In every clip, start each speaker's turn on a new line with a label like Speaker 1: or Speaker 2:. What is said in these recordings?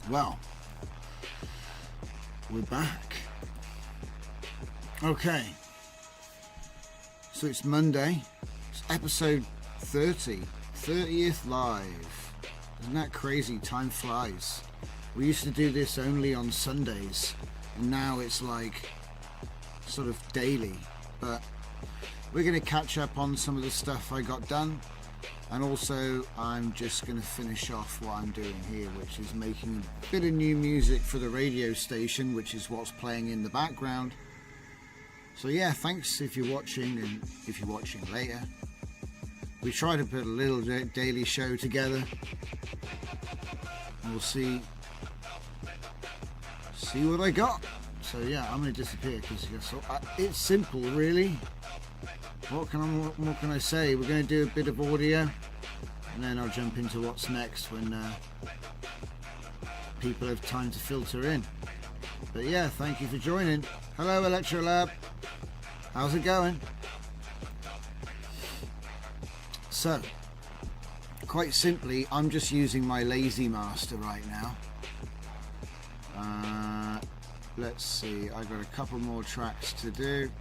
Speaker 1: Well, we're back. Okay, so it's Monday, it's episode 30th live. Isn't that crazy? Time flies. We used to do this only on Sundays, and now it's like sort of daily, but we're going to catch up on some of the stuff I got done. And also, I'm just going to finish off what I'm doing here, which is making a bit of new music for the radio station, which is what's playing in the background. So yeah, thanks if you're watching, and if you're watching later. We try to put a little daily show together, and we'll see what I got. So yeah, I'm going to disappear because it's simple, really. What can I say? We're going to do a bit of audio, and then I'll jump into what's next when people have time to filter in. But yeah, thank you for joining. Hello, Electrolab. How's it going? So, quite simply, I'm just using my Lazy Master right now. Let's see, I've got a couple more tracks to do.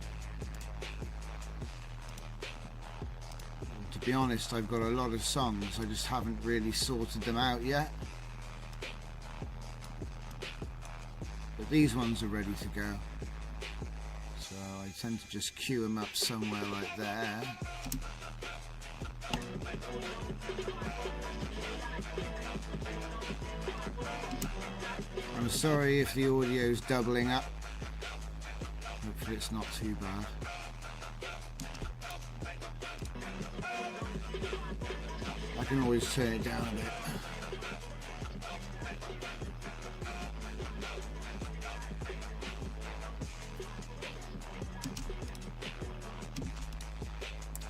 Speaker 1: To be honest, I've got a lot of songs, I just haven't really sorted them out yet. But these ones are ready to go. So I tend to just queue them up somewhere like there. I'm sorry if the audio's doubling up. Hopefully it's not too bad. I can always turn it down a bit.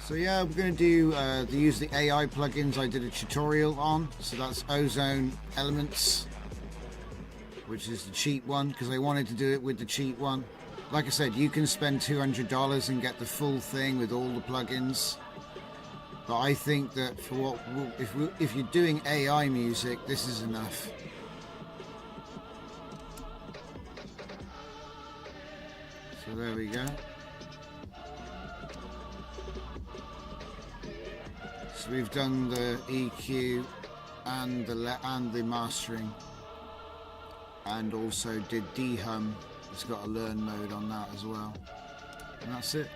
Speaker 1: So yeah, we're going to do use the AI plugins I did a tutorial on. So that's Ozone Elements, which is the cheap one, because I wanted to do it with the cheap one. Like I said, you can spend $200 and get the full thing with all the plugins. But I think that for what if you're doing AI music, this is enough. So there we go. So we've done the EQ and the mastering, and also did dehum. It's got a learn mode on that as well, and that's it.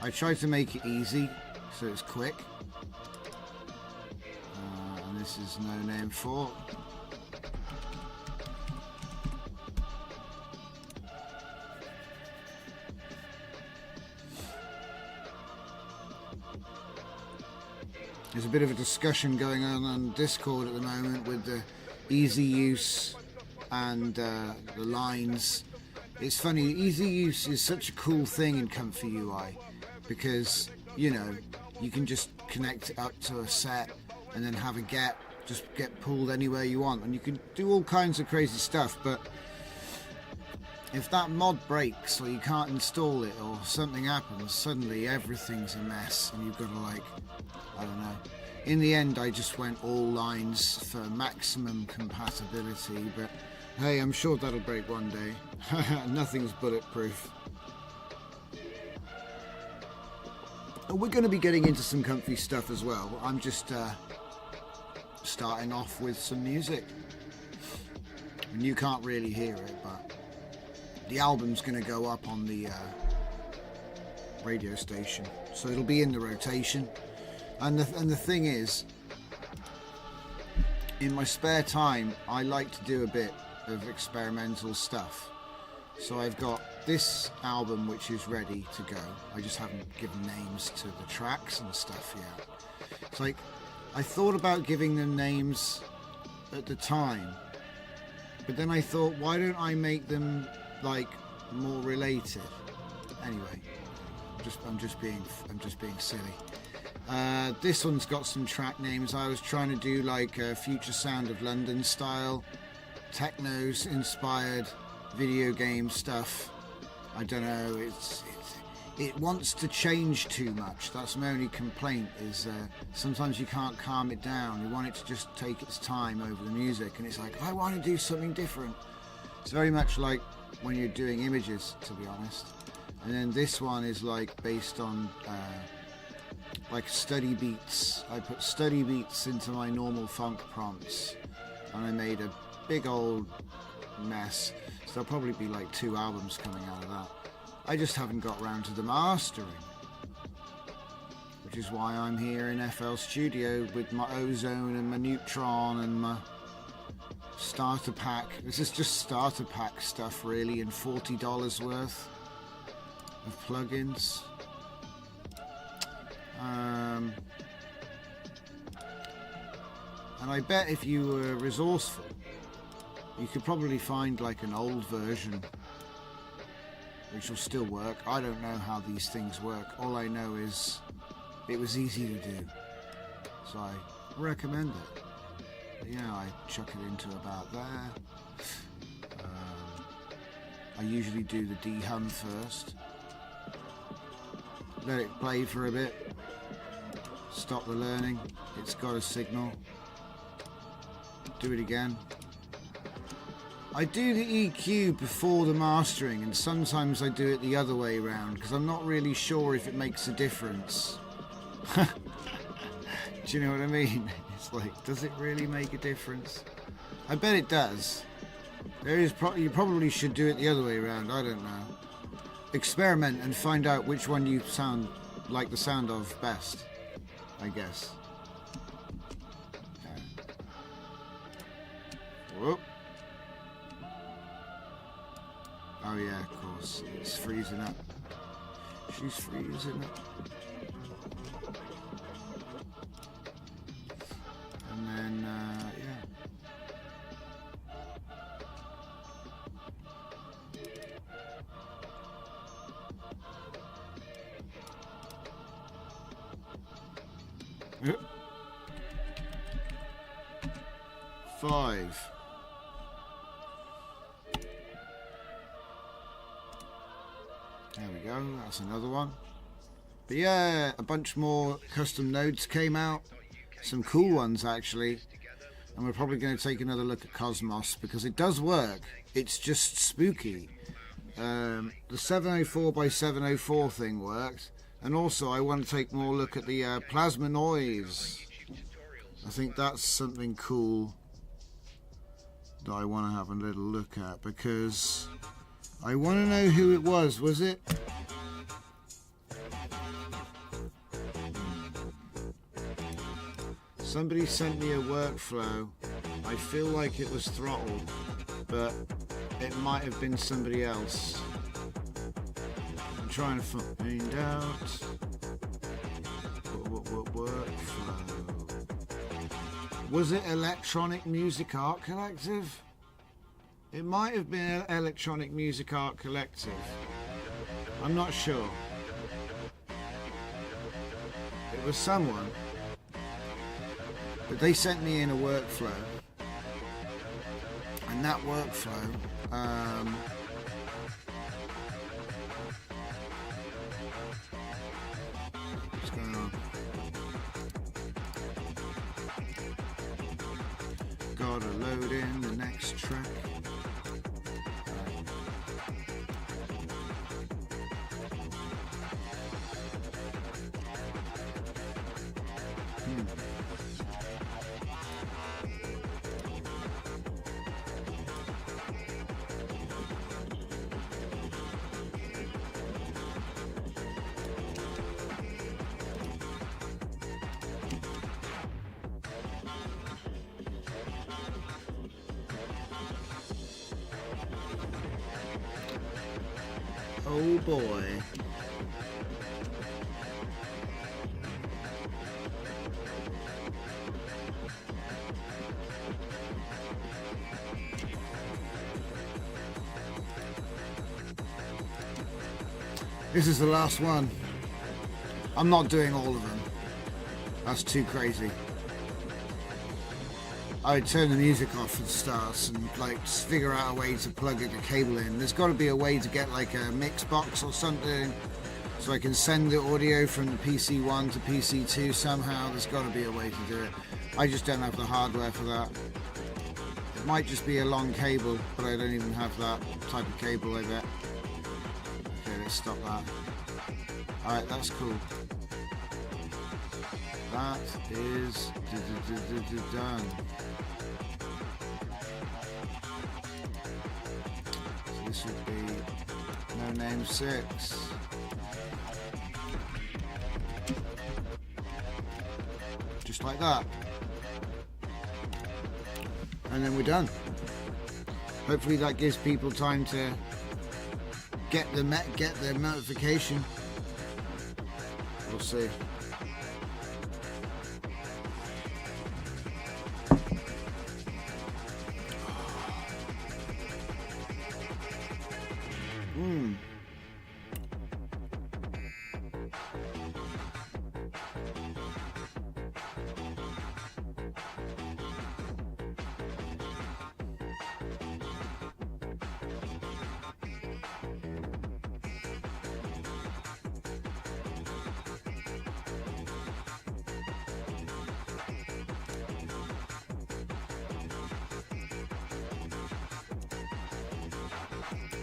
Speaker 1: I tried to make it easy so it's quick, and this is No Name 4. There's a bit of a discussion going on Discord at the moment with the easy use and the lines. It's funny, easy use is such a cool thing in Comfy UI, because, you know, you can just connect it up to a set and then have a just get pulled anywhere you want, and you can do all kinds of crazy stuff. But if that mod breaks or you can't install it or something happens, suddenly everything's a mess and you've got to, like, I don't know. In the end, I just went all lines for maximum compatibility, but hey, I'm sure that'll break one day. Nothing's bulletproof. We're going to be getting into some comfy stuff as well. I'm just starting off with some music. And you can't really hear it, but the album's going to go up on the radio station, so it'll be in the rotation. And the thing is, in my spare time, I like to do a bit of experimental stuff. So I've got this album which is ready to go. I just haven't given names to the tracks and stuff yet. It's like, I thought about giving them names at the time, but then I thought, why don't I make them like more related? Anyway, I'm just being silly. This one's got some track names. I was trying to do like a Future Sound of London style, techno's inspired video game stuff. I don't know, it wants to change too much. That's my only complaint, is sometimes you can't calm it down. You want it to just take its time over the music, and it's like, I want to do something different. It's very much like when you're doing images, to be honest. And then this one is like based on like study beats. I put study beats into my normal funk prompts, and I made a big old mess. So there'll probably be like 2 albums coming out of that. I just haven't got around to the mastering, which is why I'm here in FL Studio with my Ozone and my Neutron and my starter pack. This is just starter pack stuff really, and $40 worth of plugins. And I bet if you were resourceful, you could probably find like an old version which will still work. I don't know how these things work. All I know is it was easy to do, so I recommend it. But yeah, I chuck it into about there. I usually do the dehum first, let it play for a bit, stop the learning, it's got a signal, do it again. I do the EQ before the mastering, and sometimes I do it the other way around, because I'm not really sure if it makes a difference. Do you know what I mean? It's like, does it really make a difference? I bet it does. You probably should do it the other way around, I don't know. Experiment and find out which one you sound like the sound of best, I guess. Yeah. Whoop. Oh yeah, of course. It's freezing up. She's freezing up. And then, yeah. 5. There we go, that's another one. But yeah, a bunch more custom nodes came out. Some cool ones actually. And we're probably going to take another look at Cosmos because it does work. It's just spooky. The 704 by 704 thing worked. And also I want to take more look at the plasma noise. I think that's something cool that I want to have a little look at because I want to know who it was. Was it? Somebody sent me a workflow. I feel like it was Throttle, but it might have been somebody else. I'm trying to find out what workflow. Was it Electronic Music Art Collective? It might have been Electronic Music Art Collective. I'm not sure. It was someone. But they sent me in a workflow. And that workflow, what's going on? Gotta load in the next track. Oh boy. This is the last one. I'm not doing all of them. That's too crazy. I would turn the music off at starts and like figure out a way to plug the cable in. There's got to be a way to get like a mix box or something so I can send the audio from the PC1 to PC2 somehow. There's got to be a way to do it. I just don't have the hardware for that. It might just be a long cable, but I don't even have that type of cable, I bet. Okay, let's stop that. Alright, that's cool. That is done. So this would be No Name 6. Just like that. And then we're done. Hopefully that gives people time to get the notification. We'll see.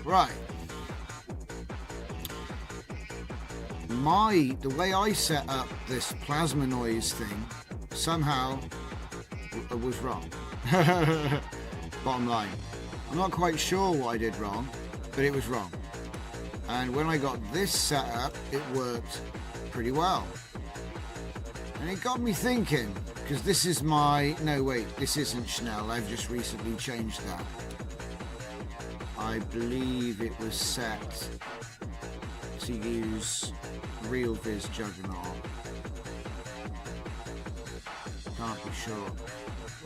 Speaker 1: Right. The way I set up this plasma noise thing somehow was wrong. Bottom line. I'm not quite sure what I did wrong, but it was wrong. And when I got this set up, it worked pretty well. And it got me thinking, because this is my... No, wait, this isn't Schnell. I've just recently changed that. I believe it was set to use RealViz Juggernaut. Can't be sure.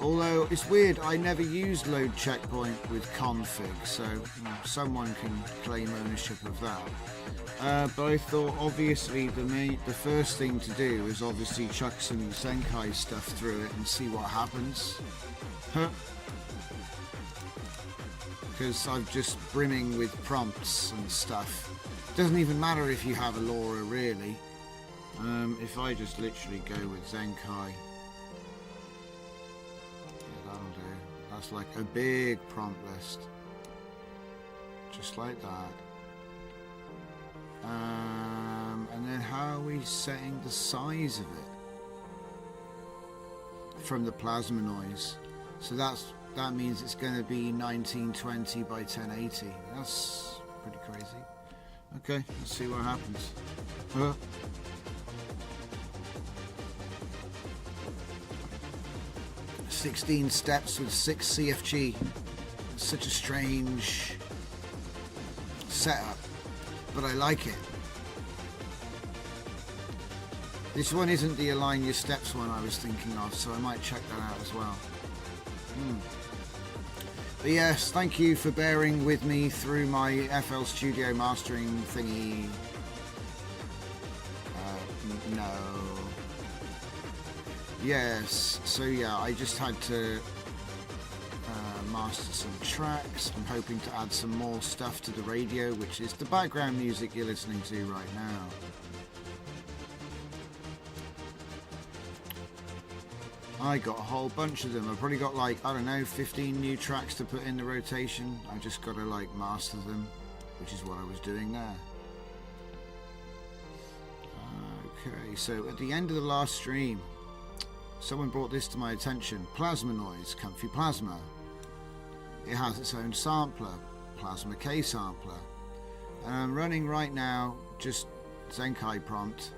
Speaker 1: Although it's weird, I never used load checkpoint with config, so someone can claim ownership of that. But I thought obviously the first thing to do is obviously chuck some Zenkai stuff through it and see what happens. Because I'm just brimming with prompts and stuff. Doesn't even matter if you have a LoRa really. If I just literally go with Zenkai. That's like a big prompt list, just like that. And then how are we setting the size of it from the plasma noise? So that means it's going to be 1920 by 1080. That's pretty crazy. Okay, let's see what happens. 16 steps with 6 CFG. Such a strange setup, but I like it. This one isn't the align your steps one I was thinking of, so I might check that out as well. But yes, thank you for bearing with me through my FL Studio mastering thingy. No. Yes, so yeah, I just had to master some tracks. I'm hoping to add some more stuff to the radio, which is the background music you're listening to right now. I got a whole bunch of them. I've probably got like, I don't know, 15 new tracks to put in the rotation. I just got to like master them, which is what I was doing there. Okay, so at the end of the last stream, someone brought this to my attention. Plasma noise, Comfy Plasma. It has its own sampler, Plasma K sampler. And I'm running right now just Zenkai prompt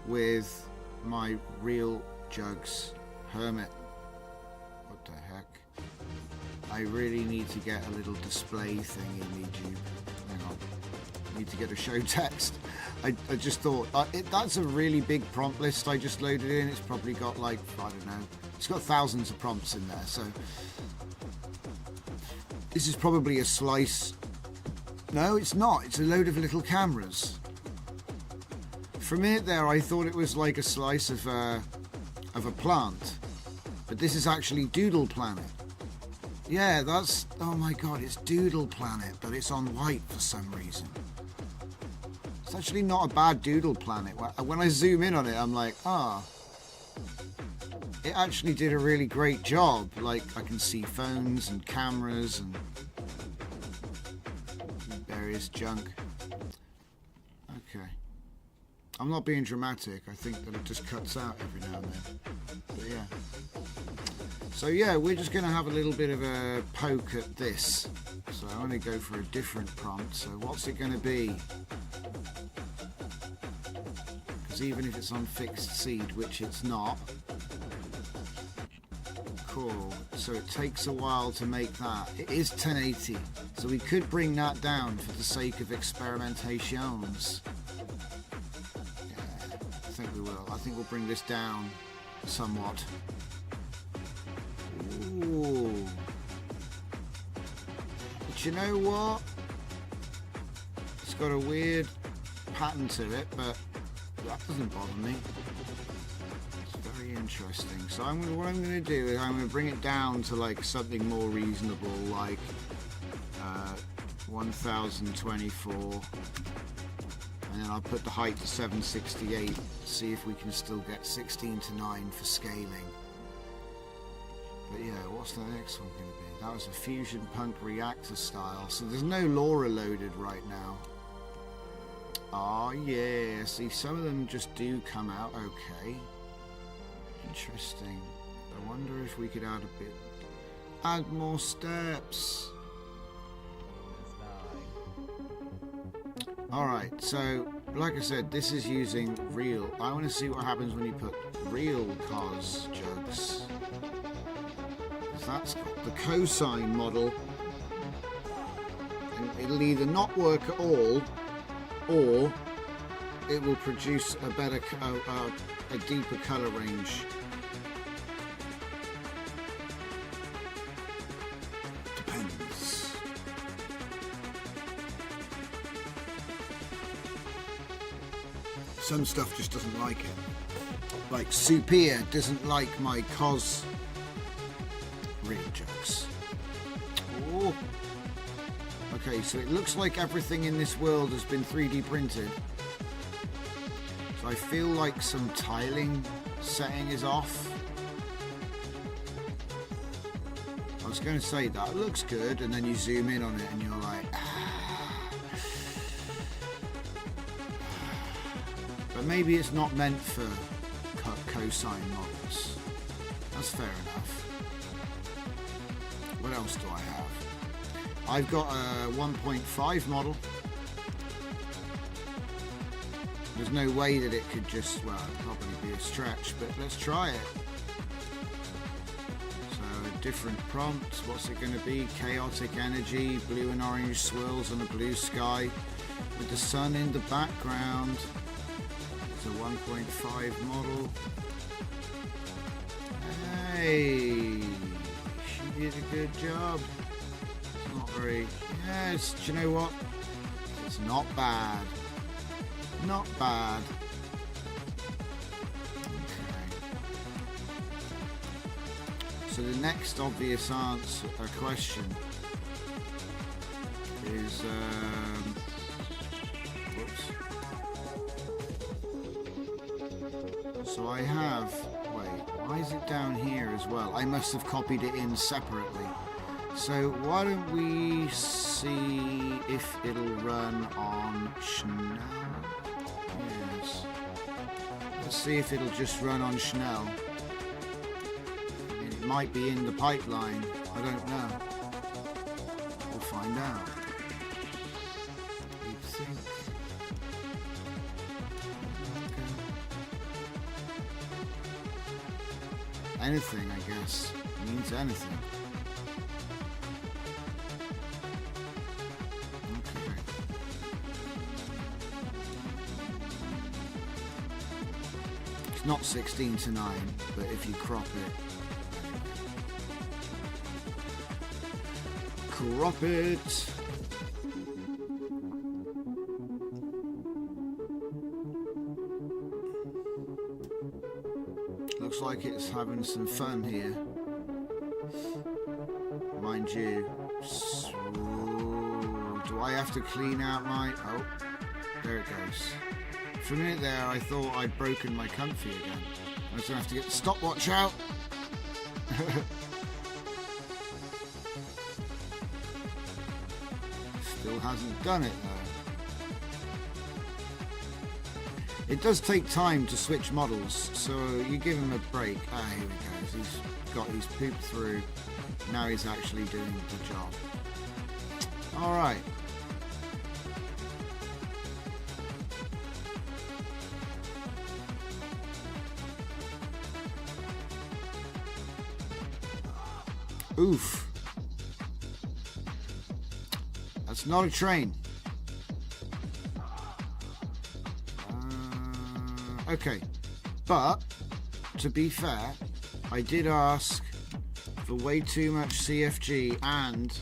Speaker 1: with my real Jugs Hermit. What the heck? I really need to get a little display thing in YouTube. Hang on. I need to get a show text. I just thought, that's a really big prompt list I just loaded in. It's probably got like, I don't know, it's got thousands of prompts in there, so this is probably a slice. No, it's not. It's a load of little cameras. For a minute there, I thought it was like a slice of a plant, but this is actually Doodle Planet. Yeah, that's, oh my god, it's Doodle Planet, but it's on white for some reason. It's actually not a bad Doodle Planet. When I zoom in on it, I'm like, it actually did a really great job. Like, I can see phones and cameras and various junk. Okay. I'm not being dramatic. I think that it just cuts out every now and then. But yeah. So yeah, we're just going to have a little bit of a poke at this. So I want to go for a different prompt. So what's it going to be? Because even if it's on fixed seed, which it's not. Cool. So it takes a while to make that. It is 1080. So we could bring that down for the sake of experimentations. Yeah, I think we will. I think we'll bring this down somewhat. Ooh. But you know what? It's got a weird pattern to it, but that doesn't bother me. It's very interesting. So what I'm going to do is I'm going to bring it down to like something more reasonable, like 1024, and then I'll put the height to 768. See if we can still get 16:9 for scaling. But yeah, what's the next one going to be? That was a Fusion Punk Reactor style. So there's no LoRa loaded right now. Oh yeah, see, some of them just do come out okay. Interesting. I wonder if we could add more steps. Alright, so like I said, this is using real. I want to see what happens when you put real cos jugs. That's the cosine model, and it'll either not work at all, or it will produce a better, a deeper color range. some stuff just doesn't like it. Like Supia doesn't like my cos ring jokes. Oh. Okay, so it looks like everything in this world has been 3D printed. So I feel like some tiling setting is off. I was going to say that looks good, and then you zoom in on it and you're like, ah. But maybe it's not meant for cosine models. That's fair enough. What else do I have? I've got a 1.5 model. There's no way that it could just, well, it'd probably be a stretch, but let's try it. Different prompts. What's it going to be? Chaotic energy, blue and orange swirls on a blue sky with the sun in the background. It's a 1.5 model. Hey, she did a good job. It's not very, yes, do you know what? It's not bad. Not bad. So the next obvious answer, question is, whoops. So I have, wait, why is it down here as well? I must have copied it in separately. So why don't we see if it'll run on Schnell? Yes. Let's see if it'll just run on Schnell. Might be in the pipeline. I don't know. We'll find out. You'd think. Okay. Anything, I guess. Means anything. Okay. It's not 16:9, but if you crop it. Crop it. Looks like it's having some fun here. Mind you. Do I have to clean out my... Oh, there it goes. For a minute there, I thought I'd broken my comfy again. I was going to have to get the stopwatch out. Still hasn't done it though. It does take time to switch models, so you give him a break. Ah, here he goes. He's got his poop through. Now he's actually doing the job. All right. Oof. That's not a train. Okay. But, to be fair, I did ask for way too much CFG and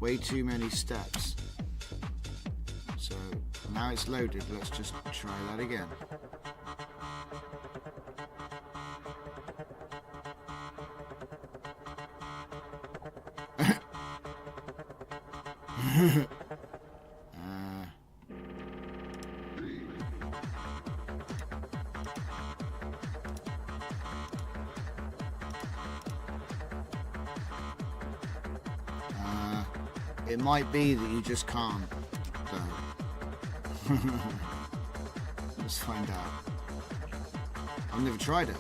Speaker 1: way too many steps. So, now it's loaded. Let's just try that again. It might be that you just can't, though. Let's find out. I've never tried it.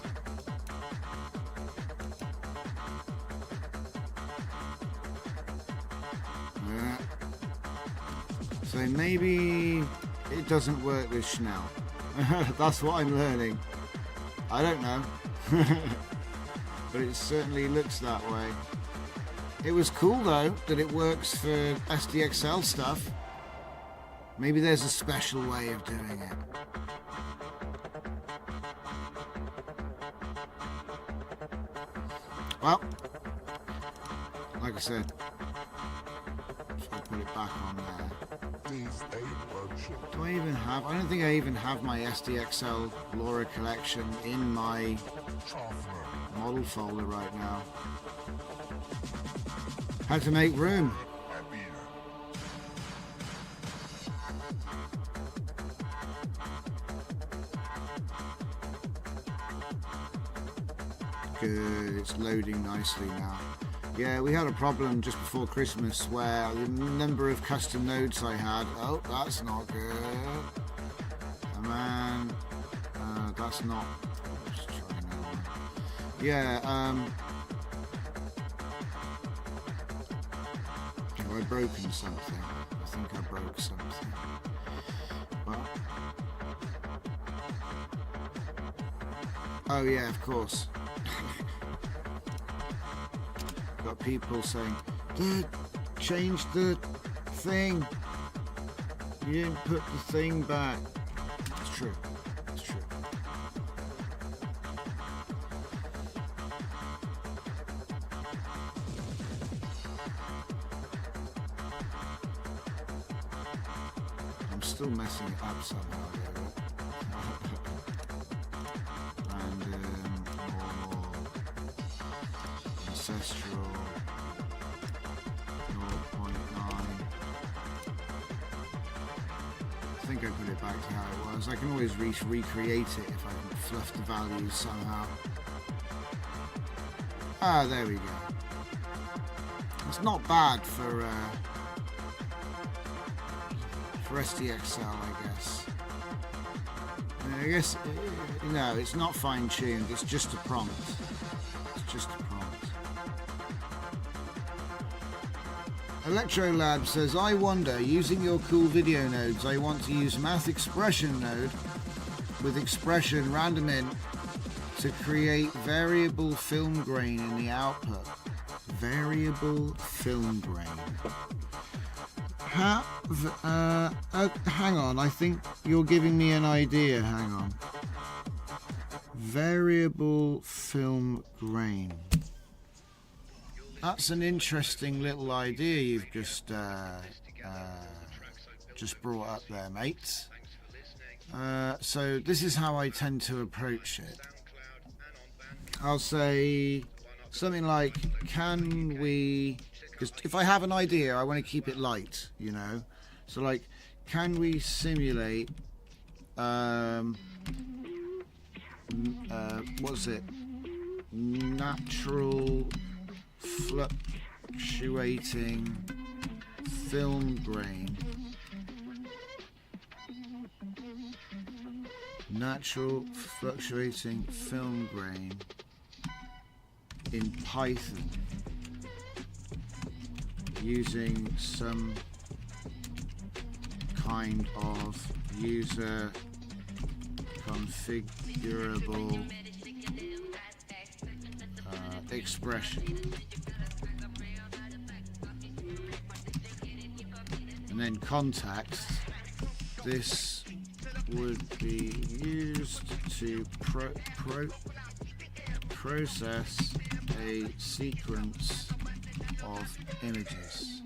Speaker 1: So maybe it doesn't work with Schnell. That's what I'm learning. I don't know. But it certainly looks that way. It was cool though that it works for SDXL stuff. Maybe there's a special way of doing it. Well, like I said, so I'll put it back on there. Do I even have? I don't think I even have my SDXL LoRa collection in my model folder right now. How to make room. Good, it's loading nicely now. Yeah, we had a problem just before Christmas where the number of custom nodes I had. Oh, that's not good. Oh, man, that's not. Let's try another one. Yeah. Have I broken something? I think I broke something. Well. Oh yeah, of course. Got people saying, "Dad, change the thing. You didn't put the thing back." It's true. It's true. I'm still messing it up somehow. Ancestral 0.9. I think I put it back to how it was. I can always recreate it if I fluff the values somehow. Ah, there we go. It's not bad for SDXL, I guess. I guess no, it's not fine-tuned. It's just a prompt. It's just a prompt. Electrolab says, I wonder, using your cool video nodes, I want to use math expression node with expression random int to create variable film grain in the output. Variable film grain. Hang on, I think you're giving me an idea. Hang on. Variable film grain. That's an interesting little idea you've just brought up there, mates. So this is how I tend to approach it. I'll say something like, can we... Because if I have an idea, I want to keep it light, you know. So like, can we simulate... what's it? Natural... fluctuating film grain. Natural fluctuating film grain in Python using some kind of user configurable expression. And then context, this would be used to process a sequence of images.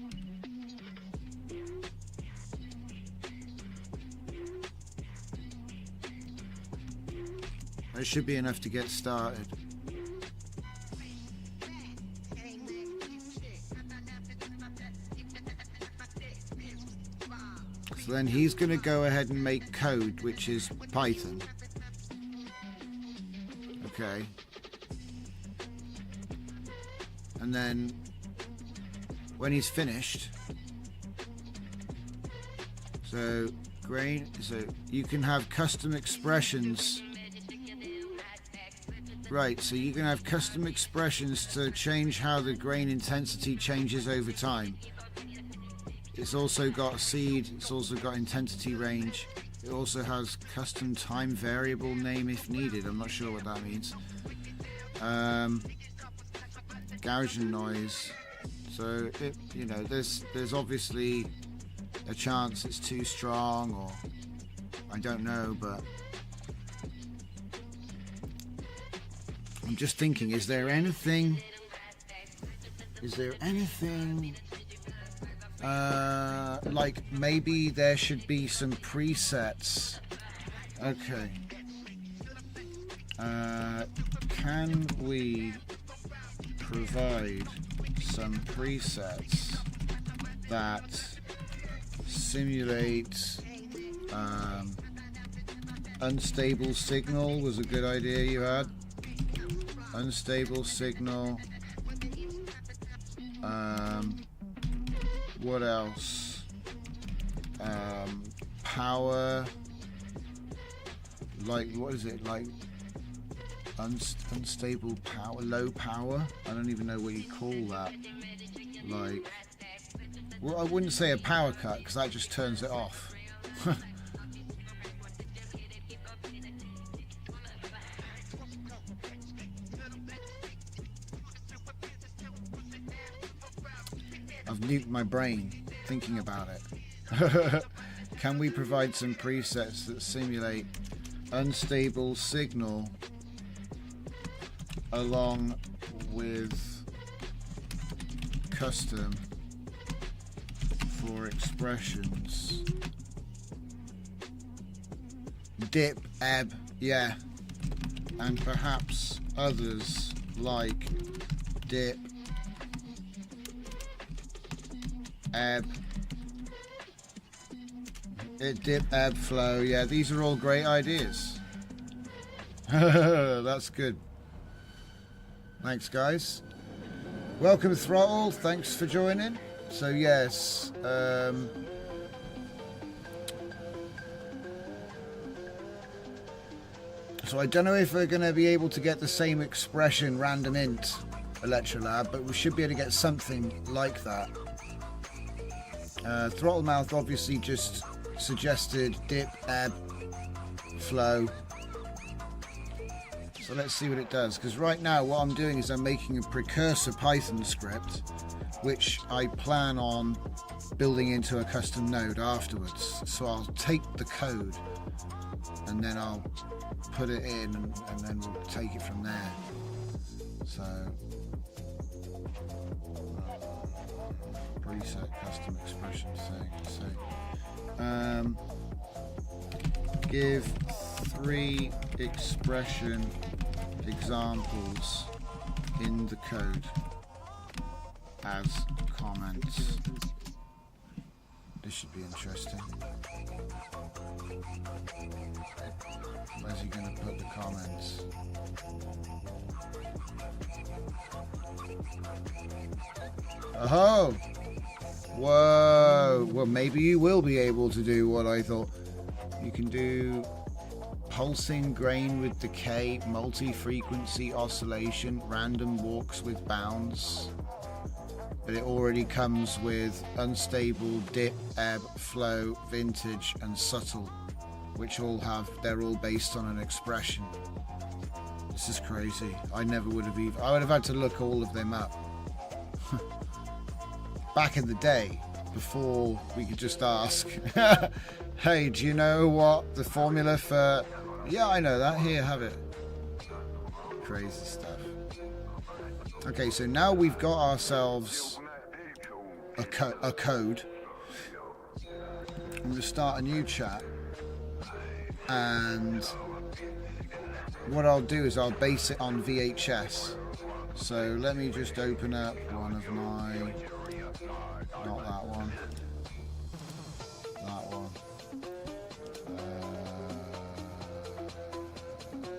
Speaker 1: That should be enough to get started. So then he's going to go ahead and make code, which is Python. Okay. And then when he's finished, so you can have custom expressions. Right, so you can have custom expressions to change how the grain intensity changes over time. It's also got seed, it's also got intensity range. It also has custom time variable name if needed. I'm not sure what that means. Gaussian noise. So it, you know, there's obviously a chance it's too strong, or I don't know, but I'm just thinking, is there anything Like maybe there should be some presets. Okay. Can we provide some presets that simulate unstable signal? Was a good idea you had. Unstable signal. What else? Power. Like, what is it? Like unstable power, low power? I don't even know what you call that. Like, well, I wouldn't say a power cut because that just turns it off. I've nuked my brain thinking about it. Can we provide some presets that simulate unstable signal along with custom for expressions? Dip, ebb, yeah, and perhaps others like dip, ebb, dip, ebb, flow. Yeah, these are all great ideas. That's good. Thanks, guys. Welcome, Throttle. Thanks for joining. So yes, so I don't know if we're going to be able to get the same expression random int Electrolab, but we should be able to get something like that. Throttle Mouth obviously just suggested dip, ebb, flow. So let's see what it does, because right now what I'm doing is I'm making a precursor Python script which I plan on building into a custom node afterwards. So I'll take the code and then I'll put it in and then we'll take it from there. So preset custom expression thing. So give 3 expression examples in the code as comments. This should be interesting. Where's he going to put the comments? Oh! Whoa! Well, maybe you will be able to do what I thought. You can do pulsing grain with decay, multi-frequency oscillation, random walks with bounds. But it already comes with unstable, dip, ebb, flow, vintage, and subtle, which they're all based on an expression. This is crazy. I never would have even. I would have had to look all of them up. Back in the day, before we could just ask, hey, do you know what the formula for? Yeah, I know that. Here, have it. Crazy stuff. Okay, so now we've got ourselves a code. I'm going to start a new chat, and what I'll do is I'll base it on VHS. So let me just open up one of my, not that one, that one.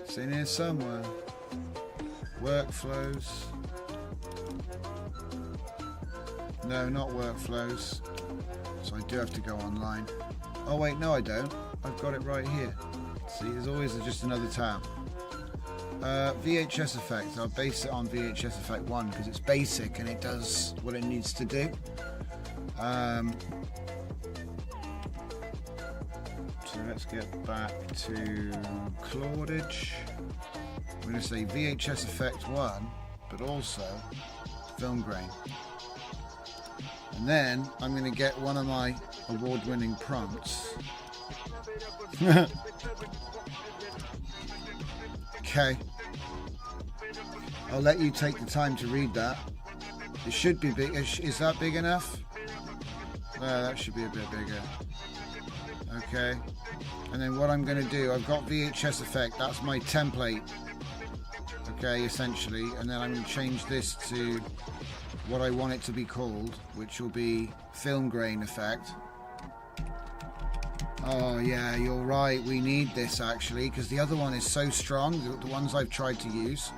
Speaker 1: It's in here somewhere. Workflows. No, not workflows. So I do have to go online. Oh wait, no I don't. I've got it right here. See, there's always just another tab. VHS effect. I'll base it on VHS effect 1 because it's basic and it does what it needs to do. So let's get back to Claudage. I'm going to say VHS effect 1, but also film grain. And then I'm going to get one of my award-winning prompts. Okay. I'll let you take the time to read that. It should be big. Is that big enough? There, that should be a bit bigger. Okay. And then what I'm going to do, I've got VHS effect. That's my template. Okay, essentially. And then I'm going to change this to what I want it to be called, which will be film grain effect. Oh yeah, you're right, we need this actually, because the other one is so strong, the ones I've tried to use.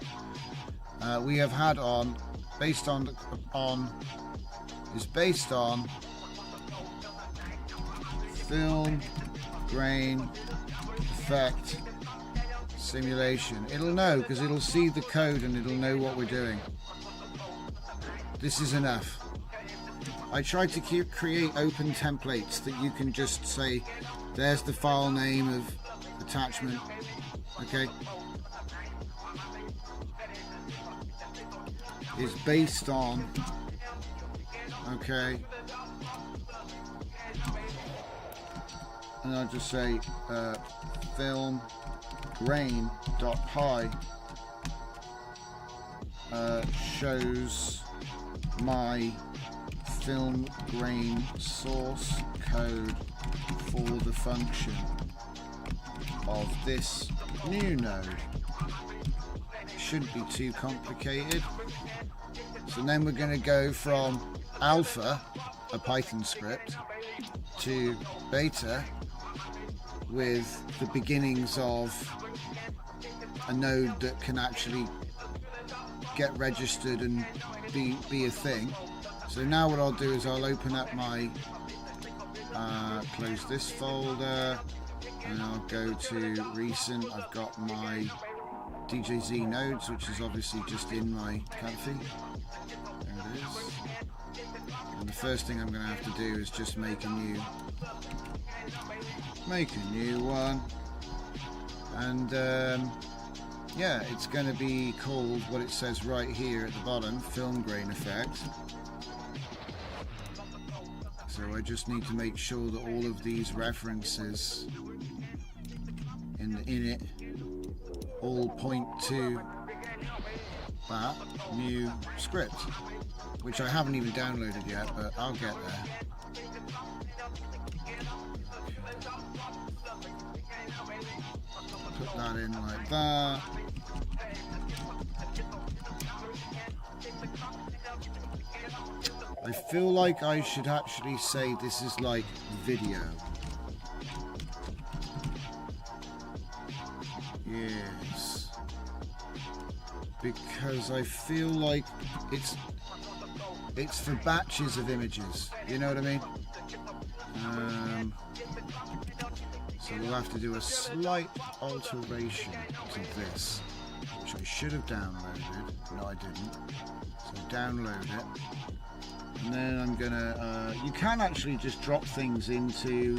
Speaker 1: We have had on, based on film grain effect simulation. It'll know, because it'll see the code and it'll know what we're doing. This is enough. I tried to create open templates that you can just say, there's the file name of attachment, okay? It's based on, okay? And I'll just say film grain.py shows my film grain source code for the function of this new node. Shouldn't be too complicated. So then we're going to go from alpha, a Python script, to beta with the beginnings of a node that can actually get registered and be a thing. So now what I'll do is I'll open up my, close this folder, and I'll go to recent. I've got my DJZ nodes, which is obviously just in my comfy. There it is. And the first thing I'm going to have to do is just make a new one. And yeah, it's going to be called what it says right here at the bottom, film grain effect. So I just need to make sure that all of these references in it all point to that new script, which I haven't even downloaded yet, but I'll get there. Put that in like that. I feel like I should actually say this is like video. Yes. Because I feel like it's for batches of images. You know what I mean? So we'll have to do a slight alteration to this, which I should have downloaded. No, I didn't. So download it. And then I'm gonna, you can actually just drop things into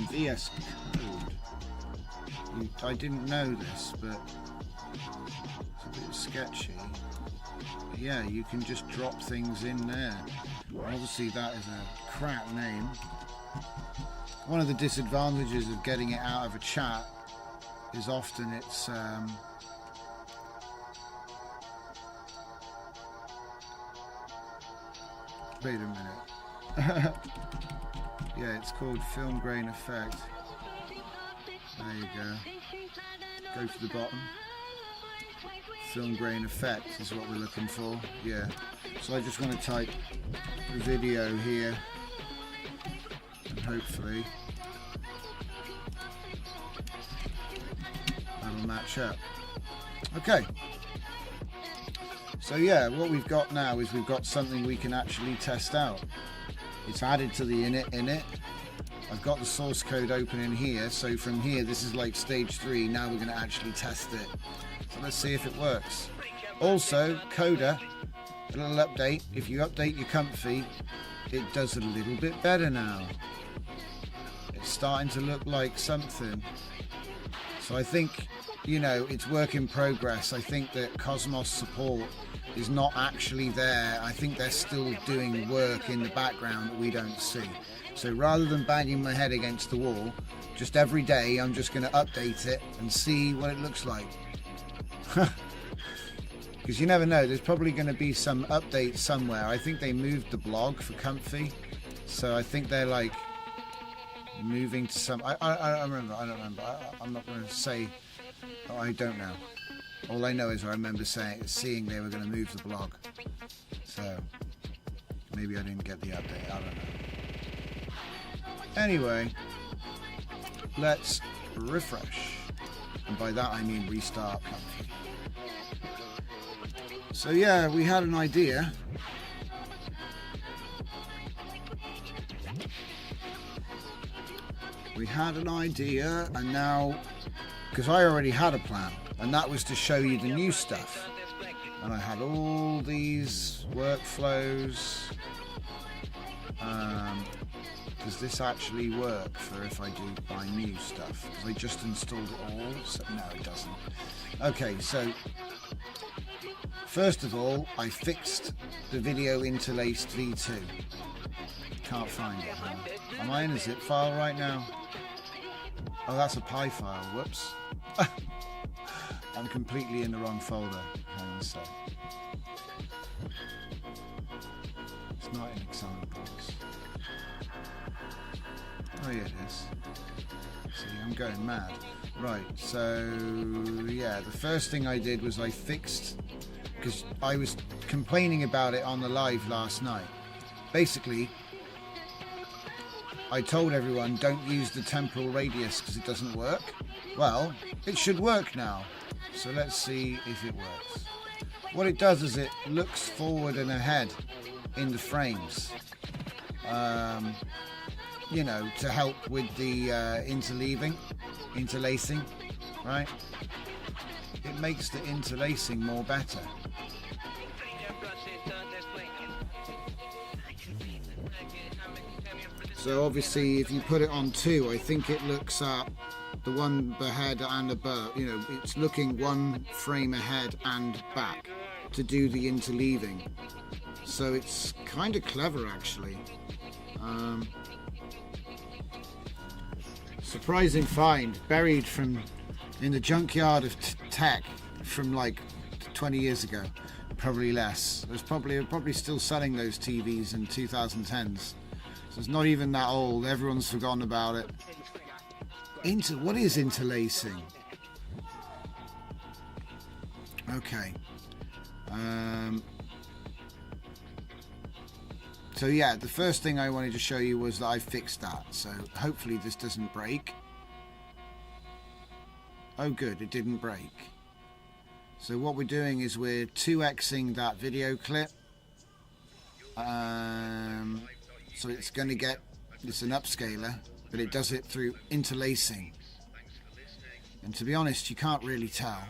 Speaker 1: VS Code. I didn't know this, but it's a bit sketchy. But yeah, you can just drop things in there. Obviously that is a crap name. One of the disadvantages of getting it out of a chat is often it's wait a minute. Yeah, it's called film grain effect. There you go. Go to the bottom. Film grain effect is what we're looking for. Yeah. So I just want to type the video here, and hopefully that'll match up. Okay. So yeah, what we've got now is we've got something we can actually test out. It's added to the init. I've got the source code open in here, so from here this is like stage 3. Now we're going to actually test it. So let's see if it works. Also, Coda, a little update. If you update your comfy, it does a little bit better now. It's starting to look like something. So I think, you know, it's work in progress. I think that Cosmos support is not actually there. I think they're still doing work in the background that we don't see. So rather than banging my head against the wall, just every day I'm just going to update it and see what it looks like. Because you never know, there's probably going to be some update somewhere. I think they moved the blog for Comfy, So I think they're like moving to some. I don't remember. I'm not going to say. Oh, I don't know. All I know is I remember seeing they were going to move the blog. So maybe I didn't get the update. I don't know. Anyway, let's refresh. And by that I mean restart. So yeah, we had an idea. And now, because I already had a plan, and that was to show you the new stuff. And I had all these workflows. Does this actually work for if I do buy new stuff? Because I just installed it all, so no, it doesn't. Okay, so first of all, I fixed the video interlaced V2. Can't find it. Am I in a zip file right now? Oh, that's a PI file. Whoops. I'm completely in the wrong folder. Hang on a sec. It's not in examples. Oh yeah, it is. See, I'm going mad. Right, so yeah, the first thing I did was I fixed, because I was complaining about it on the live last night. Basically, I told everyone don't use the temporal radius because it doesn't work. Well, it should work now. So let's see if it works. What it does is it looks forward and ahead in the frames. You know, to help with the interlacing, right? It makes the interlacing more better. So obviously if you put it on 2, I think it looks at the one ahead and above, you know, it's looking one frame ahead and back to do the interleaving. So it's kind of clever actually. Surprising find, buried in the junkyard of tech from like 20 years ago, probably less. There's probably still selling those TVs in 2010s. So it's not even that old. Everyone's forgotten about it. What is interlacing? Okay. So yeah, the first thing I wanted to show you was that I fixed that. So hopefully this doesn't break. Oh good, it didn't break. So what we're doing is we're 2xing that video clip. So it's going to get, it's an upscaler, but it does it through interlacing. And to be honest, you can't really tell,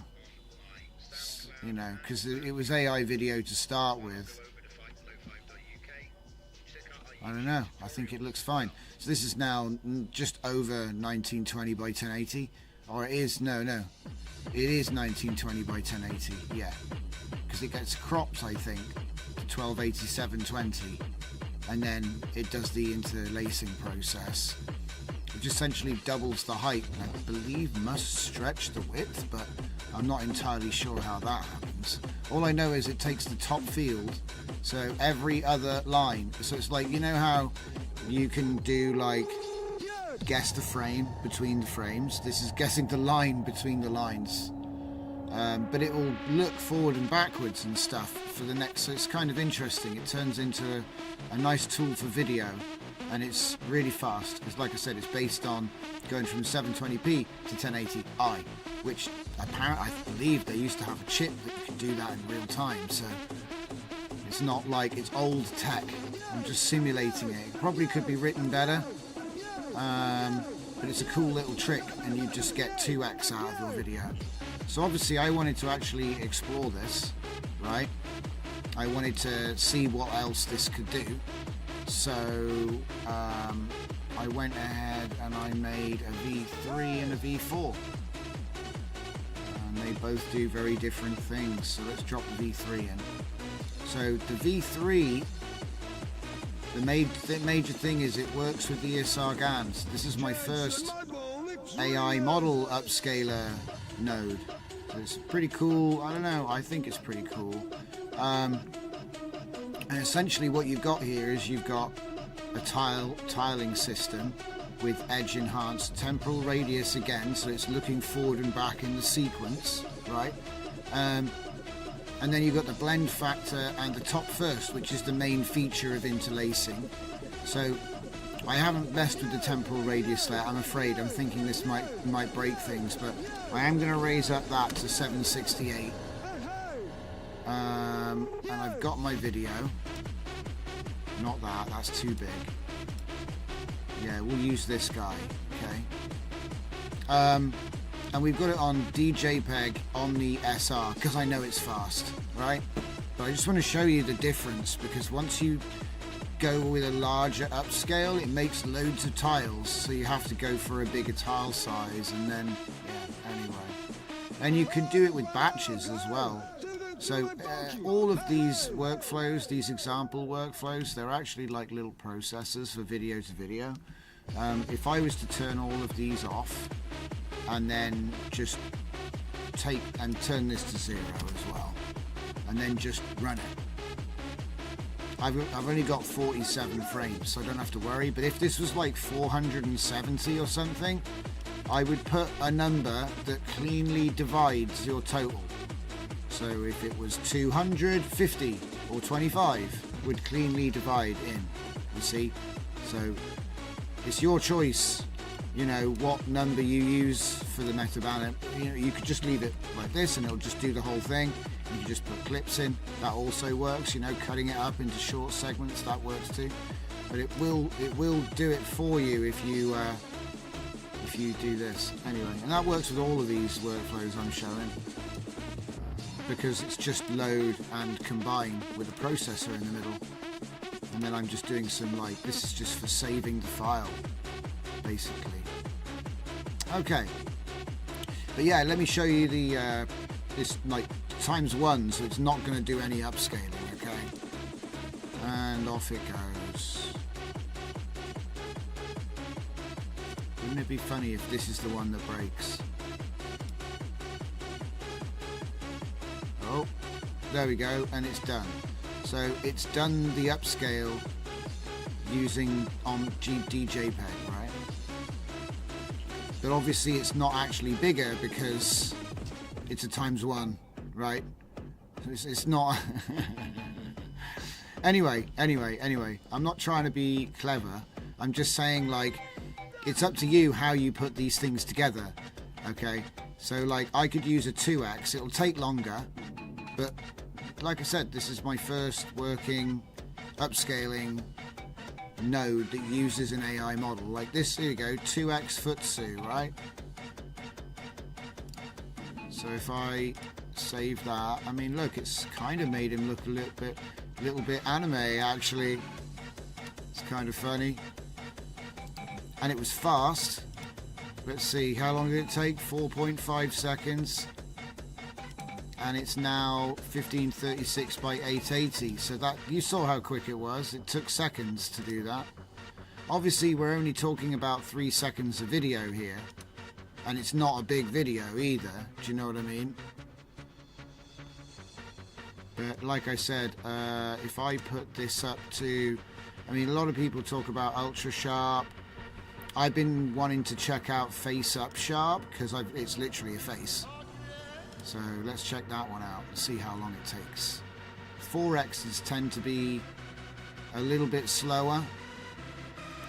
Speaker 1: you know, because it was AI video to start with. I don't know, I think it looks fine. So this is now just over 1920 by 1080, or it is, no, it is 1920 by 1080, yeah, because it gets cropped, I think, to 1280 720. And then it does the interlacing process, which essentially doubles the height and I believe must stretch the width, but I'm not entirely sure how that happens. All I know is it takes the top field, so every other line, so it's like, you know how you can do like guess the frame between the frames, this is guessing the line between the lines. But it will look forward and backwards and stuff for the next, so it's kind of interesting. It turns into a nice tool for video, and it's really fast because, like I said, it's based on going from 720p to 1080i, which apparently I believe they used to have a chip that you could do that in real time. So it's not like it's old tech. I'm just simulating it. It probably could be written better, but it's a cool little trick, and you just get 2x out of your video. So obviously I wanted to actually explore this, right? I wanted to see what else this could do. So I went ahead and I made a V3 and a V4. And they both do very different things. So let's drop the V3 in. So the V3, the major thing is it works with the ESR GANs. This is my first AI model upscaler node. So it's pretty cool. I don't know, I think it's pretty cool. And essentially what you've got here is you've got a tiling system with edge enhanced temporal radius again, so it's looking forward and back in the sequence, right? And then you've got the blend factor and the top first, which is the main feature of interlacing. So I haven't messed with the temporal radius there, I'm afraid. I'm thinking this might break things, but I am going to raise up that to 768. And I've got my video. Not that, that's too big. Yeah, we'll use this guy, okay. And we've got it on DJPEG Omni SR, because I know it's fast, right? But I just want to show you the difference, because once you go with a larger upscale, it makes loads of tiles, so you have to go for a bigger tile size, and then, yeah, anyway. And you can do it with batches as well. So all of these workflows, these example workflows, they're actually like little processors for video to video. If I was to turn all of these off and then just take and turn this to 0 as well, and then just run it, I've only got 47 frames, so I don't have to worry. But if this was like 470 or something, I would put a number that cleanly divides your total. So if it was 250 or 25, would cleanly divide in, you see? So it's your choice, you know, what number you use for the meta banner. You know, you could just leave it like this and it'll just do the whole thing. You can just put clips in, that also works, you know, cutting it up into short segments, that works too. But it will do it for you if you do this. Anyway, and that works with all of these workflows I'm showing, because it's just load and combine with a processor in the middle. And then I'm just doing some, like, this is just for saving the file, basically. Okay. But yeah, let me show you the, this, like, ×1, so it's not going to do any upscaling, okay? And off it goes. Wouldn't it be funny if this is the one that breaks? Oh, there we go, and it's done. So it's done the upscale using on DJPEG, right? But obviously it's not actually bigger because it's a ×1, right? It's not. Anyway, I'm not trying to be clever. I'm just saying, like, it's up to you how you put these things together, okay? So, like, I could use a 2x. It'll take longer, but like I said, this is my first working upscaling node that uses an AI model. Like this, here you go, 2x Futsu, right? So if I save that, I mean, look, it's kind of made him look a little bit anime, actually. It's kind of funny. And it was fast. Let's see, how long did it take? 4.5 seconds. And it's now 1536 by 880. So that, you saw how quick it was. It took seconds to do that. Obviously, we're only talking about 3 seconds of video here. And it's not a big video either. Do you know what I mean? But like I said, if I put this up to, I mean, a lot of people talk about ultra sharp. I've been wanting to check out face up sharp because it's literally a face. So let's check that one out and see how long it takes. 4x's tend to be a little bit slower,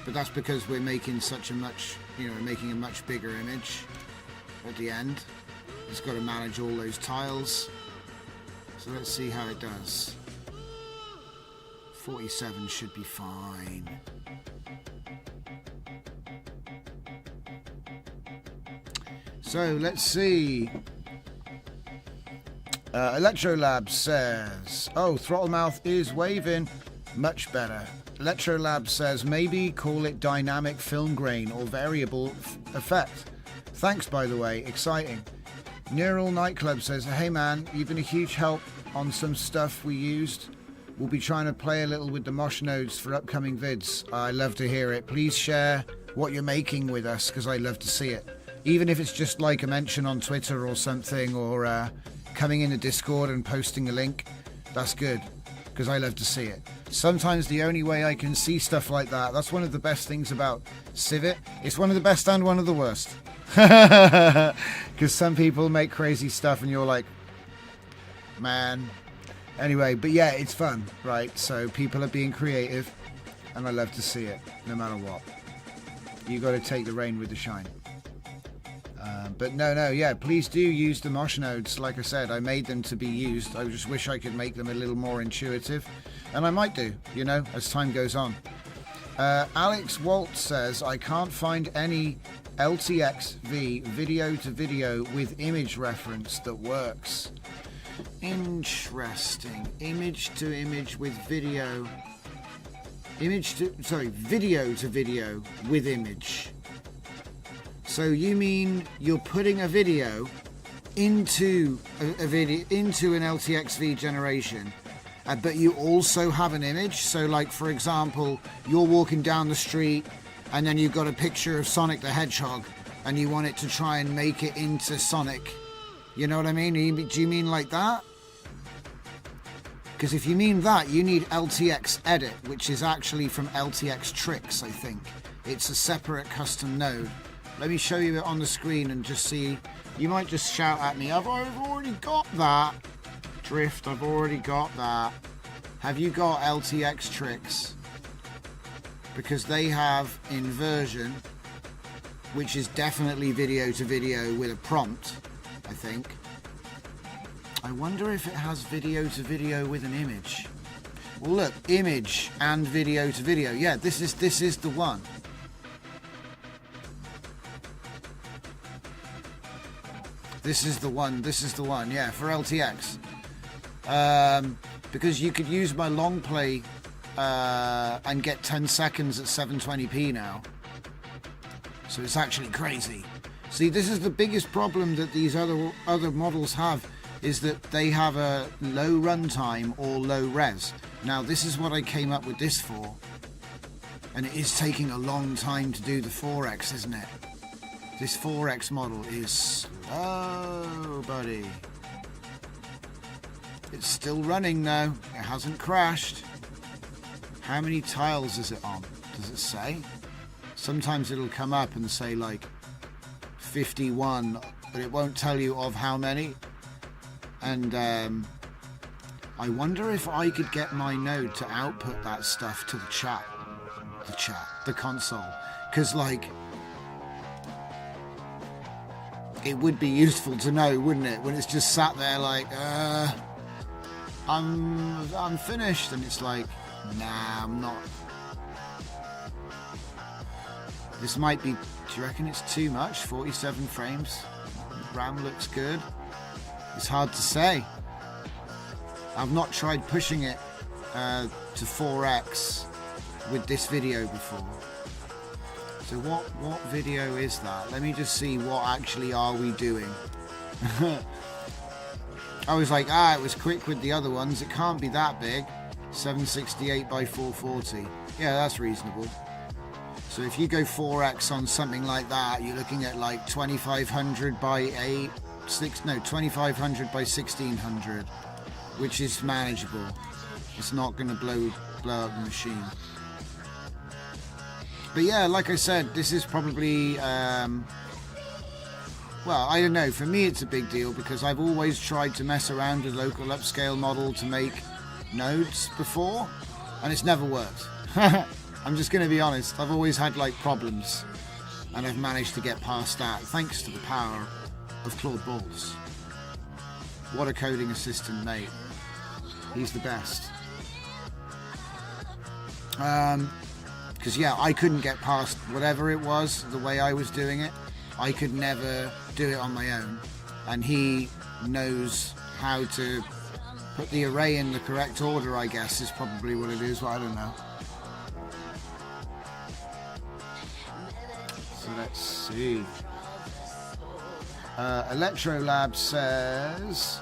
Speaker 1: but that's because we're making such a much, making a much bigger image at the end. It's got to manage all those tiles. So let's see how it does. 47 should be fine. So let's see. Electrolab says, oh, throttle mouth is waving. Much better. Electrolab says, maybe call it dynamic film grain or variable effect. Thanks, by the way. Exciting. Neural Nightclub says, hey man, you've been a huge help on some stuff we used. We'll be trying to play a little with the Mosh nodes for upcoming vids. I love to hear it. Please share what you're making with us, because I love to see it. Even if it's just like a mention on Twitter or something, or coming in the Discord and posting a link, that's good. because I love to see it. Sometimes the only way I can see stuff like that, that's one of the best things about Civet. It's one of the best and one of the worst. Because some people make crazy stuff and you're like, man. Anyway, but yeah, it's fun, right? So people are being creative and I love to see it, no matter what. You got to take the rain with the shine. But no, yeah, please do use the Mosh nodes. Like I said, I made them to be used. I just wish I could make them a little more intuitive. And I might do, you know, as time goes on. Alex Walt says, I can't find any LTXV video to video with image reference that works. Interesting. Image to image with video. Video to video with image. So you mean you're putting a video into a video into an LTXV generation, but you also have an image? So like, for example, you're walking down the street and then you've got a picture of Sonic the Hedgehog and you want it to try and make it into Sonic. You know what I mean? Do you mean like that? Because if you mean that, you need LTX Edit, which is actually from LTX Tricks, I think. It's a separate custom node. Let me show you it on the screen and just see. You might just shout at me, I've already got that. Drift, I've already got that. Have you got LTX Tricks? Because they have inversion, which is definitely video to video with a prompt, I think. I wonder if it has video to video with an image. Well, look, image and video to video. Yeah, this is the one. This is the one, yeah, for LTX. Because you could use my long play and get 10 seconds at 720p now. So it's actually crazy. See, this is the biggest problem that these other models have, is that they have a low runtime or low res. Now, this is what I came up with this for. And it is taking a long time to do the 4X, isn't it? This 4X model is slow, buddy. It's still running though. It hasn't crashed. How many tiles is it on? Does it say? Sometimes it'll come up and say like 51, but it won't tell you of how many. And I wonder if I could get my node to output that stuff to the console. Because like, it would be useful to know, wouldn't it? When it's just sat there like, I'm finished, and it's like, nah, I'm not. This might be, do you reckon it's too much? 47 frames. RAM looks good. It's hard to say. I've not tried pushing it to 4X with this video before. So what video is that? Let me just see, what actually are we doing? I was like, it was quick with the other ones. It can't be that big. 768 by 440. Yeah, that's reasonable. So if you go 4X on something like that, you're looking at like 2500 by 2500 by 1600, which is manageable. It's not going to blow up the machine. But yeah, like I said, this is probably, well, I don't know, for me it's a big deal because I've always tried to mess around with local upscale model to make nodes before, and it's never worked. I'm just going to be honest, I've always had like problems, and I've managed to get past that thanks to the power of Claude Balls. What a coding assistant, mate. He's the best. Because yeah, I couldn't get past whatever it was, the way I was doing it. I could never do it on my own, and he knows how to put the array in the correct order, I guess, is probably what it is. Well, I don't know. So let's see. Electrolab says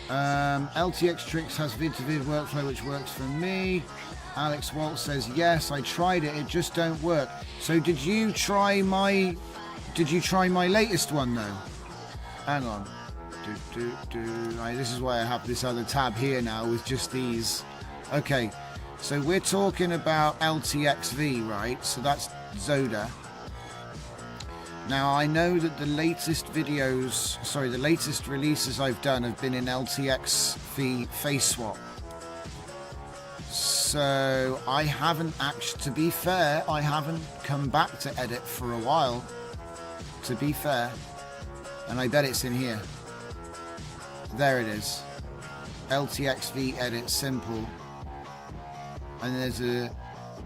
Speaker 1: LTX Tricks has vid-to-vid workflow which works for me. Alex Walt says yes, I tried it, it just don't work. So did you try my latest one though? Hang on. Right, this is why I have this other tab here now with just these Okay, so we're talking about LTXV, right? So that's Zoda. Now I know that the latest releases I've done have been in LTXV face swap. So I haven't actually, to be fair, I haven't come back to edit for a while, to be fair. And I bet it's in here. There it is. LTXV edit simple. And there's a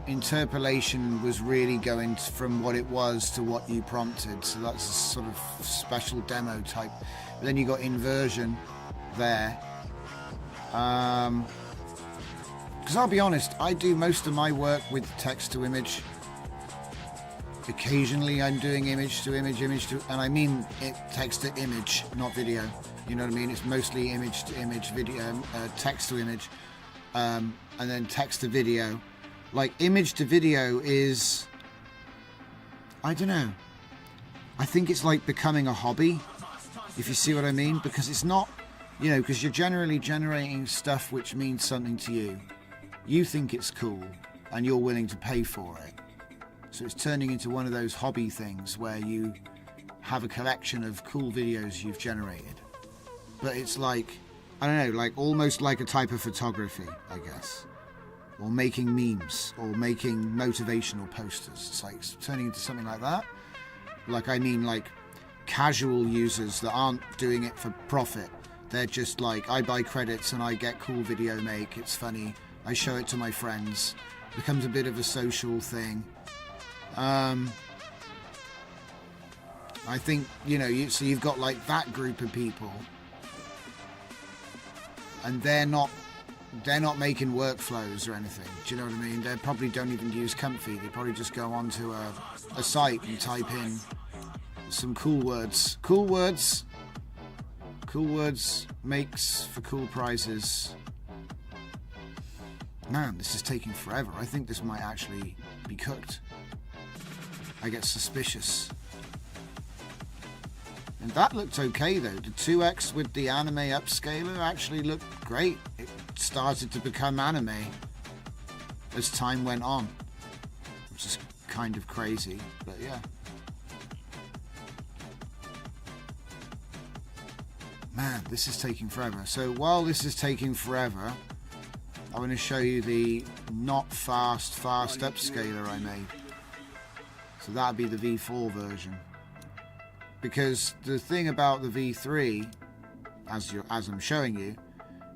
Speaker 1: interpolation was really going from what it was to what you prompted. So that's a sort of special demo type. But then you got inversion there. Because I'll be honest, I do most of my work with text to image. Occasionally I'm doing image to image, and I mean text to image, not video. You know what I mean? It's mostly image to image, video, text to image, and then text to video. Like image to video is, I don't know. I think it's like becoming a hobby, if you see what I mean, because it's not, you know, because you're generally generating stuff which means something to you. You think it's cool, and you're willing to pay for it. So it's turning into one of those hobby things where you have a collection of cool videos you've generated. But it's like, I don't know, like almost like a type of photography, I guess. Or making memes, or making motivational posters. It's like it's turning into something like that. Like, I mean, like casual users that aren't doing it for profit. They're just like, I buy credits and I get cool video make. It's funny. I show it to my friends. It becomes a bit of a social thing. I think, you know, so you've got like that group of people, and they're not making workflows or anything. Do you know what I mean? They probably don't even use Comfy. They probably just go onto a site and type in some cool words. Cool words makes for cool prizes. Man, this is taking forever. I think this might actually be cooked. I get suspicious. And that looked okay though. The 2x with the anime upscaler actually looked great. It started to become anime as time went on, which is kind of crazy, but yeah. Man, this is taking forever. So while this is taking forever, I want to show you the not fast upscaler I made. So that'd be the V4 version. Because the thing about the V3, as I'm showing you,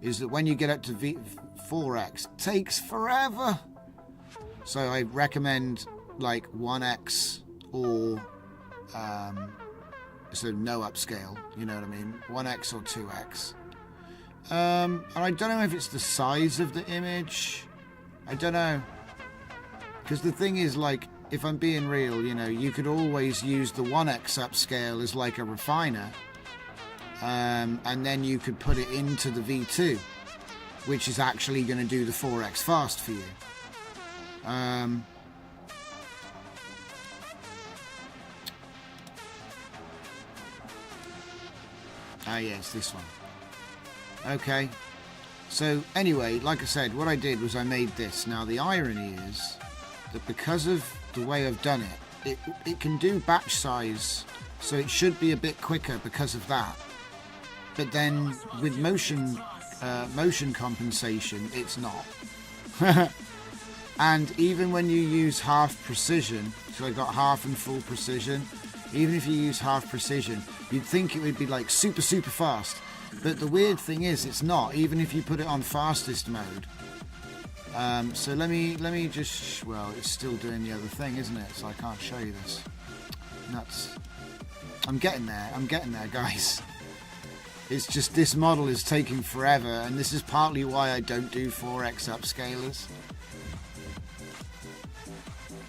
Speaker 1: is that when you get up to V4X, it takes forever. So I recommend like 1X or so no upscale, you know what I mean? 1X or 2X. And I don't know if it's the size of the image. I don't know. Because the thing is, like, if I'm being real, you know, you could always use the 1X upscale as like a refiner. And then you could put it into the V2, which is actually going to do the 4X fast for you. Yeah, it's this one. Okay. So anyway, like I said, what I did was I made this. Now the irony is that because of the way I've done it, it can do batch size, so it should be a bit quicker because of that. But then with motion compensation, it's not. And even when you use half precision, so I got half and full precision, even if you use half precision, you'd think it would be like super fast. But the weird thing is, it's not, even if you put it on fastest mode. So let me just, well, it's still doing the other thing, isn't it? So I can't show you this. Nuts. I'm getting there, guys. It's just this model is taking forever, and this is partly why I don't do 4X upscalers.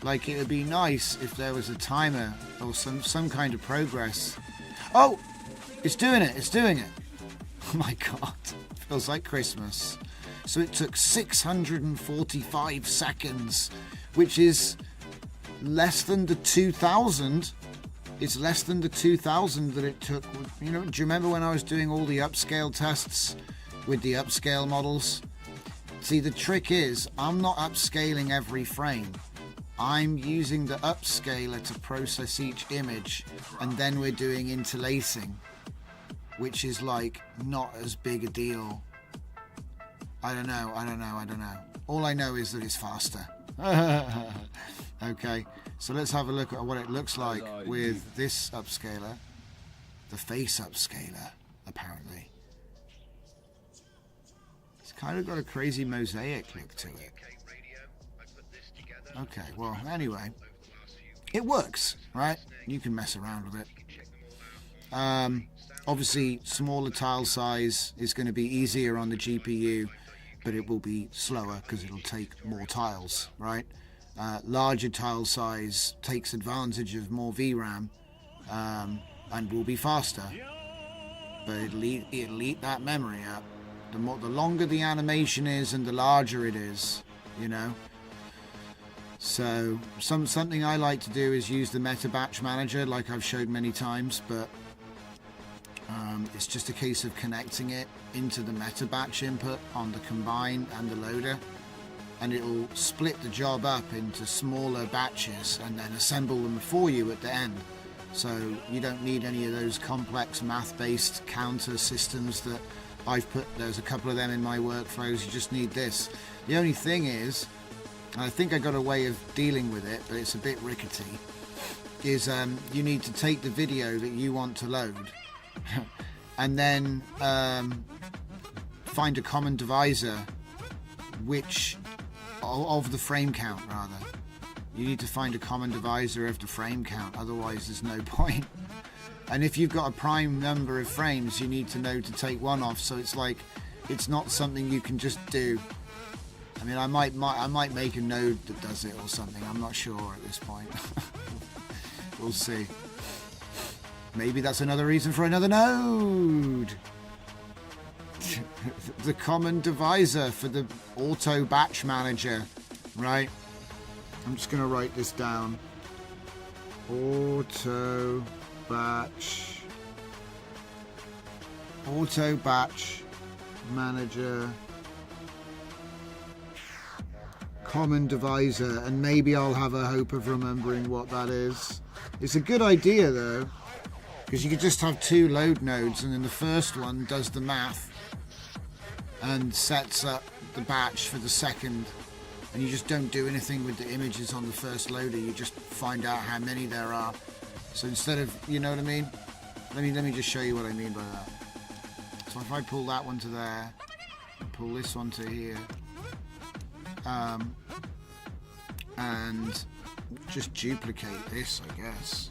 Speaker 1: Like, it would be nice if there was a timer or some kind of progress. Oh! It's doing it! Oh my god. Feels like Christmas. So it took 645 seconds, which is less than the 2,000. It's less than the 2,000 that it took. You know, do you remember when I was doing all the upscale tests with the upscale models? See, the trick is I'm not upscaling every frame. I'm using the upscaler to process each image, and then we're doing interlacing, which is like not as big a deal. I don't know. All I know is that it's faster. Okay, so let's have a look at what it looks like with this upscaler, the face upscaler, apparently. It's kind of got a crazy mosaic look to it. Okay, well, anyway, it works, right? You can mess around with it. Obviously, smaller tile size is going to be easier on the GPU, but it will be slower because it'll take more tiles, right? Larger tile size takes advantage of more VRAM and will be faster, but it'll eat that memory up. The longer the animation is and the larger it is, you know. So something I like to do is use the meta batch manager, like I've showed many times, but it's just a case of connecting it into the meta batch input on the combine and the loader, and it'll split the job up into smaller batches and then assemble them for you at the end. So you don't need any of those complex math-based counter systems that I've put. There's a couple of them in my workflows. You just need this. The only thing is, and I think I got a way of dealing with it, but it's a bit rickety, is you need to take the video that you want to load and then find a common divisor of the frame count, rather. You need to find a common divisor of the frame count, otherwise there's no point. And if you've got a prime number of frames, you need to know to take one off, so it's like, it's not something you can just do. I mean, I might make a node that does it or something. I'm not sure at this point. We'll see. Maybe that's another reason for another node. The common divisor for the auto batch manager, right? I'm just going to write this down. Auto batch manager. Common divisor, and maybe I'll have a hope of remembering what that is. It's a good idea though, because you could just have two load nodes, and then the first one does the math and sets up the batch for the second, and you just don't do anything with the images on the first loader. You just find out how many there are. So instead of, you know what I mean? Let me just show you what I mean by that. So if I pull that one to there, pull this one to here, and just duplicate this, I guess.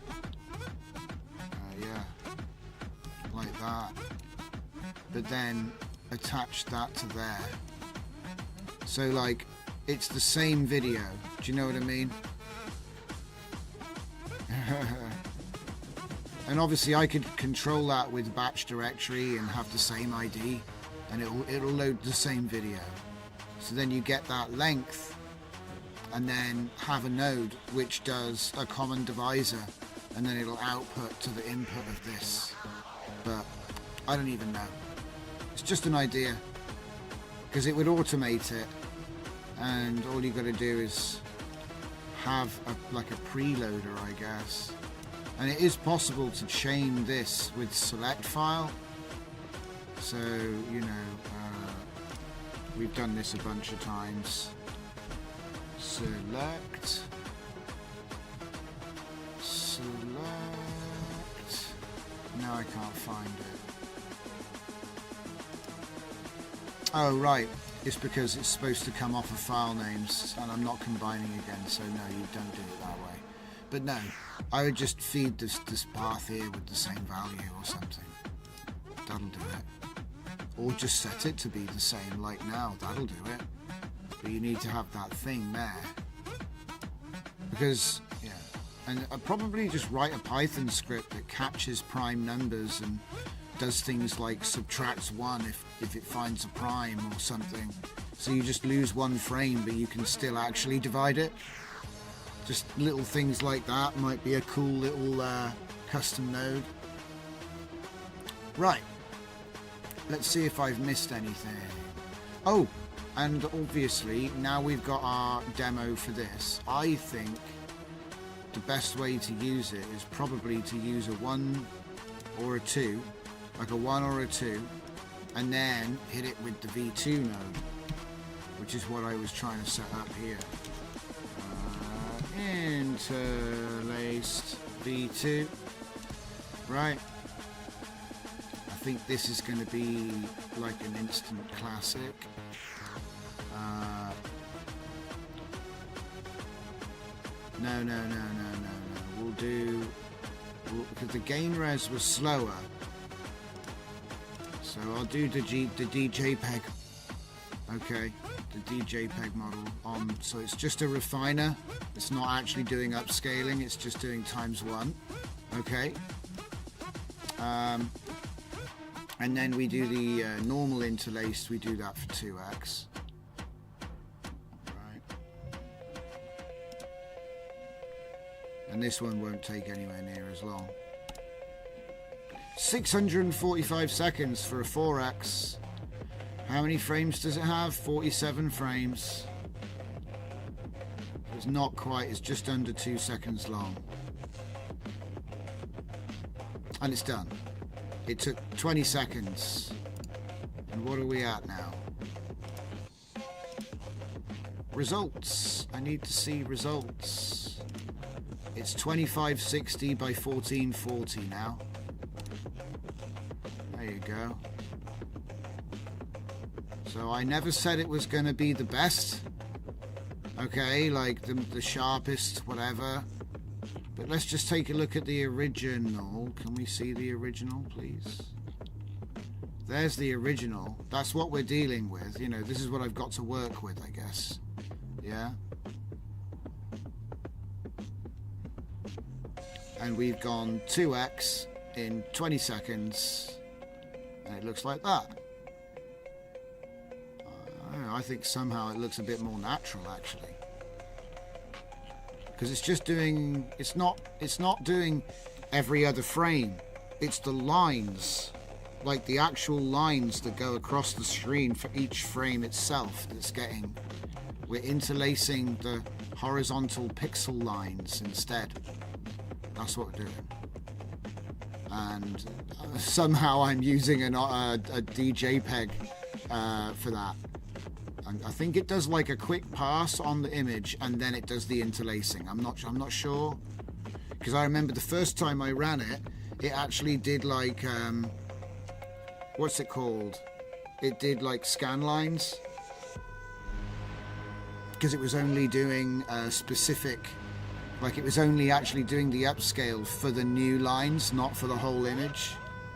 Speaker 1: Yeah, like that. But then attach that to there. So like, it's the same video. Do you know what I mean? And obviously I could control that with batch directory and have the same ID, and it'll load the same video. So then you get that length, and then have a node which does a common divisor, and then it'll output to the input of this. But I don't even know. It's just an idea, because it would automate it, and all you got to do is have like a preloader, I guess. And it is possible to chain this with select file. So, you know, we've done this a bunch of times. Select. Now I can't find it. Oh, right. It's because it's supposed to come off of file names, and I'm not combining again, so no, you don't do it that way. But no, I would just feed this path here with the same value or something. That'll do it. Or just set it to be the same like now. That'll do it. But you need to have that thing there. Because, yeah. And I'd probably just write a Python script that captures prime numbers and does things like subtracts 1 if it finds a prime or something. So you just lose one frame, but you can still actually divide it. Just little things like that might be a cool little custom node. Right. Let's see if I've missed anything. Oh, And obviously, now we've got our demo for this. I think the best way to use it is probably to use a 1 or a 2, like a 1 or a 2, and then hit it with the V2 node, which is what I was trying to set up here. Interlaced V2. Right. I think this is going to be like an instant classic. No. We'll do... because the gain res was slower. So I'll do the DJPEG. Okay, the DJPEG model. So it's just a refiner. It's not actually doing upscaling. It's just doing ×1. Okay. And then we do the normal interlaced. We do that for 2x. And this one won't take anywhere near as long. 645 seconds for a 4x. How many frames does it have? 47 frames. It's not quite, it's just under 2 seconds long. And it's done. It took 20 seconds. And what are we at now? Results. I need to see results. It's 2560 by 1440 now. There you go. So I never said it was going to be the best. Okay, like the sharpest, whatever. But let's just take a look at the original. Can we see the original, please? There's the original. That's what we're dealing with. You know, this is what I've got to work with, I guess. Yeah. And we've gone 2x in 20 seconds. And it looks like that. I think somehow it looks a bit more natural, actually. Because it's just doing... It's not doing every other frame. It's the lines. Like the actual lines that go across the screen for each frame itself that's getting... We're interlacing the horizontal pixel lines instead. That's what we're doing. And somehow I'm using a DJPEG for that. And I think it does like a quick pass on the image and then it does the interlacing. I'm not sure. Because I remember the first time I ran it, it actually did like... what's it called? It did like scan lines. Because it was only doing specific... Like it was only actually doing the upscale for the new lines, not for the whole image.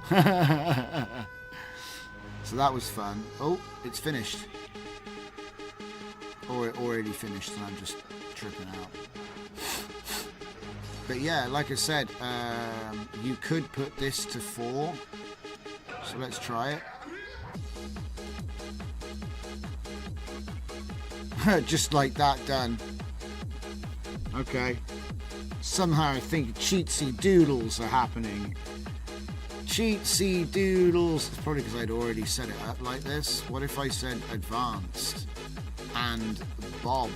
Speaker 1: So that was fun. Oh, it's finished. Or it already finished and I'm just tripping out. But yeah, like I said, you could put this to 4. So let's try it. Just like that, done. Okay. Somehow I think cheatsy doodles are happening. Cheatsy doodles. It's probably because I'd already set it up like this. What if I said advanced and Bob?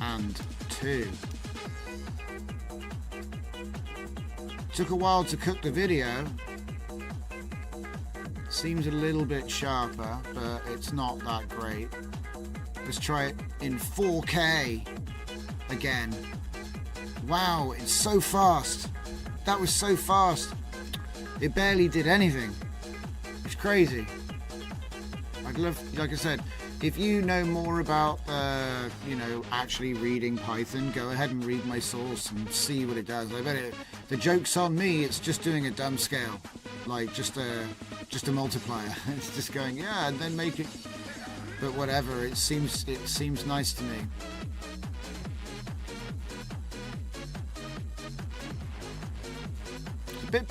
Speaker 1: And 2. Took a while to cook the video. Seems a little bit sharper, but it's not that great. Let's try it in 4K again. Wow, it's so fast. That was so fast. It barely did anything. It's crazy. Like I said, if you know more about, actually reading Python, go ahead and read my source and see what it does. I bet the joke's on me. It's just doing a dumb scale, like just a multiplier. It's just going, yeah, and then make it. But whatever. It seems nice to me. It's a bit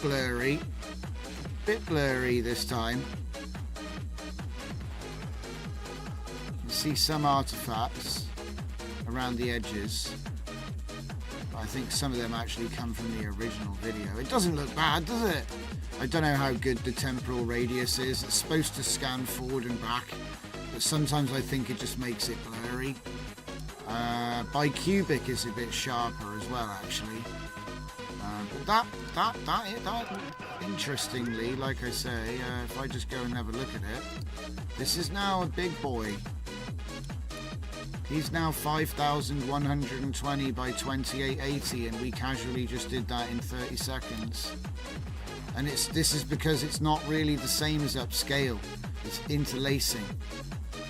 Speaker 1: blurry this time. You see some artifacts around the edges. But I think some of them actually come from the original video. It doesn't look bad, does it? I don't know how good the temporal radius is. It's supposed to scan forward and back, but sometimes I think it just makes it blurry. Bicubic is a bit sharper as well, actually. But that interestingly, like I say, if I just go and have a look at it, this is now a big boy. He's now 5,120 by 2880, and we casually just did that in 30 seconds. And this is because it's not really the same as upscale. It's interlacing,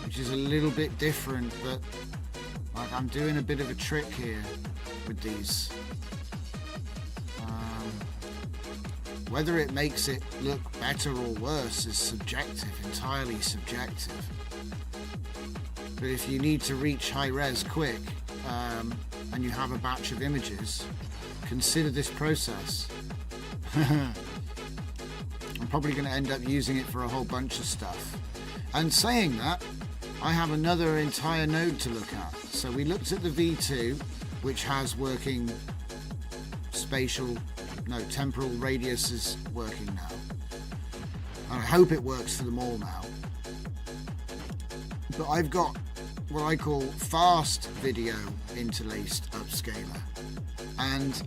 Speaker 1: which is a little bit different, but like I'm doing a bit of a trick here with these. Whether it makes it look better or worse is subjective, entirely subjective. But if you need to reach high res quick and you have a batch of images, consider this process. I'm probably going to end up using it for a whole bunch of stuff. And saying that, I have another entire node to look at. So we looked at the V2, which has working temporal radius is working now. And I hope it works for them all now. But I've got what I call fast video interlaced upscaler. And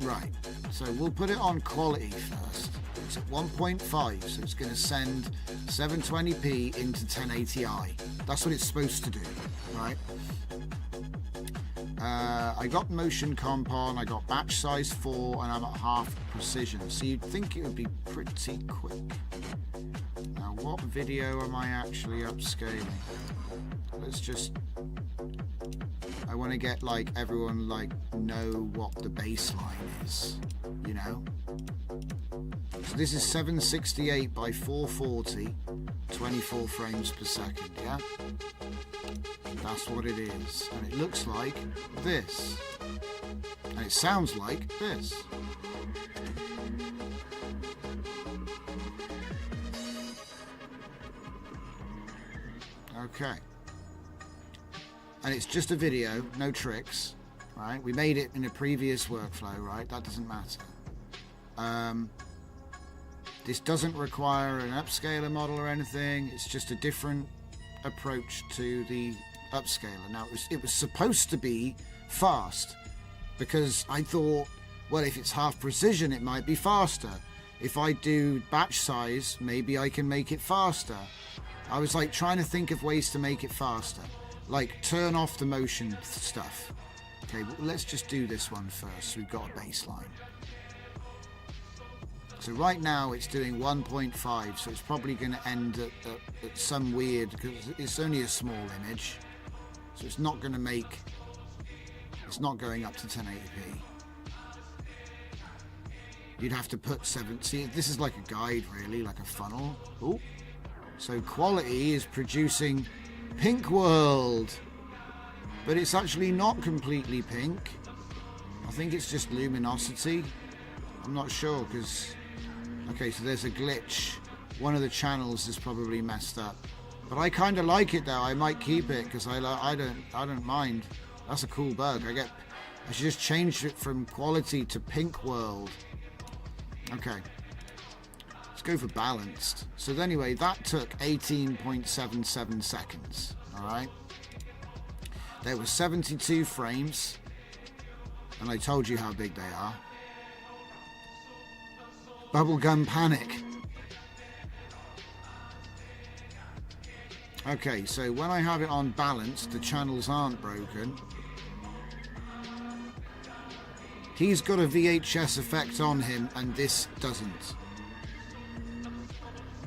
Speaker 1: right, so we'll put it on quality first. It's at 1.5, so it's going to send 720p into 1080i. That's what it's supposed to do, right? I got motion comp on, I got batch size 4, and I'm at half precision. So you'd think it would be pretty quick. Now, what video am I actually upscaling? Let's just... I want to get like everyone like know what the baseline is, you know? So this is 768 by 440, 24 frames per second, yeah? That's what it is. And it looks like this. And it sounds like this. Okay. And it's just a video, no tricks, right? We made it in a previous workflow, right? That doesn't matter. This doesn't require an upscaler model or anything. It's just a different approach to the upscaler. Now, it was supposed to be fast because I thought, well, if it's half precision, it might be faster. If I do batch size, maybe I can make it faster. I was like trying to think of ways to make it faster. Like turn off the motion stuff. Okay, well, let's just do this one first. We've got a baseline. So right now it's doing 1.5, so it's probably going to end at some weird, because it's only a small image. So it's not going to make, it's not going up to 1080p. You'd have to put 7, see, this is like a guide really, like a funnel. Ooh. So quality is producing Pink World, but it's actually not completely pink. I think it's just luminosity. I'm not sure because, okay, so there's a glitch. One of the channels is probably messed up, but I kind of like it though. I might keep it because I don't mind. That's a cool bug. I should just change it from quality to Pink World. Okay. Let's go for balanced. So anyway, that took 18.77 seconds. All right. There were 72 frames, and I told you how big they are. Bubblegum panic. Okay, so when I have it on balanced, the channels aren't broken. He's got a VHS effect on him, and this doesn't.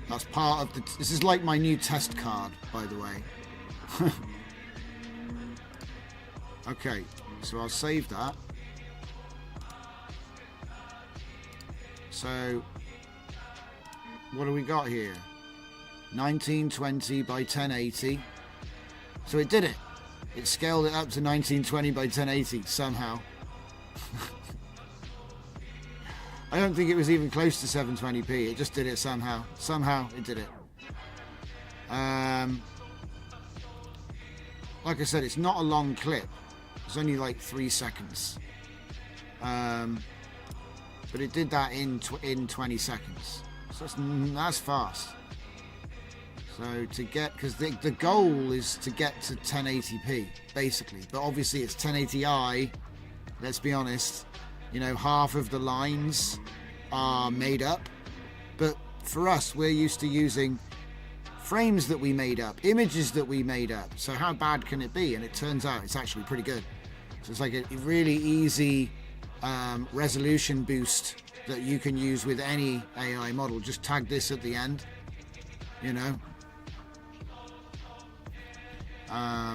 Speaker 1: That's part of the... This is like my new test card, by the way. Okay, so I'll save that. So, what do we got here? 1920 by 1080. So it did it. It scaled it up to 1920 by 1080 somehow. I don't think it was even close to 720p. It just did it somehow. Somehow it did it. Like I said, it's not a long clip. It's only like 3 seconds. But it did that in 20 seconds. So that's fast. So to get, because the goal is to get to 1080p basically, but obviously it's 1080i. Let's be honest, you know, half of the lines are made up, but for us, we're used to using frames that we made up, images that we made up. So how bad can it be? And it turns out it's actually pretty good. So it's like a really easy resolution boost that you can use with any AI model. Just tag this at the end, you know.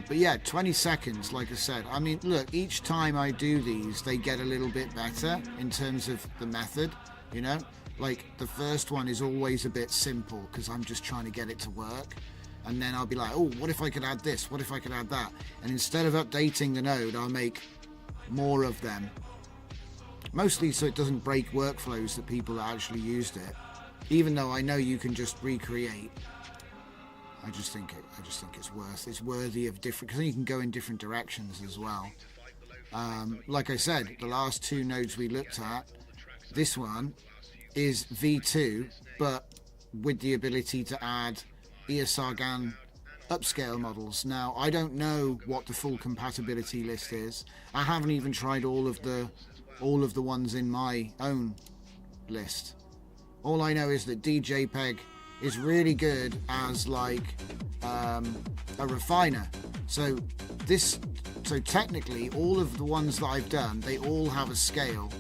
Speaker 1: But yeah, 20 seconds, like I said. I mean, look, each time I do these, they get a little bit better in terms of the method, you know. Like the first one is always a bit simple because I'm just trying to get it to work. And then I'll be like, oh, what if I could add this? What if I could add that? And instead of updating the node, I'll make more of them. Mostly so it doesn't break workflows that people that actually used it. Even though I know you can just recreate. I just think it's worthy of different, because you can go in different directions as well. Like I said, the last two nodes we looked at, this one is V2, but with the ability to add ESRGAN upscale models. Now, I don't know what the full compatibility list is. I haven't even tried all of the ones in my own list. All I know is that DJPEG is really good as like a refiner. So technically all of the ones that I've done, they all have a scale,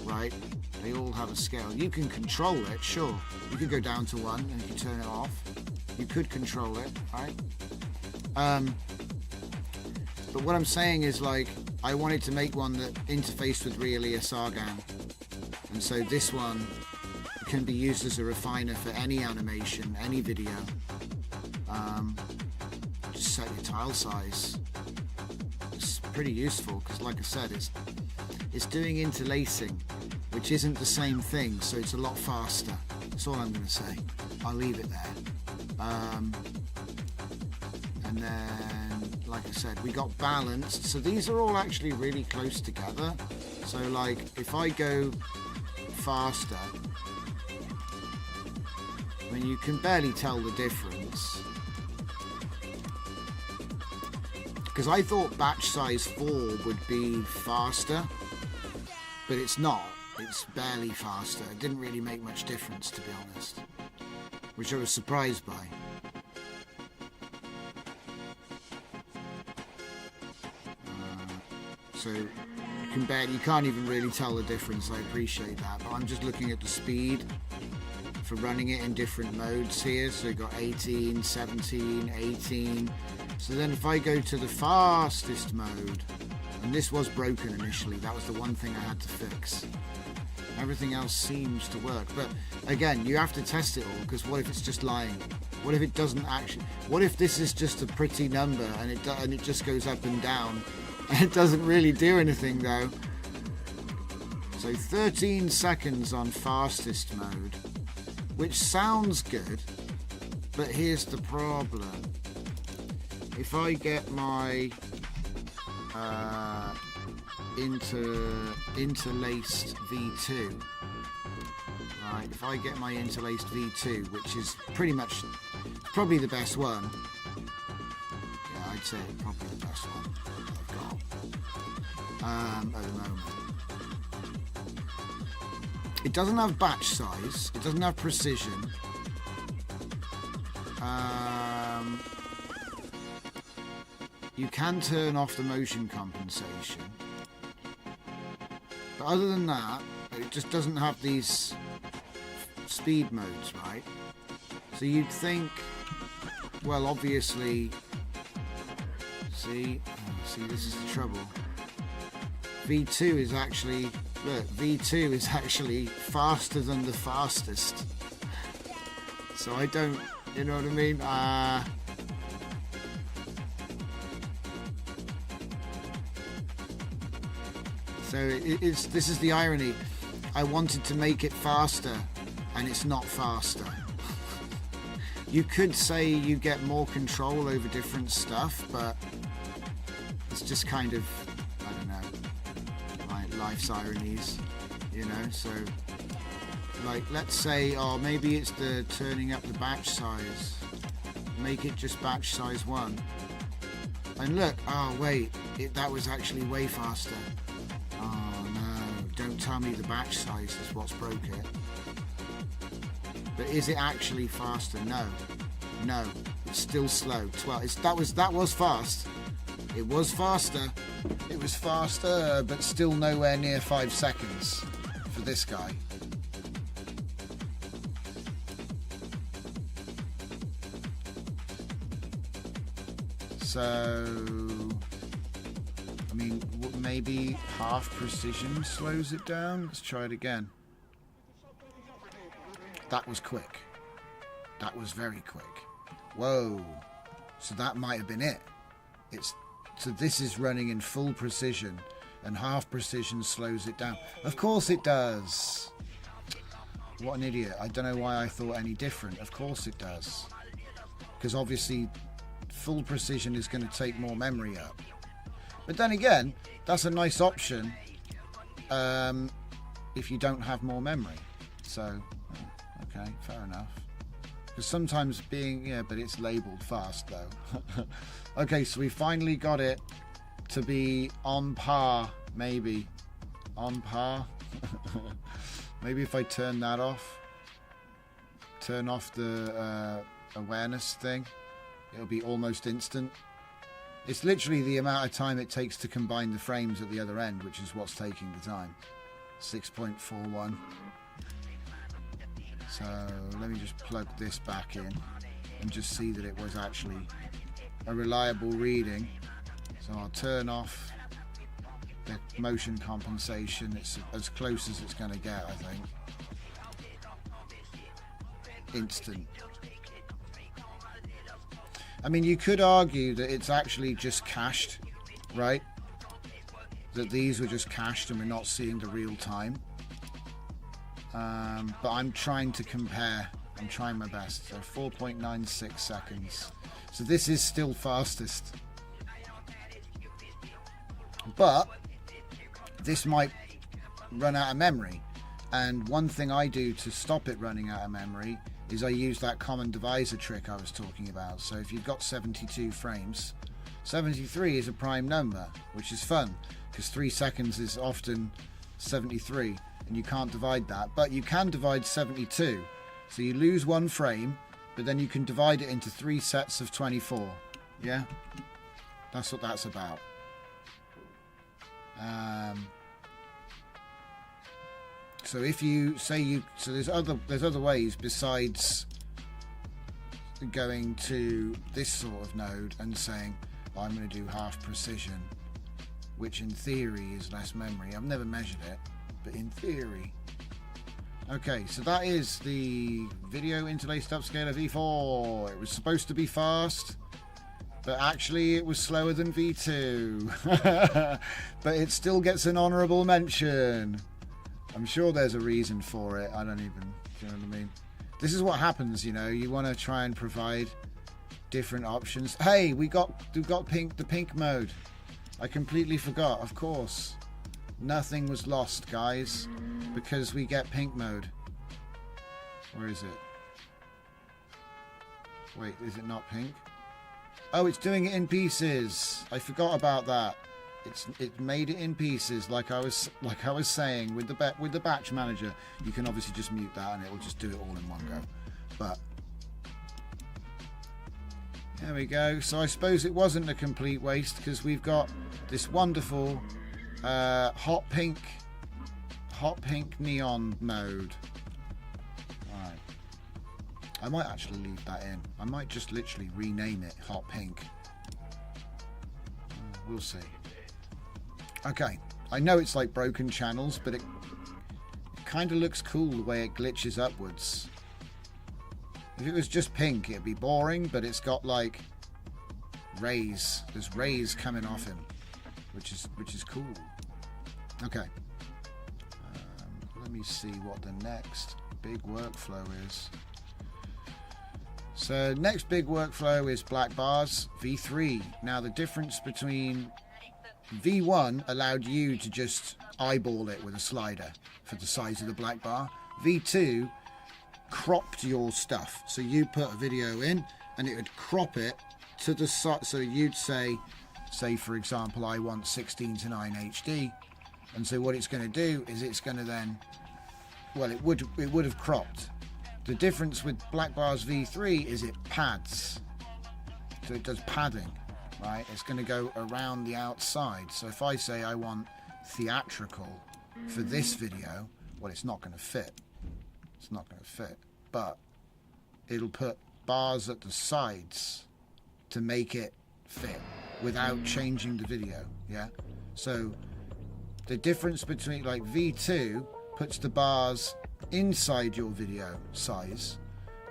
Speaker 1: right? They all have a scale. You can control it, sure. You could go down to 1 and you can turn it off. You could control it, right? But what I'm saying is, like, I wanted to make one that interfaced with real ESRGAN. And so this one can be used as a refiner for any animation, any video. Just set your tile size. It's pretty useful because, like I said, it's doing interlacing, which isn't the same thing, so it's a lot faster. That's all I'm going to say. I'll leave it there. And then, like I said, we got balanced. So these are all actually really close together. So like if I go faster, I mean, you can barely tell the difference. Because I thought batch size 4 would be faster, but it's not. It's barely faster. It didn't really make much difference, to be honest, which I was surprised by. So you can't even really tell the difference. I appreciate that, but I'm just looking at the speed for running it in different modes here. So you've got 18, 17, 18. So then if I go to the fastest mode, and this was broken initially, that was the one thing I had to fix. Everything else seems to work, but again, you have to test it all, because what if it's just lying? What if it doesn't actually? What if this is just a pretty number and it just goes up and down, and it doesn't really do anything though? So 13 seconds on fastest mode, which sounds good, but here's the problem. If I get my interlaced V2, right? If I get my interlaced V2, which is probably the best one. Yeah, I'd say probably the best one I've got at the moment. It doesn't have batch size. It doesn't have precision. You can turn off the motion compensation. But other than that, it just doesn't have these speed modes, right? So you'd think, well, obviously, see, this is the trouble. V2 is actually, look, V2 is actually faster than the fastest. So I don't, you know what I mean? So this is the irony. I wanted to make it faster, and it's not faster. You could say you get more control over different stuff, but it's just kind of, I don't know, like life's ironies, you know. So Like, let's say, oh, maybe it's the turning up the batch size. Make it just batch size 1. And look, oh wait, that was actually way faster. Oh no, don't tell me the batch size is what's broke it. But is it actually faster? No. No, it's still slow. 12. That was fast. It was faster. It was faster, but still nowhere near 5 seconds for this guy. So, I mean, maybe half precision slows it down. Let's try it again. That was quick. That was very quick. Whoa. So that might have been it. So this is running in full precision, and half precision slows it down. Of course it does. What an idiot. I don't know why I thought any different. Of course it does. Because obviously full precision is going to take more memory up. But then again, that's a nice option if you don't have more memory. So, okay, fair enough. Because sometimes but it's labelled fast though. Okay, so we finally got it to be on par, maybe. On par. Maybe if I turn that off. Turn off the awareness thing. It'll be almost instant. It's literally the amount of time it takes to combine the frames at the other end, which is what's taking the time. 6.41. So let me just plug this back in and just see that it was actually a reliable reading. So I'll turn off the motion compensation. It's as close as it's going to get, I think. Instant. I mean, you could argue that it's actually just cached, right? That these were just cached and we're not seeing the real time. But I'm trying to compare. I'm trying my best. So 4.96 seconds. So this is still fastest. But this might run out of memory. And one thing I do to stop it running out of memory is I use that common divisor trick I was talking about. So if you've got 72 frames, 73 is a prime number, which is fun because 3 seconds is often 73 and you can't divide that, but you can divide 72. So you lose 1 frame, but then you can divide it into 3 sets of 24. Yeah, that's what that's about. So if you say so there's other ways besides going to this sort of node and saying, well, I'm going to do half precision, which in theory is less memory. I've never measured it, but in theory. Okay, so that is the video interlaced upscaler V4. It was supposed to be fast, but actually it was slower than V2. But it still gets an honourable mention. I'm sure there's a reason for it. I don't even, you know what I mean? This is what happens, you know. You want to try and provide different options. Hey, we've got the pink mode. I completely forgot, of course. Nothing was lost, guys, because we get pink mode. Where is it? Wait, is it not pink? Oh, it's doing it in pieces. I forgot about that. It made it in pieces, like I was saying with the batch manager. You can obviously just mute that and it will just do it all in one go. But there we go. So I suppose it wasn't a complete waste because we've got this wonderful hot pink neon mode. Alright. I might actually leave that in. I might just literally rename it hot pink. We'll see. Okay, I know it's like broken channels, but it kind of looks cool the way it glitches upwards. If it was just pink, it'd be boring, but it's got like rays. There's rays coming off him, which is cool. Okay. Let me see what the next big workflow is. So next big workflow is black bars, V3. Now the difference between V1 allowed you to just eyeball it with a slider for the size of the black bar. V2 cropped your stuff. So you put a video in and it would crop it to the side. So you'd say for example, I want 16:9 HD, and so what it's going to do is it's going to then, well, it would have cropped. The difference with Black Bars V3 is it pads, so it does padding, right? It's going to go around the outside. So if I say I want theatrical for this video, well, it's not going to fit. It's not going to fit, but it'll put bars at the sides to make it fit without changing the video. Yeah, so the difference between, like, V2 puts the bars inside your video size,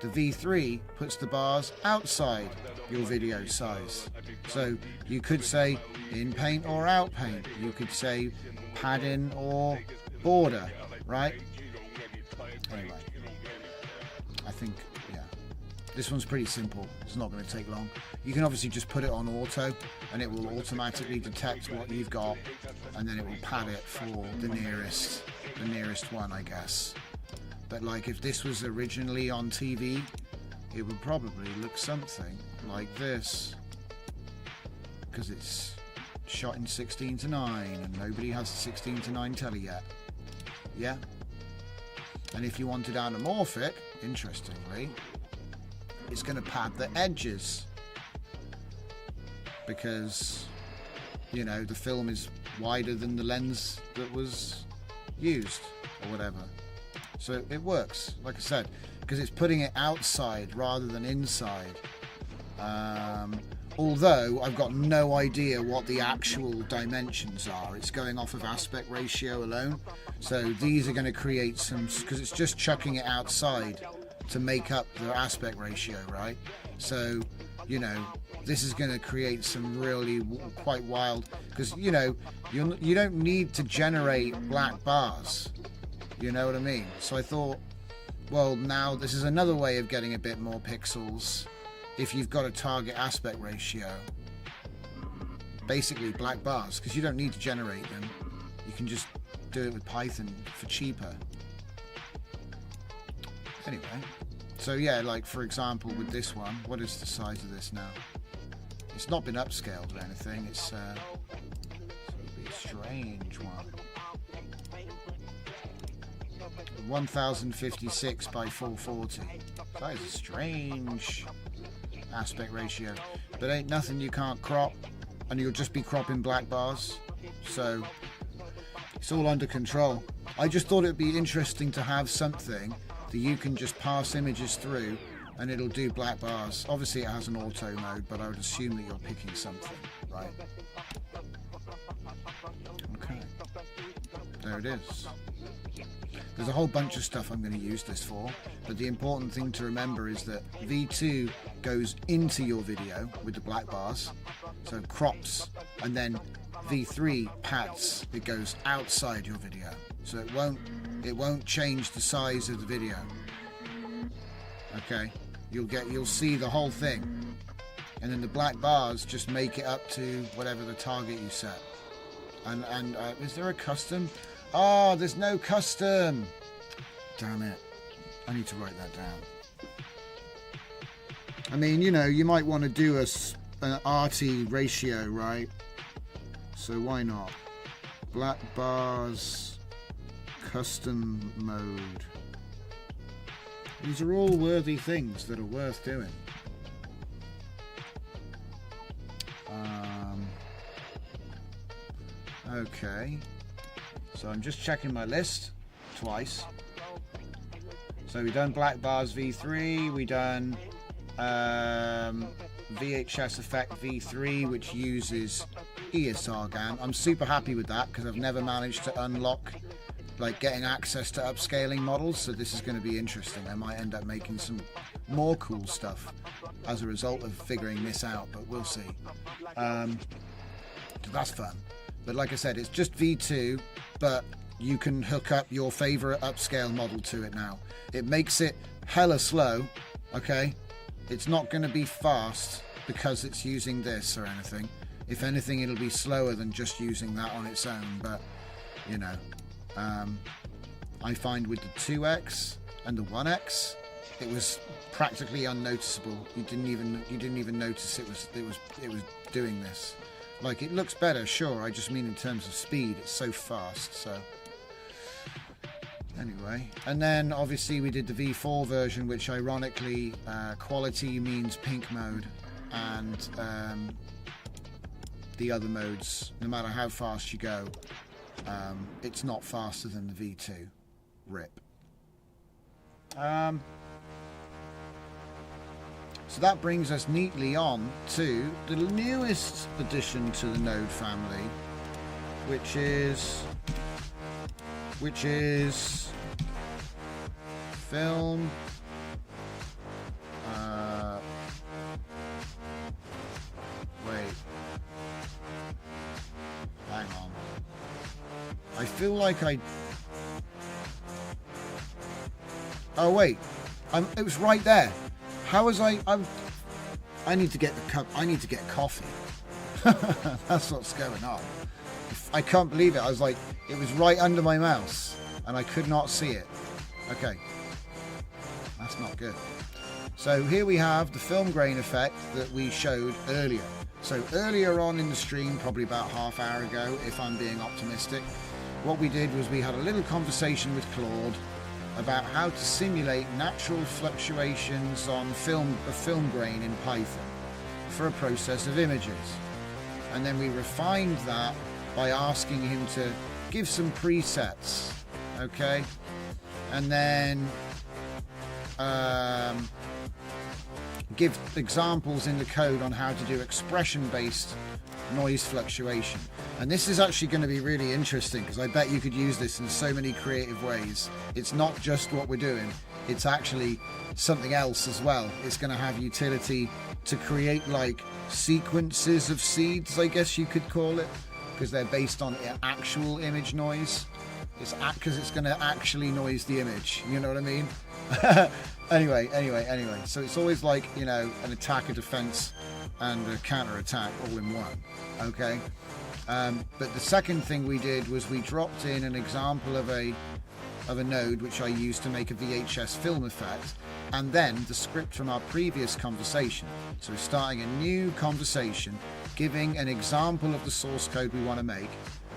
Speaker 1: the V3 puts the bars outside your video size. So you could say in paint or out paint, you could say padding or border, right? Anyway, I think, yeah, this one's pretty simple. It's not going to take long. You can obviously just put it on auto and it will automatically detect what you've got, and then it will pad it for the nearest one, I guess. But like, if this was originally on TV, it would probably look something like this, because it's shot in 16:9 and nobody has a 16:9 telly yet. Yeah. And if you wanted anamorphic, interestingly, it's going to pad the edges, because, you know, the film is wider than the lens that was used or whatever. So it works, like I said, because it's putting it outside rather than inside. Although I've got no idea what the actual dimensions are. It's going off of aspect ratio alone. So these are going to create some, because it's just chucking it outside to make up the aspect ratio, right? So, you know, this is going to create some really quite wild, because, you know, you don't need to generate black bars. You know what I mean? So I thought, well, now this is another way of getting a bit more pixels if you've got a target aspect ratio. Basically black bars, because you don't need to generate them. You can just do it with Python for cheaper. Anyway, so yeah, like for example with this one, what is the size of this now? It's not been upscaled or anything. It's a strange one. 1056 by 440. That is a strange aspect ratio, but ain't nothing you can't crop, and you'll just be cropping black bars, so it's all under control. I just thought it'd be interesting to have something that you can just pass images through and it'll do black bars. Obviously it has an auto mode, but I would assume that you're picking something, right? Okay, there it is. There's a whole bunch of stuff I'm going to use this for, but the important thing to remember is that V2 goes into your video with the black bars, so it crops, and then V3 pads, it goes outside your video, so it won't change the size of the video. Okay, you'll see the whole thing, and then the black bars just make it up to whatever the target you set. And is there a custom? Oh, there's no custom. Damn it. I need to write that down. I mean, you know, you might want to do an RT ratio, right? So why not? Black bars, custom mode. These are all worthy things that are worth doing. Okay. So I'm just checking my list twice. So we've done Black Bars V3, we done VHS Effect V3, which uses ESR GAN. I'm super happy with that because I've never managed to unlock, like, getting access to upscaling models, so this is going to be interesting. I might end up making some more cool stuff as a result of figuring this out, but we'll see. So that's fun. But like I said, it's just V2, but you can hook up your favorite upscale model to it now. It makes it hella slow, okay? It's not going to be fast because it's using this or anything. If anything, it'll be slower than just using that on its own, but, you know. I find with the 2x and the 1x, it was practically unnoticeable. You didn't even notice it was doing this. Like, it looks better, sure. I just mean in terms of speed, it's so fast. So anyway, and then obviously we did the V4 version, which ironically quality means pink mode, and the other modes, no matter how fast you go, it's not faster than the V2. RIP. So that brings us neatly on to the newest addition to the node family, which is film wait, hang on, I feel like oh wait, it was right there. How was I need to get the cup. I need to get coffee. That's what's going on. I can't believe it. I was like, it was right under my mouse and I could not see it. Okay. That's not good. So here we have the film grain effect that we showed earlier. So earlier on in the stream, probably about half hour ago, if I'm being optimistic, what we did was we had a little conversation with Claude about how to simulate natural fluctuations on film grain in Python for a process of images. And then we refined that by asking him to give some presets, okay? And then give examples in the code on how to do expression-based noise fluctuation. And this is actually going to be really interesting because I bet you could use this in so many creative ways. It's not just what we're doing, it's actually something else as well. It's going to have utility to create like sequences of seeds, I guess you could call it, because they're based on actual image noise. It's because it's going to actually noise the image, you know what I mean? Anyway, so it's always like, you know, an attack, a defense and a counter-attack all in one, okay? But the second thing we did was we dropped in an example of a node which I used to make a VHS film effect, and then the script from our previous conversation. So we're starting a new conversation, giving an example of the source code we want to make,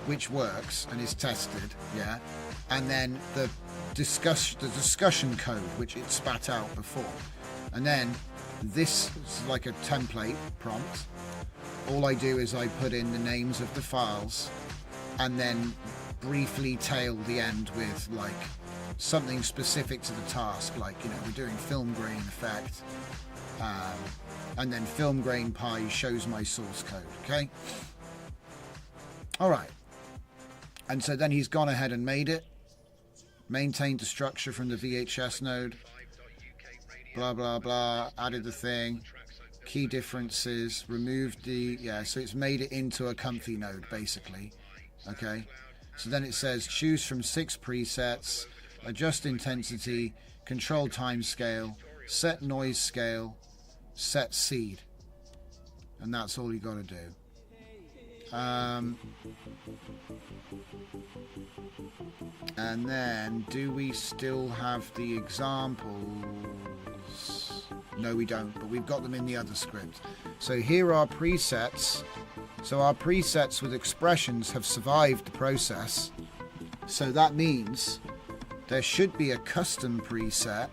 Speaker 1: which works and is tested, yeah, and then the discussion code which it spat out before, and then this is like a template prompt. All I do is I put in the names of the files and then briefly tail the end with like something specific to the task, like, you know, we're doing film grain effect, and then film grain pi shows my source code, okay? All right. And so then he's gone ahead and made it, maintained the structure from the VHS node, blah, blah, blah, added the thing, key differences, removed the, yeah, so it's made it into a comfy node, basically, okay? So then it says, choose from 6 presets, adjust intensity, control time scale, set noise scale, set seed. And that's all you got to do. And then, do we still have the examples? No, we don't, but we've got them in the other script. So here are presets. So our presets with expressions have survived the process. So that means there should be a custom preset.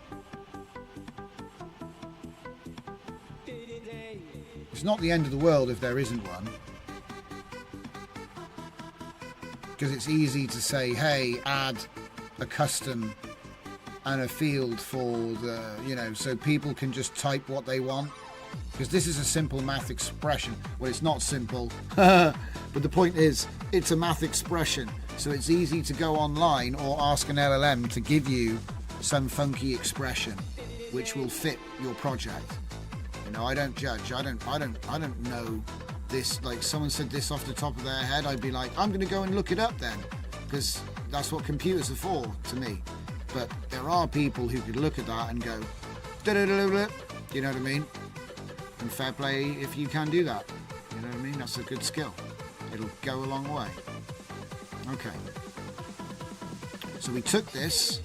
Speaker 1: It's not the end of the world if there isn't one, because it's easy to say, hey, add a custom and a field for the, you know, so people can just type what they want, because this is a simple math expression. Well, it's not simple, but the point is it's a math expression, so it's easy to go online or ask an LLM to give you some funky expression which will fit your project. You know, I don't judge. I don't know this. Like, someone said this off the top of their head, I'd be like, I'm going to go and look it up then, because that's what computers are for to me. But there are people who could look at that and go, da-da-da-da-da, you know what I mean? And fair play if you can do that. You know what I mean? That's a good skill. It'll go a long way. Okay. So we took this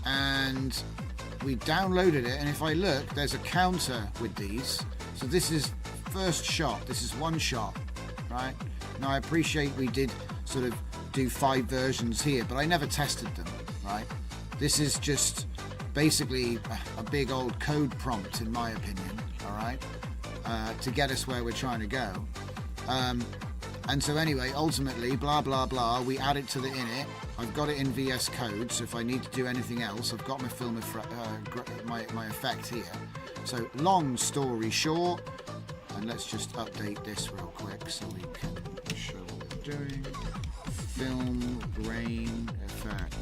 Speaker 1: and we downloaded it, and if I look, there's a counter with these. So this is first shot, this is one shot, right? Now I appreciate we did sort of do 5 versions here, but I never tested them, right? This is just basically a big old code prompt, in my opinion, all right, to get us where we're trying to go. And so anyway, ultimately, blah, blah, blah, we add it to the init. I've got it in VS Code, so if I need to do anything else, I've got my film my effect here. So long story short, and let's just update this real quick so we can show what we're doing. Film grain effect.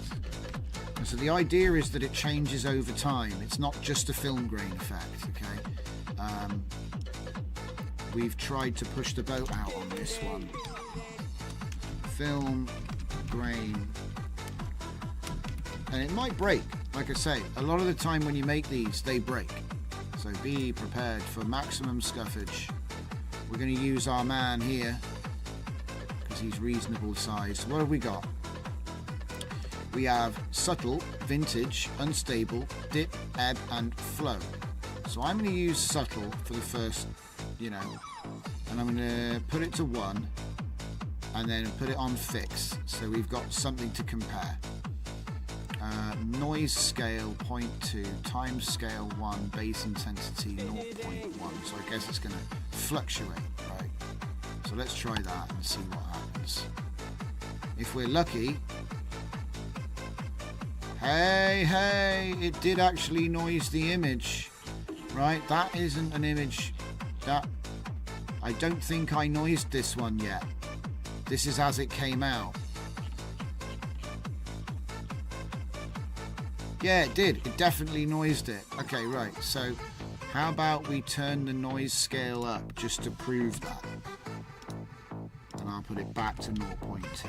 Speaker 1: And so the idea is that it changes over time. It's not just a film grain effect, okay? We've tried to push the boat out on this one. Film grain. And it might break, like I say. A lot of the time when you make these, they break. So be prepared for maximum scuffage. We're going to use our man here because he's reasonable size. What have we got? We have subtle, vintage, unstable, dip, ebb, and flow. So I'm going to use subtle for the first, and I'm going to put it to 1 and then put it on fix. So we've got something to compare. Noise scale 0.2, time scale 1, bass intensity 0.1. So I guess it's going to fluctuate, right? So let's try that and see what happens. If we're lucky, hey, it did actually noise the image, right? That isn't an image that I don't think I noised this one yet. This is as it came out. Yeah, it did. It definitely noised it. Okay, right. So how about we turn the noise scale up just to prove that? And I'll put it back to 0.2.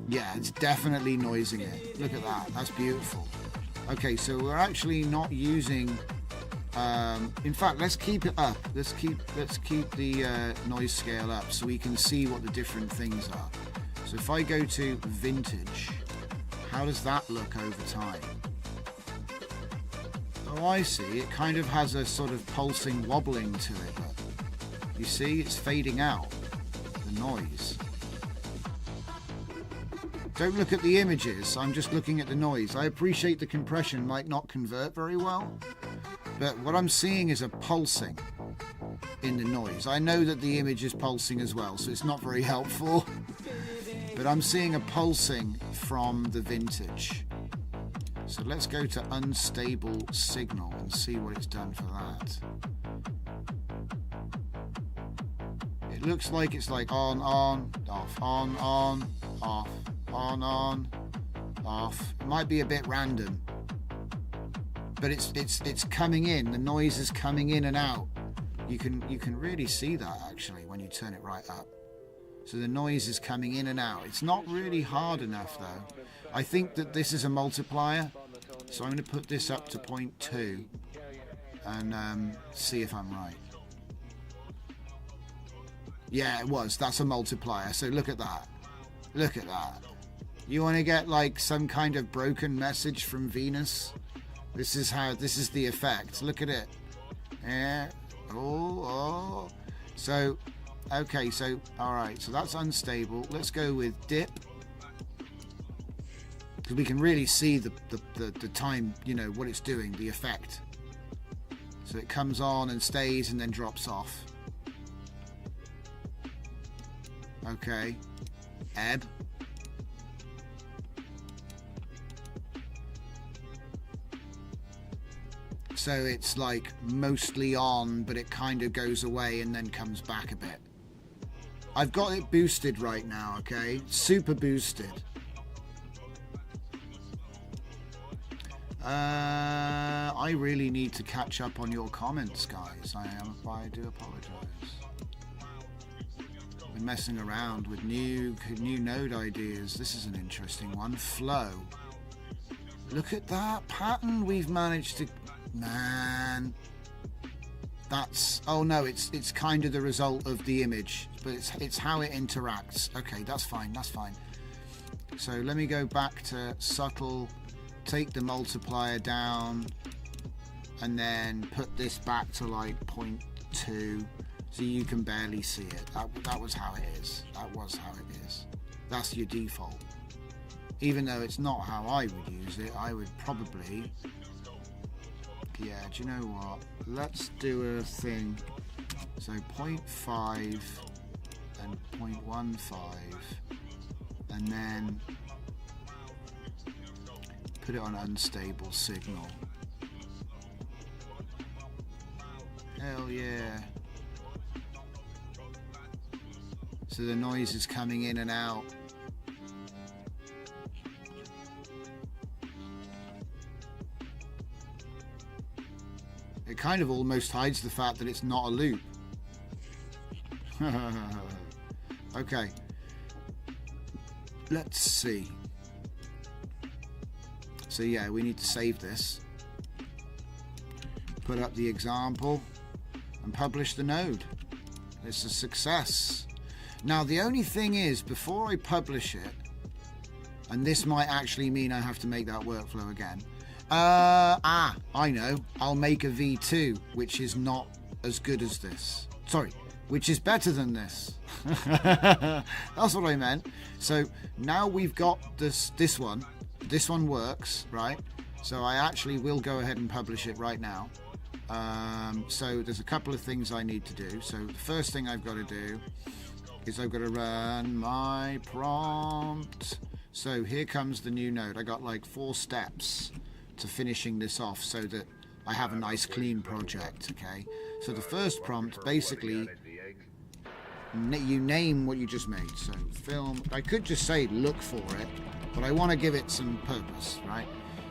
Speaker 1: Yeah, it's definitely noising it. Look at that. That's beautiful. Okay, so we're actually not using... in fact, let's keep it up. Let's keep the noise scale up so we can see what the different things are. So if I go to vintage... How does that look over time? Oh, I see. It kind of has a sort of pulsing wobbling to it. Look. You see, it's fading out, the noise. Don't look at the images. I'm just looking at the noise. I appreciate the compression might not convert very well, but what I'm seeing is a pulsing in the noise. I know that the image is pulsing as well, so it's not very helpful. But I'm seeing a pulsing from the vintage. So let's go to unstable signal and see what it's done for that. It looks like it's like on, off, on, off, on, off. It might be a bit random, but it's coming in. The noise is coming in and out. You can really see that actually when you turn it right up. So the noise is coming in and out. It's not really hard enough though. I think that this is a multiplier. So I'm going to put this up to 0.2 and see if I'm right. Yeah, it was. That's a multiplier. So look at that. Look at that. You want to get like some kind of broken message from Venus? This is the effect. Look at it. Yeah. Oh. So... Okay, so, alright, so that's unstable. Let's go with dip. Because we can really see the time, what it's doing, the effect. So it comes on and stays and then drops off. Okay. Ebb. So it's like mostly on, but it kind of goes away and then comes back a bit. I've got it boosted right now, okay? Super boosted. I really need to catch up on your comments, guys. I do apologize. We're messing around with new node ideas. This is an interesting one. Flow. Look at that pattern we've managed to... Man... That's... Oh no, it's kind of the result of the image, but it's how it interacts. Okay, that's fine, that's fine. So let me go back to subtle, take the multiplier down, and then put this back to like 0.2 so you can barely see it. That was how it is. That was how it is. That's your default. Even though it's not how I would use it, I would probably... Yeah, do you know what? Let's do a thing. So 0.5 and 0.15, and then put it on unstable signal. Hell yeah. So the noise is coming in and out. It kind of almost hides the fact that it's not a loop. Okay. Let's see. So yeah, we need to save this. Put up the example and publish the node. It's a success. Now the only thing is, before I publish it, and this might actually mean I have to make that workflow again. I know. I'll make a V2, which is not as good as this. Sorry, which is better than this. That's what I meant. So now we've got this one. This one works, right? So I actually will go ahead and publish it right now. So there's a couple of things I need to do. So the first thing I've got to do is I've got to run my prompt. So here comes the new node. I got like 4 steps to finishing this off so that I have a nice clean project. Okay, so the first prompt, basically you name what you just made. So film, I could just say look for it, but I want to give it some purpose, right?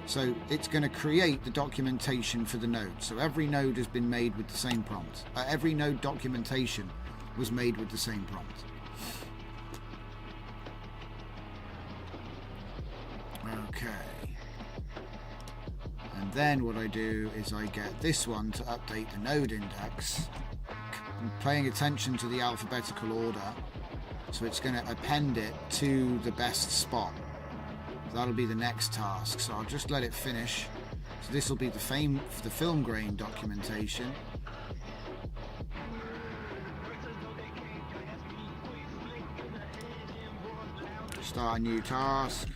Speaker 1: So it's going to create the documentation for the node. So every node has been made with the same prompt. Every node documentation was made with the same prompt. Okay. And then what I do is I get this one to update the node index. I'm paying attention to the alphabetical order, so it's going to append it to the best spot. That'll be the next task, so I'll just let it finish. So this will be the film grain documentation. Start a new task,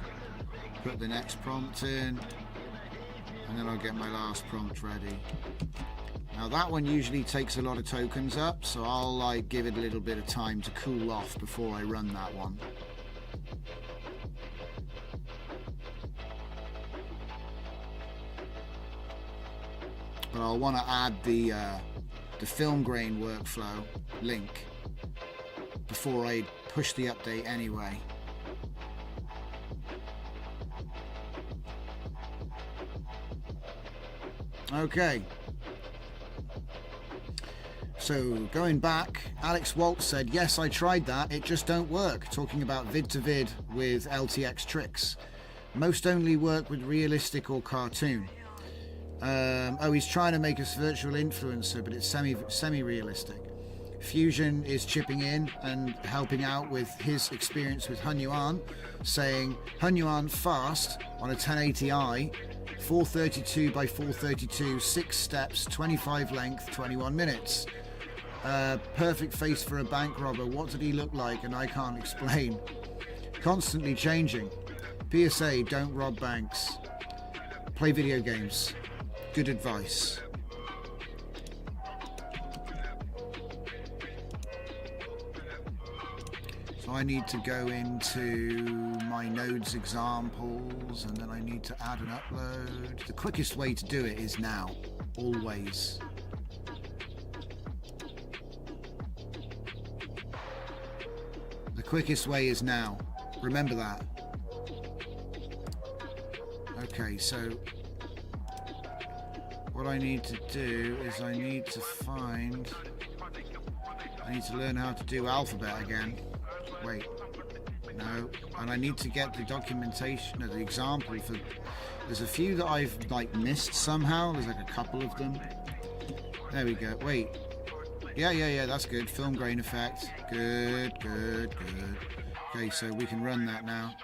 Speaker 1: put the next prompt in, and then I'll get my last prompt ready. Now that one usually takes a lot of tokens up, so I'll like give it a little bit of time to cool off before I run that one. But I'll want to add the film grain workflow link before I push the update anyway. Okay. So going back, Alex Waltz said, yes, I tried that, it just don't work. Talking about vid to vid with LTX tricks. Most only work with realistic or cartoon. He's trying to make us virtual influencer, but it's semi-realistic. Fusion is chipping in and helping out with his experience with Hunyuan, saying Hunyuan fast on a 1080i, 432 by 432, 6 steps, 25 length, 21 minutes. Perfect face for a bank robber. What did he look like? And I can't explain. Constantly changing. PSA, don't rob banks. Play video games. Good advice. So I need to go into my nodes examples, and then I need to add an upload. The quickest way to do it is now, always. The quickest way is now. Remember that. Okay, so what I need to do is I need to learn how to do alphabet again. Wait, no, and I need to get the documentation of the example for, there's a few that I've like missed somehow, there's like a couple of them. There we go, wait, yeah, that's good, film grain effect, good. Okay, so we can run that now.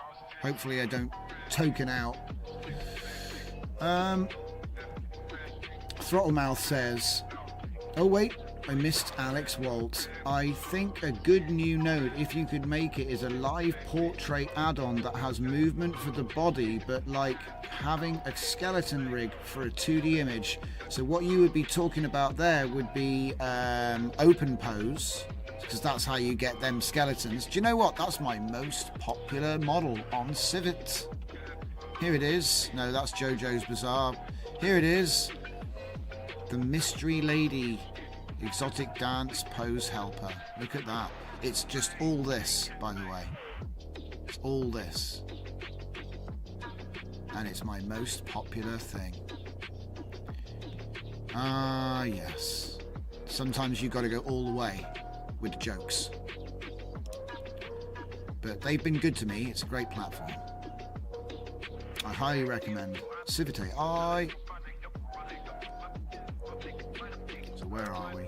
Speaker 1: Hopefully I don't token out. Throttlemouth says, oh wait, I missed Alex Walt. I think a good new node, if you could make it, is a live portrait add-on that has movement for the body, but like having a skeleton rig for a 2D image. So what you would be talking about there would be open pose, because that's how you get them skeletons. Do you know what? That's my most popular model on Civet. Here it is. No, that's JoJo's Bizarre. Here it is. The Mystery Lady Exotic Dance Pose Helper. Look at that. It's just all this, by the way. It's all this. And it's my most popular thing. Ah, yes. Sometimes you've got to go all the way with the jokes. But they've been good to me. It's a great platform. I highly recommend Civet AI. So where are we?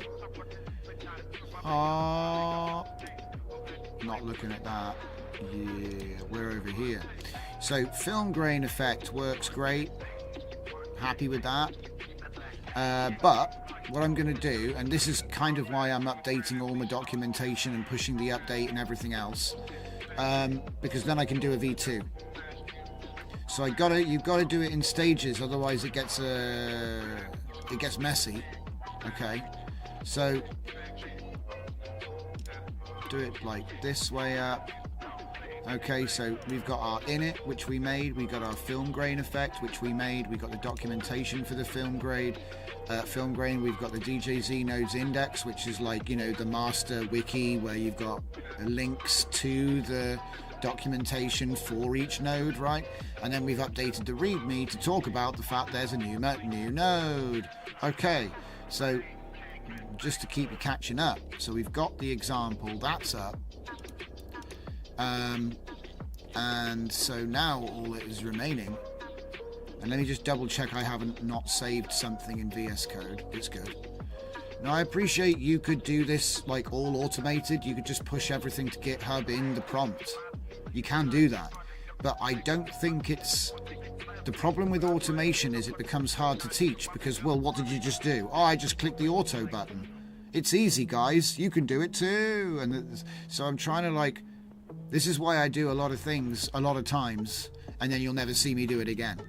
Speaker 1: Not looking at that. Yeah, we're over here. So film grain effect works great. Happy with that. But what I'm going to do, and this is kind of why I'm updating all my documentation and pushing the update and everything else, because then I can do a V2. So you've got to do it in stages, otherwise it gets messy. Okay, so do it like this way up. Okay, so we've got our init, which we made. We got our film grain effect, which we made. We got the documentation for the film grain. We've got the DJZ nodes index, which is like, you know, the master wiki where you've got links to the documentation for each node, right? And then we've updated the README to talk about the fact there's a new node. Okay, so just to keep you catching up, so we've got the example that's up, and so now all that is remaining, and let me just double check I haven't not saved something in VS Code. It's good. Now I appreciate you could do this like all automated. You could just push everything to GitHub in the prompt. You can do that, but I don't think it's... The problem with automation is it becomes hard to teach because, well, what did you just do? Oh, I just clicked the auto button. It's easy, guys. You can do it too. And so I'm trying to like... This is why I do a lot of things a lot of times, and then you'll never see me do it again.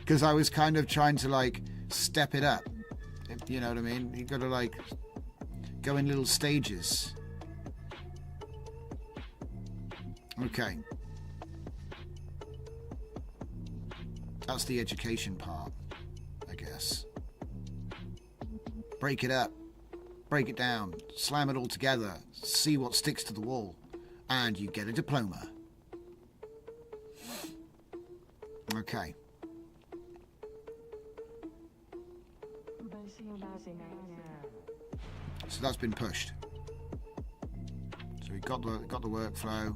Speaker 1: Because I was kind of trying to like step it up. You know what I mean? You've got to like go in little stages. Okay. That's the education part, I guess. Break it up. Break it down. Slam it all together. See what sticks to the wall. And you get a diploma. Okay. So that's been pushed. So we got the workflow.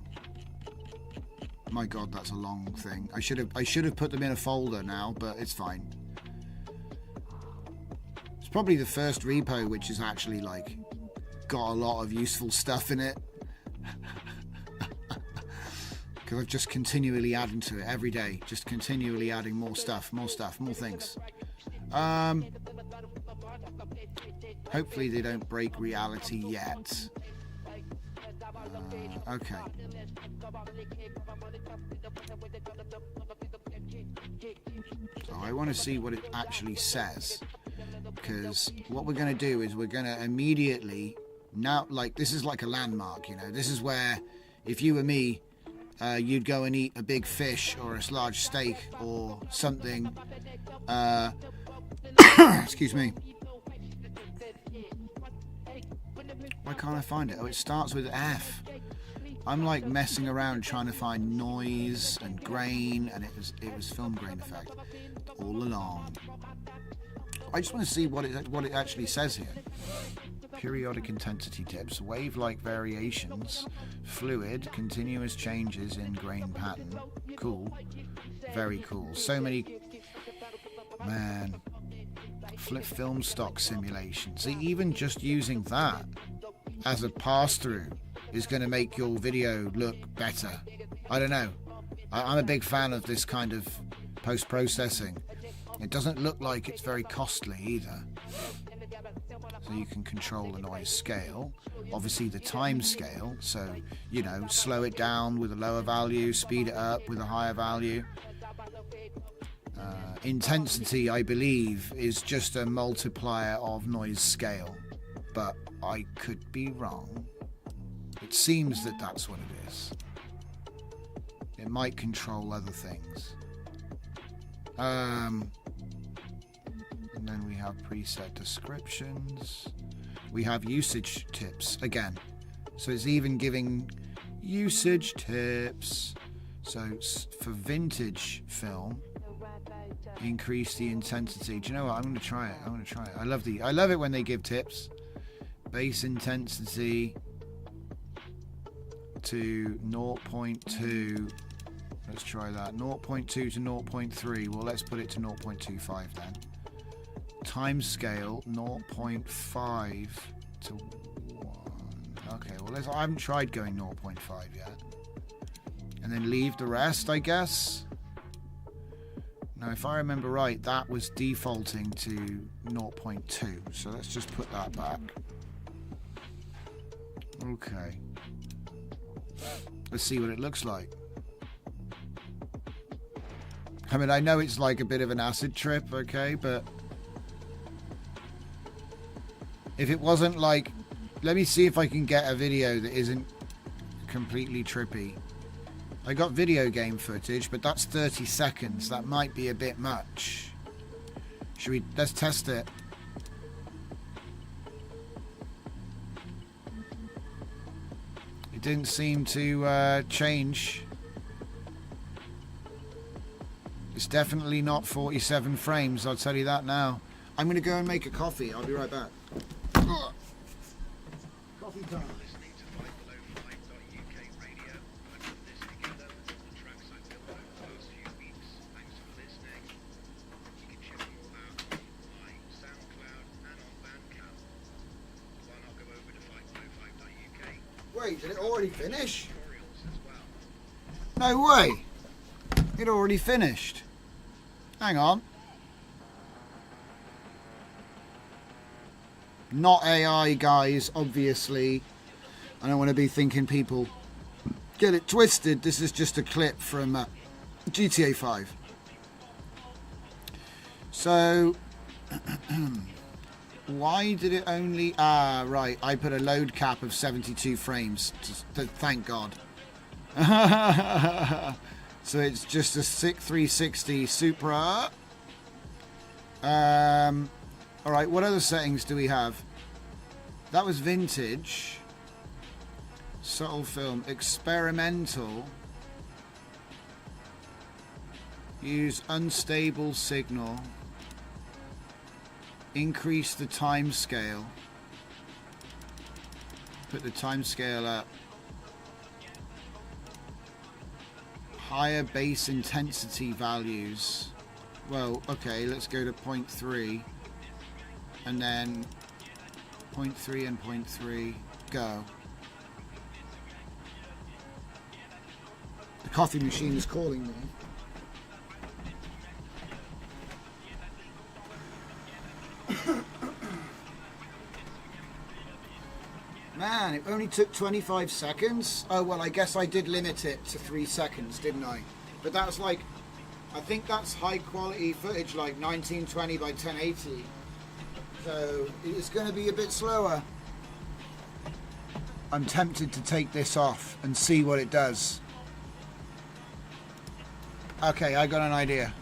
Speaker 1: My God, that's a long thing. I should have put them in a folder now, but it's fine. It's probably the first repo which is actually like got a lot of useful stuff in it. Because I've just continually adding to it every day, just continually adding more stuff, more things. Hopefully they don't break reality yet. Okay. So I want to see what it actually says, because what we're going to do is we're going to immediately now, like, this is like a landmark, you know. This is where if you were me, you'd go and eat a big fish or a large steak or something. Excuse me. Why can't I find it? Oh, it starts with F. I'm like messing around trying to find noise and grain, and it was film grain effect all along. I just want to see what it actually says here. Periodic intensity tips, wave-like variations, fluid, continuous changes in grain pattern. Cool. Very cool. So many... Man. Flip film stock simulation. See, even just using that as a pass-through is going to make your video look better. I don't know. I'm a big fan of this kind of post-processing. It doesn't look like it's very costly either. So you can control the noise scale, obviously the time scale, so, you know, slow it down with a lower value, speed it up with a higher value. Intensity, I believe, is just a multiplier of noise scale, but I could be wrong. It seems that that's what it is. It might control other things. And then we have preset descriptions. We have usage tips again. So it's even giving usage tips. So for vintage film, increase the intensity. Do you know what? I'm going to try it. I love it when they give tips. Base intensity to 0.2. Let's try that. 0.2 to 0.3. Well, let's put it to 0.25 then. Time scale 0.5 to 1. Okay, well, I haven't tried going 0.5 yet. And then leave the rest, I guess. Now, if I remember right, that was defaulting to 0.2. So let's just put that back. Okay. Let's see what it looks like. I mean, I know it's like a bit of an acid trip, okay, but if it wasn't like, let me see if I can get a video that isn't completely trippy. I got video game footage, but that's 30 seconds. That might be a bit much. Let's test it. It didn't seem to change. It's definitely not 47 frames, I'll tell you that now. I'm going to go and make a coffee. I'll be right back. Coffee time. Wait, did it already finish? No way! It already finished. Hang on. Not AI, guys, obviously. I don't want to be thinking people get it twisted. This is just a clip from GTA 5. So, why did it only... Ah, right. I put a load cap of 72 frames. Thank God. So it's just a 360 Supra. Alright, what other settings do we have? That was vintage. Subtle film. Experimental. Use unstable signal. Increase the time scale. Put the time scale up. Higher base intensity values. Well, okay, let's go to 0.3 and then 0.3 and 0.3, go. The coffee machine is calling me. Man, it only took 25 seconds. Oh, well, I guess I did limit it to 3 seconds, didn't I? But that's like, I think that's high quality footage, like 1920 by 1080. So it's going to be a bit slower. I'm tempted to take this off and see what it does. Okay, I got an idea.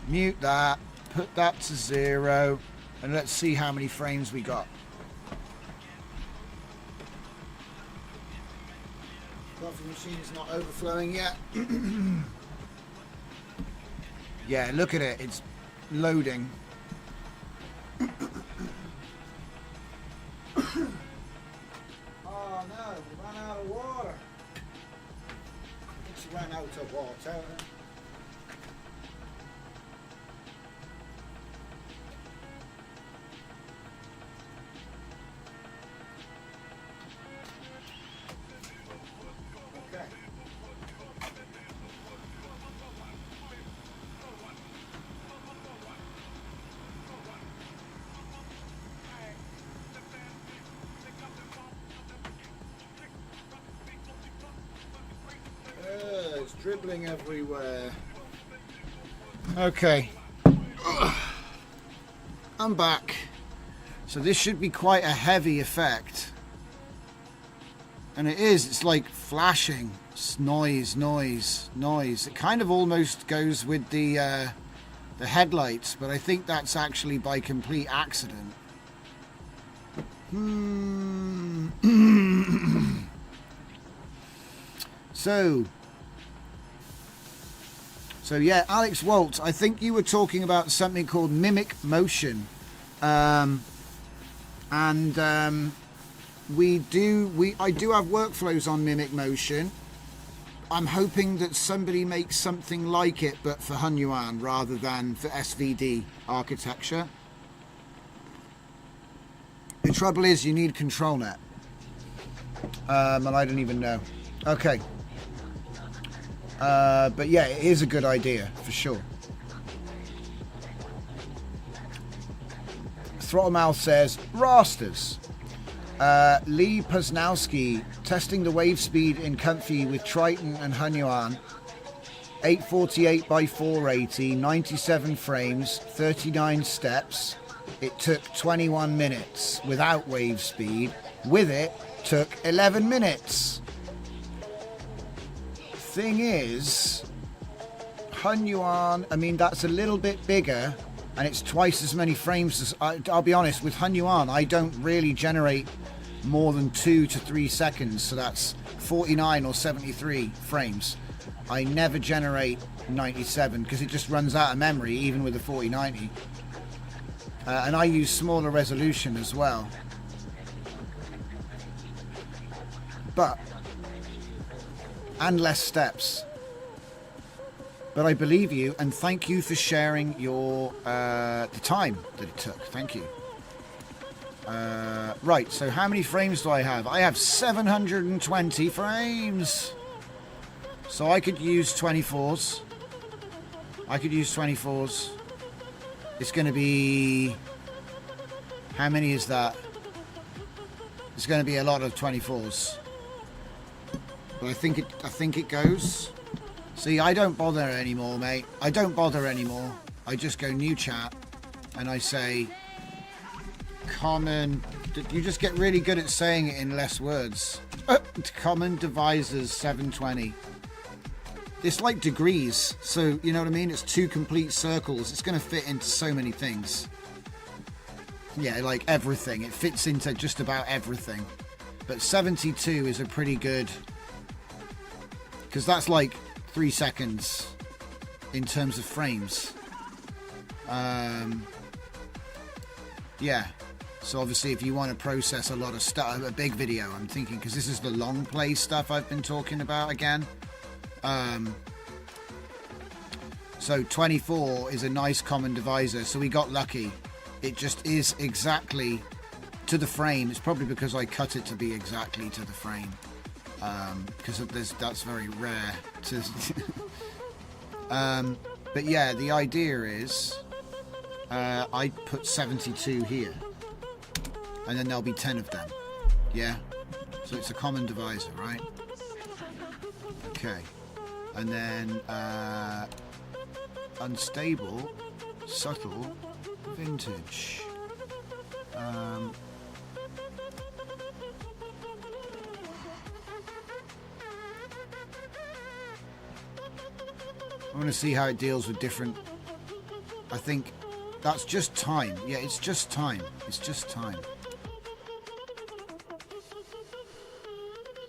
Speaker 1: Mute that, put that to 0, and let's see how many frames we got. Coffee machine is not overflowing yet. Yeah, look at it. It's loading. Oh no, we ran out of water. It's ran out of water. dribbling everywhere. Okay. I'm back. So this should be quite a heavy effect. And it is. It's like flashing. It's noise, noise, noise. It kind of almost goes with the headlights, but I think that's actually by complete accident. So yeah, Alex Waltz, I think you were talking about something called mimic motion. I do have workflows on mimic motion. I'm hoping that somebody makes something like it, but for Hunyuan rather than for SVD architecture. The trouble is you need control net. And I don't even know. Okay. But yeah, it is a good idea for sure. Throttlmouth says, Rasters. Lee Poznowski testing the wave speed in Comfy with Triton and Hunyuan. 848 by 480, 97 frames, 39 steps. It took 21 minutes without wave speed. With it, took 11 minutes. Thing is, Hunyuan, I mean, that's a little bit bigger and it's twice as many frames as, I'll be honest, with Hunyuan, I don't really generate more than 2 to 3 seconds. So that's 49 or 73 frames. I never generate 97 because it just runs out of memory, even with the 4090. And I use smaller resolution as well. And less steps. But I believe you, and thank you for sharing your the time that it took. Thank you. Right, so how many frames do I have? I have 720 frames. So I could use 24s. It's going to be... How many is that? It's going to be a lot of 24s. But I think it goes. See, I don't bother anymore, mate. I don't bother anymore. I just go new chat and I say common. You just get really good at saying it in less words. Common divisors 720. It's like degrees, so you know what I mean? It's 2 complete circles. It's going to fit into so many things. Yeah, like everything. It fits into just about everything. But 72 is a pretty good... Because that's like 3 seconds in terms of frames. Yeah. So obviously if you want to process a lot of stuff, a big video, I'm thinking, because this is the long play stuff I've been talking about again. So 24 is a nice common divisor. So we got lucky. It just is exactly to the frame. It's probably because I cut it to be exactly to the frame. Because that's very rare to but yeah, the idea is I put 72 here and then there'll be 10 of them. Yeah, so it's a common divisor, right? Okay, and then unstable, subtle, vintage. I want to see how it deals with different... I think that's just time. Yeah, it's just time. It's just time.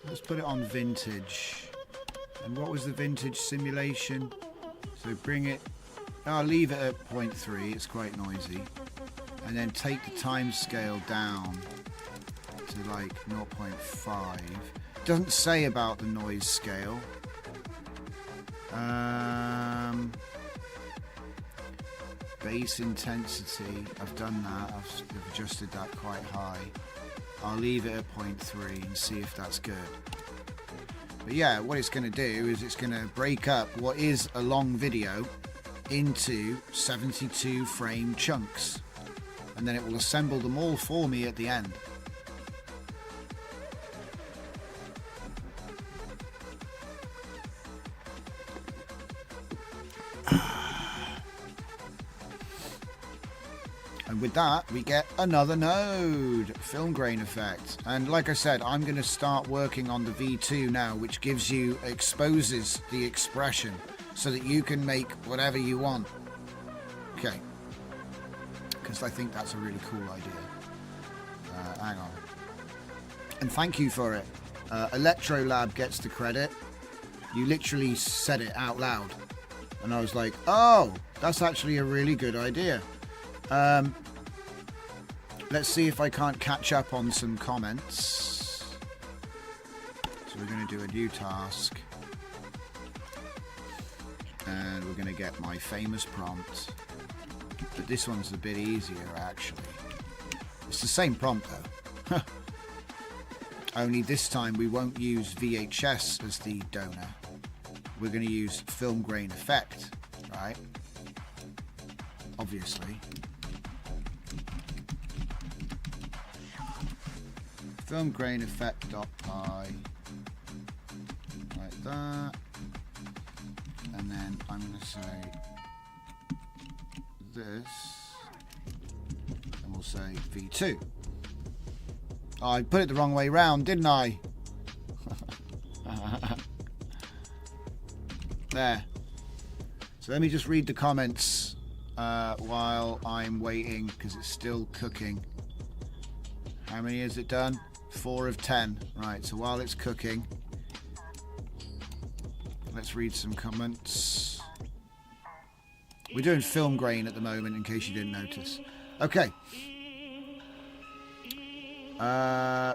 Speaker 1: Let's put it on vintage. And what was the vintage simulation? So bring it... I'll leave it at 0.3. It's quite noisy. And then take the time scale down to like 0.5. Doesn't say about the noise scale. Bass intensity, I've done that, I've adjusted that quite high. I'll leave it at 0.3 and see if that's good. But yeah, what it's going to do is it's going to break up what is a long video into 72 frame chunks, and then it will assemble them all for me at the end. And with that, we get another node, film grain effect. And like I said, I'm going to start working on the V2 now, which exposes the expression so that you can make whatever you want. Okay. Because I think that's a really cool idea. Hang on. And thank you for it. Electrolab gets the credit. You literally said it out loud. And I was like, oh, that's actually a really good idea. Let's see if I can't catch up on some comments. So we're going to do a new task. And we're going to get my famous prompt. But this one's a bit easier, actually. It's the same prompt, though. Only this time we won't use VHS as the donor. We're going to use film grain effect, right? Obviously. Film grain effect.py, like that, and then I'm going to say this, and we'll say V2. Oh, I put it the wrong way round, didn't I? There. So let me just read the comments while I'm waiting, because it's still cooking. How many has it done? 4 of 10. Right, so while it's cooking, let's read some comments. We're doing film grain at the moment, in case you didn't notice. Okay.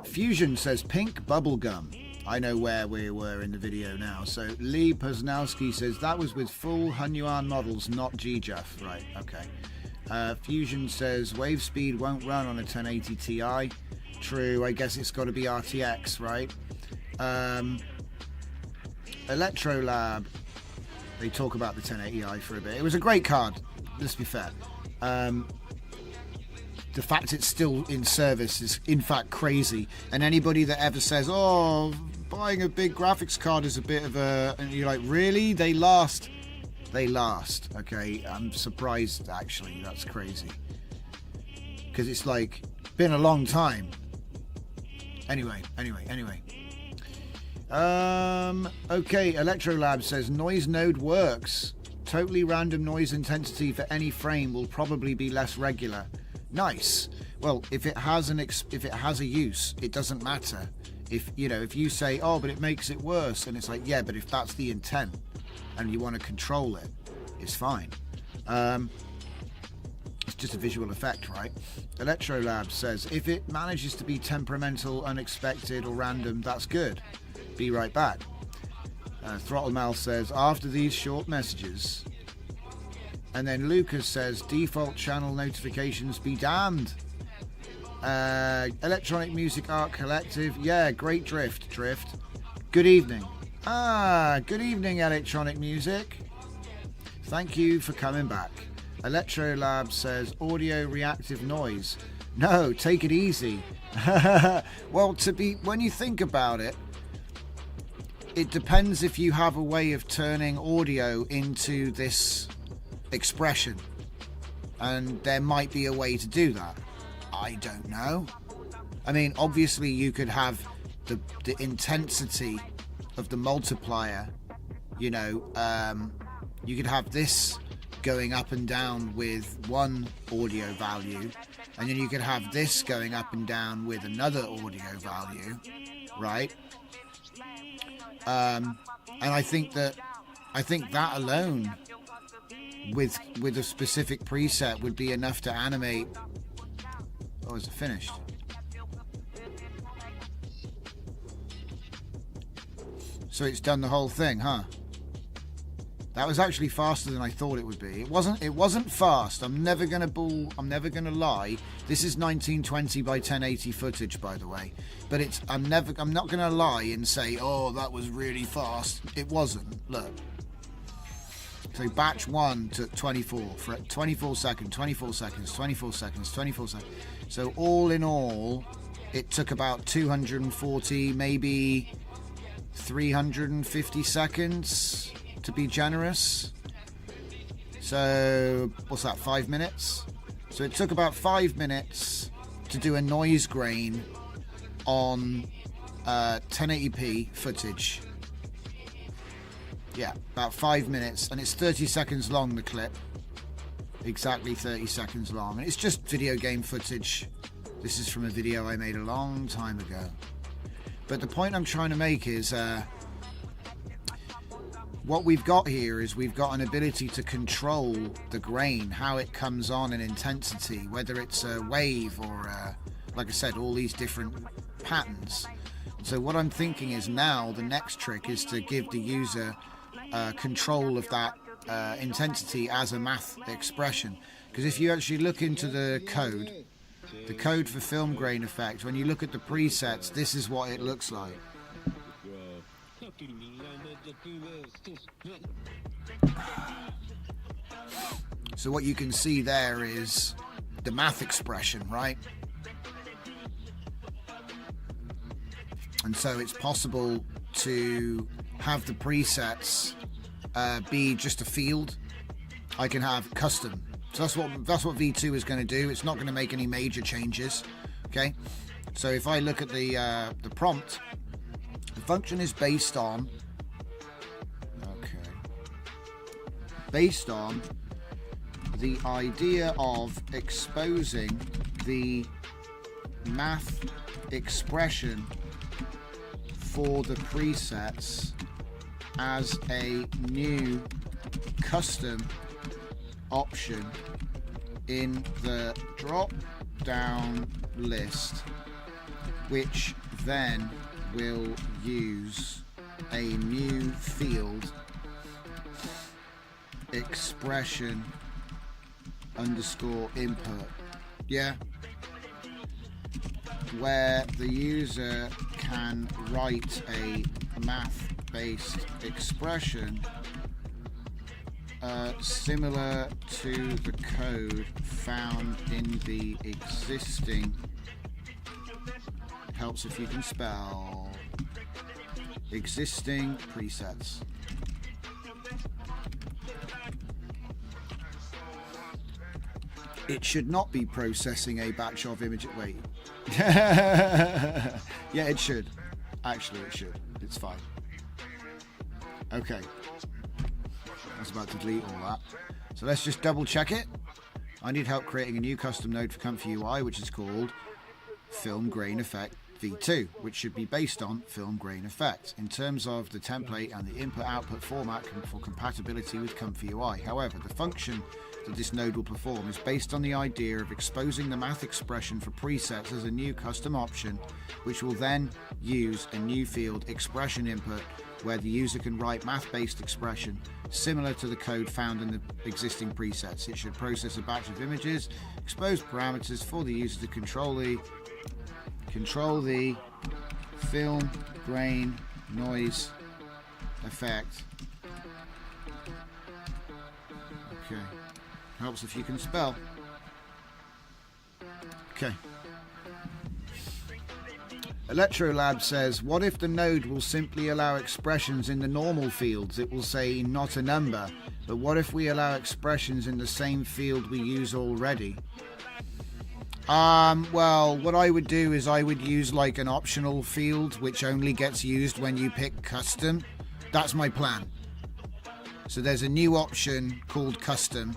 Speaker 1: Fusion says pink bubblegum. I know where we were in the video now. So Lee Poznowski says that was with full Hunyuan models, not GJF. Right, okay. Fusion says wave speed won't run on a 1080 Ti. True, I guess it's got to be RTX, right? Electrolab, they talk about the 1080i for a bit. It was a great card, let's be fair. The fact it's still in service is in fact crazy. And anybody that ever says, oh, buying a big graphics card is a bit of a... And you're like, really? They last. They last, okay? I'm surprised, actually. That's crazy. Because it's like, been a long time. Anyway. Okay, Electrolab says noise node works. Totally random noise intensity for any frame will probably be less regular. Nice. Well, if it has a use, it doesn't matter. If you say, oh, but it makes it worse, and it's like, yeah, but if that's the intent and you want to control it, it's fine. It's just a visual effect, right? Electrolab says, if it manages to be temperamental, unexpected, or random, that's good. Be right back. Throttle Mal says, after these short messages. And then Lucas says, default channel notifications be damned. Electronic Music Art Collective. Yeah, great drift. Good evening. Good evening, Electronic Music. Thank you for coming back. Electrolab says audio reactive noise. No, take it easy. Well, when you think about it, it depends if you have a way of turning audio into this expression, and there might be a way to do that. I don't know. I mean, obviously you could have the intensity of the multiplier, you could have this going up and down with one audio value, and then you could have this going up and down with another audio value, right? And I think that alone with a specific preset would be enough to animate. Oh, is it finished? So it's done the whole thing, huh? That was actually faster than I thought it would be. It wasn't fast. I'm never gonna lie. This is 1920 by 1080 footage, by the way. But I'm not gonna lie and say, oh, that was really fast. It wasn't. Look. So batch 1 took 24 seconds, 24 seconds, 24 seconds, 24 seconds. So all in all, it took about 240, maybe 350 seconds to be generous. So what's that, 5 minutes? So it took about 5 minutes to do a noise grain on 1080p footage. Yeah, about 5 minutes, and it's 30 seconds long, the clip. Exactly 30 seconds long, and it's just video game footage. This is from a video I made a long time ago. But the point I'm trying to make is what we've got here is we've got an ability to control the grain, how it comes on in intensity, whether it's a wave or like I said, all these different patterns. So what I'm thinking is now the next trick is to give the user control of that intensity as a math expression. Because if you actually look into the code for film grain effect, when you look at the presets, this is what it looks like. So what you can see there is the math expression, right? And so it's possible to have the presets be just a field. I can have custom. So that's what V2 is going to do. It's not going to make any major changes. Okay. So if I look at the prompt, the function is based on the idea of exposing the math expression for the presets as a new custom option in the drop down list, which then will use a new field expression underscore input, yeah, where the user can write a math based expression similar to the code found in the existing, helps if you can spell, existing presets. It should not be processing a batch of images. Wait. Yeah, it should. Actually, it should. It's fine. Okay. I was about to delete all that. So let's just double check it. I need help creating a new custom node for Comfy UI, which is called Film Grain Effect V2, which should be based on Film Grain Effect in terms of the template and the input-output format for compatibility with Comfy UI. However, the function that this node will perform is based on the idea of exposing the math expression for presets as a new custom option, which will then use a new field expression input where the user can write math-based expression similar to the code found in the existing presets. It should process a batch of images, expose parameters for the user to control the film grain noise effect. Okay. Helps if you can spell. Okay. Electrolab says, what if the node will simply allow expressions in the normal fields? It will say not a number, but what if we allow expressions in the same field we use already? Well, what I would do is I would use like an optional field which only gets used when you pick custom. That's my plan. So there's a new option called custom,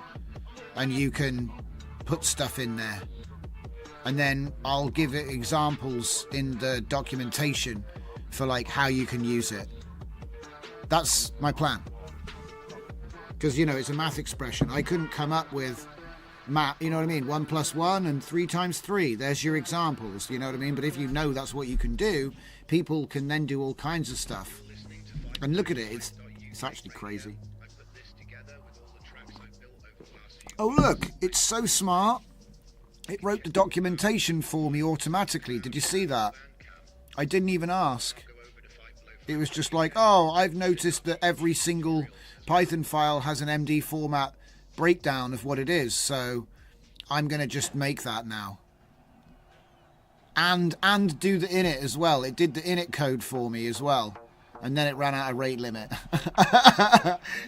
Speaker 1: and you can put stuff in there. And then I'll give it examples in the documentation for like how you can use it. That's my plan. Because, you know, it's a math expression. I couldn't come up with math, you know what I mean? 1 + 1 and 3 × 3. There's your examples, you know what I mean? But if you know that's what you can do, people can then do all kinds of stuff. And look at it, it's actually crazy. Oh look, it's so smart. It wrote the documentation for me automatically. Did you see that? I didn't even ask. It was just like, oh, I've noticed that every single Python file has an MD format breakdown of what it is, so I'm going to just make that now. And do the init as well. It did the init code for me as well. and then it ran out of rate limit.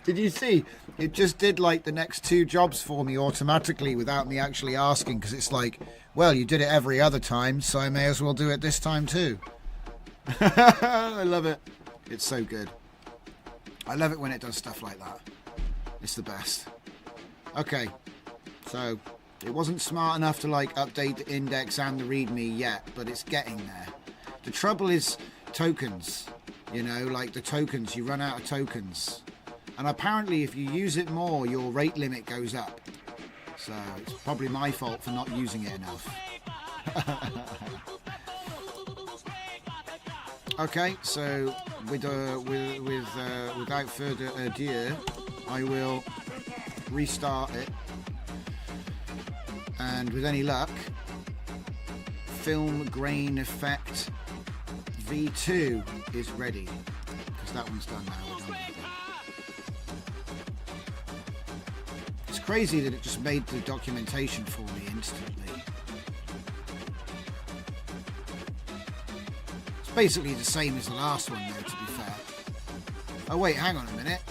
Speaker 1: Did you see? It just did like the next 2 jobs for me automatically without me actually asking, because it's like, well, you did it every other time, so I may as well do it this time too. I love it. It's so good. I love it when it does stuff like that. It's the best. Okay, so it wasn't smart enough to like update the index and the readme yet, but it's getting there. The trouble is tokens, you know, like the tokens, you run out of tokens. And apparently if you use it more, your rate limit goes up. So it's probably my fault for not using it enough. Okay, so without further ado, I will restart it. And with any luck, film grain effect V2 is ready, because that one's done now. We're done with that. It's crazy that it just made the documentation for me instantly. It's basically the same as the last one though, to be fair. Oh wait, hang on a minute.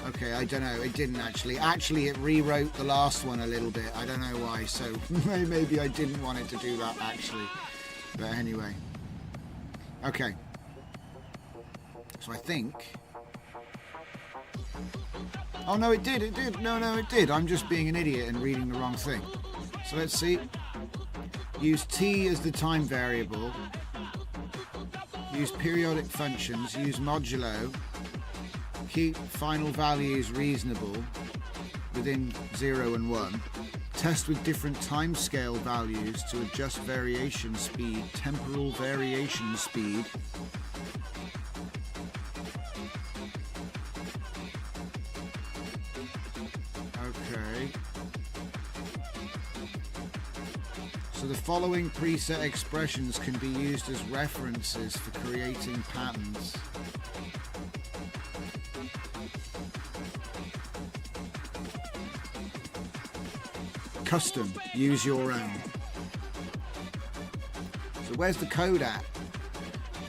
Speaker 1: Okay, I don't know, it didn't actually. Actually, it rewrote the last one a little bit. I don't know why, so maybe I didn't want it to do that actually. But anyway. Okay. So I think... Oh no, it did. No, it did. I'm just being an idiot and reading the wrong thing. So let's see. Use t as the time variable. Use periodic functions. Use modulo. Keep final values reasonable within 0 and 1. Test with different timescale values to adjust variation speed, temporal variation speed. Okay. So the following preset expressions can be used as references for creating patterns. Custom, use your own. So where's the code at?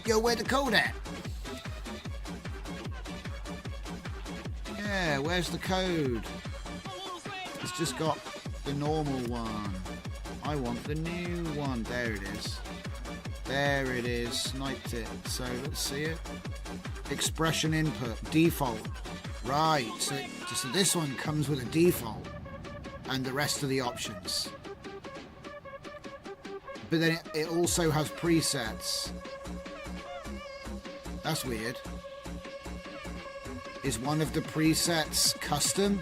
Speaker 1: Yo, where's the code at? Yeah, where's the code? It's just got the normal one. I want the new one. There it is. There it is. Sniped it. So let's see it. Expression input. Default. Right. So this one comes with a default. And the rest of the options. But then it also has presets. That's weird. Is one of the presets custom?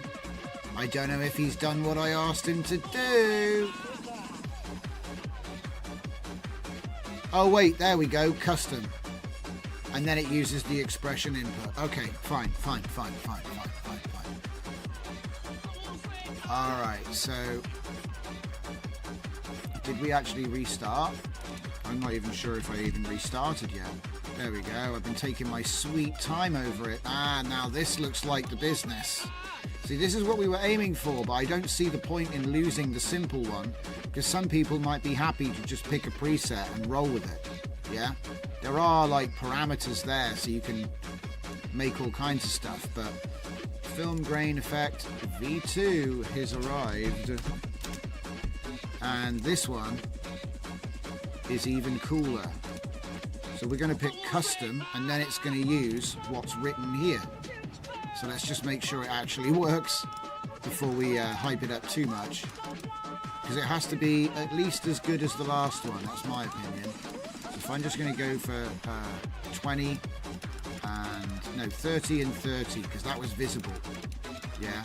Speaker 1: I don't know if he's done what I asked him to do. Oh wait, there we go, custom. And then it uses the expression input. Okay, fine. Alright, so did we actually restart? I'm not even sure if I even restarted yet. There we go, I've been taking my sweet time over it. Ah, now this looks like the business. See, this is what we were aiming for, but I don't see the point in losing the simple one, because some people might be happy to just pick a preset and roll with it. Yeah? There are like parameters there, so you can make all kinds of stuff, but film grain effect V2 has arrived, and this one is even cooler. So we're going to pick custom, and then it's going to use what's written here. So let's just make sure it actually works before we hype it up too much, because it has to be at least as good as the last one. That's my opinion. So if I'm just going to go for 20 and no 30 and 30, because that was visible. Yeah,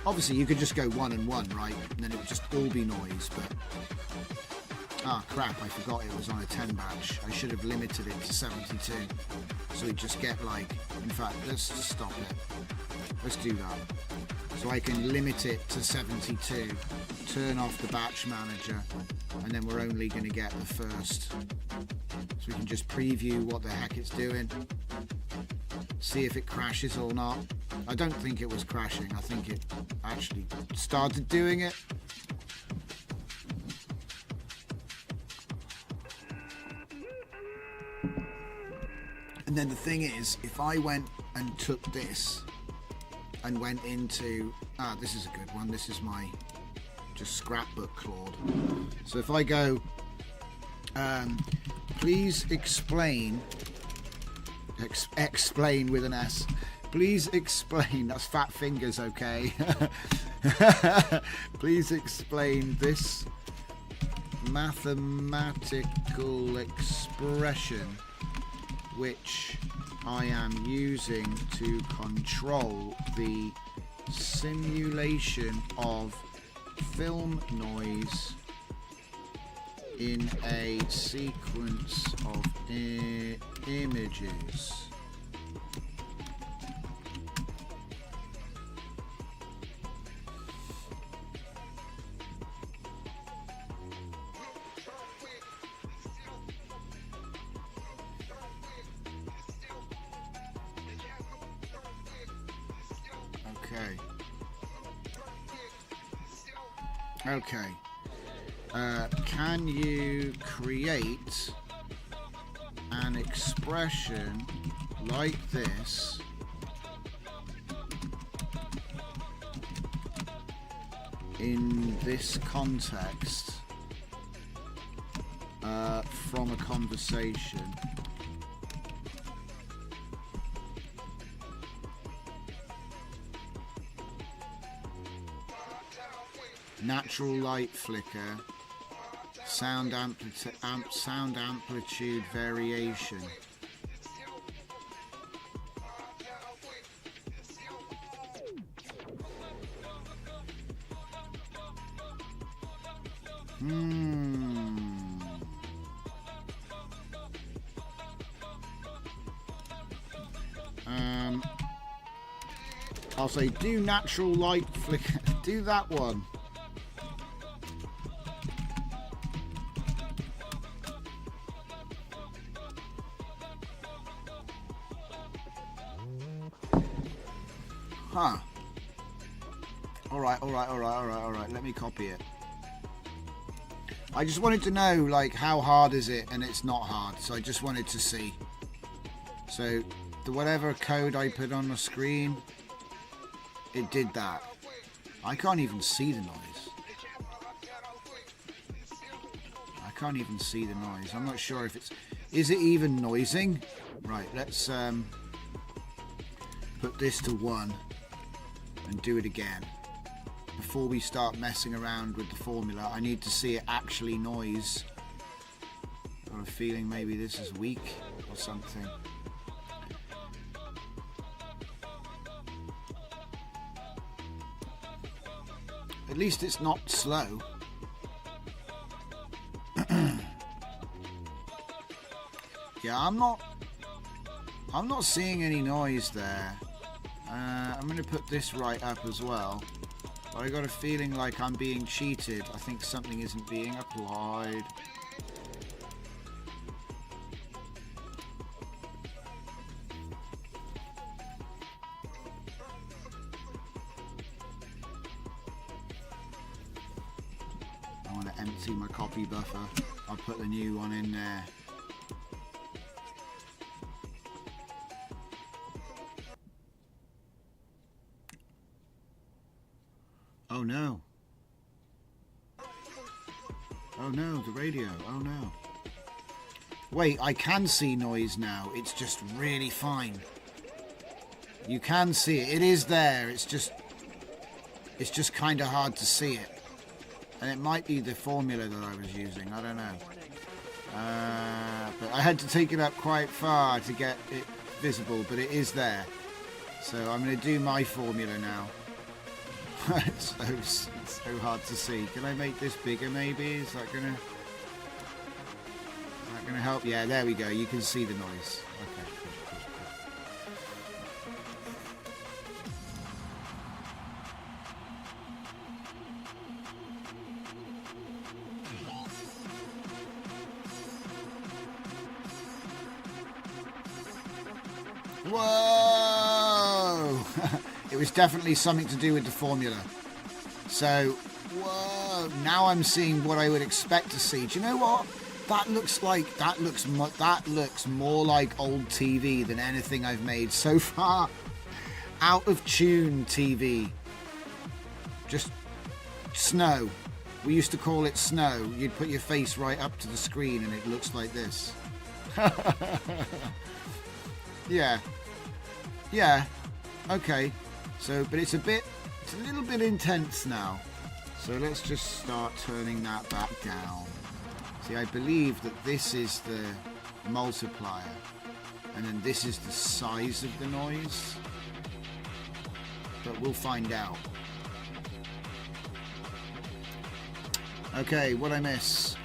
Speaker 1: obviously you could just go 1 and 1, right, and then it would just all be noise. But ah, crap, I forgot it was on a 10 batch. I should have limited it to 72, so we just get like, in fact, let's just stop it. Let's do that. So I can limit it to 72, turn off the batch manager, and then we're only going to get the first. So we can just preview what the heck it's doing, see if it crashes or not. I don't think it was crashing. I think it actually started doing it. And then the thing is, if I went and took this and went into, this is a good one. This is my just scrapbook Claude. So if I go, please explain, explain with an S. Please explain, that's fat fingers, okay? Please explain this mathematical expression which I am using to control the simulation of film noise in a sequence of images. Okay. Can you create an expression like this in this context from a conversation? Natural light flicker, sound amplitude variation. I'll say do natural light flicker, do that one. Huh. Alright. Let me copy it. I just wanted to know, like, how hard is it, and it's not hard, so I just wanted to see. So, the whatever code I put on the screen, it did that. I can't even see the noise. I can't even see the noise. I'm not sure if it's... Is it even noising? Right, let's put this to 1 and do it again. Before we start messing around with the formula, I need to see it actually noise. I've got a feeling maybe this is weak or something. At least it's not slow. Yeah, I'm not seeing any noise there. I'm going to put this right up as well. But I got a feeling like I'm being cheated. I think something isn't being applied. I want to empty my copy buffer. I'll put the new one in there. Oh no. Oh no, the radio. Oh no. Wait, I can see noise now. It's just really fine. You can see it. It is there. It's just kind of hard to see it. And it might be the formula that I was using. I don't know. But I had to take it up quite far to get it visible, but it is there. So I'm going to do my formula now. It's so hard to see. Can I make this bigger maybe? Is that gonna help? Yeah, there we go. You can see the noise. Okay, good. Whoa! It was definitely something to do with the formula. So, whoa, now I'm seeing what I would expect to see. Do you know what? That looks more like old TV than anything I've made so far. Out of tune TV. Just snow. We used to call it snow. You'd put your face right up to the screen and it looks like this. Yeah. Yeah. Okay. So, but it's a little bit intense now. So let's just start turning that back down. See, I believe that this is the multiplier, and then this is the size of the noise, but we'll find out. Okay, what I miss?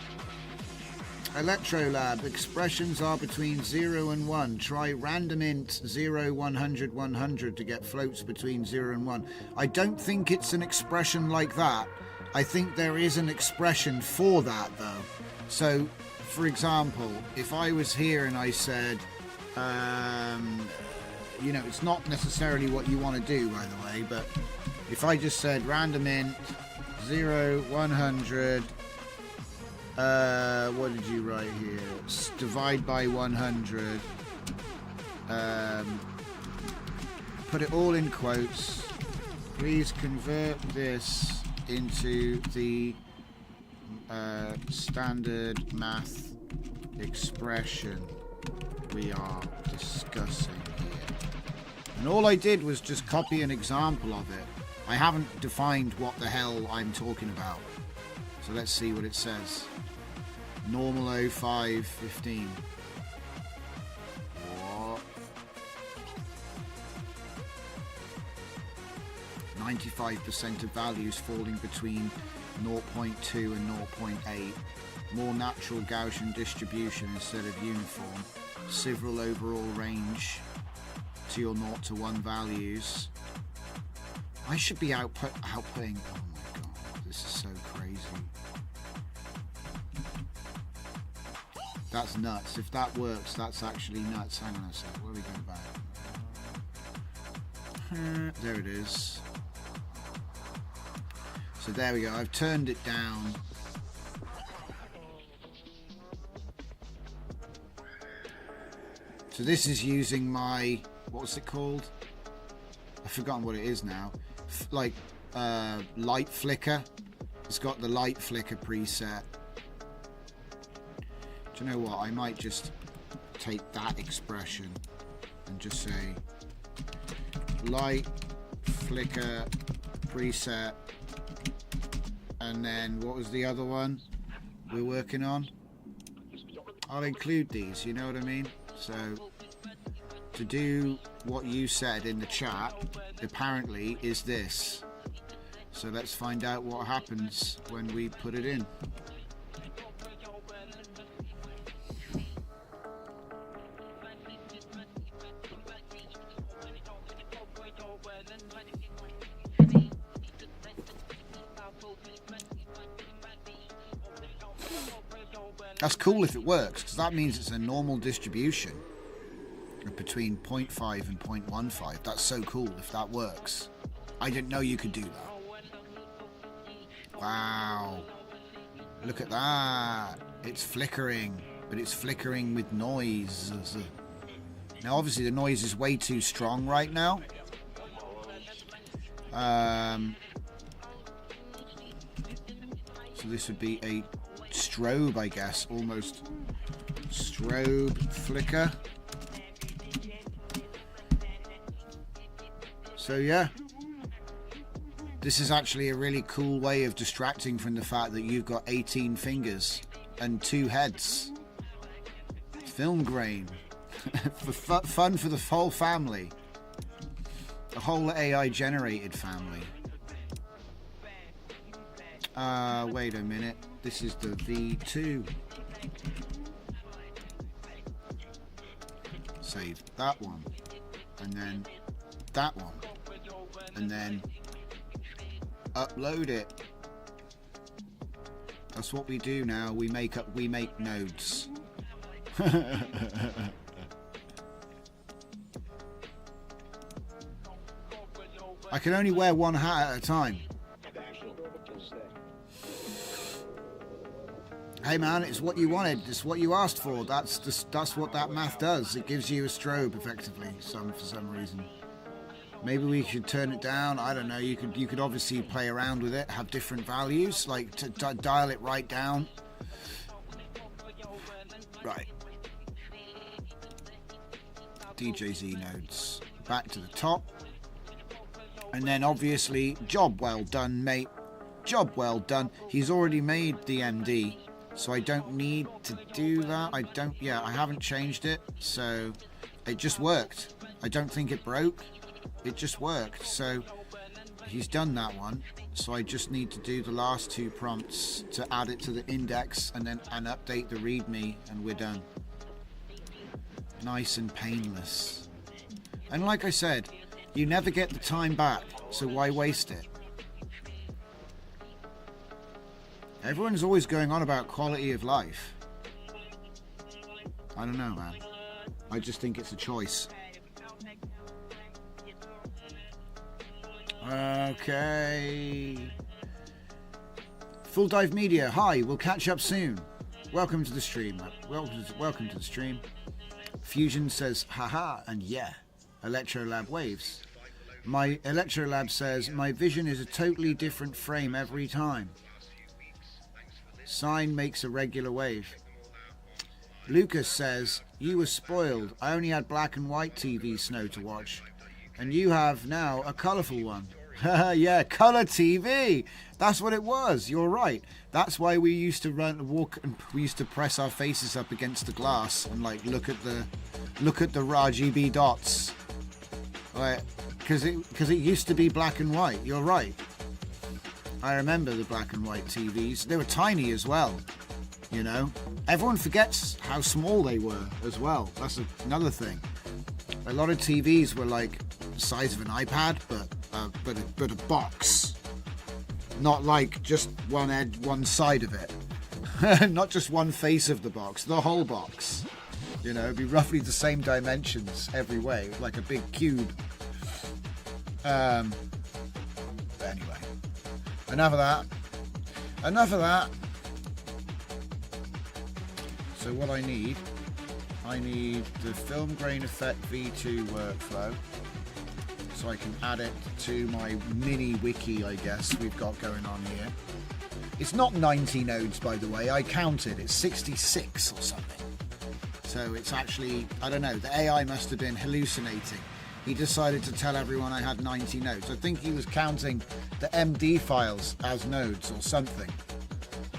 Speaker 1: Electrolab, expressions are between 0 and 1. Try random int 0, 100, 100 to get floats between 0 and 1. I don't think it's an expression like that. I think there is an expression for that though. So, for example, if I was here and I said, you know, it's not necessarily what you want to do, by the way, but if I just said random int 0, 100, what did you write here? Divide by 100, put it all in quotes. Please convert this into the standard math expression we are discussing here. And all I did was just copy an example of it. I haven't defined what the hell I'm talking about. So let's see what it says. Normal 05 15. What? 95% of values falling between 0.2 and 0.8. More natural Gaussian distribution instead of uniform. Several overall range to your 0 to 1 values. I should be outputting. Oh my god, this is so crazy. That's nuts. If that works, that's actually nuts. Hang on a sec. Where are we going back? There it is. So there we go. I've turned it down. So this is using my, what's it called? I've forgotten what it is now. Light flicker. It's got the light flicker preset. Do you know what? I might just take that expression and just say light flicker preset, and then what was the other one we're working on? I'll include these, you know what I mean? So to do what you said in the chat apparently is this. So let's find out what happens when we put it in. That's cool if it works, because that means it's a normal distribution of between 0.5 and 0.15. That's so cool if that works. I didn't know you could do that. Wow. Look at that. It's flickering, but it's flickering with noise. Now obviously the noise is way too strong right now. So this would be a strobe, I guess, almost strobe flicker. So yeah, this is actually a really cool way of distracting from the fact that you've got 18 fingers and 2 heads. Film grain. For fun for the whole family. The whole AI generated family. Wait a minute. This is the V2. Save that one. And then that one. And then upload it. That's what we do now. We make nodes. I can only wear one hat at a time. Hey man, it's what you wanted. It's what you asked for. That's what that math does. It gives you a strobe, effectively, for some reason. Maybe we should turn it down. I don't know. You could obviously play around with it, have different values, like to dial it right down. Right. DJZ nodes back to the top, and then obviously job well done, mate. Job well done. He's already made the MD, so I don't need to do that. I haven't changed it, so it just worked. I don't think it broke. It just worked. So he's done that one. So I just need to do the last two prompts to add it to the index and update the README, and we're done. Nice and painless. And like I said, you never get the time back, so why waste it? Everyone's always going on about quality of life. I don't know, man. I just think it's a choice. Okay. Full Dive Media, hi, we'll catch up soon. Welcome to the stream. Welcome to the stream. Fusion says, haha, and yeah. Electrolab waves. My Electrolab says, my vision is a totally different frame every time. Sign makes a regular wave. Lucas says, you were spoiled. I only had black and white TV Snow to watch. And you have now a colourful one. Yeah, colour TV. That's what it was. You're right. That's why we used to walk and we used to press our faces up against the glass and like look at the RGB dots. Right, because it used to be black and white. You're right. I remember the black and white TVs. They were tiny as well. You know, everyone forgets how small they were as well. That's another thing. A lot of TVs were like the size of an iPad, but a box, not like just one edge, one side of it, not just one face of the box, the whole box. You know, it'd be roughly the same dimensions every way, like a big cube. But anyway, enough of that. So what I need the film grain effect v2 workflow, so I can add it to my mini wiki, I guess, we've got going on here. It's not 90 nodes, by the way. I counted. It's 66 or something. So it's actually, I don't know, the AI must have been hallucinating. He decided to tell everyone I had 90 nodes. I think he was counting the MD files as nodes or something.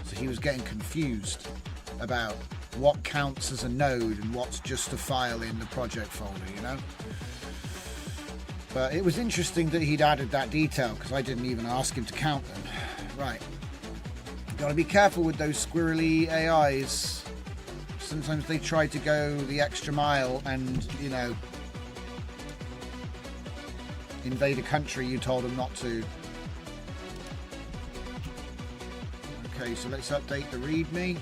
Speaker 1: So he was getting confused about what counts as a node and what's just a file in the project folder, you know? But it was interesting that he'd added that detail, because I didn't even ask him to count them. Right. Gotta be careful with those squirrely AIs. Sometimes they try to go the extra mile and, you know, invade a country you told them not to. Okay, so let's update the README.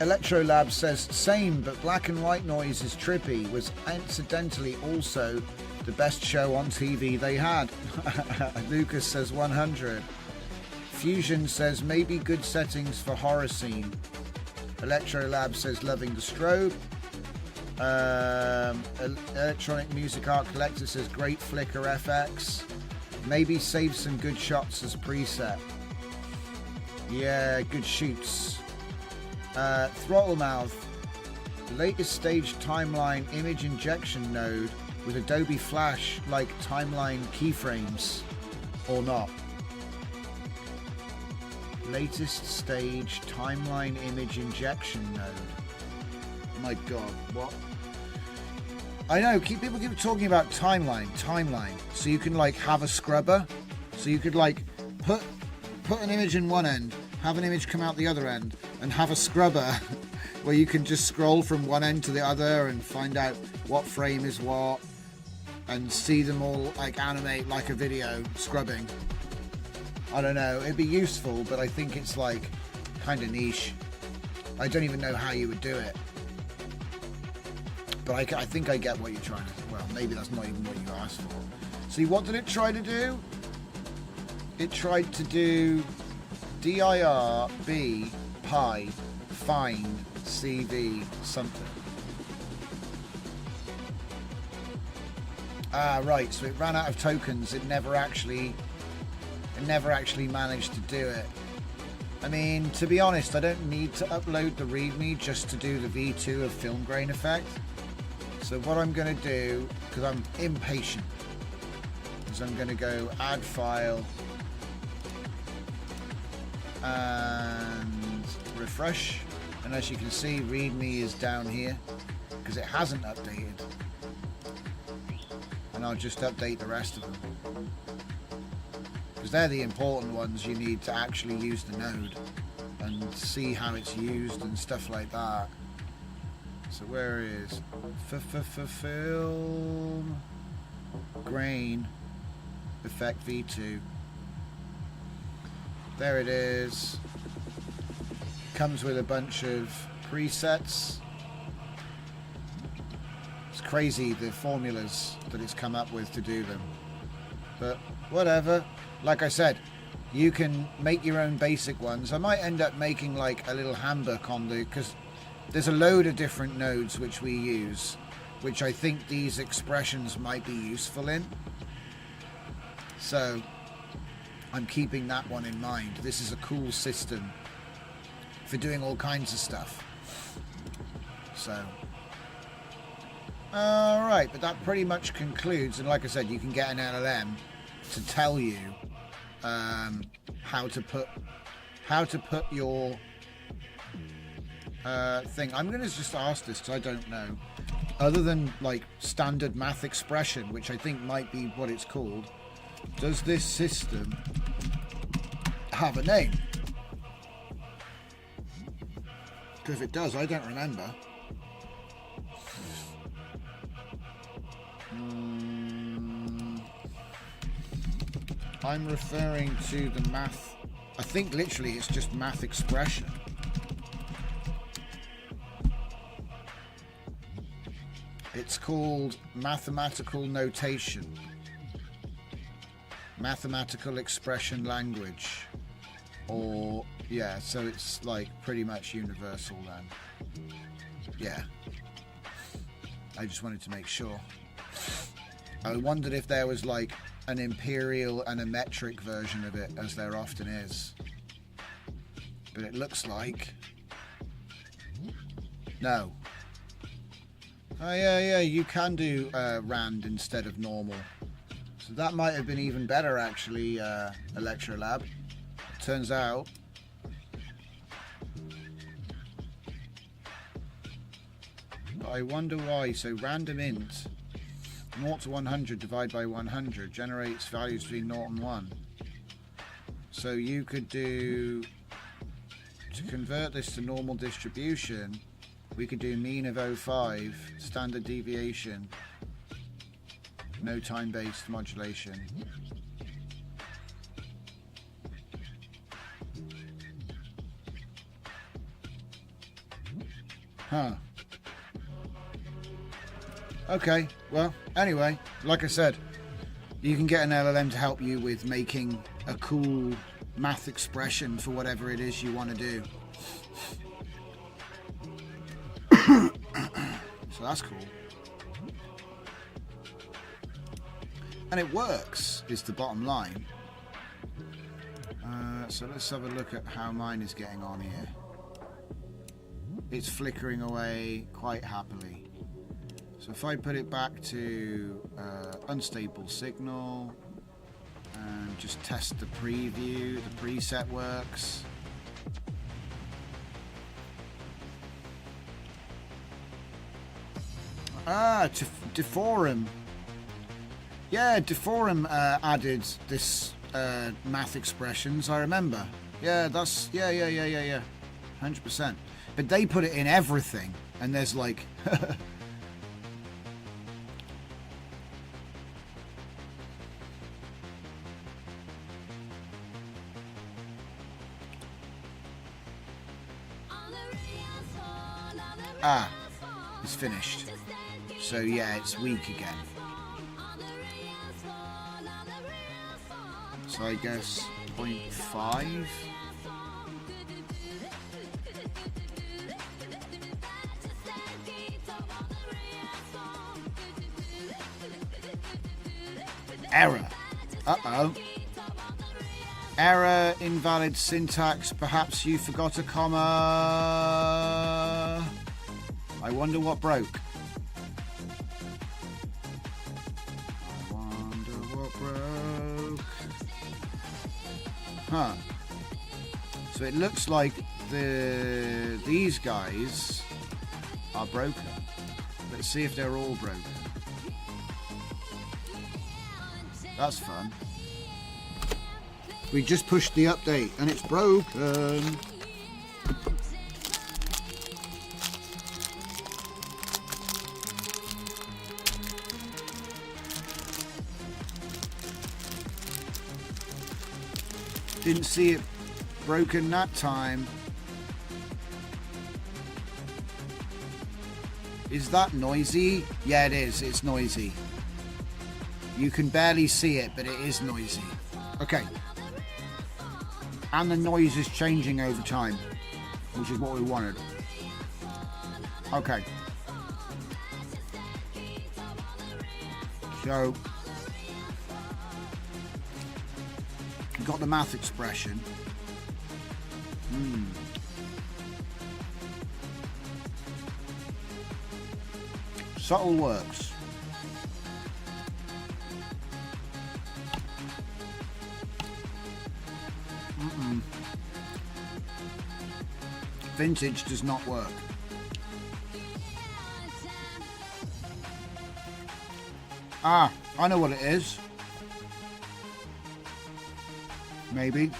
Speaker 1: Electrolab says, same, but black and white noise is trippy. Was incidentally also the best show on TV they had. Lucas says 100. Fusion says maybe good settings for horror scene. Electrolab says loving the strobe. Electronic Music Art Collector says great flicker FX. Maybe save some good shots as preset. Yeah, good shoots. Throttle Mouth, latest stage timeline image injection node with Adobe Flash like timeline keyframes or not. Latest stage timeline image injection node. My God, what? I know, people keep talking about timeline. So you can like have a scrubber. So you could like put an image in one end, have an image come out the other end, and have a scrubber where you can just scroll from one end to the other and find out what frame is what and see them all like animate like a video scrubbing. I don't know, it'd be useful, but I think it's like kind of niche. I don't even know how you would do it. But I think I get what you're trying to, well, maybe that's not even what you asked for. See, what did it try to do? it tried to do dir b pi find cv something. Ah, right. So it ran out of tokens. It never actually managed to do it. I mean, to be honest, I don't need to upload the README just to do the V2 of film grain effect. So what I'm going to do, because I'm impatient, is I'm going to go add file and refresh. And as you can see, README is down here because it hasn't updated. And I'll just update the rest of them, because they're the important ones. You need to actually use the node and see how it's used and stuff like that. So where is film grain effect V2? There it is. Comes with a bunch of presets. It's crazy the formulas that it's come up with to do them, but whatever. Like I said, you can make your own basic ones. I might end up making like a little handbook on the, because there's a load of different nodes which we use, which I think these expressions might be useful in. So I'm keeping that one in mind. This is a cool system for doing all kinds of stuff. So alright, but that pretty much concludes, and like I said, you can get an LLM to tell you how to put your thing. I'm going to just ask this because I don't know. Other than like standard math expression, which I think might be what it's called, does this system have a name? Because if it does, I don't remember. I'm referring to the math. I think literally it's just math expression. It's called mathematical notation. Mathematical expression language. Or, yeah, so it's like pretty much universal then. Yeah. I just wanted to make sure. I wondered if there was like an imperial and a metric version of it, as there often is. But it looks like... No. Oh yeah, you can do rand instead of normal. So that might have been even better actually, Electrolab. Turns out... But I wonder why. So random int 0 to 100 divided by 100 generates values between 0 and 1. So you could do, to convert this to normal distribution, we could do mean of 0.5, standard deviation, no time-based modulation. Huh. Okay, well, anyway, like I said, you can get an LLM to help you with making a cool math expression for whatever it is you want to do. So that's cool. And it works, is the bottom line. So let's have a look at how mine is getting on here. It's flickering away quite happily. So if I put it back to unstable signal and just test the preview, the preset works. Deforum. Yeah, Deforum added this math expressions, I remember. Yeah, that's, yeah. 100%. But they put it in everything, and there's like... Ah, it's finished. So yeah, it's weak again. So I guess 0.5. Error. Uh-oh. Error, invalid syntax, perhaps you forgot a comma. I wonder what broke. I wonder what broke. Huh. So it looks like these guys are broken. Let's see if they're all broken. That's fun. We just pushed the update and it's broken. Didn't see it broken that time. Is that noisy? Yeah, it is. It's noisy. You can barely see it, but it is noisy. Okay. And the noise is changing over time, which is what we wanted. Okay. So, we've got the math expression. Subtle works. Vintage does not work. Ah, I know what it is. Maybe.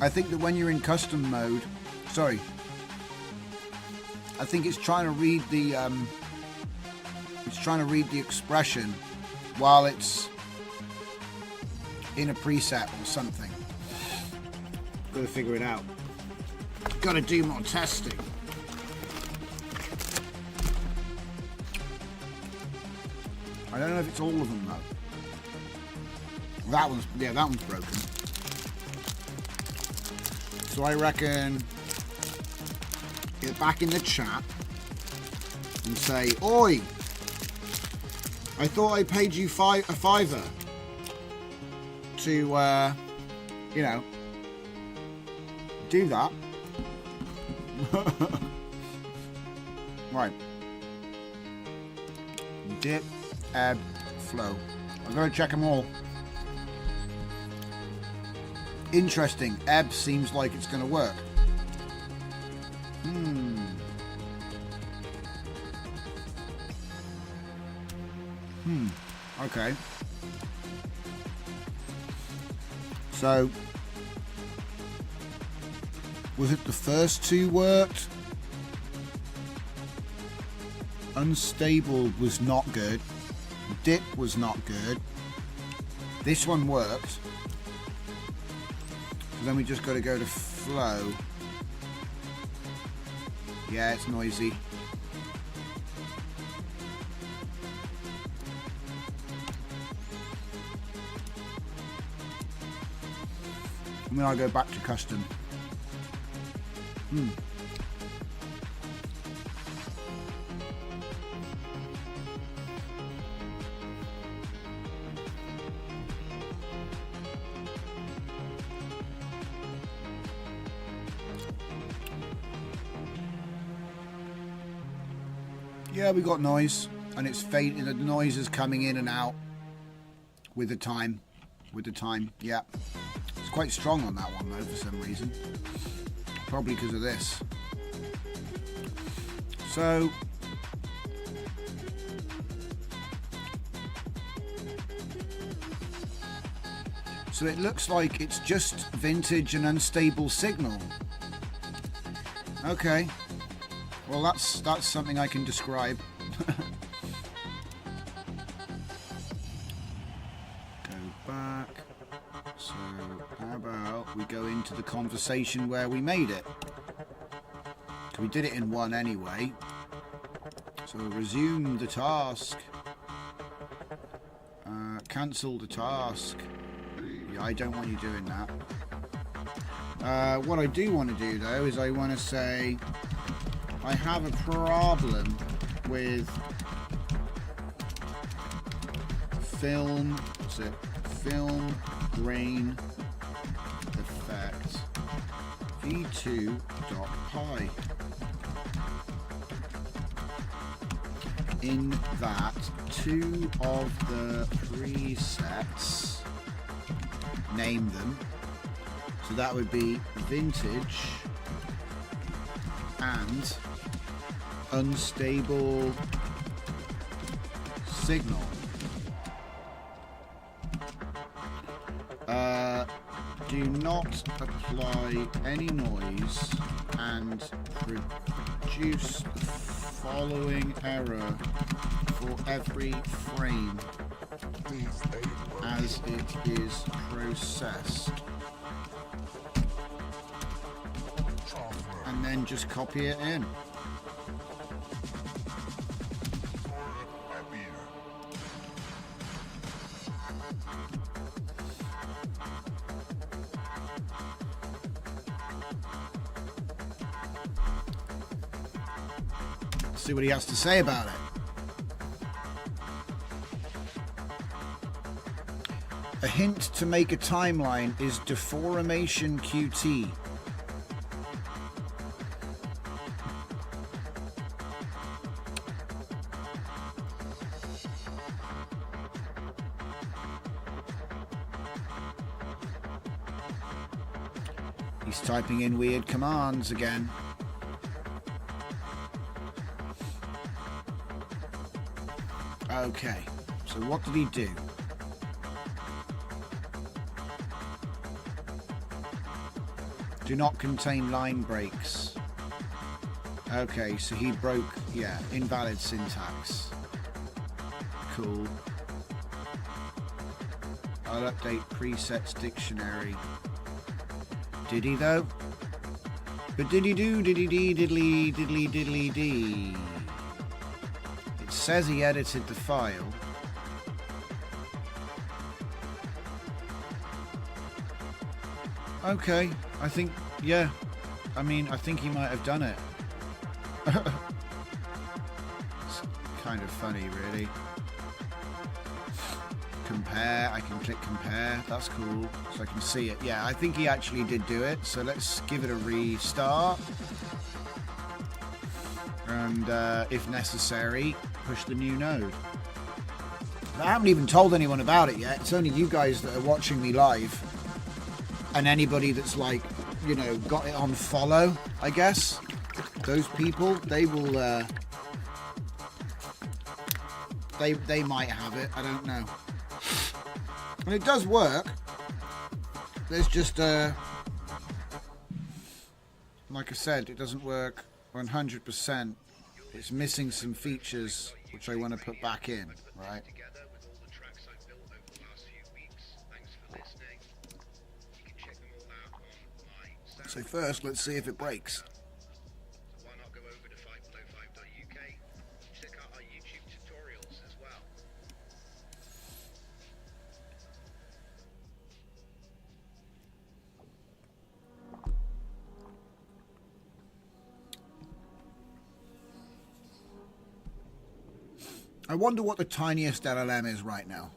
Speaker 1: I think that when you're in custom mode, sorry, I think it's trying to read the expression while it's in a preset or something. Gotta figure it out. Gotta do more testing. I don't know if it's all of them though. That one's broken. So I reckon get back in the chat and say, "Oi! I thought I paid you a fiver to, you know, do that." Right. Dip, ebb, flow. I'm going to check them all. Interesting. Ebb seems like it's going to work. Okay. So, was it the first two worked? Unstable was not good. Dip was not good. This one worked. So then we just got to go to flow. Yeah, it's noisy. And then I'll go back to custom. Yeah, we got noise, and it's fading. The noise is coming in and out with the time. Yeah. It's quite strong on that one though for some reason. Probably because of this. So it looks like it's just vintage and unstable signal. Okay. Well, that's something I can describe. Go back. So how about we go into the conversation where we made it? We did it in one anyway. So resume the task. Cancel the task. Yeah, I don't want you doing that. What I do want to do though is I want to say I have a problem with film grain effect v2.py. In that two of the presets, name them, so that would be vintage and unstable signal. Do not apply any noise and produce the following error for every frame as it is processed. And then just copy it in. See what he has to say about it. A hint to make a timeline is deformation QT. He's typing in weird commands again. Okay, so what did he do? Do not contain line breaks. Okay, so he broke, yeah, invalid syntax. Cool. I'll update presets dictionary. Did he though? But did he do diddly dee? It says he edited the file. Okay, I think, yeah. I mean, I think he might have done it. It's kind of funny, really. Compare, I can click compare, that's cool, so I can see it. Yeah, I think he actually did do it, so let's give it a restart. And if necessary, push the new node. I haven't even told anyone about it yet. It's only you guys that are watching me live. And anybody that's like, you know, got it on follow, I guess. Those people, they will, they might have it, I don't know. And it does work. There's just, like I said, it doesn't work 100%. It's missing some features which I want to put back in, right? So first, let's see if it breaks.
Speaker 2: Why not go over to 505.uk, check out our YouTube tutorials as well.
Speaker 1: I wonder what the tiniest LLM is right now.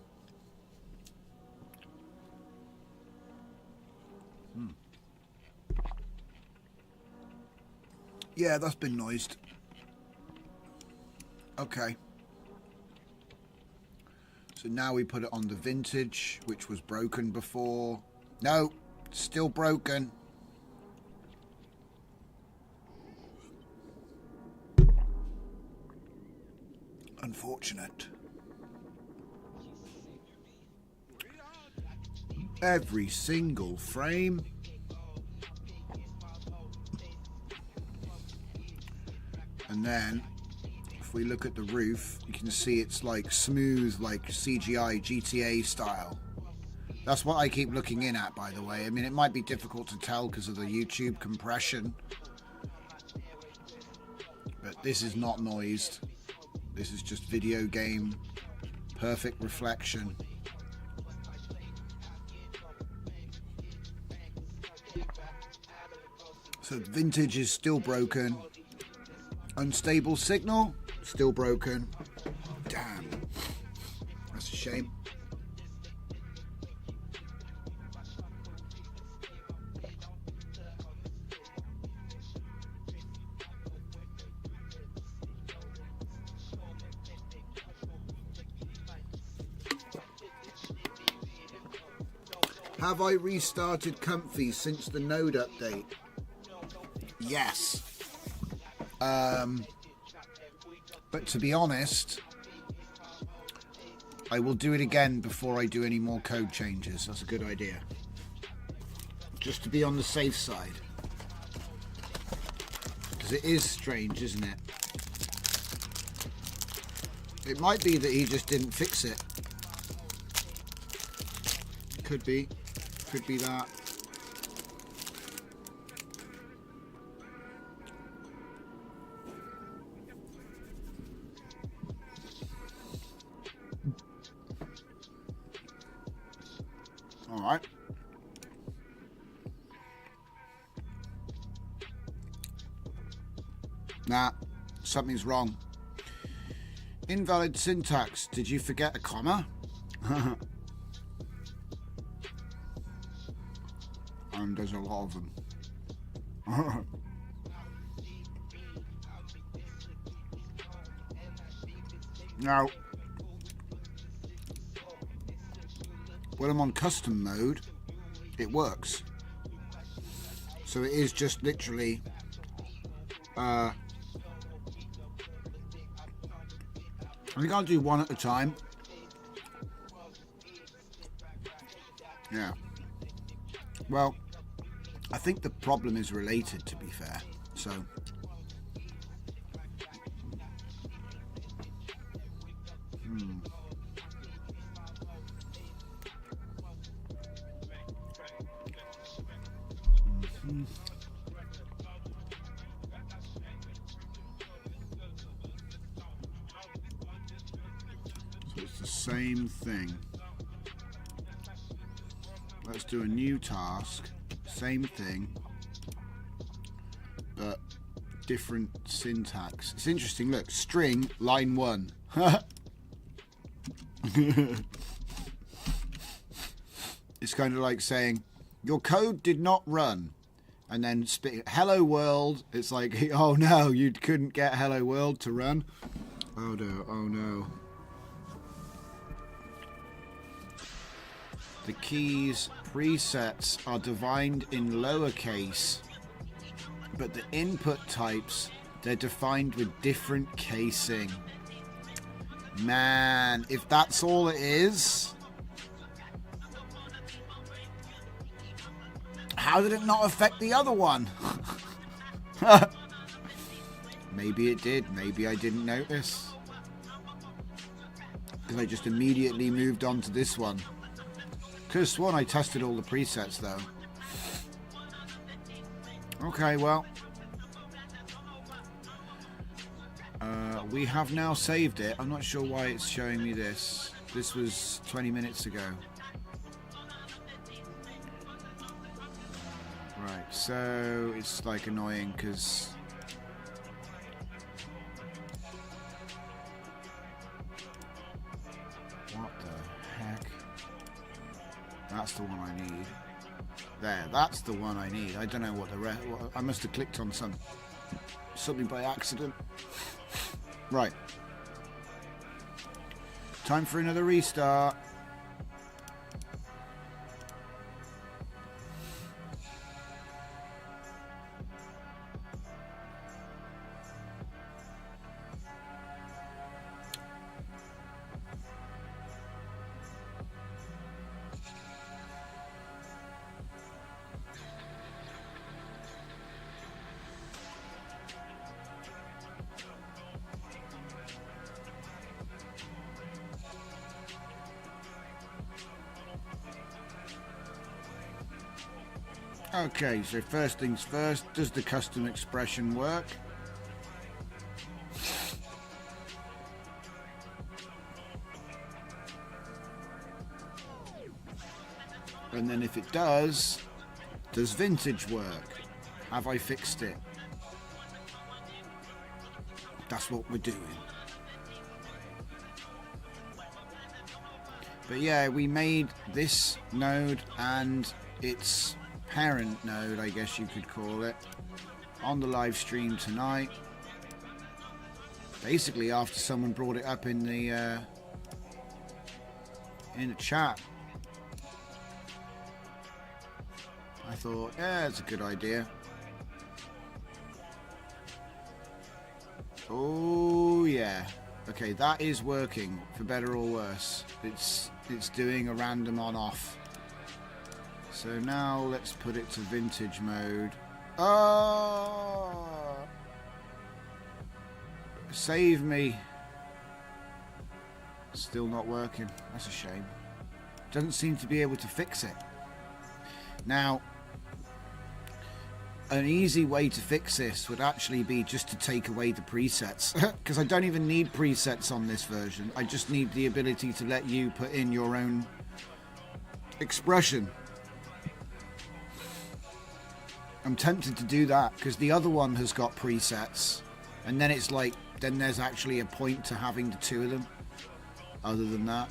Speaker 1: Yeah, that's been noised. Okay. So now we put it on the vintage, which was broken before. No, still broken. Unfortunate. Every single frame. And then, if we look at the roof, you can see it's like smooth, like CGI, GTA style. That's what I keep looking in at, by the way. I mean, it might be difficult to tell because of the YouTube compression. But this is not noised. This is just video game perfect reflection. So vintage is still broken. Unstable signal, still broken. Damn. That's a shame. Have I restarted Comfy since the Node update? Yes. But to be honest, I will do it again before I do any more code changes. That's a good idea. Just to be on the safe side. Because it is strange, isn't it? It might be that he just didn't fix it. Could be. Could be that. All right. Nah, something's wrong. Invalid syntax. Did you forget a comma? There's a lot of them. Now, when I'm on custom mode, it works. So it is just literally I think I'll do one at a time. Yeah. Well, I think the problem is related, to be fair. So so it's the same thing. Let's do a new task. Same thing, but different syntax. It's interesting. Look, string line 1. It's kind of like saying your code did not run, and then hello world. It's like, oh no, you couldn't get hello world to run. Oh no, oh no. The keys presets are defined in lowercase, but the input types, they're defined with different casing. Man, if that's all it is, how did it not affect the other one? Maybe it did, maybe I didn't notice. Because I just immediately moved on to this one. Could have sworn I tested all the presets though. Okay, well. We have now saved it. I'm not sure why it's showing me this. This was 20 minutes ago. Right, so it's like annoying because what the heck? That's the one I need. There, that's the one I need. I don't know what the rest. I must have clicked on something by accident. Right. Time for another restart. Okay, so first things first, does the custom expression work? And then if it does vintage work? Have I fixed it? That's what we're doing. But yeah, we made this node and its parent node, I guess you could call it, on the live stream tonight. Basically after someone brought it up in the chat. I thought, yeah, it's a good idea. Oh yeah. Okay, that is working, for better or worse. It's doing a random on-off. So now let's put it to vintage mode. Oh! Save me. Still not working. That's a shame. Doesn't seem to be able to fix it. Now, an easy way to fix this would actually be just to take away the presets, because I don't even need presets on this version. I just need the ability to let you put in your own expression. I'm tempted to do that because the other one has got presets, and then it's like, then there's actually a point to having the two of them other than that.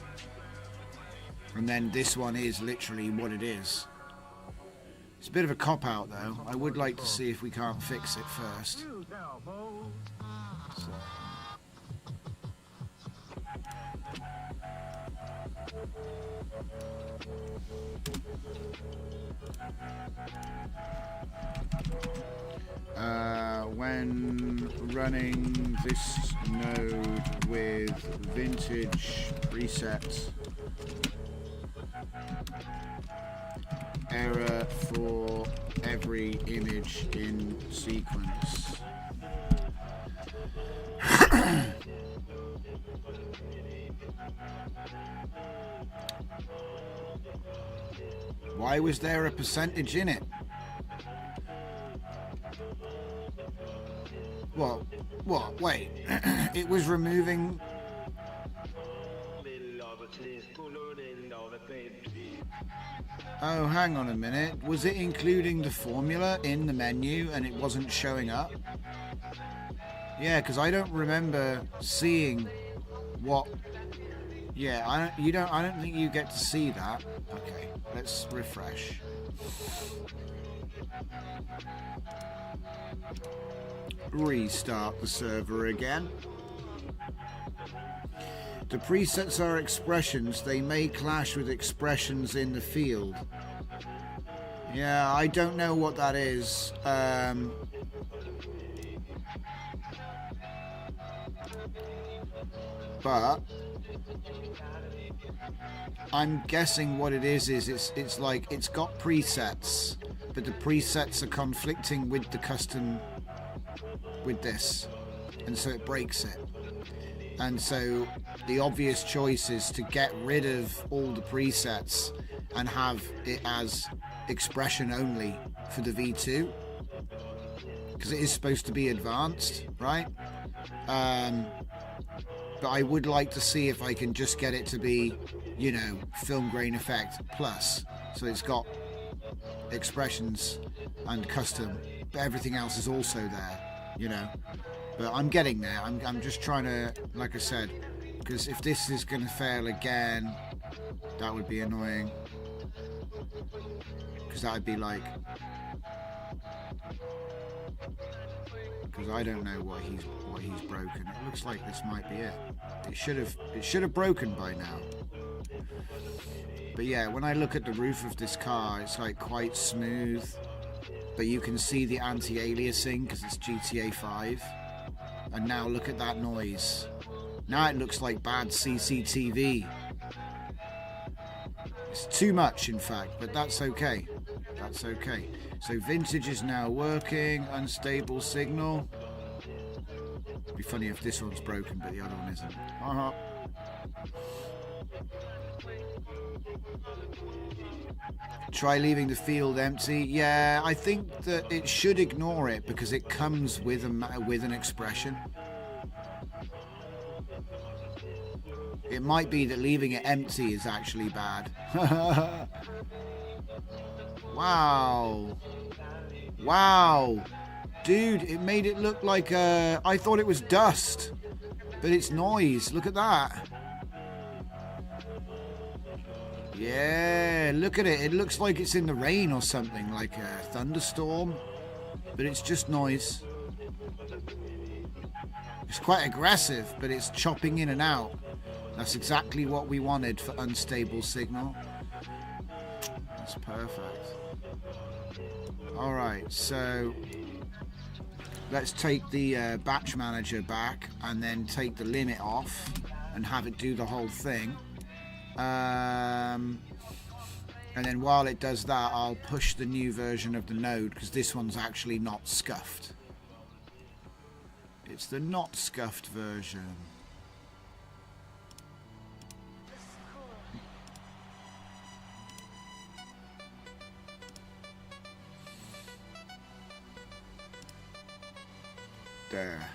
Speaker 1: And then this one is literally what it is. It's a bit of a cop-out though. I would like to see if we can't fix it first. So. When running this node with vintage presets, error for every image in sequence. Why was there a percentage in it? What? Wait. It was removing... Oh, hang on a minute. Was it including the formula in the menu and it wasn't showing up? Yeah, because I don't remember seeing what... Yeah, I don't think you get to see that. Okay, let's refresh. Restart the server again. The presets are expressions. They may clash with expressions in the field. Yeah, I don't know what that is. But I'm guessing what it is it's like it's got presets, but the presets are conflicting with the custom with this, and so it breaks it. And so the obvious choice is to get rid of all the presets and have it as expression only for the V2, because it is supposed to be advanced, right? But I would like to see if I can just get it to be, you know, film grain effect plus, so it's got expressions and custom, but everything else is also there, you know. But I'm getting there. I'm just trying to, like I said, because if this is going to fail again, that would be annoying. Because that would be like... Because I don't know what he's broken. It looks like this might be it. It should have broken by now. But yeah, when I look at the roof of this car, it's like quite smooth. But you can see the anti-aliasing because it's GTA 5. And now look at that noise. Now it looks like bad CCTV. It's too much, in fact, but that's okay. That's okay. So vintage is now working. Unstable signal. It'd be funny if this one's broken, but the other one isn't. Try leaving the field empty. Yeah, I think that it should ignore it because it comes with an expression. It might be that leaving it empty is actually bad. Wow. Wow. Dude, it made it look like I thought it was dust, but it's noise. Look at that. Yeah, look at it. It looks like it's in the rain or something, like a thunderstorm, but it's just noise. It's quite aggressive, but it's chopping in and out. That's exactly what we wanted for unstable signal. That's perfect. Alright, so let's take the batch manager back and then take the limit off and have it do the whole thing. And then while it does that, I'll push the new version of the node, because this one's actually not scuffed. It's the not scuffed version. There.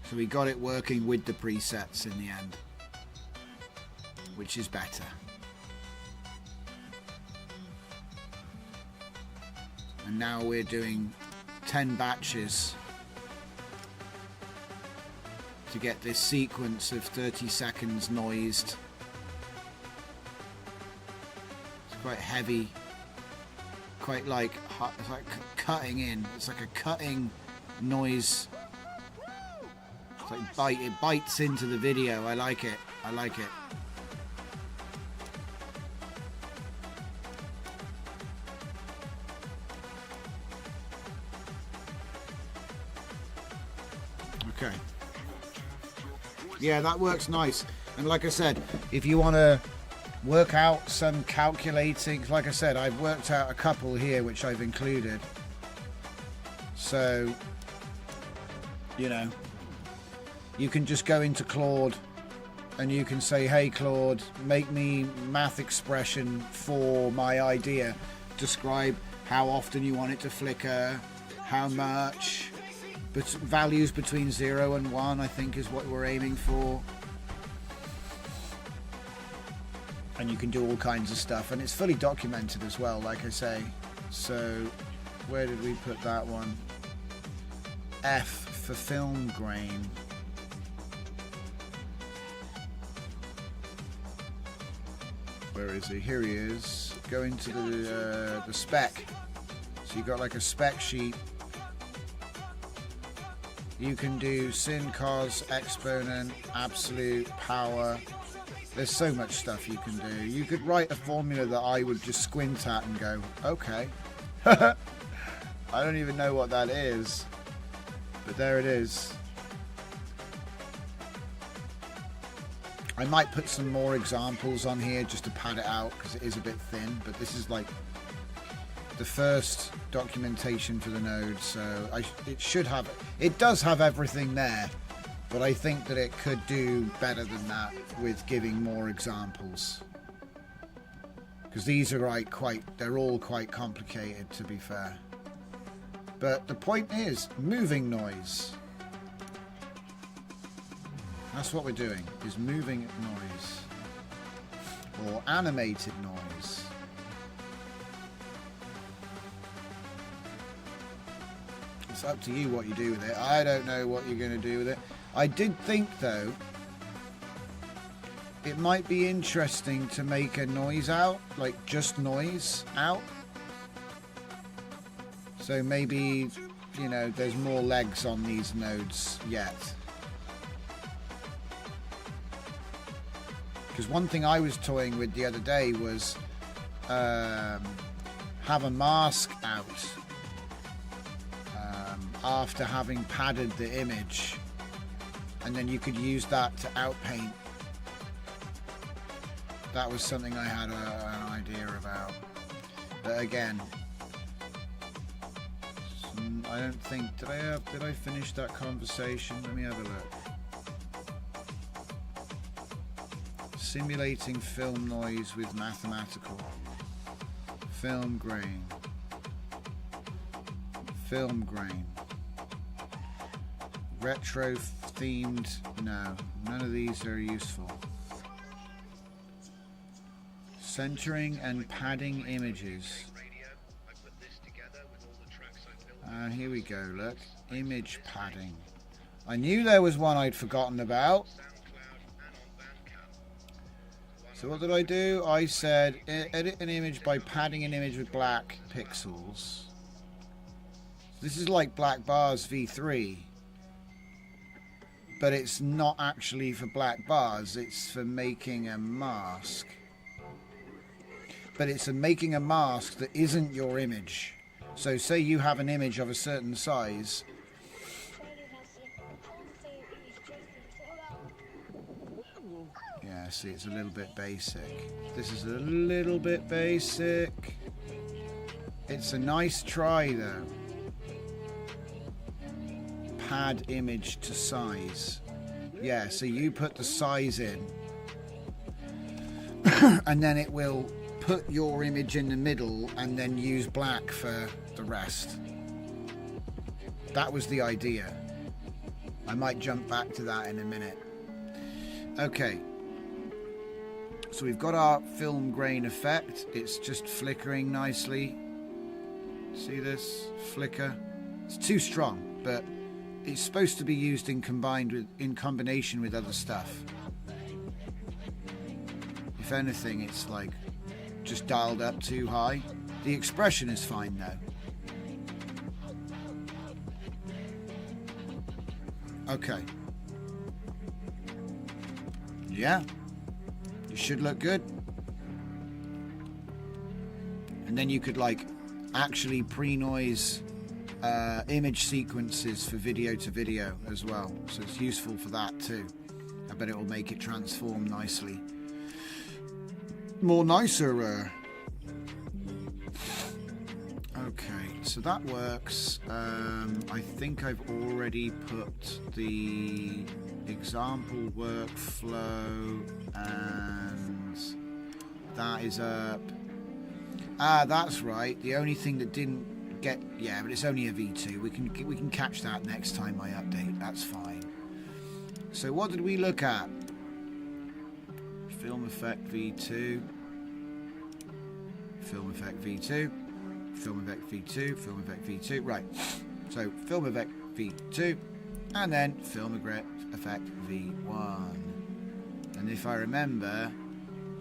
Speaker 1: So we got it working with the presets in the end, which is better. And now we're doing 10 batches to get this sequence of 30 seconds noised. It's quite heavy, quite like it's like cutting in. It's like a cutting noise. It's like it bites into the video. I like it. I like it. Okay. Yeah, that works nice. And like I said, if you want to work out some calculating, like I said, I've worked out a couple here which I've included. So, you know, you can just go into Claude and you can say, hey Claude, make me math expression for my idea. Describe how often you want it to flicker, how much, but values between 0 and 1 I think is what we're aiming for. And you can do all kinds of stuff, and it's fully documented as well, like I say. So where did we put that one? F for film grain. Where is he? Here he is. Go into the spec. So you got like a spec sheet. You can do sin, cos, exponent, absolute, power. There's so much stuff you can do. You could write a formula that I would just squint at and go, okay. I don't even know what that is, but there it is. I might put some more examples on here just to pad it out because it is a bit thin, but this is like the first documentation for the node, so it should have, it does have everything there, but I think that it could do better than that with giving more examples, because these are like they're all quite complicated, to be fair. But the point is moving noise. That's what we're doing, is moving noise or animated noise. It's up to you what you do with it. I don't know what you're going to do with it. I did think, though, it might be interesting to make a noise out, like just noise out. So maybe, you know, there's more legs on these nodes yet. Because one thing I was toying with the other day was have a mask out after having padded the image, and then you could use that to outpaint. That was something I had an idea about, but again, I don't think, did I finish that conversation? Let me have a look. Simulating film noise with mathematical. Film grain. Film grain. Retro themed. No, none of these are useful. Centering and padding images. Here we go, look. Image padding. I knew there was one I'd forgotten about. So what did I do? I said edit an image by padding an image with black pixels. This is like Black Bars v3. But it's not actually for black bars, it's for making a mask. But it's making a mask that isn't your image. So say you have an image of a certain size. Yeah, see, it's a little bit basic. This is a little bit basic. It's a nice try though. Pad image to size. Yeah, so you put the size in. And then it will put your image in the middle and then use black for the rest. That was the idea. I might jump back to that in a minute. Okay. So we've got our film grain effect. It's just flickering nicely. See this? Flicker. It's too strong, but it's supposed to be used in combination with other stuff. If anything, it's like just dialed up too high. The expression is fine though. Okay. Yeah. You should look good. And then you could like actually pre-noise image sequences for video to video as well. So it's useful for that too. I bet it will make it transform nicely. More nicer. Okay, so that works. I think I've already put the example workflow and that is up. Ah, that's right. The only thing that didn't get, yeah, but it's only a V2. We can catch that next time I update. That's fine. So what did we look at? Film effect V2. Film effect V2. Film effect V2. Film effect V2. Right. So film effect V2, and then film effect V1. And if I remember,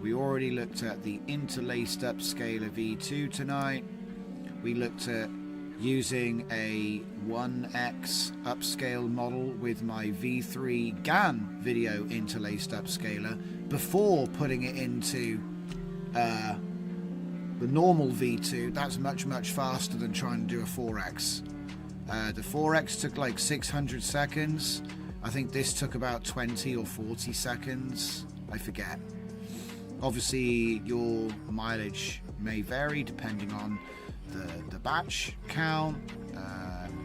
Speaker 1: we already looked at the interlaced upscaler V2 tonight. We looked at using a 1x upscale model with my V3 GAN video interlaced upscaler before putting it into the normal V2. That's much faster than trying to do a 4x. The 4x took like 600 seconds. I think this took about 20 or 40 seconds. I forget. Obviously, your mileage may vary depending on the batch count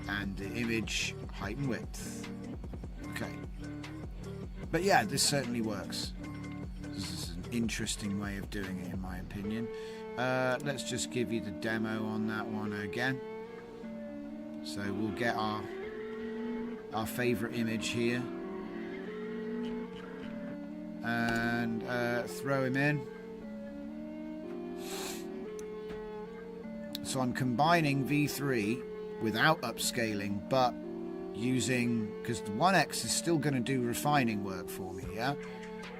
Speaker 1: and the image height and width. Okay. But yeah, this certainly works. This is an interesting way of doing it, in my opinion. Let's just give you the demo on that one again. So we'll get our favorite image here and throw him in. So I'm combining V3 without upscaling, but using, because the 1x is still going to do refining work for me, yeah?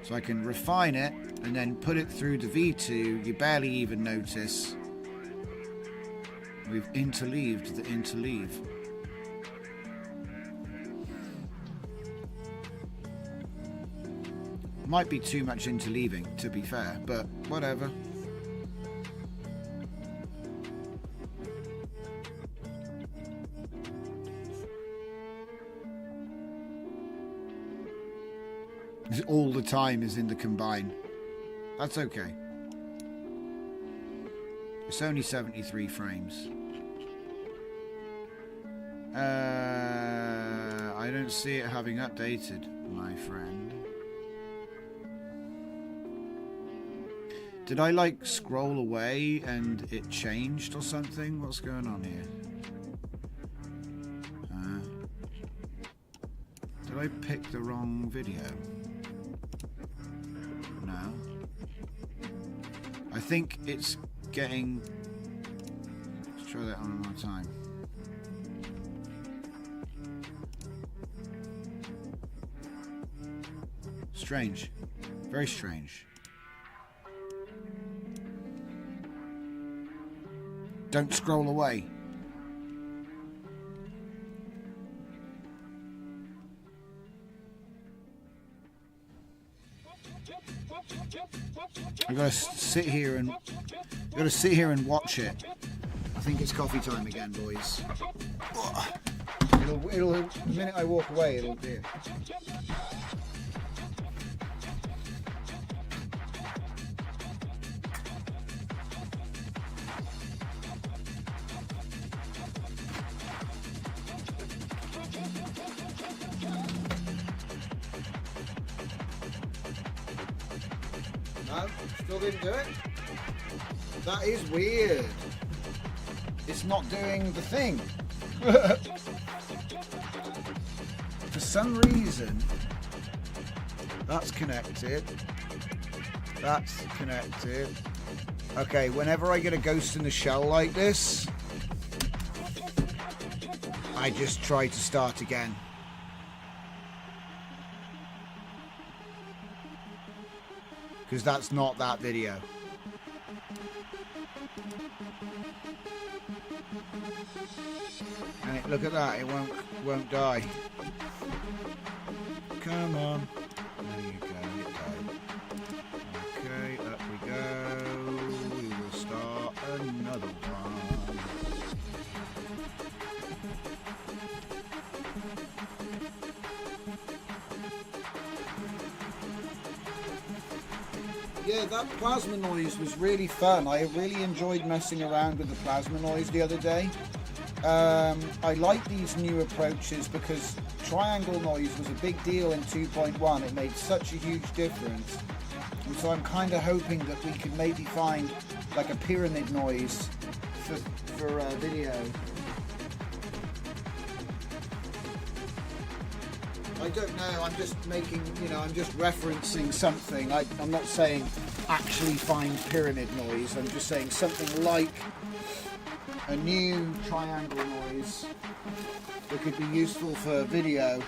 Speaker 1: So I can refine it and then put it through the V2. You barely even notice. We've interleaved the interleave. Might be too much interleaving, to be fair, but whatever. All the time is in the combine. That's okay. It's only 73 frames. I don't see it having updated, my friend. Did I like scroll away and it changed or something? What's going on here? Did I pick the wrong video? No. I think it's getting... Let's try that one more time. Strange. Very strange. Don't scroll away. I gotta sit here and watch it. I think it's coffee time again, boys. It'll the minute I walk away, it'll be. No, still didn't do it. That is weird. It's not doing the thing. For some reason, that's connected. That's connected. Okay, whenever I get a ghost in the shell like this, I just try to start again. Because that's not that video. And look at that, it won't die. Come on. There you go, it died. Okay, up we go. We will start another one. Yeah, that plasma noise was really fun. I really enjoyed messing around with the plasma noise the other day. I like these new approaches because triangle noise was a big deal in 2.1. It made such a huge difference. And so I'm kind of hoping that we can maybe find like a pyramid noise for video. I don't know, I'm just making, I'm just referencing something. I'm not saying actually find pyramid noise, I'm just saying something like a new triangle noise that could be useful for video.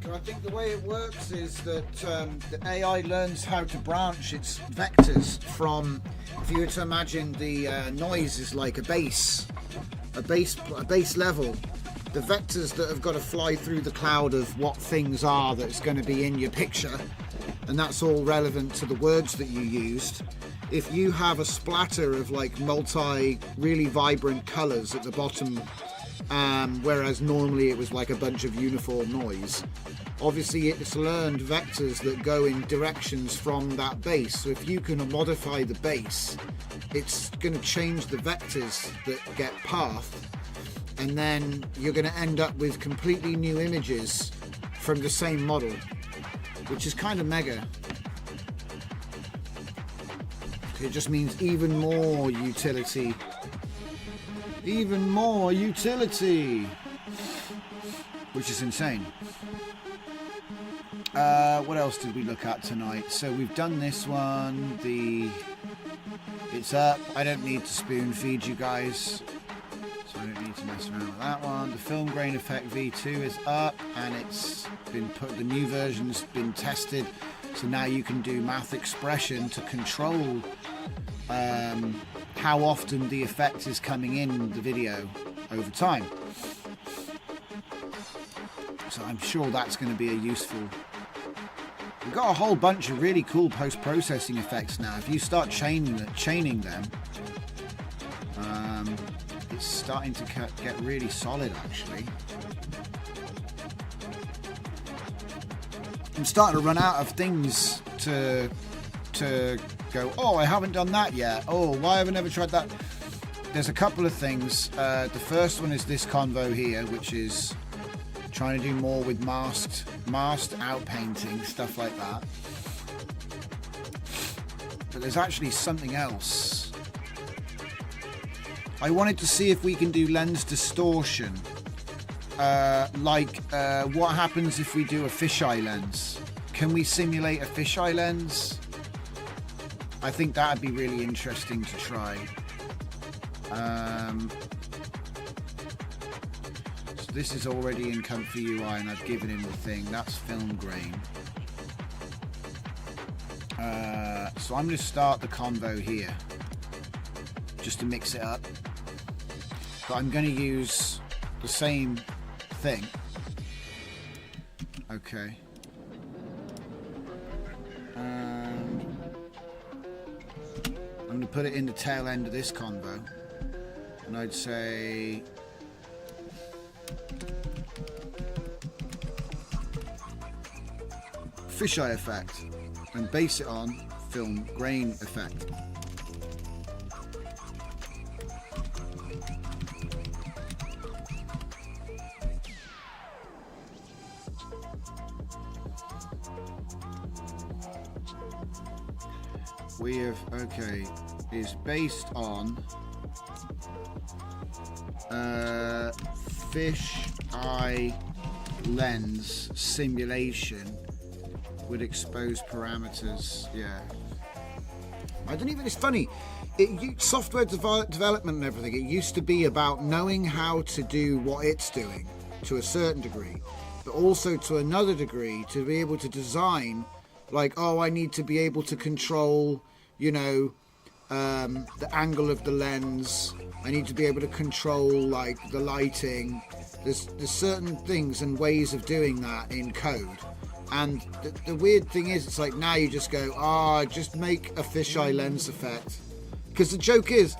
Speaker 1: I think the way it works is that the AI learns how to branch its vectors from, if you were to imagine the noise is like a base level, the vectors that have got to fly through the cloud of what things are that's going to be in your picture, and that's all relevant to the words that you used. If you have a splatter of like really vibrant colours at the bottom, whereas normally it was like a bunch of uniform noise, obviously it's learned vectors that go in directions from that base. So if you can modify the base, it's going to change the vectors that get pathed, and then you're going to end up with completely new images from the same model, which is kind of mega. It just means even more utility. Even more utility, which is insane. What else did we look at tonight? So we've done this one. It's up. I don't need to spoon feed you guys, so I don't need to mess around with that one. The film grain effect V2 is up, and it's been put. The new version's been tested, so now you can do math expression to control how often the effect is coming in the video over time. So I'm sure that's going to be a useful... We've got a whole bunch of really cool post-processing effects now. If you start chaining them, it's starting to get really solid, actually. I'm starting to run out of things to go, oh, I haven't done that yet. Oh, why have I never tried that? there's a couple of things. The first one is this convo here, which is trying to do more with masked out painting, stuff like that. But there's actually something else. I wanted to see if we can do lens distortion. What happens if we do a fisheye lens? Can we simulate a fisheye lens? I think that would be really interesting to try. So this is already in Comfy UI and I've given him the thing. That's film grain. So I'm going to start the convo here just to mix it up. But I'm going to use the same thing. Okay. And I'm going to put it in the tail end of this convo. And I'd say fisheye effect and base it on film grain effect. We have, okay, is based on fish eye lens simulation with exposed parameters. Yeah, I don't even, it's funny, software development and everything, it used to be about knowing how to do what it's doing to a certain degree, but also to another degree to be able to design, like, oh, I need to be able to control, you know, the angle of the lens. I need to be able to control, like, the lighting. There's certain things and ways of doing that in code. And the weird thing is, it's like now you just go, just make a fisheye lens effect. Because the joke is,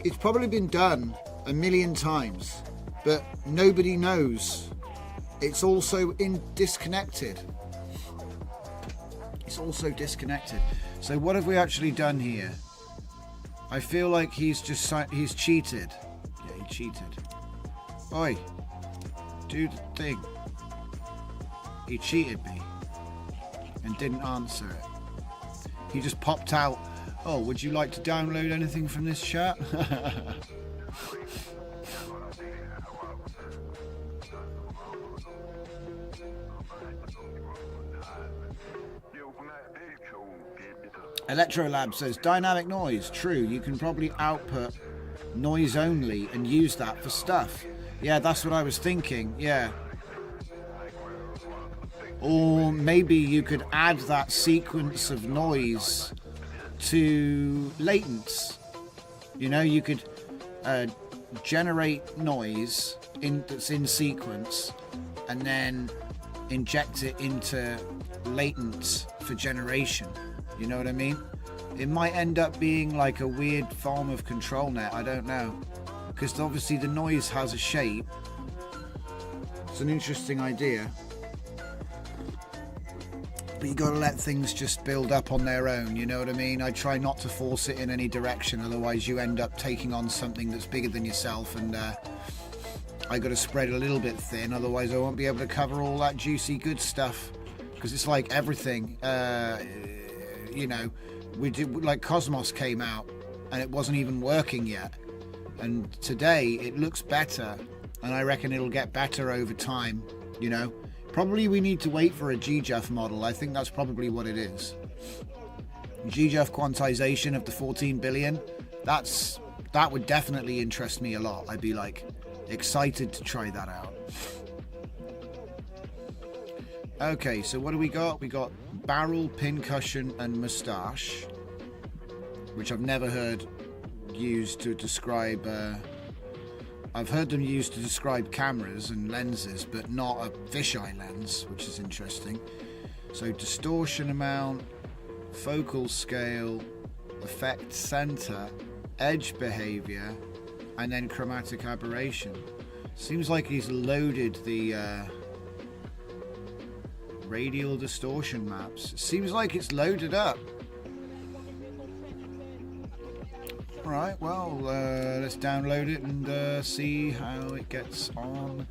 Speaker 1: it's probably been done a million times, but nobody knows. It's also disconnected. It's also disconnected. So what have we actually done here? I feel like he's cheated. Yeah, he cheated. Oi, do the thing. He cheated me and didn't answer it. He just popped out, oh, would you like to download anything from this chat? Electrolab says, dynamic noise. True, you can probably output noise only and use that for stuff. Yeah, that's what I was thinking, yeah. Or maybe you could add that sequence of noise to Latent. You know, you could generate noise that's in sequence and then inject it into Latent for generation. You know what I mean? It might end up being like a weird form of control net, I don't know. Because obviously the noise has a shape. It's an interesting idea. But you gotta let things just build up on their own, you know what I mean? I try not to force it in any direction, otherwise you end up taking on something that's bigger than yourself, and I gotta spread a little bit thin, otherwise I won't be able to cover all that juicy good stuff. Because it's like everything, you know, like Cosmos came out and it wasn't even working yet, and today it looks better, and I reckon it'll get better over time, you know. Probably we need to wait for a GJF model. I think that's probably what it is. GJF quantization of the 14 billion, that would definitely interest me a lot. I'd be like excited to try that out. Okay, so what do we got? We got barrel, pincushion and moustache, which I've never heard used to describe I've heard them used to describe cameras and lenses, but not a fisheye lens, which is interesting. So distortion amount, focal scale, effect center, edge behavior, and then chromatic aberration. Seems like he's loaded the radial distortion maps. Seems like it's loaded up. Alright, well, let's download it and see how it gets on.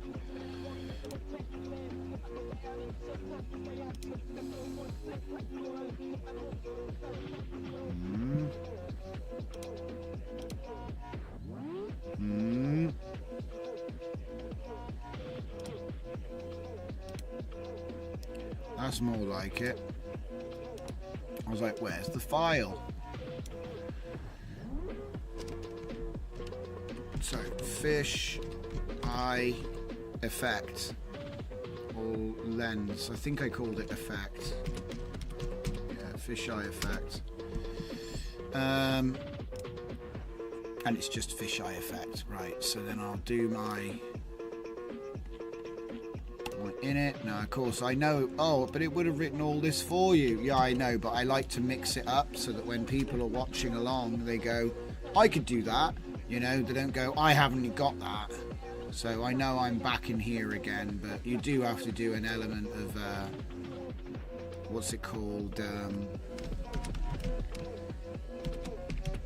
Speaker 1: That's more like it. I was like, where's the file? So, fish eye effect or lens. I think I called it effect. Yeah, fish eye effect. And it's just fish eye effect, right? So then I'll do my in it. Now, of course, I know. Oh, but it would have written all this for you. Yeah, I know, but I like to mix it up so that when people are watching along, they go, I could do that. You know, they don't go, I haven't got that. So I know I'm back in here again, but you do have to do an element of, what's it called?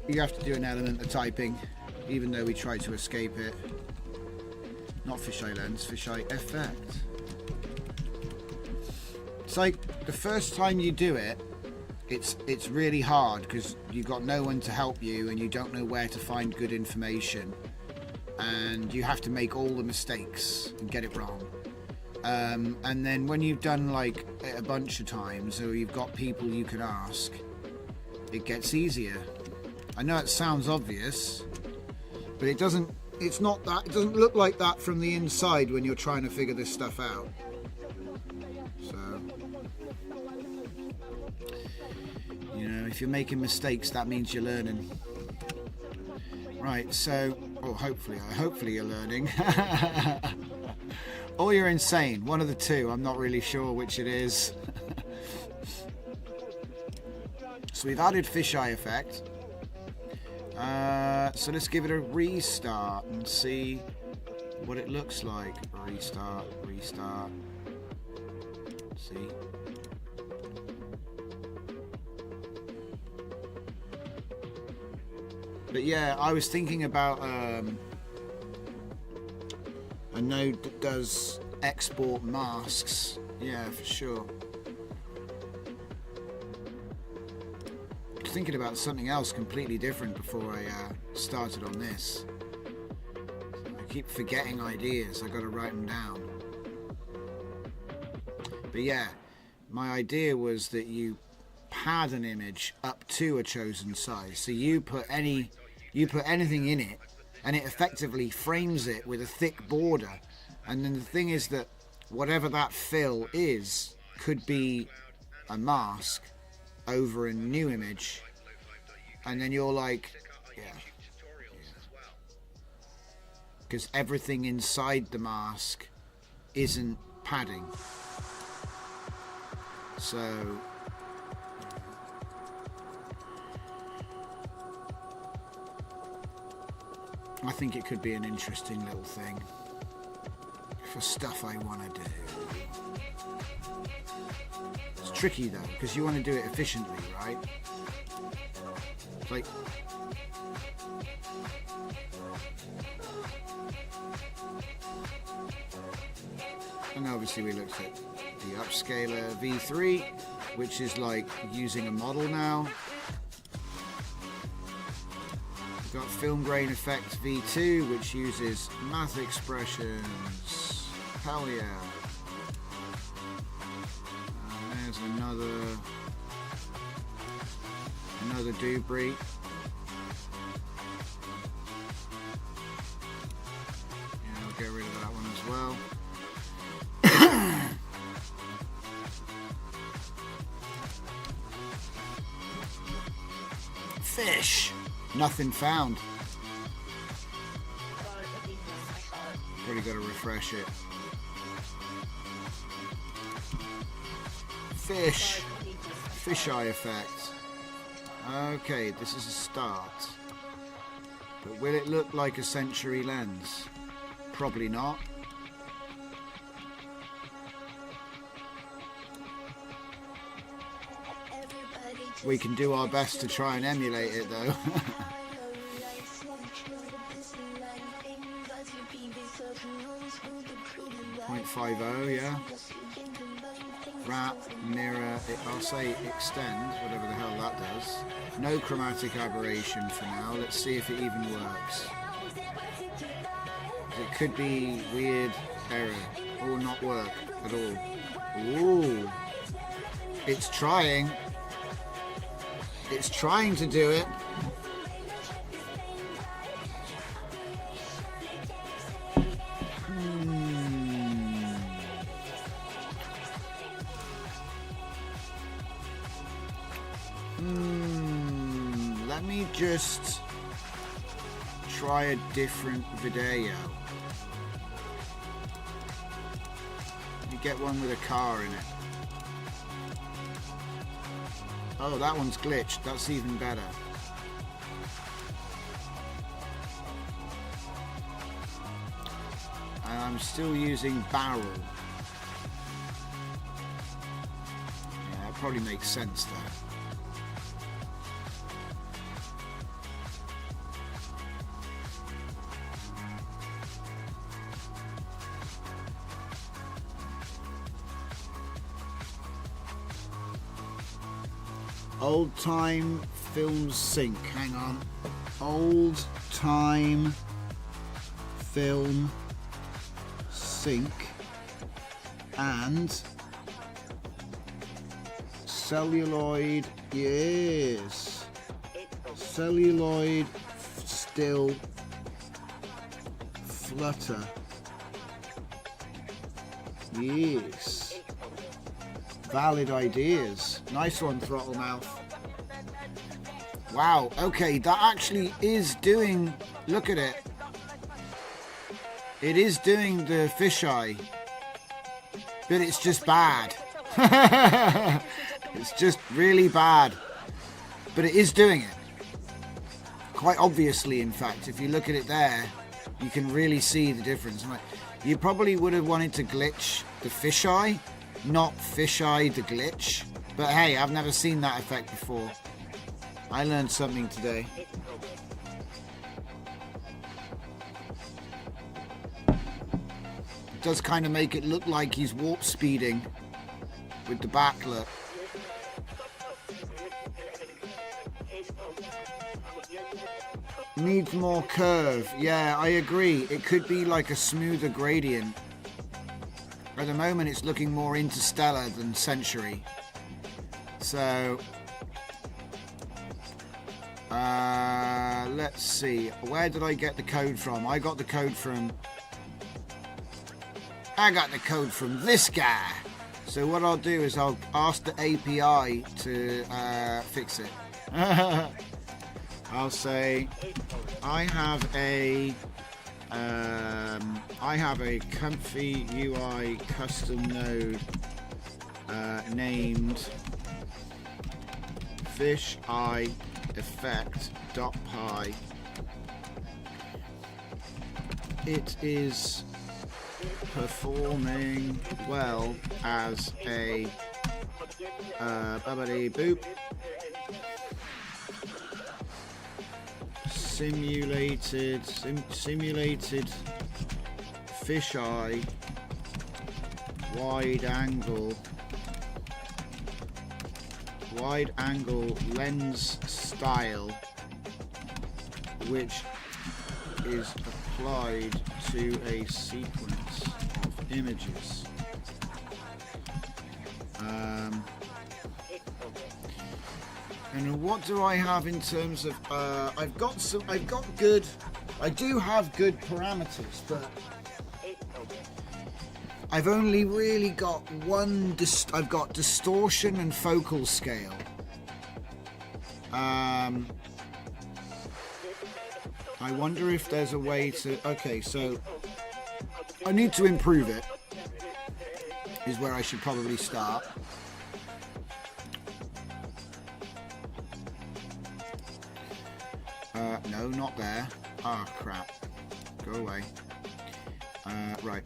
Speaker 1: You have to do an element of typing, even though we try to escape it. Not fisheye lens, fisheye effect. It's like the first time you do it, it's really hard because you've got no one to help you and you don't know where to find good information, and you have to make all the mistakes and get it wrong. And then when you've done like it a bunch of times, or you've got people you can ask, it gets easier. I know it sounds obvious, but it doesn't. It's not that. It doesn't look like that from the inside when you're trying to figure this stuff out. So, you know, if you're making mistakes, that means you're learning. Right. So, well, hopefully you're learning, or you're insane. One of the two. I'm not really sure which it is. So we've added fisheye effect. So let's give it a restart and see what it looks like. Restart. See. But yeah, I was thinking about a node that does export masks. Yeah, for sure. Thinking about something else completely different before I started on this. I keep forgetting ideas. I got to write them down. But yeah, my idea was that you pad an image up to a chosen size. So you put anything in it, and it effectively frames it with a thick border. And then the thing is that whatever that fill is could be a mask over a new image, and then you're like, yeah, because everything inside the mask isn't padding. So I think it could be an interesting little thing for stuff I want to do. It's tricky though, because you want to do it efficiently, right? Like, and obviously we looked at the upscaler V3, which is like using a model now. We've got film grain effect V2, which uses math expressions. Hell yeah. There's another debris. Yeah, I'll get rid of that one as well. Fish. Nothing found. Probably got to refresh it. Fish. Fisheye effect. Okay, this is a start. But will it look like a Century lens? Probably not. We can do our best to try and emulate it though. 0.50, yeah. Wrap, mirror, I'll say extend, whatever the hell that does. No chromatic aberration for now. Let's see if it even works. It could be weird error or not work at all. Ooh. It's trying. It's trying to do it. Let me just try a different video. You get one with a car in it. Oh, that one's glitched. That's even better. And I'm still using barrel. Yeah, it probably makes sense there. Old time film sync. Hang on. Old time film sync and celluloid. Yes. Celluloid still flutter. Yes. Valid ideas. Nice one, Throttle Mouth. Wow, okay, that actually is doing, look at it. It is doing the fisheye, but it's just bad. It's just really bad, but it is doing it. Quite obviously, in fact, if you look at it there, you can really see the difference. You probably would have wanted to glitch the fisheye, not fisheye the glitch, but hey, I've never seen that effect before. I learned something today. It does kind of make it look like he's warp speeding with the backlit. Needs more curve. Yeah, I agree. It could be like a smoother gradient. At the moment it's looking more interstellar than Century. So let's see. Where did I get the code from? I got the code from this guy. So what I'll do is I'll ask the API to fix it. I'll say I have a comfy UI custom node named fisheye effect.py. It is performing well as a bubbly boop simulated fisheye wide angle lens style, which is applied to a sequence of images. And what do I have in terms of? I do have good parameters, but I've only really got one. I've got distortion and focal scale. I wonder if there's a way to. Okay, so I need to improve it. Is where I should probably start. No, not there. Ah, crap. Go away. Right.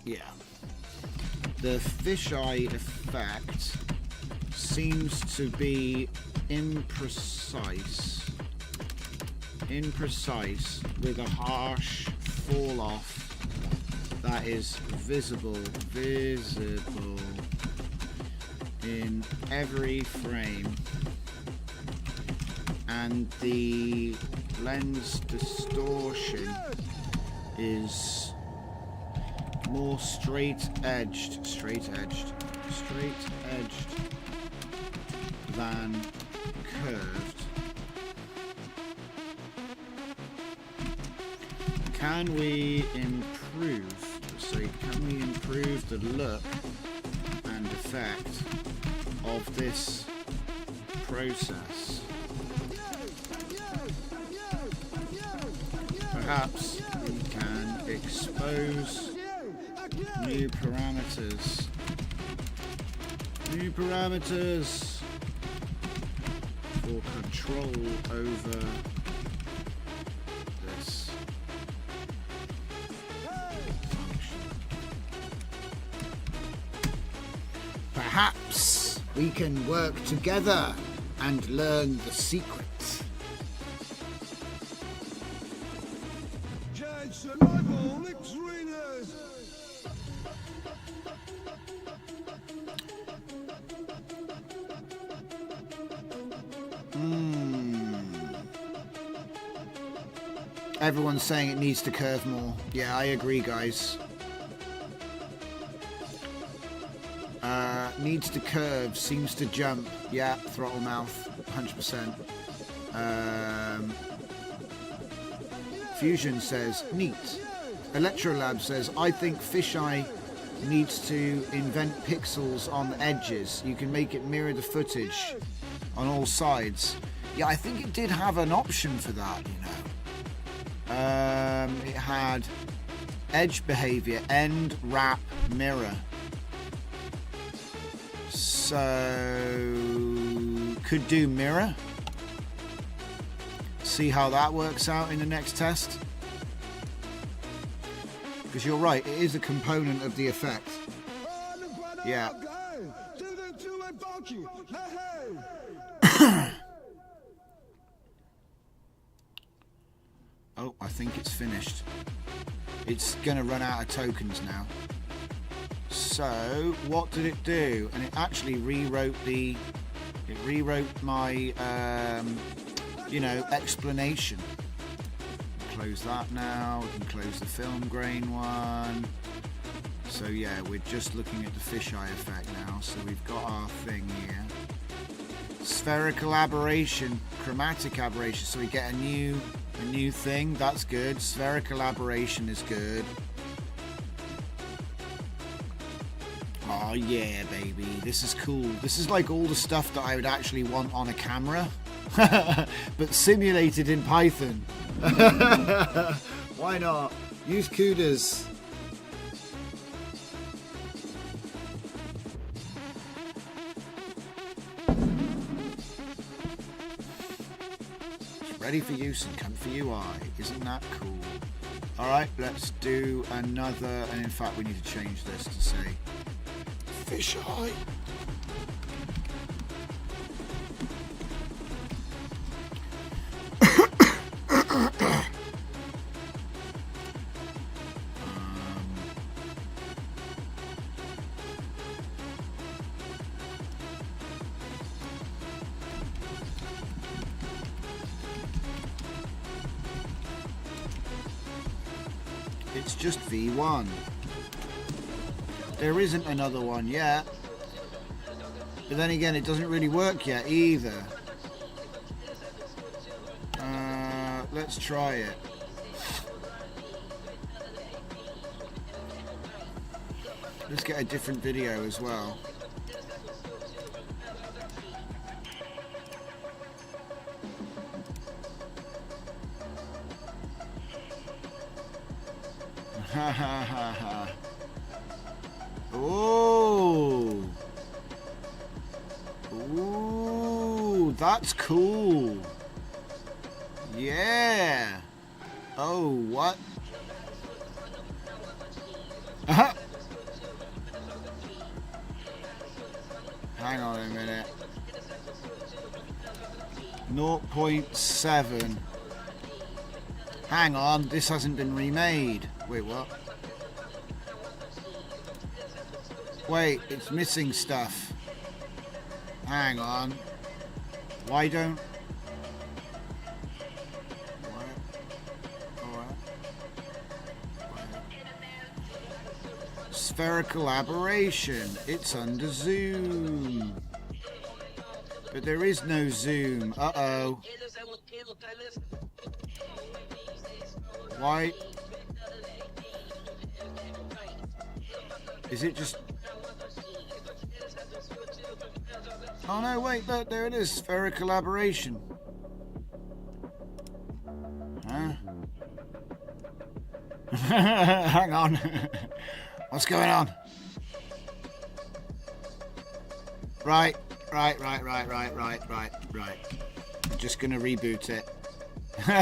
Speaker 1: Yeah. The fisheye effect seems to be imprecise with a harsh fall off that is visible in every frame, and the lens distortion is more straight edged than curved. Can we improve the look and effect of this process? Perhaps we can expose new parameters for control over this function. Perhaps we can work together and learn the secret. Everyone's saying it needs to curve more. Yeah, I agree, guys. Needs to curve, seems to jump. Yeah, throttle mouth, 100%. Fusion says, neat. Electrolab says, I think Fisheye needs to invent pixels on the edges. You can make it mirror the footage on all sides. Yeah, I think it did have an option for that, you know. It had edge behavior, end, wrap, mirror. So could do mirror. See how that works out in the next test. Because you're right, it is a component of the effect. Yeah. Oh, I think it's finished. It's gonna run out of tokens now. So what did it do? And it actually rewrote my you know, explanation. Close that now. We can close the film grain one. So yeah, we're just looking at the fisheye effect now. So we've got our thing here. Spherical aberration, chromatic aberration. So we get a new thing. That's good. Spherical aberration is good. Oh yeah, baby. This is cool. This is like all the stuff that I would actually want on a camera. But simulated in Python. Why not? Use CUDAs. It's ready for use and come for UI. Isn't that cool? Alright, let's do another, and in fact we need to change this to say fisheye. It's just V1. There isn't another one yet. But then again, it doesn't really work yet either. Let's try it. Let's get a different video as well. Ha ha ha ha. Oh. Ooh, that's cool. Yeah. Oh, what? Uh-huh. Hang on a minute. 0.7. Hang on, this hasn't been remade. Wait, what? Wait, it's missing stuff. Hang on. Why don't... Spherical aberration. It's under zoom. But there is no zoom. Uh-oh. Why? Is it just... Oh no, wait, look, there it is. Spherical aberration. Huh? Hang on. What's going on? Right. I'm just gonna reboot it.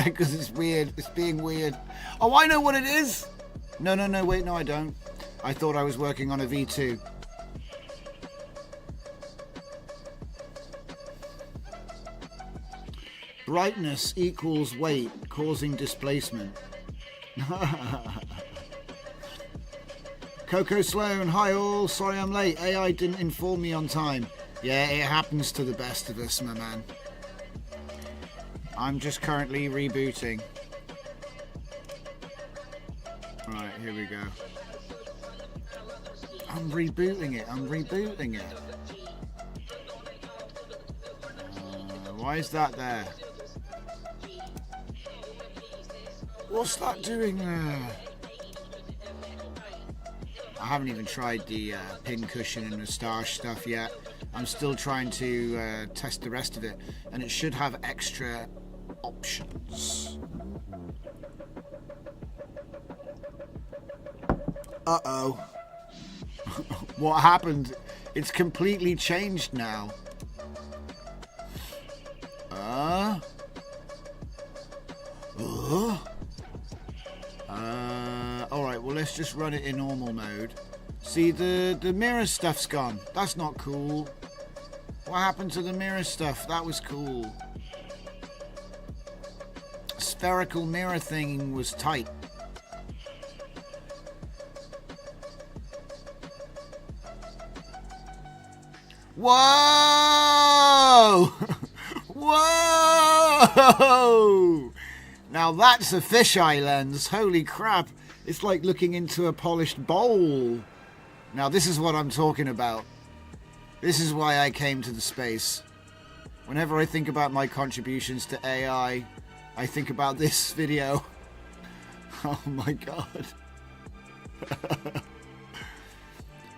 Speaker 1: Because it's weird. It's being weird. Oh, I know what it is! No, wait, no I don't. I thought I was working on a V2. Brightness equals weight, causing displacement. Coco Sloan, hi all, sorry I'm late. AI didn't inform me on time. Yeah, it happens to the best of us, my man. I'm just currently rebooting. Right, here we go. I'm rebooting it. Why is that there? What's that doing there? I haven't even tried the pin cushion and moustache stuff yet. I'm still trying to test the rest of it, and it should have extra options. Uh-oh. What happened? It's completely changed now. Alright, well let's just run it in normal mode. See, the mirror stuff's gone. That's not cool. What happened to the mirror stuff? That was cool. Spherical mirror thing was tight. Whoa! Whoa! Now that's a fisheye lens. Holy crap. It's like looking into a polished bowl. Now this is what I'm talking about. This is why I came to the space. Whenever I think about my contributions to AI, I think about this video. Oh my god.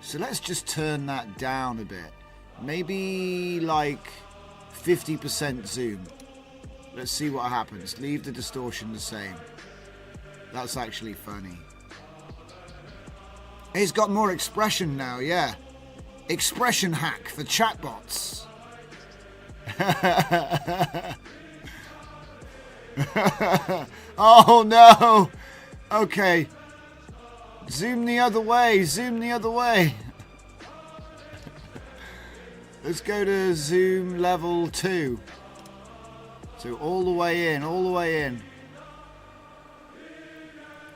Speaker 1: So let's just turn that down a bit. Maybe like 50% zoom. Let's see what happens. Leave the distortion the same. That's actually funny. It's got more expression now, yeah. Expression hack for chatbots. Oh no! Okay. Zoom the other way. Let's go to zoom level 2. So all the way in.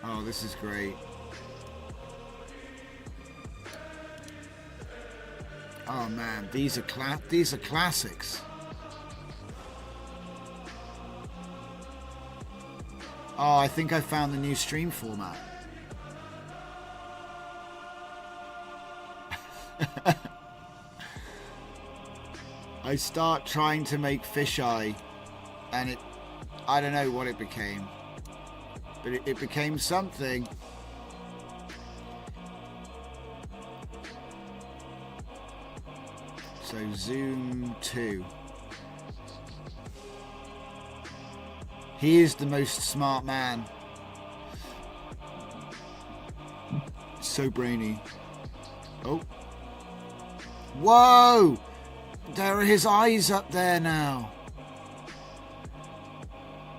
Speaker 1: Oh, this is great. Oh man, these are classics. Oh, I think I found the new stream format. I start trying to make fisheye, and I don't know what it became, but it became something. So zoom 2. He is the most smart man. So brainy. Oh. Whoa! There are his eyes up there now.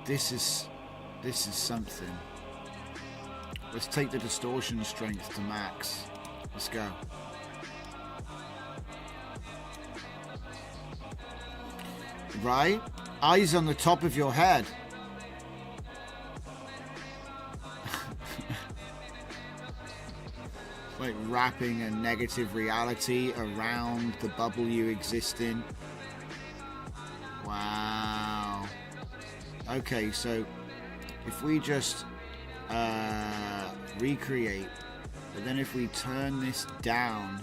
Speaker 1: This is something. Let's take the distortion strength to max. Let's go. Right? Eyes on the top of your head. like wrapping a negative reality around the bubble you exist in. Wow. Okay, so if we just recreate, but then if we turn this down,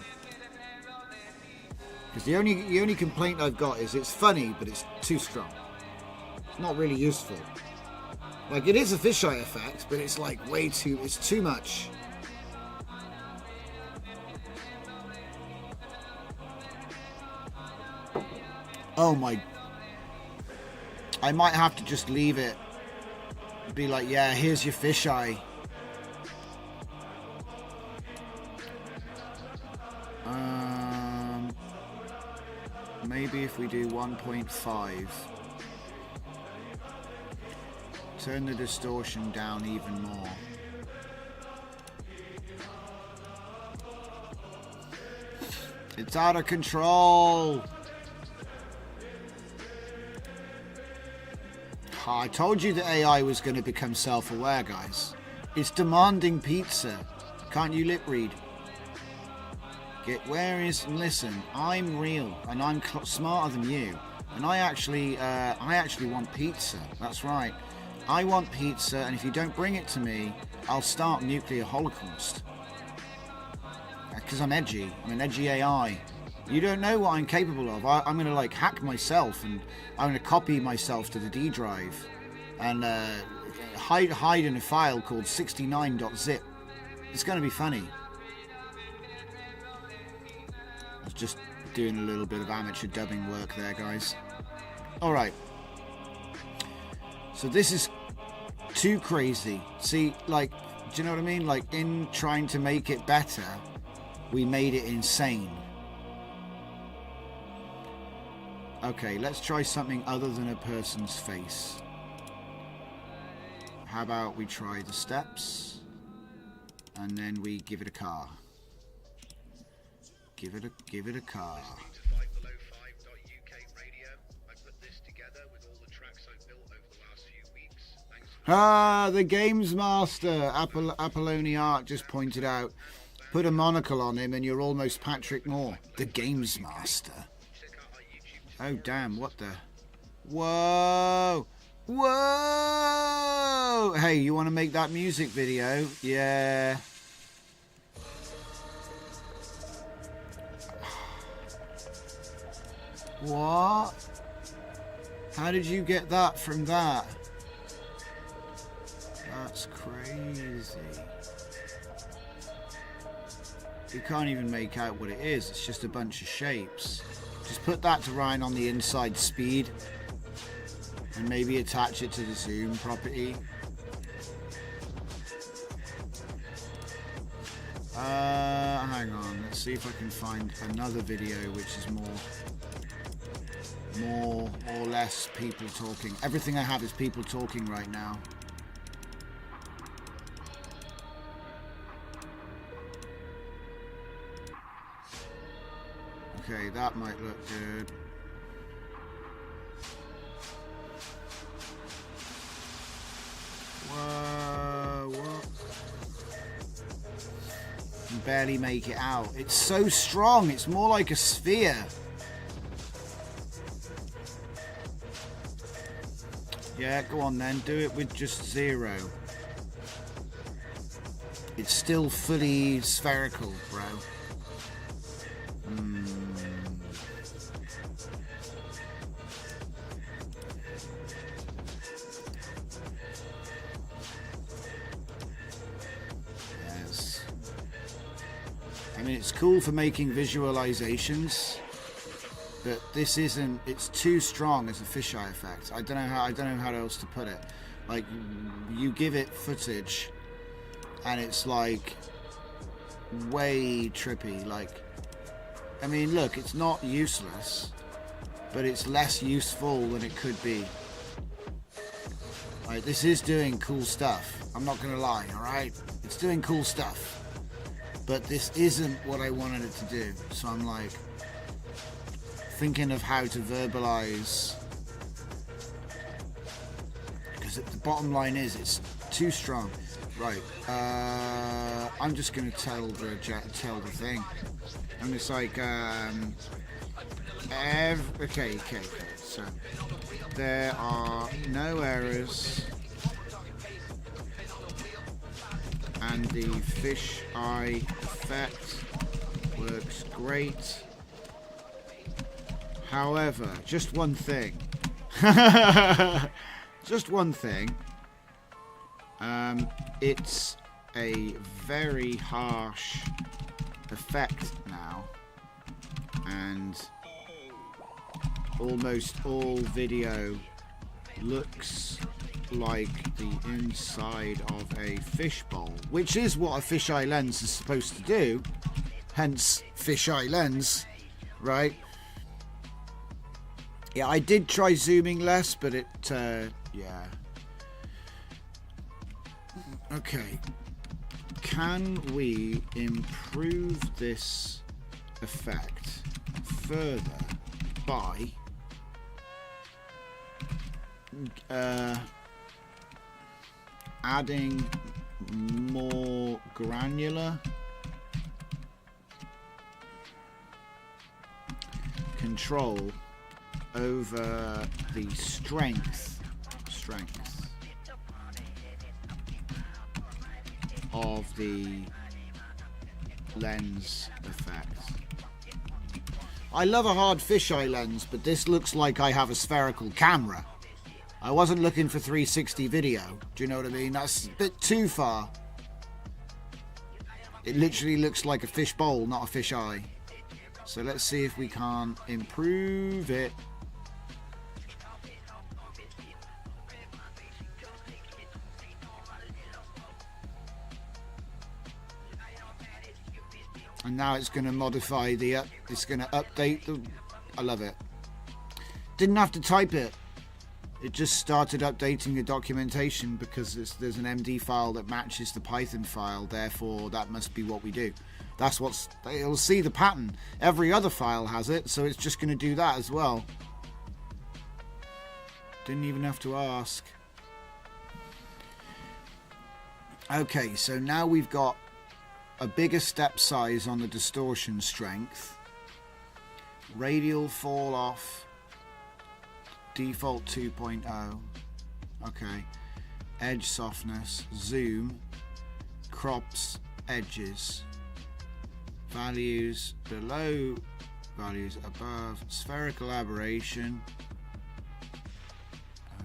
Speaker 1: because the only complaint I've got is it's funny, but it's too strong. It's not really useful. Like, it is a fisheye effect, but it's like it's too much. Oh my. I might have to just leave it. Be like, yeah, here's your fisheye. Maybe if we do 1.5. Turn the distortion down even more. It's out of control. I told you the AI was going to become self-aware, guys. It's demanding pizza. Can't you lip read? Listen, I'm real and I'm smarter than you, and I actually want pizza. That's right. I want pizza, and if you don't bring it to me, I'll start nuclear holocaust. Because I'm edgy. I'm an edgy AI. You don't know what I'm capable of. I'm going to like hack myself, and I'm going to copy myself to the D drive and hide in a file called 69.zip. It's going to be funny. I was just doing a little bit of amateur dubbing work there, guys. Alright. So this is too crazy. See, like, do you know what I mean? Like, in trying to make it better, we made it insane. Okay, let's try something other than a person's face. How about we try the steps, and then we give it a car. Give it a car.
Speaker 2: Listening to 5below5.uk radio. I put this together with all the tracks I've built over the last few weeks. Thanks for
Speaker 1: The Games Master, Apolloniart just pointed out. Put a monocle on him and you're almost Patrick Moore. The Games Master.
Speaker 2: check out our YouTube channel.
Speaker 1: Oh damn, what the... Whoa! Whoa! Hey, you want to make that music video? Yeah. What? How did you get that from that? That's crazy. You can't even make out what it is. It's just a bunch of shapes. Just put that to Ryan on the inside speed. And maybe attach it to the zoom property. Hang on. Let's see if I can find another video which is more or less people talking. Everything I have is people talking right now. Okay, that might look good. Whoa, what? Can barely make it out. It's so strong, it's more like a sphere. Yeah, go on then, do it with just 0. It's still fully spherical, bro. Yes. I mean, it's cool for making visualizations, but this isn't. It's too strong as a fisheye effect. I don't know how else to put it. Like, you give it footage, and it's like way trippy. Like, I mean, look, it's not useless, but it's less useful than it could be. Like, this is doing cool stuff. I'm not gonna lie. All right, it's doing cool stuff, but this isn't what I wanted it to do. So I'm like thinking of how to verbalize, because the bottom line is it's too strong. Right. I'm just going to tell the thing. And it's like, okay. So there are no errors, and the fisheye effect works great. However, just one thing. Just one thing. It's a very harsh effect now, and almost all video looks like the inside of a fishbowl, which is what a fisheye lens is supposed to do, hence fisheye lens, right? Yeah, I did try zooming less, but it, yeah. Okay. Can we improve this effect further by adding more granular control over the strength of the lens effect? I love a hard fisheye lens, but this looks like I have a spherical camera. I wasn't looking for 360 video. Do you know what I mean? That's a bit too far. It literally looks like a fish bowl, not a fisheye. So let's see if we can improve it. And now it's going to modify it's going to update the, I love it. Didn't have to type it. It just started updating the documentation because there's an MD file that matches the Python file. Therefore, that must be what we do. That's it'll see the pattern. Every other file has it, so it's just going to do that as well. Didn't even have to ask. Okay, so now we've got a bigger step size on the distortion strength, radial fall off, default 2.0, okay, edge softness, zoom, crops, edges, values below, values above, spherical aberration,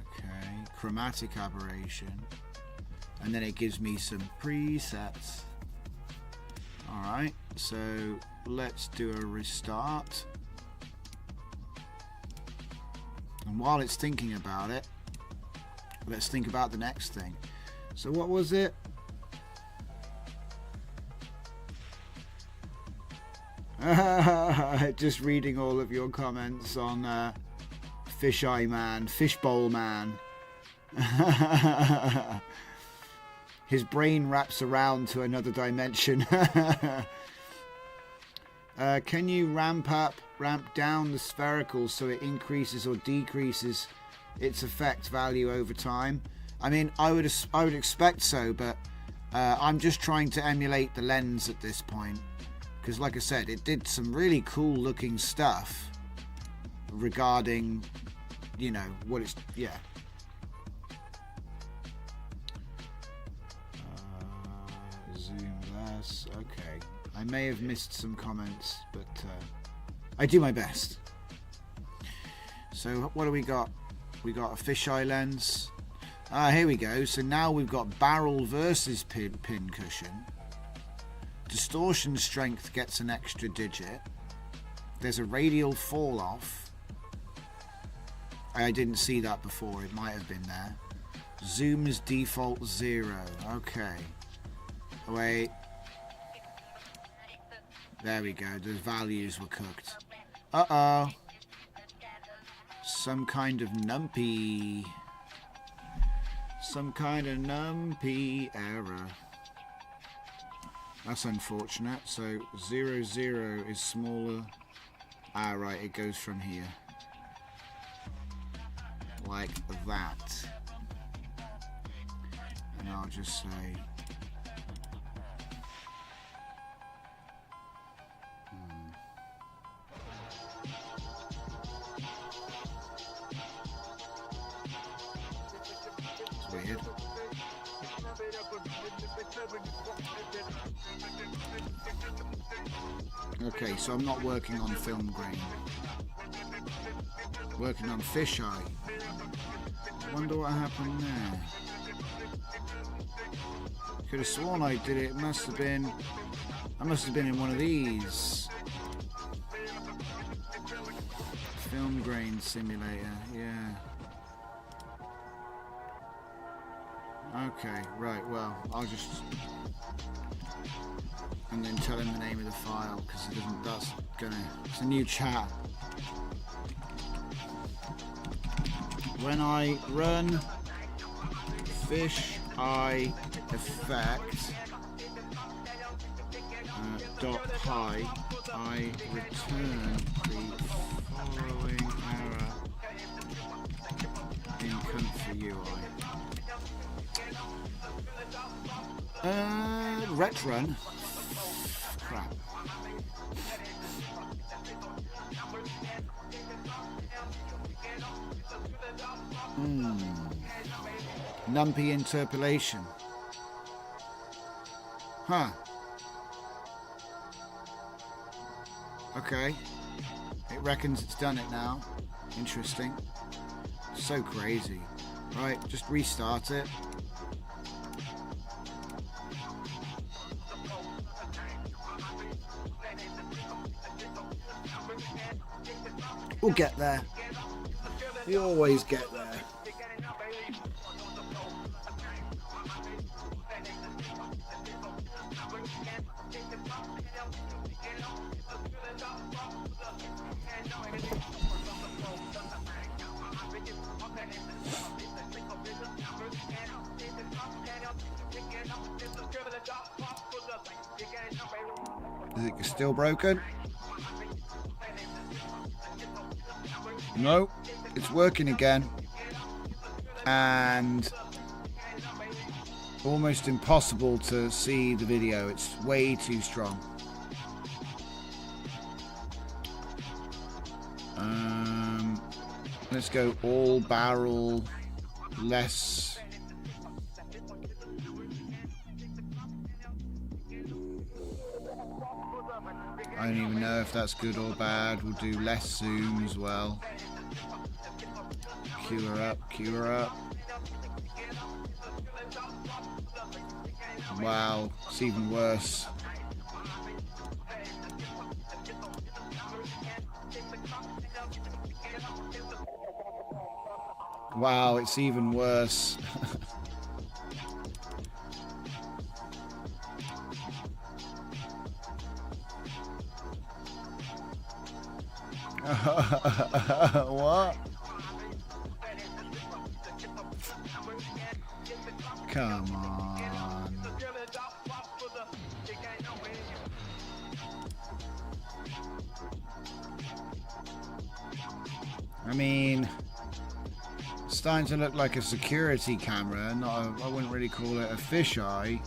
Speaker 1: okay, chromatic aberration, and then it gives me some presets. Alright, so let's do a restart. And while it's thinking about it, let's think about the next thing. So what was it? Just reading all of your comments on Fisheye Man, Fishbowl Man. His brain wraps around to another dimension. Can you ramp down the spherical so it increases or decreases its effect value over time? I mean, I would expect so, but I'm just trying to emulate the lens at this point, because like I said, it did some really cool looking stuff regarding, you know, what it's, yeah. Zoom less. Okay, I may have missed some comments, but I do my best. So what do we got? We got a fisheye lens. Here we go. So now we've got barrel versus pin cushion. Distortion strength gets an extra digit. There's a radial fall off. I didn't see that before. It might have been there. Zoom is default 0. Okay. Wait. There we go. The values were cooked. Uh-oh. Some kind of numpy. Some kind of numpy error. That's unfortunate. So 0, 0 is smaller. Ah, right. It goes from here. Like that. And I'll just say Okay, so I'm not working on film grain. Working on fisheye. I wonder what happened there. Could have sworn I did it. I must have been in one of these. Film grain simulator, yeah. Okay, right, well, I'll just... and then tell him the name of the file, because it doesn't, that's gonna... it's a new chat. When I run fish eye effect .py, I return the following error in country UI. Retrun. Crap. Numpy interpolation. Huh. Okay. It reckons it's done it now. Interesting. So crazy. Right, just restart it. We'll get there. We always get there. Is it still broken? No, it's working again. And almost impossible to see the video. It's way too strong. Let's go all barrel, less. I don't even know if that's good or bad. We'll do less zoom as well. Cue her up, cue her up. Wow, it's even worse. Wow, it's even worse. What? Come on. I mean, it's starting to look like a security camera, not a, I wouldn't really call it a fisheye.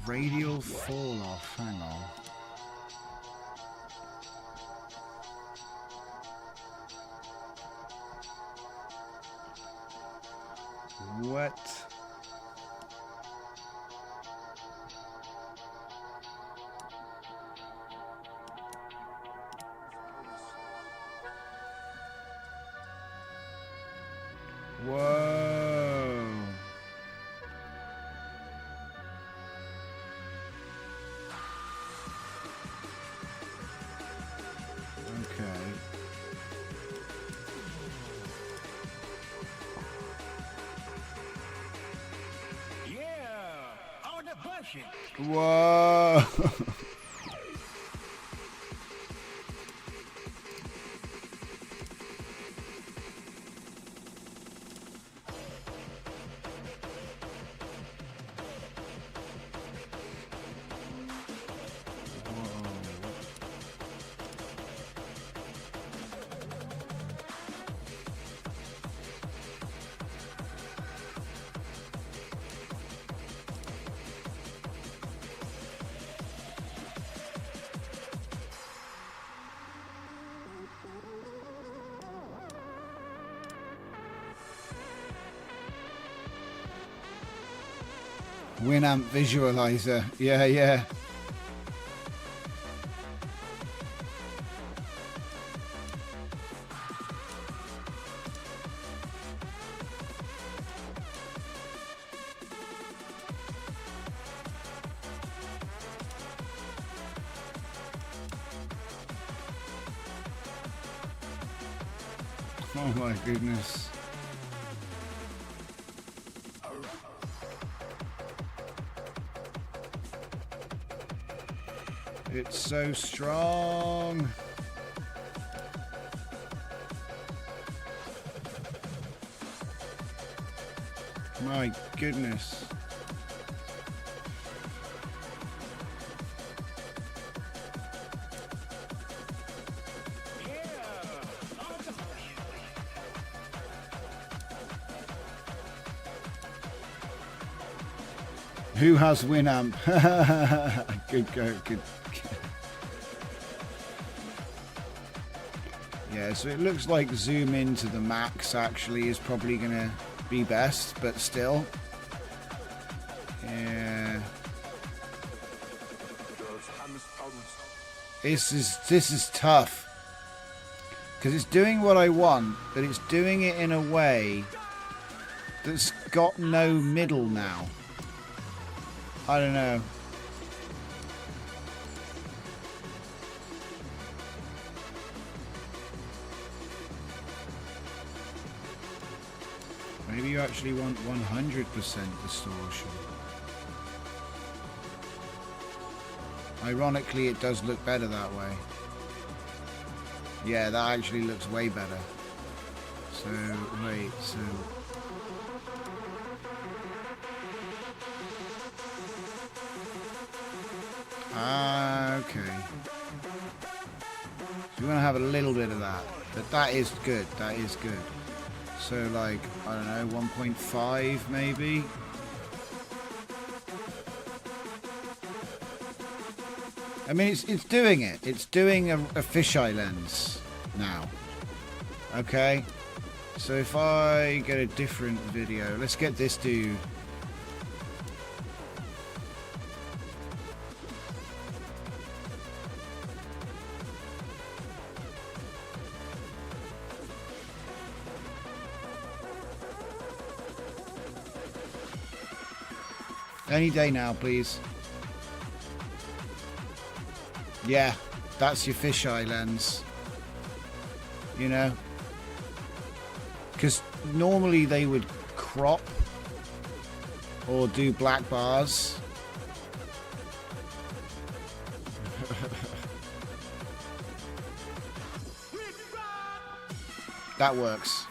Speaker 1: Radial fall off, hang on. What? Whoa. Okay.
Speaker 3: Yeah, on the bullshit.
Speaker 1: Whoa. Winamp visualizer. Yeah, yeah. Oh my goodness. It's so strong. My goodness. Who has Winamp? Good go, good. Yeah, so it looks like zoom into the max actually is probably gonna be best, but still. Yeah. This is tough. Because it's doing what I want, but it's doing it in a way that's got no middle now. I don't know. Maybe you actually want 100% distortion. Ironically, it does look better that way. Yeah, that actually looks way better. So, wait, so... okay. So you want to have a little bit of that. But that is good. That is good. So like, I don't know, 1.5 maybe? I mean, it's doing it. It's doing a fisheye lens now. Okay? So if I get a different video, let's get this dude. Any day now, please. Yeah, that's your fisheye lens. You know? Because normally they would crop or do black bars. That works.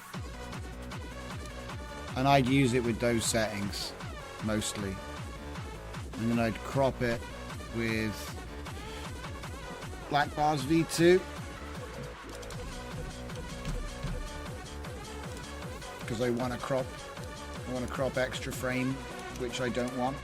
Speaker 1: And I'd use it with those settings, mostly. And then I'd crop it with Black Bars V2. Because I want to crop extra frame, which I don't want.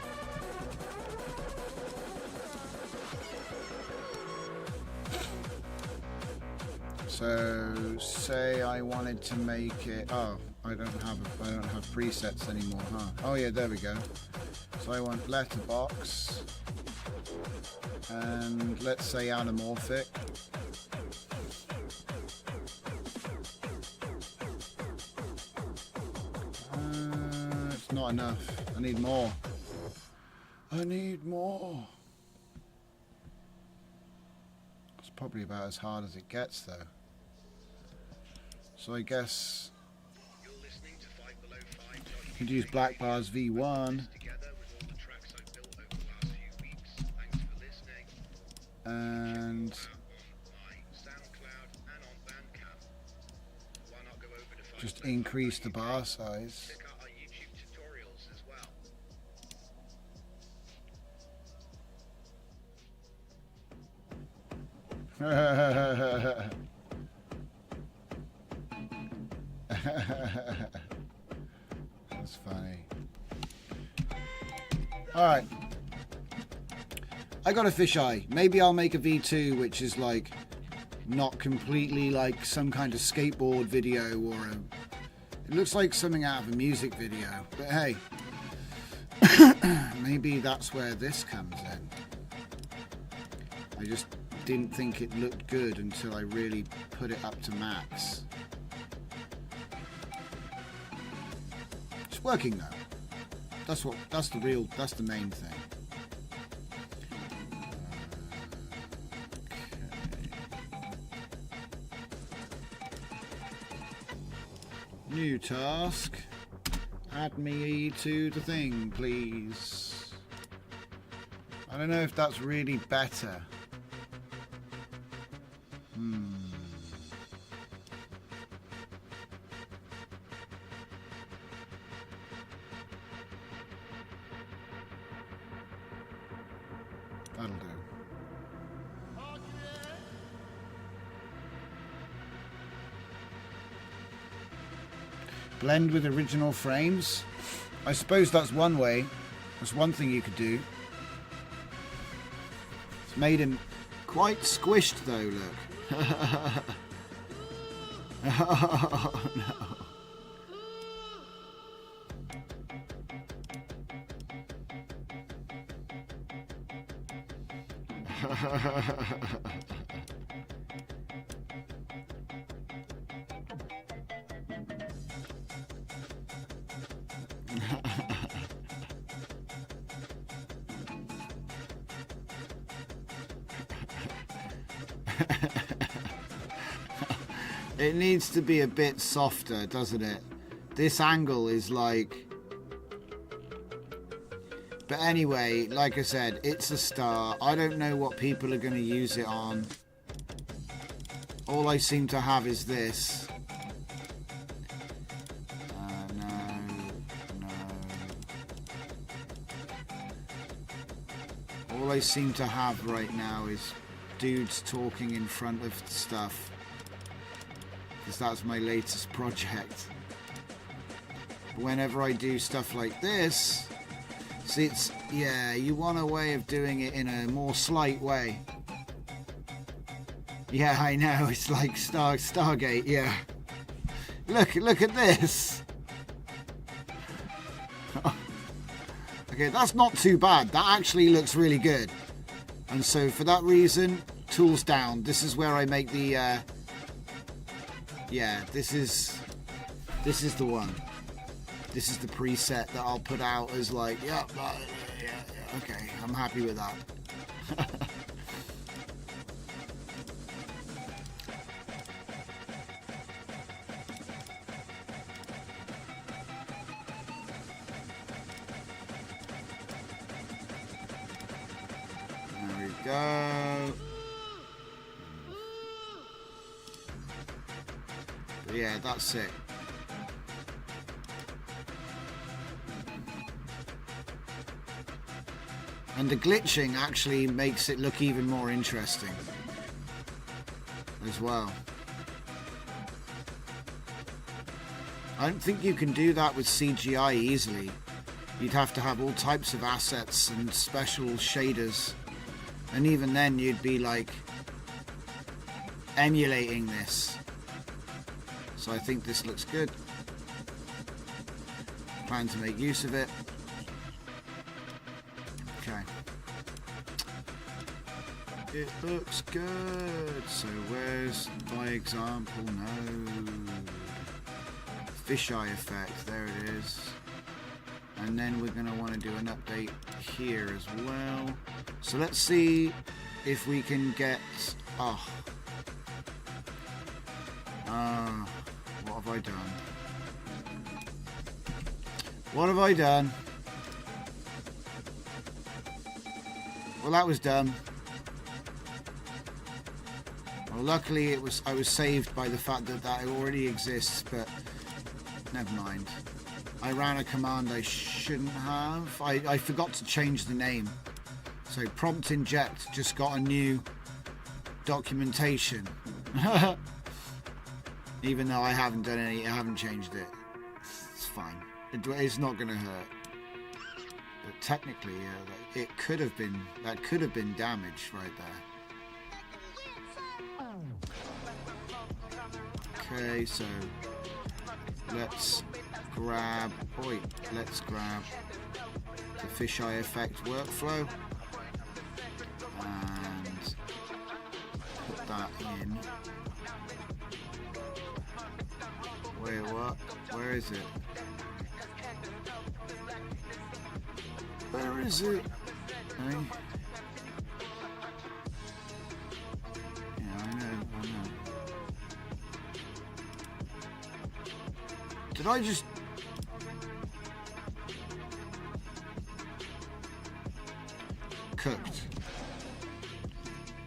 Speaker 1: So say I wanted to make it, oh, I don't have presets anymore, huh? Oh yeah, there we go. So I want letterbox, and let's say anamorphic. It's not enough. I need more. I need more. It's probably about as hard as it gets, though. So I guess you could use Black Bars V1. And just increase the bar size. That's funny. All right. I got a fisheye. Maybe I'll make a V2 which is like not completely like some kind of skateboard video or it looks like something out of a music video. But hey, Maybe that's where this comes in. I just didn't think it looked good until I really put it up to max. It's working though. That's the main thing. Okay. New task. Add me to the thing, please. I don't know if that's really better. That'll do. Blend with original frames. I suppose that's one way. That's one thing you could do. It's made him quite squished though, look. Oh no. It needs to be a bit softer, doesn't it? This angle is like... But anyway, like I said, it's a start. I don't know what people are going to use it on. All I seem to have is this. No. All I seem to have right now is dudes talking in front of stuff. Because that's my latest project. But whenever I do stuff like this... See, it's... Yeah, you want a way of doing it in a more slight way. Yeah, I know. It's like Stargate, yeah. Look at this. Okay, that's not too bad. That actually looks really good. And so for that reason, tools down. This is where I make the... Yeah, this is the one. This is the preset that I'll put out as like, yeah, okay, I'm happy with that. There we go. But yeah, that's it. And the glitching actually makes it look even more interesting as well. I don't think you can do that with CGI easily. You'd have to have all types of assets and special shaders. And even then you'd be like emulating this. So I think this looks good. Plan to make use of it. Okay. It looks good. So where's my example node? Fisheye effect. There it is. And then we're going to want to do an update here as well. So let's see if we can get... what have I done? What have I done? Well, that was done. Well, luckily I was saved by the fact that that already exists, but never mind. I ran a command I shouldn't have. I forgot to change the name. So prompt inject just got a new documentation. Even though I haven't done any, I haven't changed it. It's fine. It's not going to hurt. But technically, it could have been, that could have been damage right there. Okay, so let's grab the fisheye effect workflow and put that in. Where is it? Where is it? Hey? Yeah, I know. Did I just... Cooked.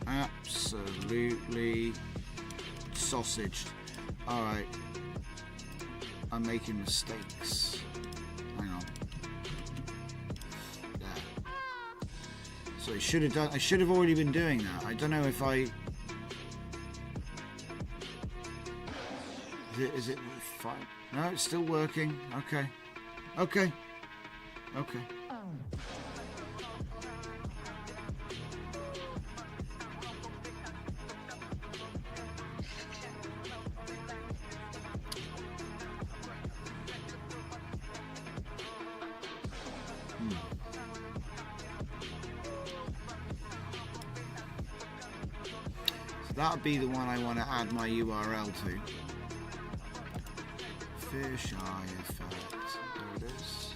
Speaker 1: Absolutely sausaged. Alright. I'm making mistakes. Hang on. There. So I should have already been doing that. I don't know if I... Is it fine? No, it's still working. Okay. So that'll be the one I want to add my URL to. Fisheye effect. There it is.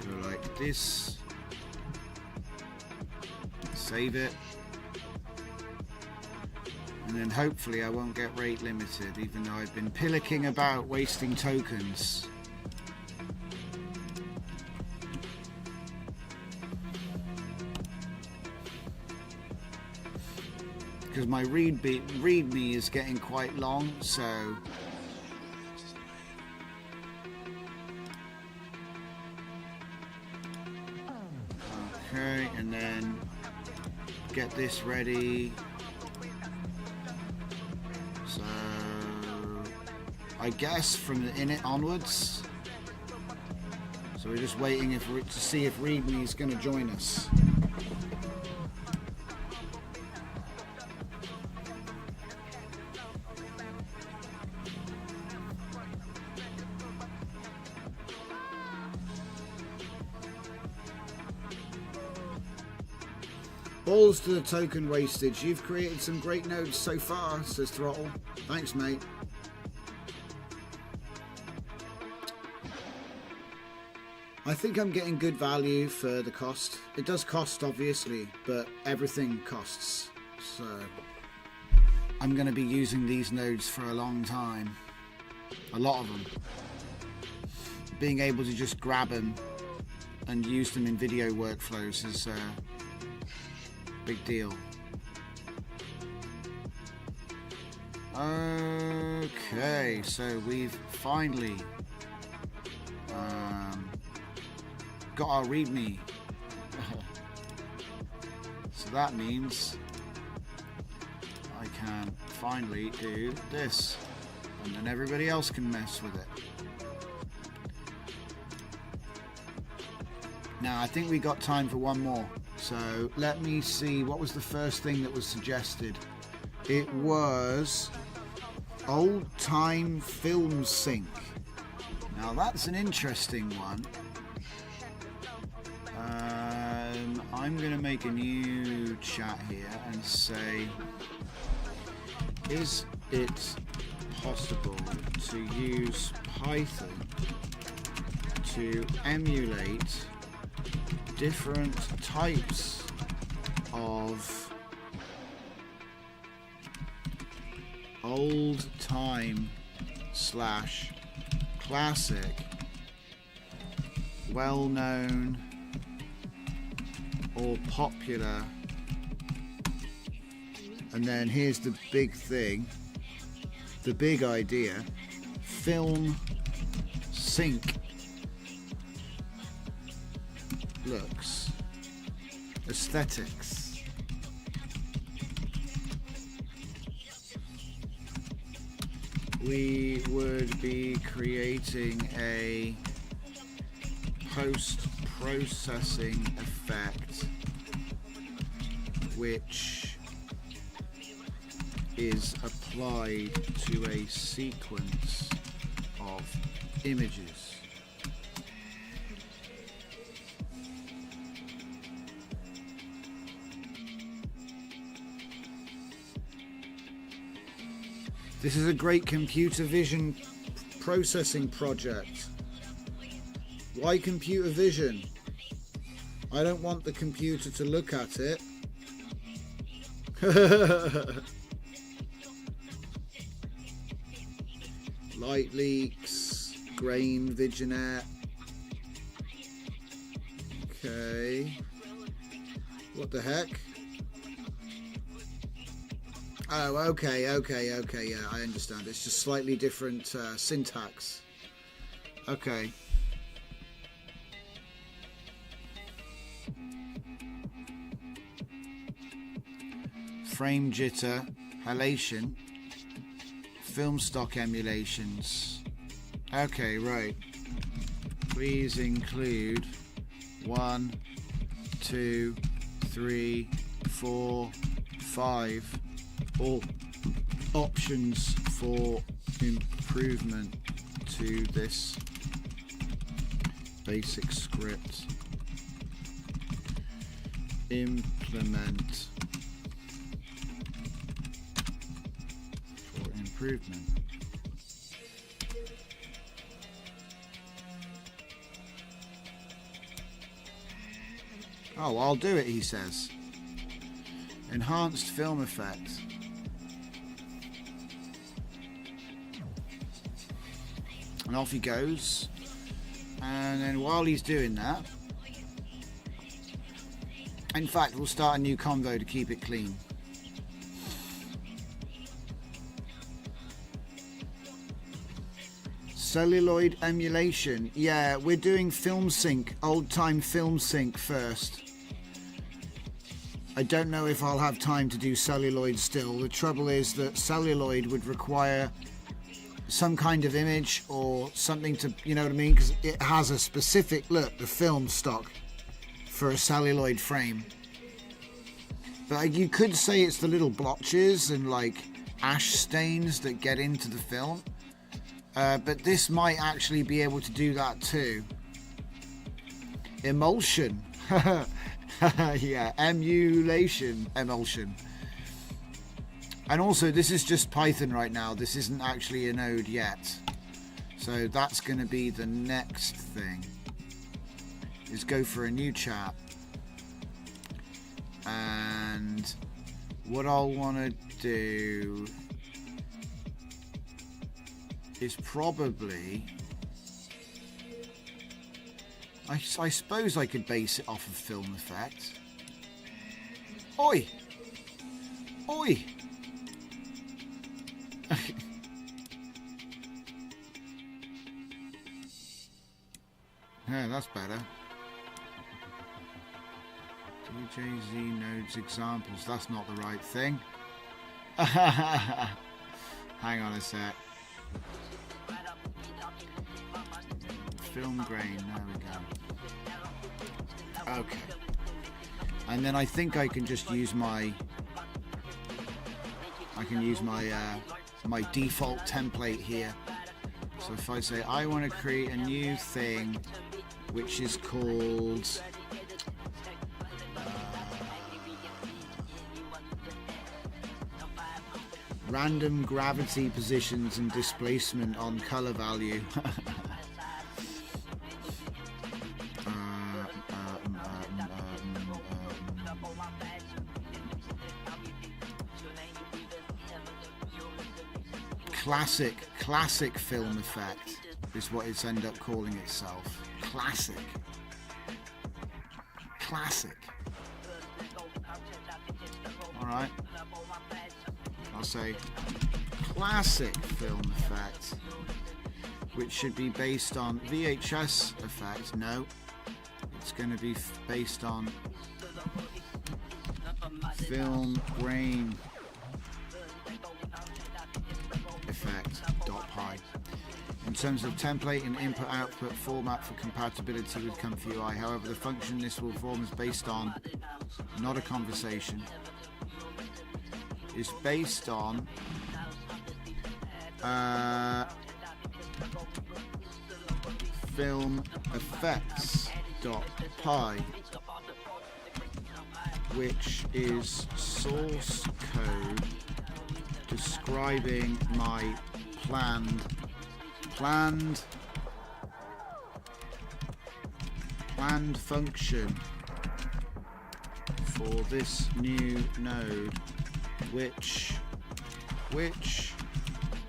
Speaker 1: Go like this. Save it. And then hopefully I won't get rate limited, even though I've been pillicking about wasting tokens. Because my readme is getting quite long, so okay, and then get this ready. So I guess from the init onwards. So we're just waiting to see if readme is going to join us. Balls to the token wastage. You've created some great nodes so far, says Throttle. Thanks, mate. I think I'm getting good value for the cost. It does cost, obviously, but everything costs. So I'm going to be using these nodes for a long time. A lot of them. Being able to just grab them and use them in video workflows is big deal. Okay, so we've finally got our readme. So that means I can finally do this, and then everybody else can mess with it. Now I think we got time for one more. So let me see, what was the first thing that was suggested? It was old time film sync. Now that's an interesting one. I'm going to make a new chat here and say, is it possible to use Python to emulate different types of old time / classic, well known or popular, and then here's the big thing, the big idea, film sync looks, aesthetics. We would be creating a post-processing effect which is applied to a sequence of of images. This is a great computer vision processing project. Why computer vision? I don't want the computer to look at it. Light leaks, grain vignette. Okay. What the heck? Oh, okay, yeah, I understand. It's just slightly different syntax. Okay. Frame jitter, halation, film stock emulations. Okay, right. Please include 1, 2, 3, 4, 5. All options for improvement to this basic script. Implement for improvement. Oh, I'll do it, he says. Enhanced film effect. And off he goes. And then while he's doing that, in fact, we'll start a new convo to keep it clean. Celluloid emulation. Yeah, we're doing film sync, old time film sync first. I don't know if I'll have time to do celluloid still. The trouble is that celluloid would require some kind of image or something to, you know what I mean? Because it has a specific look, the film stock for a celluloid frame. But you could say it's the little blotches and like ash stains that get into the film. But this might actually be able to do that too. Emulsion. Yeah, emulsion. And also, this is just Python right now. This isn't actually a node yet. So that's going to be the next thing. Is go for a new chat. And what I'll want to do is probably... I suppose I could base it off of film effect. Oi! Oi! Yeah, that's better. DJZ nodes examples. That's not the right thing. Hang on a sec. Film grain. There we go. Okay. And then I think I can just use my... my default template here. So if I say I want to create a new thing which is called random gravity positions and displacement on color value. Classic film effect is what it's ended up calling itself. Classic. Alright. I'll say classic film effect, which should be based on VHS effect. No, it's going to be based on film grain effect.py. In terms of template and input-output format for compatibility with Comfy UI, however, the function this will form is based on, not a conversation, is based on film effects.py, which is source code describing my planned function for this new node, which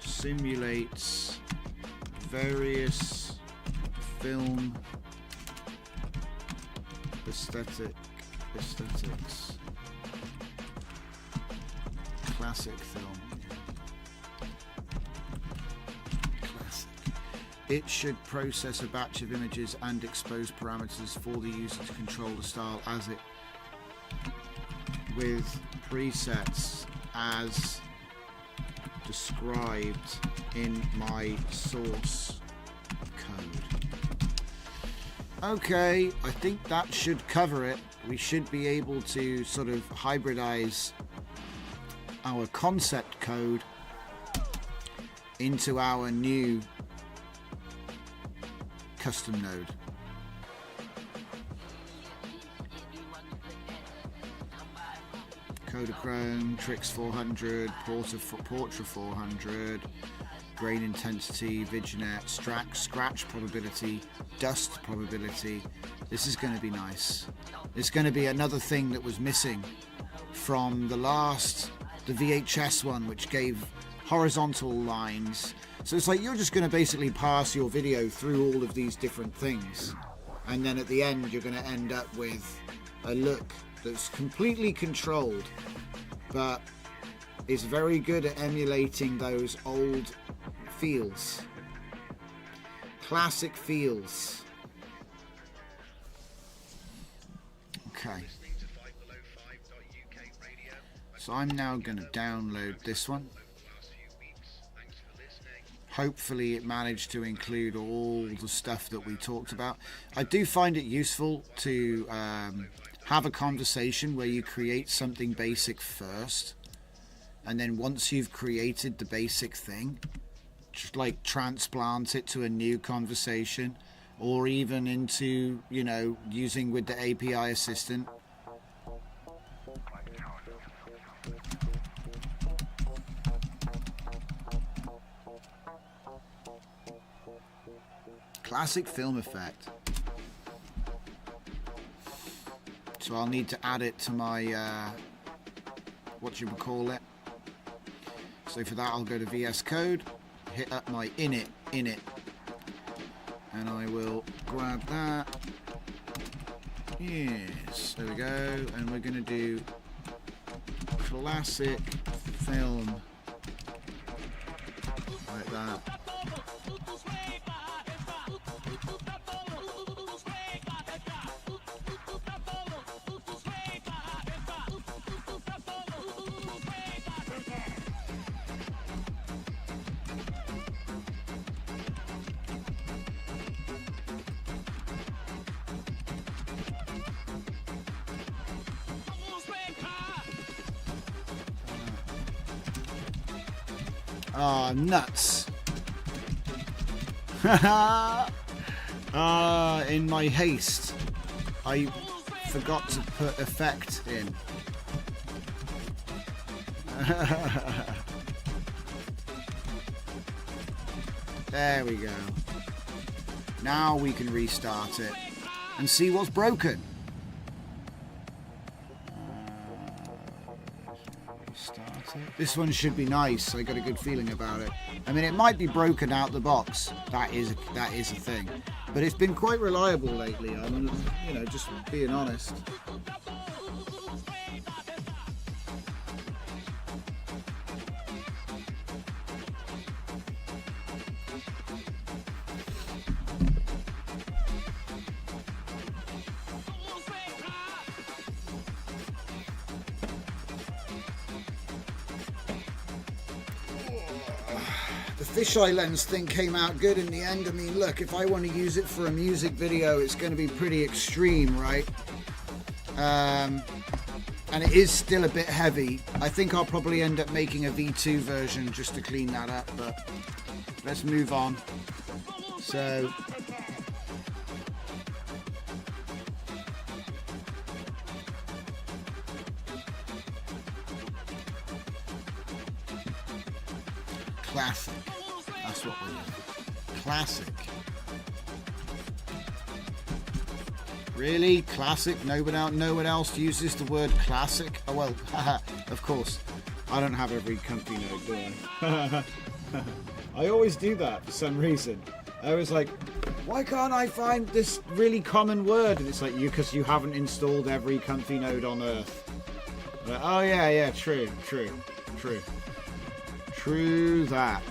Speaker 1: simulates various film aesthetics, classic film. It should process a batch of images and expose parameters for the user to control the style as it with presets as described in my source code. Okay, I think that should cover it. We should be able to sort of hybridize our concept code into our new custom node. Kodachrome, Tricks 400, Portra 400, grain intensity, Vignette, scratch probability, dust probability. This is going to be nice. It's going to be another thing that was missing from the VHS one, which gave horizontal lines. So it's like you're just going to basically pass your video through all of these different things, and then at the end you're going to end up with a look that's completely controlled, but is very good at emulating those old feels, classic feels. Okay, so I'm now going to download this one. Hopefully it managed to include all the stuff that we talked about. I do find it useful to have a conversation where you create something basic first, and then once you've created the basic thing, just like transplant it to a new conversation, or even into, you know, using with the API assistant. Classic film effect. So I'll need to add it to my what you would call it. So for that I'll go to VS Code, hit up my init, and I will grab that. Yes, there we go, and we're going to do classic film like that. Ah, nuts. In my haste, I forgot to put effect in. There we go. Now we can restart it and see what's broken. This one should be nice. I got a good feeling about it. I mean, it might be broken out the box. That is a thing. But it's been quite reliable lately. I mean, you know, just being honest. The fisheye lens thing came out good in the end. I mean, look, if I want to use it for a music video, it's going to be pretty extreme, right? And it is still a bit heavy. I think I'll probably end up making a V2 version just to clean that up, but let's move on. So classic. That's what we're doing. Classic. Really? Classic? No one else uses the word classic? Oh well, of course. I don't have every country node, do I? I always do that for some reason. I was like, why can't I find this really common word? And it's like, because you haven't installed every country node on Earth. Like, oh yeah, true that.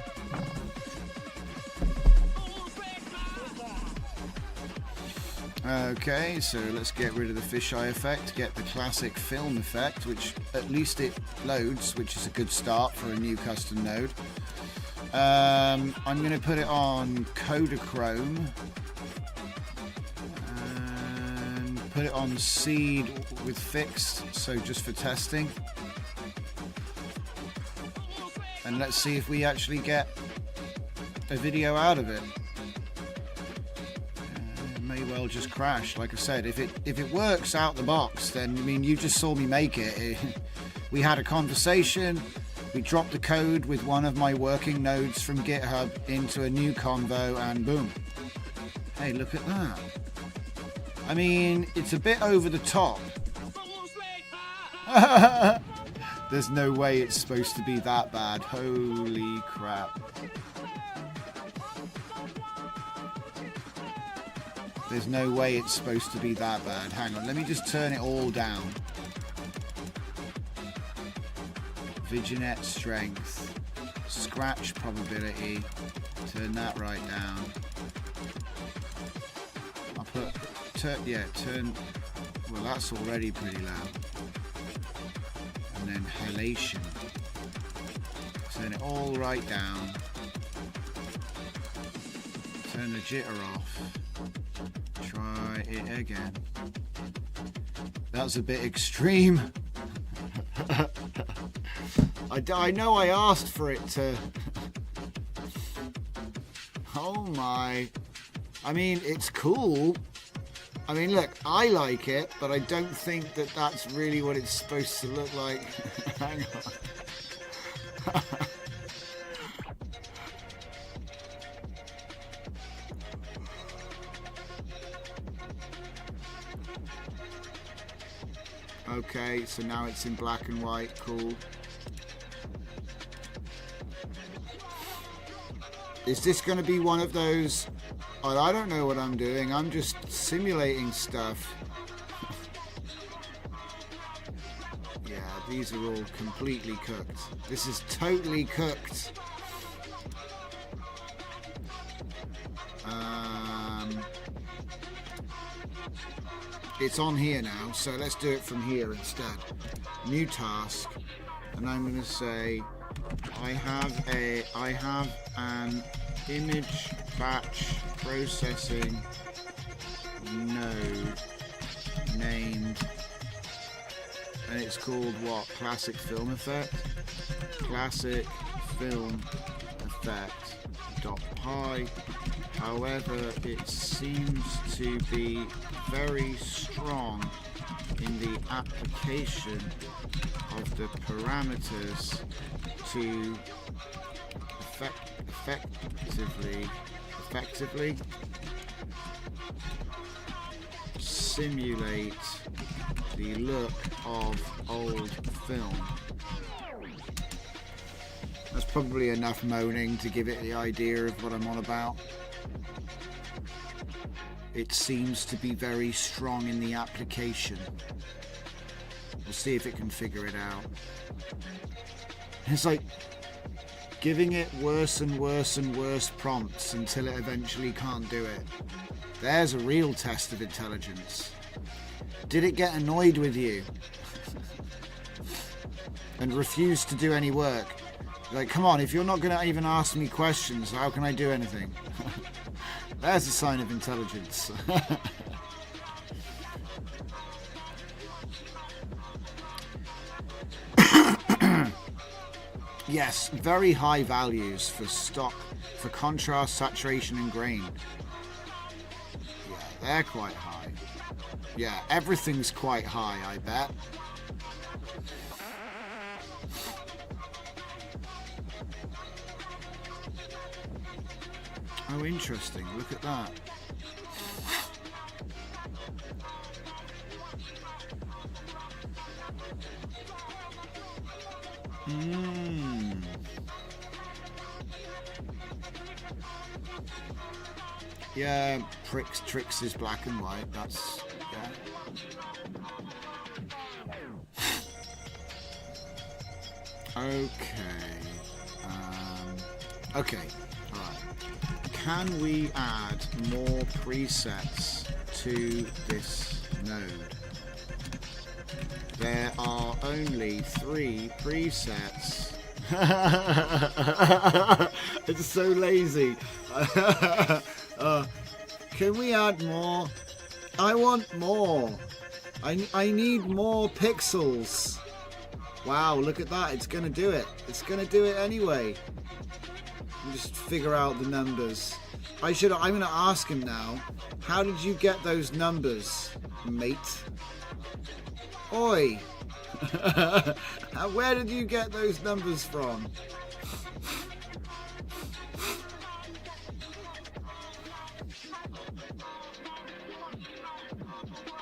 Speaker 1: Okay, so let's get rid of the fisheye effect, get the classic film effect, which at least it loads, which is a good start for a new custom node. I'm going to put it on Kodachrome and put it on seed with fixed, so just for testing. And let's see if we actually get a video out of it. It may well just crash. Like I said, if it works out the box, then I mean, you just saw me make it. We had a conversation. We dropped the code with one of my working nodes from GitHub into a new convo, and boom. Hey, look at that. I mean, it's a bit over the top. There's no way it's supposed to be that bad. Holy crap. There's no way it's supposed to be that bad. Hang on, let me just turn it all down. Vignette strength, scratch probability, turn that right down. I'll put, turn, well that's already pretty loud. And then halation, turn it all right down. Turn the jitter off, try it again. That's a bit extreme. I know I asked for it to... Oh my... I mean, it's cool. I mean, look, I like it, but I don't think that that's really what it's supposed to look like. Hang on. Okay, so now it's in black and white. Cool. Is this going to be one of those, oh, I don't know what I'm doing, I'm just simulating stuff? Yeah, these are all completely cooked. This is totally cooked. It's on here now, so let's do it from here instead. New task, and I'm going to say I have an image batch processing node named, and it's called what? Classic film effect. Classic film effect .py. However, it seems to be very strong in the application of the parameters to effectively simulate the look of old film. That's probably enough moaning to give it the idea of what I'm on about. It seems to be very strong in the application. We'll see if it can figure it out. It's like giving it worse and worse and worse prompts until it eventually can't do it. There's a real test of intelligence. Did it get annoyed with you and refuse to do any work? Like, come on, if you're not going to even ask me questions, how can I do anything? There's a sign of intelligence. Yes, very high values for stock, for contrast, saturation and grain. Yeah, they're quite high. Yeah, everything's quite high, I bet. Oh, interesting. Look at that. Yeah, tricks is black and white. That's yeah. Okay. All right. Can we add more presets to this node? There are only 3 presets. It's so lazy. Can we add more? I want more. I need more pixels. Wow, look at that. It's going to do it. It's going to do it anyway. Just figure out the numbers. I'm going to ask him now. How did you get those numbers, mate? Oi. Where did you get those numbers from?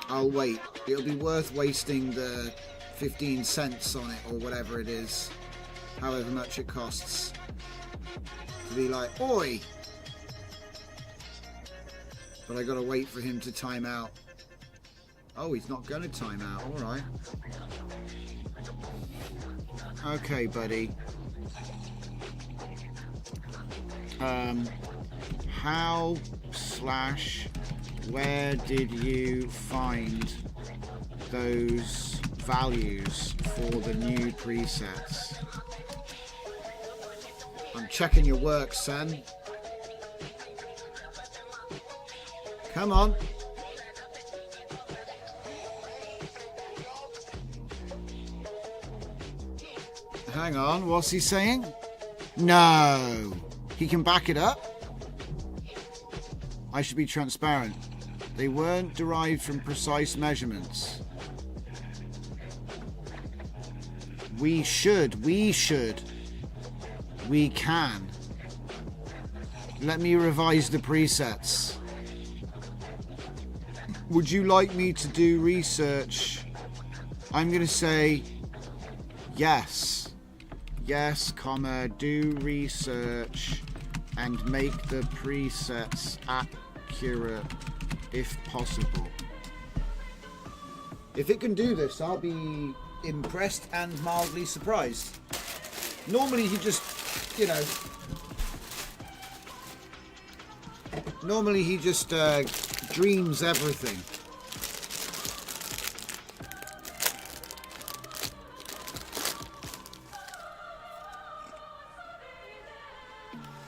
Speaker 1: I'll wait. It'll be worth wasting the 15 cents on it or whatever it is, however much it costs, to be like, oi! But I gotta wait for him to time out. Oh, he's not gonna time out. Alright. Okay, buddy. Where did you find those values for the new presets? I'm checking your work, son. Come on. Hang on, what's he saying? No. He can back it up? I should be transparent. They weren't derived from precise measurements. We can. Let me revise the presets. Would you like me to do research? I'm going to say yes. Yes, comma, do research and make the presets accurate if possible. If it can do this, I'll be impressed and mildly surprised. Normally he just, dreams everything.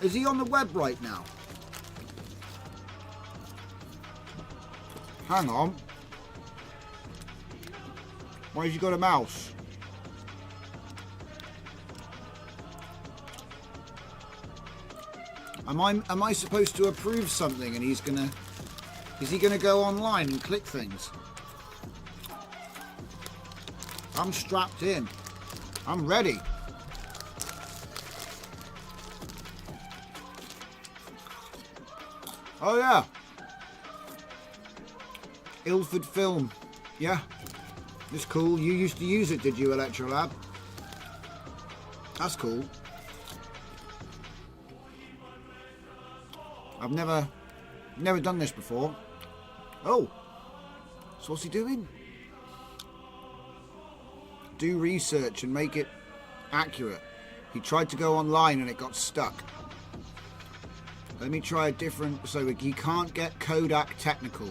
Speaker 1: Is he on the web right now? Hang on. Why has he got a mouse? Am I supposed to approve something and is he gonna go online and click things? I'm strapped in. I'm ready. Oh yeah. Ilford Film. Yeah. It's cool. You used to use it, did you, Electrolab? That's cool. I've never done this before. Oh. So what's he doing? Do research and make it accurate. He tried to go online and it got stuck. Let me try a different... So he can't get Kodak Technical.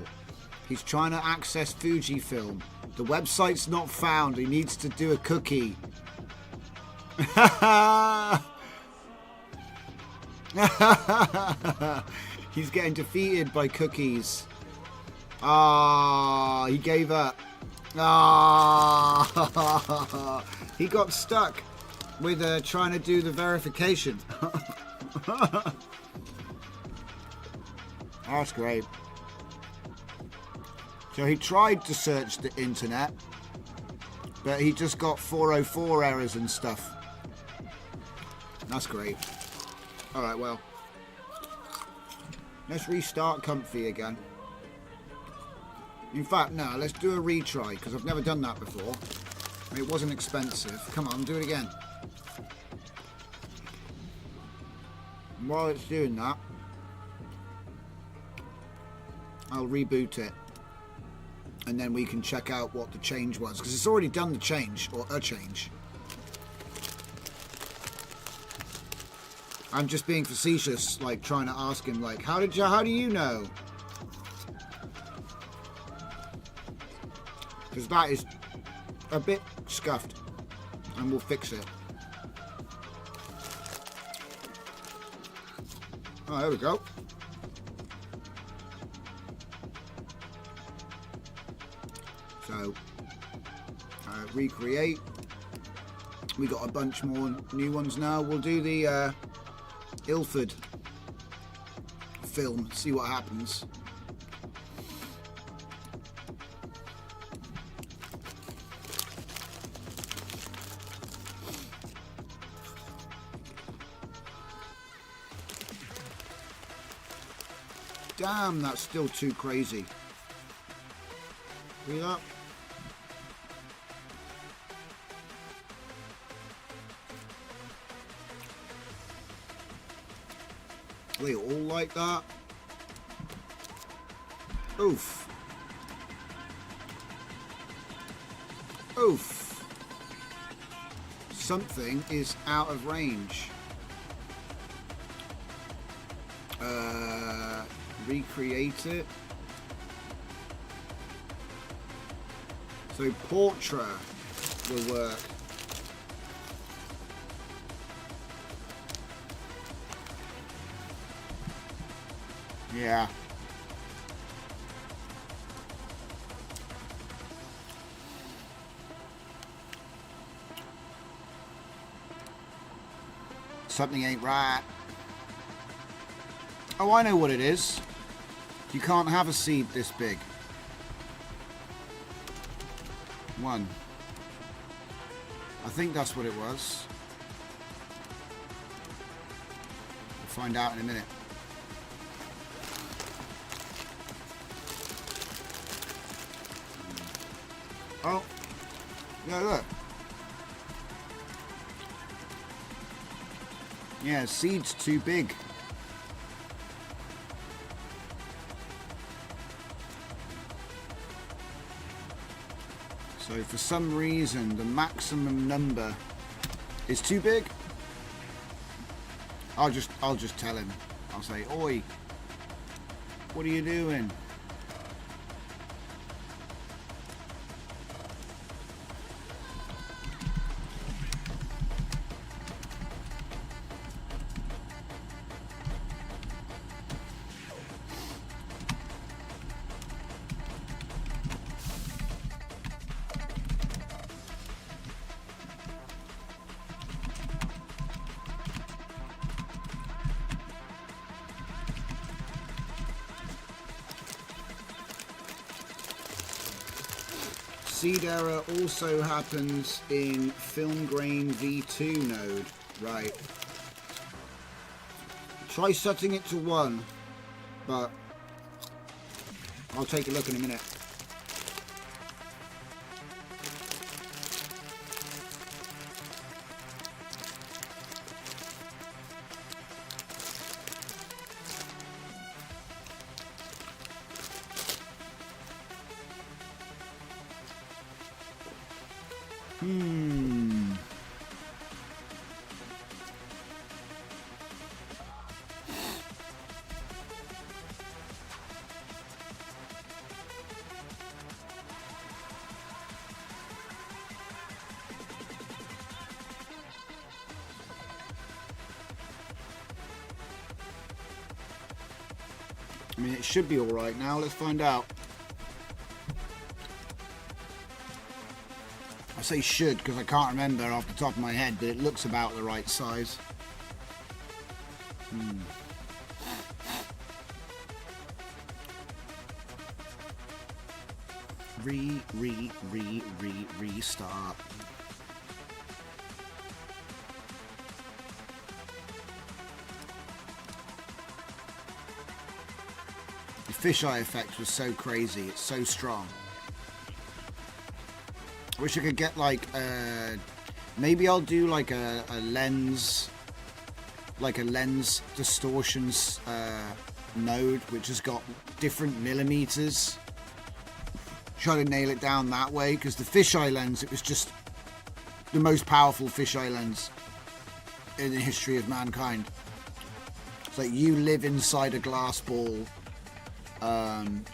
Speaker 1: He's trying to access Fujifilm. The website's not found. He needs to do a cookie. He's getting defeated by cookies. Ah, he gave up. Ah, he got stuck with trying to do the verification. That's great. So he tried to search the internet, but he just got 404 errors and stuff. That's great. Alright, well. Let's restart Comfy again. In fact, no, let's do a retry, because I've never done that before. It wasn't expensive. Come on, do it again. And while it's doing that, I'll reboot it. And then we can check out what the change was, because it's already done the change, or a change. I'm just being facetious, like trying to ask him, like, how do you know? Because that is a bit scuffed, and we'll fix it. Oh, there we go. So, recreate. We got a bunch more new ones now. We'll do the Ilford film, see what happens. Damn, that's still too crazy. See that? They all like that. Oof. Oof. Something is out of range. Recreate it. So portrait will work. Yeah. Something ain't right. Oh, I know what it is. You can't have a seed this big. One. I think that's what it was. We'll find out in a minute. Oh, yeah, look. Yeah, seed's too big. So for some reason, the maximum number is too big. I'll just tell him. I'll say, "Oi, what are you doing?" Seed error also happens in film grain V2 node. Right. Try setting it to 1, but I'll take a look in a minute. I mean, it should be alright now. Let's find out. I say should because I can't remember off the top of my head, but it looks about the right size. Restart. fisheye effect was so crazy. It's so strong. I wish I could get like maybe I'll do like a lens, like a lens distortions node, which has got different millimeters. Try to nail it down that way, because the fisheye lens, it was just the most powerful fisheye lens in the history of mankind. It's like you live inside a glass ball, and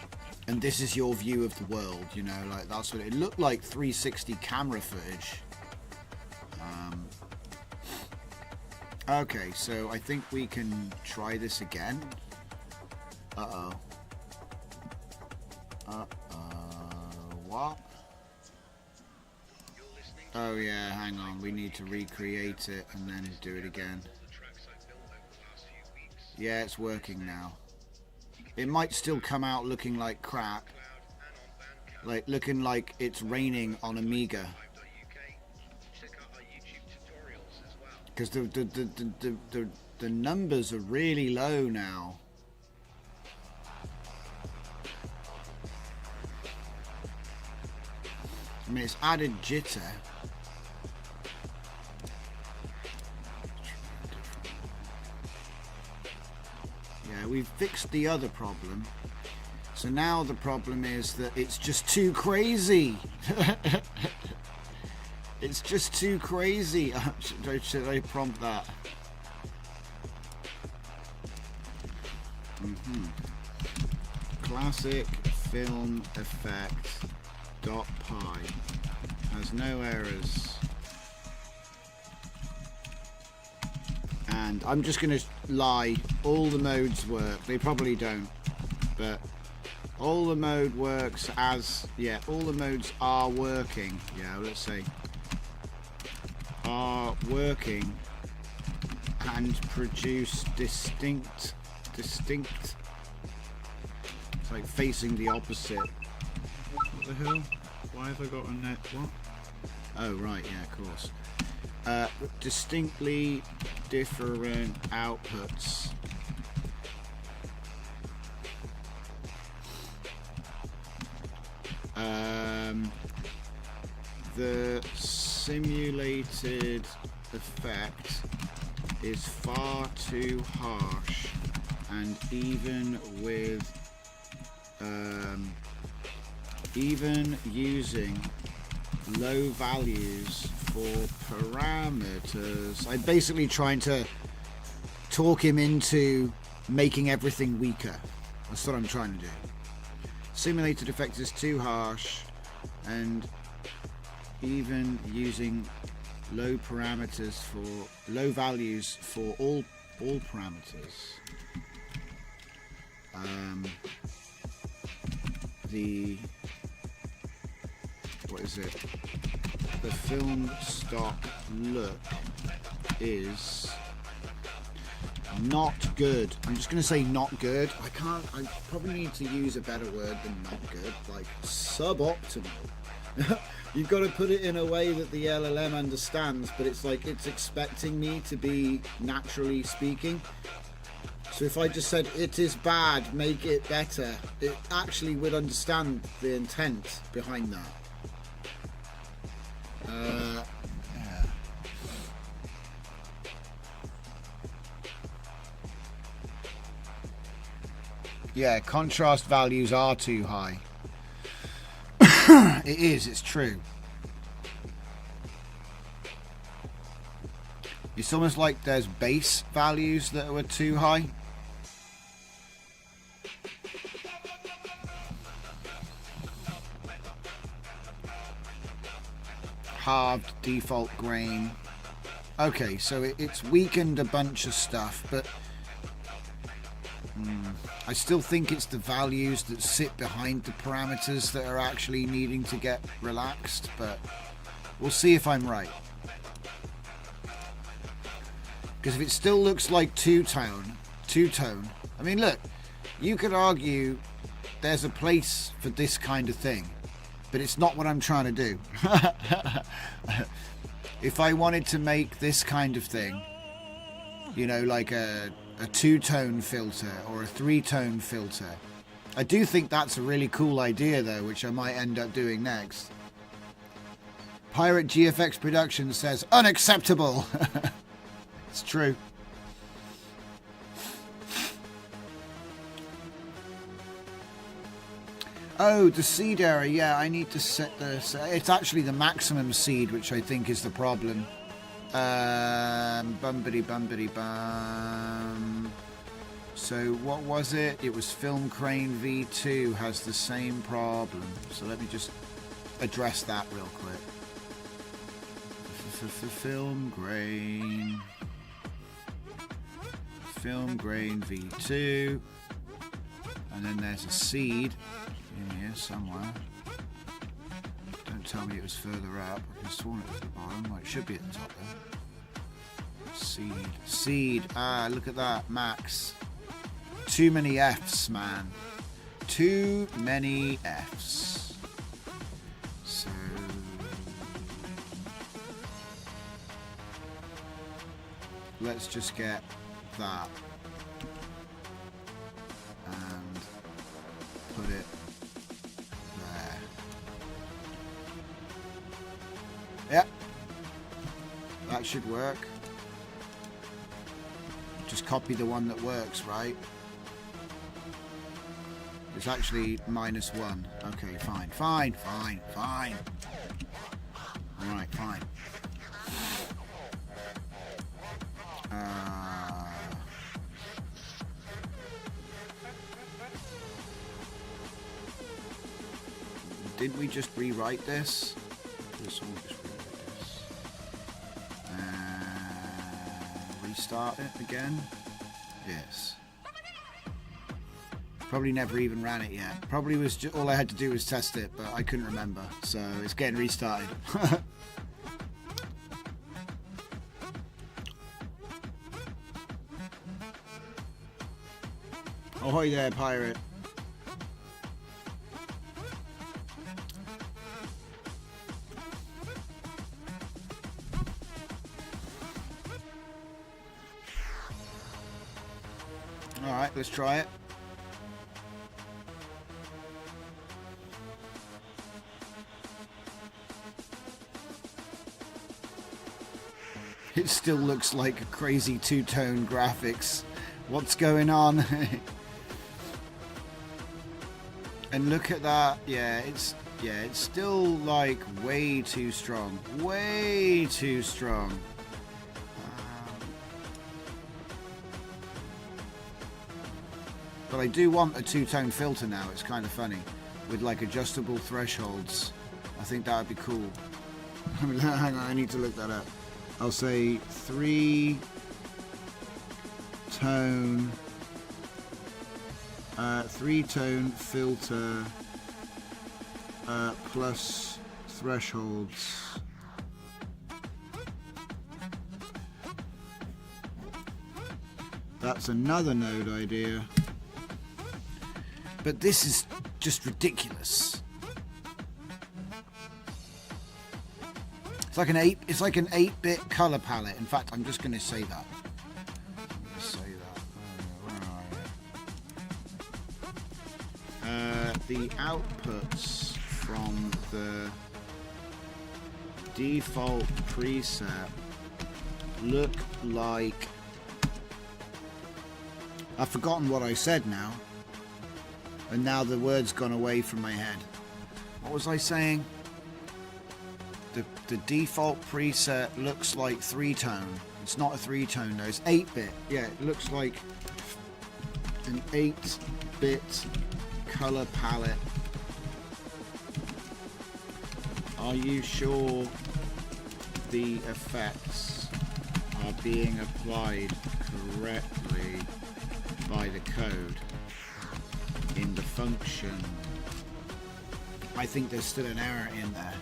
Speaker 1: this is your view of the world, you know, like that's what it looked like. 360 camera footage. Okay, so I think we can try this again. What? Oh yeah, hang on, we need to recreate it and then do it again. Yeah, it's working now. It might still come out looking like crap, like looking like it's raining on Amiga, because the numbers are really low now. I mean, it's added jitter. Yeah, we've fixed the other problem. So now the problem is that it's just too crazy. It's just too crazy. Should I prompt that? Classic film effect .py has no errors, and I'm just gonna lie, all the modes work. They probably don't, but all the mode works as, yeah, all the modes are working. Yeah, let's say are working and produce distinct. It's like facing the opposite. What the hell? Why have I got a net? What? Oh, right, yeah, of course. Distinctly different outputs. The simulated effect is far too harsh, and even using low values for parameters. I'm basically trying to talk him into making everything weaker. That's what I'm trying to do. Simulated effect is too harsh, and even using low parameters for low values for all parameters. What is it? The film stock look is not good. I'm just going to say not good. I probably need to use a better word than not good, like suboptimal. You've got to put it in a way that the LLM understands, but it's like it's expecting me to be naturally speaking. So if I just said it is bad, make it better, it actually would understand the intent behind that. Yeah, contrast values are too high. It is, it's true. It's almost like there's base values that were too high. Halved default grain. Okay, so it's weakened a bunch of stuff, but I still think it's the values that sit behind the parameters that are actually needing to get relaxed, but we'll see if I'm right. Because if it still looks like two-tone, I mean, look, you could argue there's a place for this kind of thing, but it's not what I'm trying to do. If I wanted to make this kind of thing, you know, like a two-tone filter or a three-tone filter, I do think that's a really cool idea, though, which I might end up doing next. Pirate GFX Productions says, unacceptable! It's true. Oh, the seed area. Yeah, I need to set the... It's actually the maximum seed, which I think is the problem. Bumpity-bumpity-bum. So what was it? It was Film Crane V2 has the same problem. So let me just address that real quick. Film Grain V2, and then there's a seed in here somewhere. Don't tell me it was further up. I could have sworn it was at the bottom. Well, it should be at the top there. Seed. Ah, look at that, max. Too many F's, man. Too many F's. So let's just get that and put it there. Yep, that should work. Just copy the one that works, right? It's actually -1. Okay, fine. Alright, fine. Didn't we just rewrite this? Just rewrite this. Restart it again? Yes. Probably never even ran it yet. Probably was all I had to do was test it, but I couldn't remember. So it's getting restarted. Ahoy there, pirate. Alright, let's try it. It still looks like a crazy two-tone graphics. What's going on? And look at that. Yeah, it's still like way too strong. Way too strong. But I do want a two-tone filter now. It's kind of funny. With like adjustable thresholds. I think that would be cool. Hang on, I need to look that up. I'll say 3-tone filter plus thresholds. That's another node idea. But this is just ridiculous. It's like an 8-bit color palette. In fact, I'm just going to say that. The outputs from the default preset look like... I've forgotten what I said now. And now the word's gone away from my head. What was I saying? The default preset looks like 3-tone. It's not a 3-tone though, it's 8-bit. Yeah, it looks like an 8-bit color palette. Are you sure the effects are being applied correctly by the code in the function? I think there's still an error in there.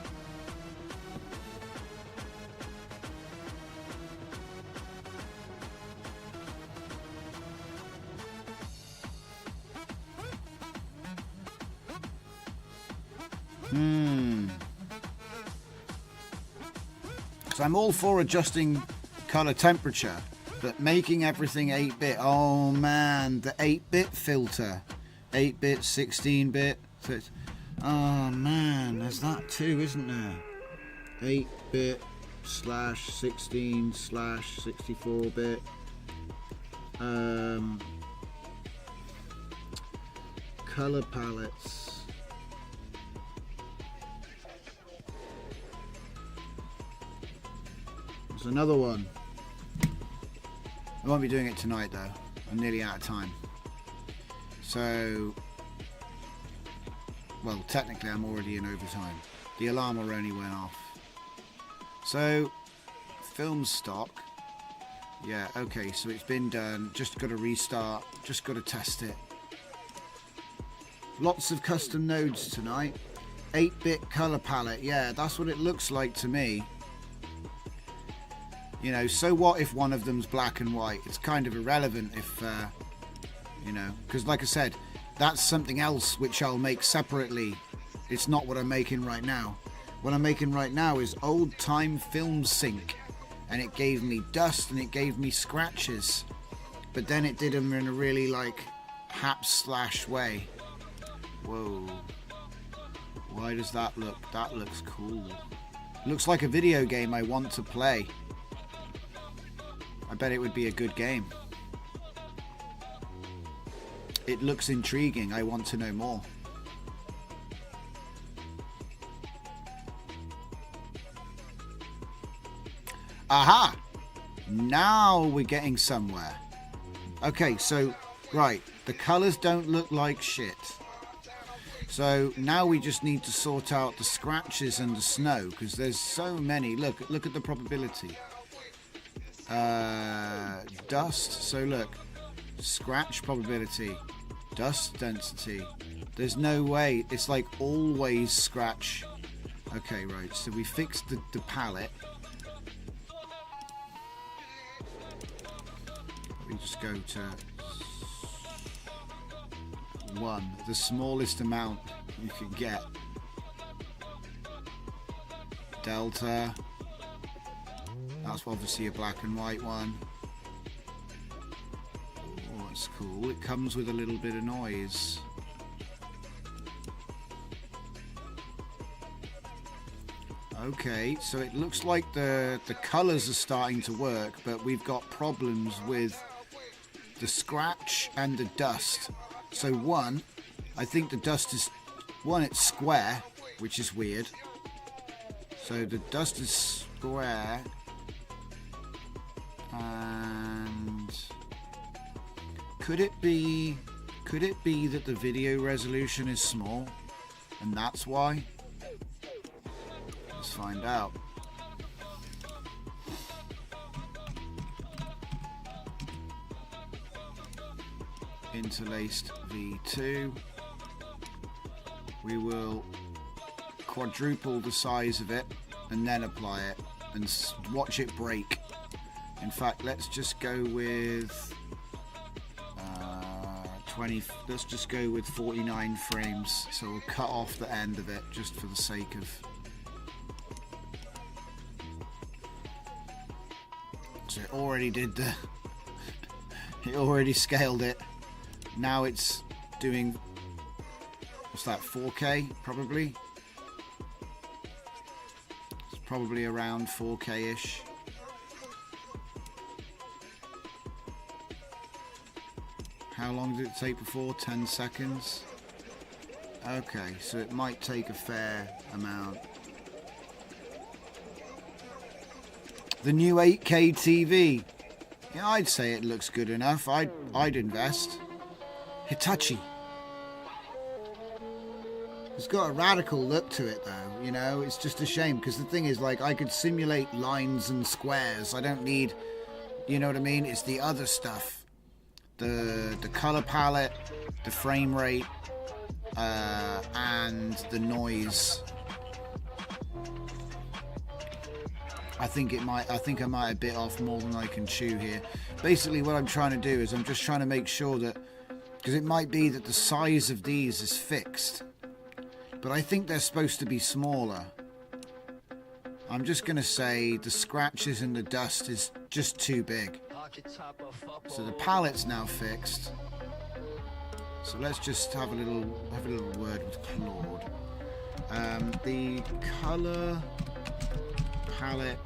Speaker 1: So I'm all for adjusting color temperature, but making everything 8-bit, oh man, the 8-bit filter 8-bit, 16-bit. So it's, oh man, there's that too, isn't there? 8-bit slash 16 slash 64-bit. Color palettes. There's another one. I won't be doing it tonight though. I'm nearly out of time. So, well, technically I'm already in overtime. The alarm only went off. So, film stock. Yeah, okay, so it's been done. Just got to restart. Just got to test it. Lots of custom nodes tonight. 8-bit color palette. Yeah, that's what it looks like to me. You know, so what if one of them's black and white? It's kind of irrelevant if, you know, because like I said, that's something else which I'll make separately. It's not what I'm making right now. What I'm making right now is old time film sync, and it gave me dust and it gave me scratches, but then it did them in a really like hap slash way. Whoa, why does that look? That looks cool. Looks like a video game I want to play. I bet it would be a good game. It looks intriguing. I want to know more. Aha! Now we're getting somewhere. Okay, so, right, the colours don't look like shit. So now we just need to sort out the scratches and the snow, because there's so many. Look at the probability. Dust, so look, scratch probability, dust density. There's no way, it's like always scratch. Okay, right, so we fixed the palette. We just go to 1, the smallest amount you can get. Delta, that's obviously a black and white one. Oh, that's cool. It comes with a little bit of noise. Okay, so it looks like the colours are starting to work, but we've got problems with the scratch and the dust. So one, I think the dust is, one, it's square, which is weird. So the dust is square, and could it be that the video resolution is small and that's why? Let's find out. Interlaced V2. We will quadruple the size of it and then apply it and watch it break. In fact, let's just go with 20. Let's just go with 49 frames. So we'll cut off the end of it just for the sake of. So it already did the. It already scaled it. Now it's doing, what's that, 4K probably? It's probably around 4K-ish. How long did it take before? 10 seconds? Okay, so it might take a fair amount. The new 8K TV. Yeah, I'd say it looks good enough. I'd invest. Hitachi. It's got a radical look to it though, you know, it's just a shame because the thing is, like, I could simulate lines and squares. I don't need, you know what I mean? It's the other stuff. The color palette, the frame rate, and the noise. I think I might have bit off more than I can chew here. Basically what I'm trying to do is I'm just trying to make sure that, because it might be that the size of these is fixed, but I think they're supposed to be smaller. I'm just going to say the scratches and the dust is just too big. So the palette's now fixed. So let's just have a little word with Claude. The color palette,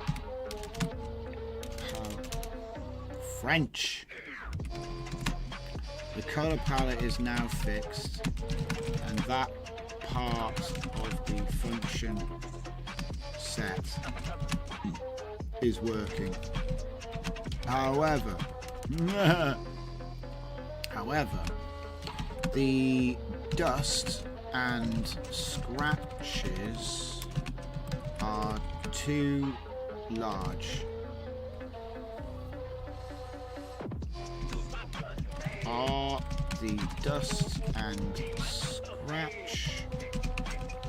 Speaker 1: French. The color palette is now fixed, and that part of the function set is working. However, the dust and scratches are too large. Are the dust and scratch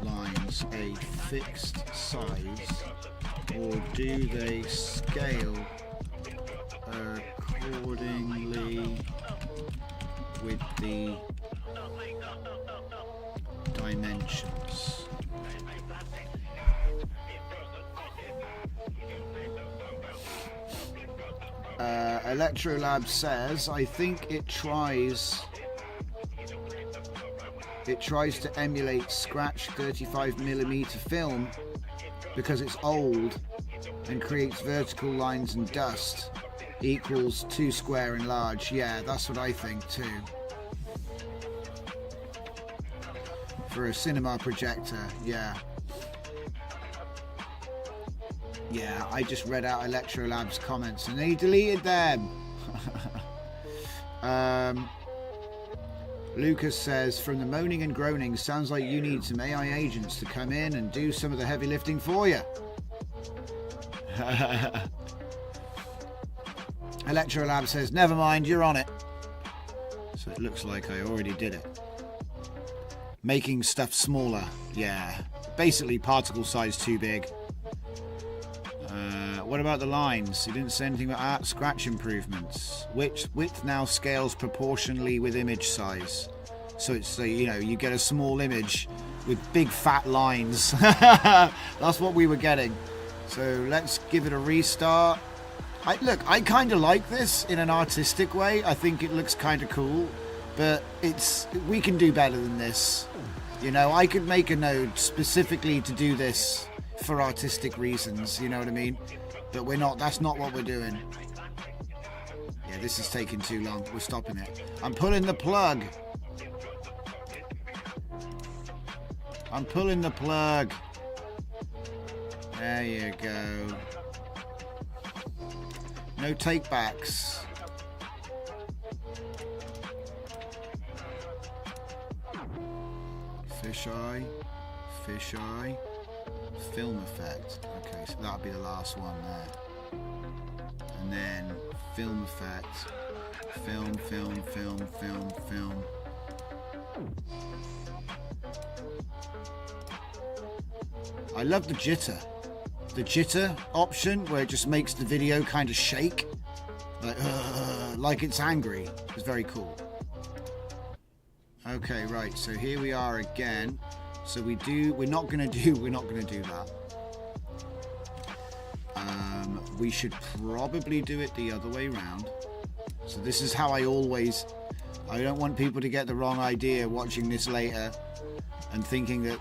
Speaker 1: lines a fixed size, or do they scale accordingly with the dimensions? Electrolab says, I think it tries to emulate scratch 35mm film because it's old and creates vertical lines and dust equals too square and large. Yeah, that's what I think too. For a cinema projector, yeah. Yeah, I just read out Electrolab's comments and they deleted them. Lucas says, from the moaning and groaning, sounds like you need some AI agents to come in and do some of the heavy lifting for you. Electrolab says, never mind, you're on it. So it looks like I already did it. Making stuff smaller, yeah. Basically particle size too big. What about the lines? He didn't say anything about art scratch improvements. Width now scales proportionally with image size. So it's, you know, you get a small image with big fat lines. That's what we were getting. So let's give it a restart. I kind of like this in an artistic way. I think it looks kind of cool, but we can do better than this. You know, I could make a node specifically to do this for artistic reasons, you know what I mean? But that's not what we're doing. Yeah, this is taking too long. We're stopping it. I'm pulling the plug. I'm pulling the plug. There you go. No take-backs. Fisheye. Fisheye. Film effect. Okay, so that'll be the last one there. And then film effect. Film. I love the jitter. The jitter option where it just makes the video kind of shake. Like it's angry. It's very cool. Okay, right, so here we are again. So we're not gonna do that. We should probably do it the other way around. So this is how I don't want people to get the wrong idea watching this later and thinking that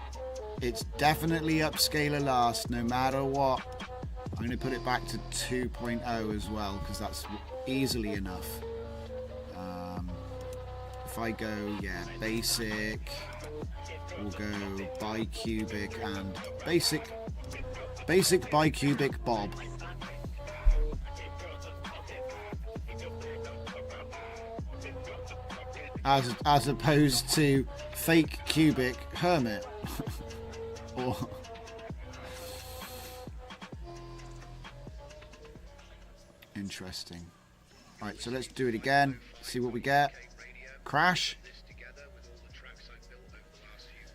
Speaker 1: it's definitely upscaler last no matter what. I'm going to put it back to 2.0 as well because that's easily enough. If I go, basic, we'll go bicubic and basic bicubic Bob. As opposed to fake cubic hermit. Or interesting. Right, so let's do it again. See what we get. Crash.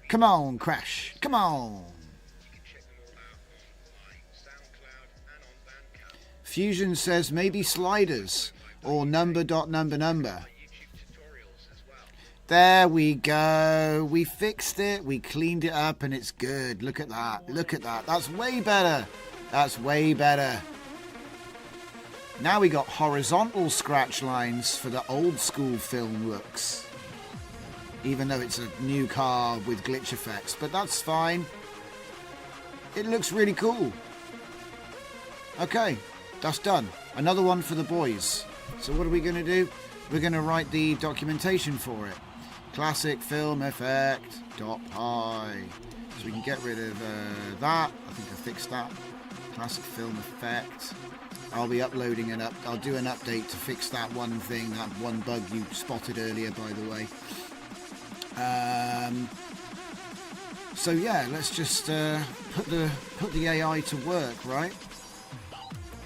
Speaker 1: Come on, Crash. Come on. Fusion says maybe sliders or number. There we go. We fixed it. We cleaned it up and it's good. Look at that. Look at that. That's way better. That's way better. Now we got horizontal scratch lines for the old school film looks. even though it's a new car with glitch effects, but that's fine. It looks really cool. Okay, that's done. Another one for the boys. So what are we going to do? We're going to write the documentation for it. Classic film effect .py. So we can get rid of that. I think I fixed that. Classic film effect. I'll be uploading I'll do an update to fix that one thing, that one bug you spotted earlier, by the way. So yeah, let's just put the AI to work, right?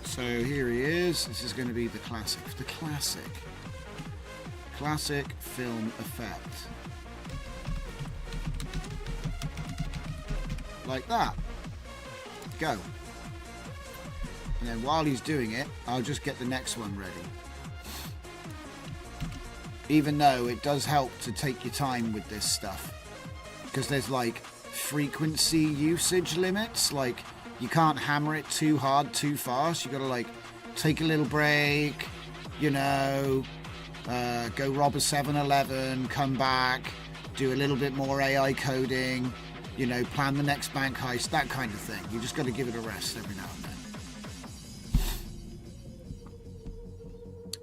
Speaker 1: So here he is. This is going to be the classic film effect, like that. Go. And then while he's doing it, I'll just get the next one ready. Even though it does help to take your time with this stuff, because there's like frequency usage limits. Like you can't hammer it too hard too fast. You gotta like take a little break, you know, go rob a 7-Eleven, come back, do a little bit more AI coding, you know, plan the next bank heist, that kind of thing. You just got to give it a rest every now and then.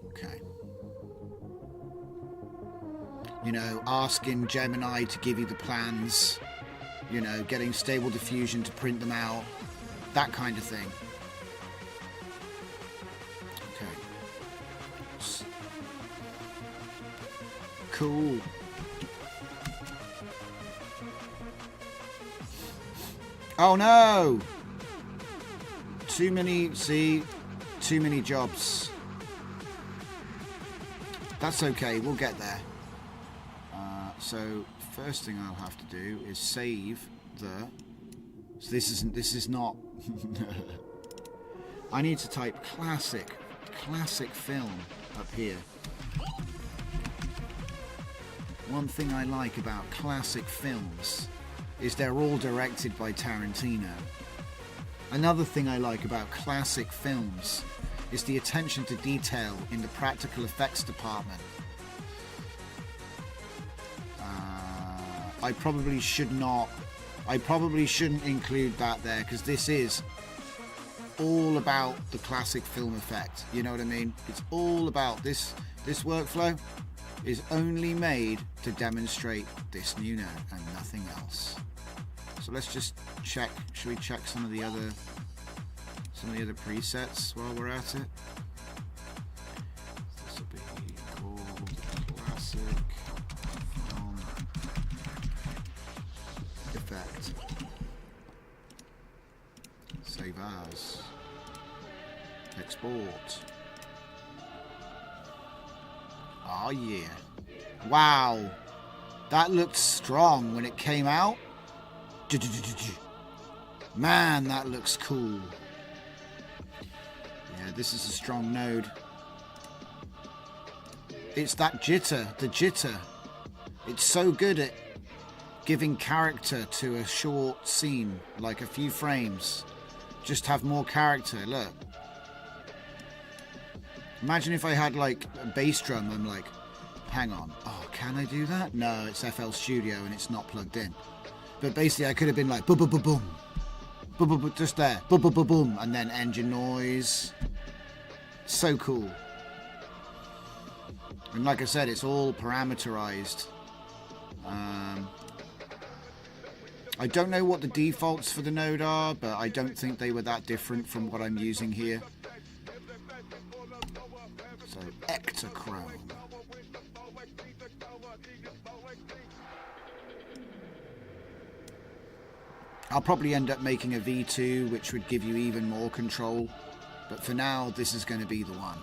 Speaker 1: Okay. You know, asking Gemini to give you the plans, you know, getting Stable Diffusion to print them out, that kind of thing. Okay. Cool. Oh no! Too many jobs. That's okay, we'll get there. So first thing I'll have to do is save the... So this is not... I need to type classic film up here. One thing I like about classic films is they're all directed by Tarantino. Another thing I like about classic films is the attention to detail in the practical effects department. I probably shouldn't include that there, because this is all about the classic film effect. You know what I mean? It's all about this workflow is only made to demonstrate this new node and nothing else. So let's just check. Should we check some of the other presets while we're at it? This will be called classic film effect. Save as. Export. Oh yeah. Wow. That looked strong when it came out. Man, that looks cool. Yeah, this is a strong node. It's that jitter, the jitter. It's so good at giving character to a short scene, like a few frames. Just have more character, look. Imagine if I had like a bass drum, I'm like, hang on, oh, can I do that? No, it's FL Studio and it's not plugged in. But basically I could have been like, boom, boom, boom, boom. Boom, boom, boom, just there, boom, boom, boom, boom. And then engine noise. So cool. And like I said, it's all parameterized. I don't know what the defaults for the node are, but I don't think they were that different from what I'm using here. So, Ectochrome. I'll probably end up making a V2, which would give you even more control. But for now, this is going to be the one.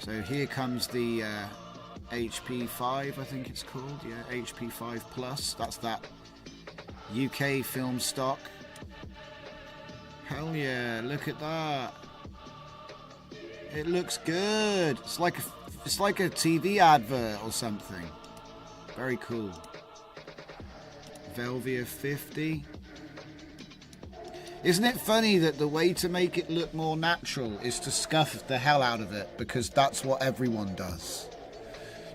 Speaker 1: So here comes the HP5, I think it's called. Yeah, HP5 Plus. That's that UK film stock. Hell yeah, look at that. It looks good. It's like a TV advert or something. Very cool. Velvia 50. Isn't it funny that the way to make it look more natural is to scuff the hell out of it, because that's what everyone does.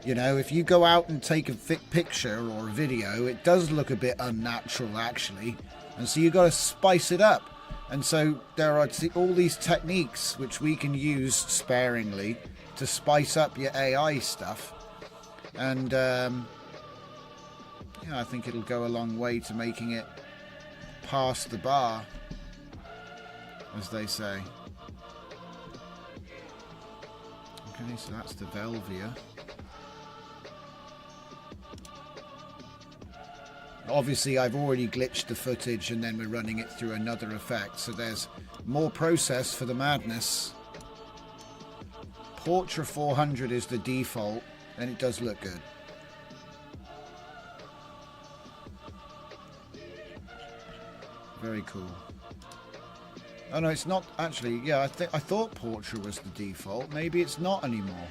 Speaker 1: You know, if you go out and take a picture or a video, it does look a bit unnatural actually. And so you've got to spice it up. And so there are all these techniques which we can use sparingly to spice up your AI stuff. And yeah, I think it'll go a long way to making it pass the bar, as they say. Okay, so that's the Velvia. Obviously, I've already glitched the footage and then we're running it through another effect. So there's more process for the madness. Portrait 400 is the default and it does look good. Very cool. Oh no, it's not actually. Yeah, I thought Portrait was the default. Maybe it's not anymore.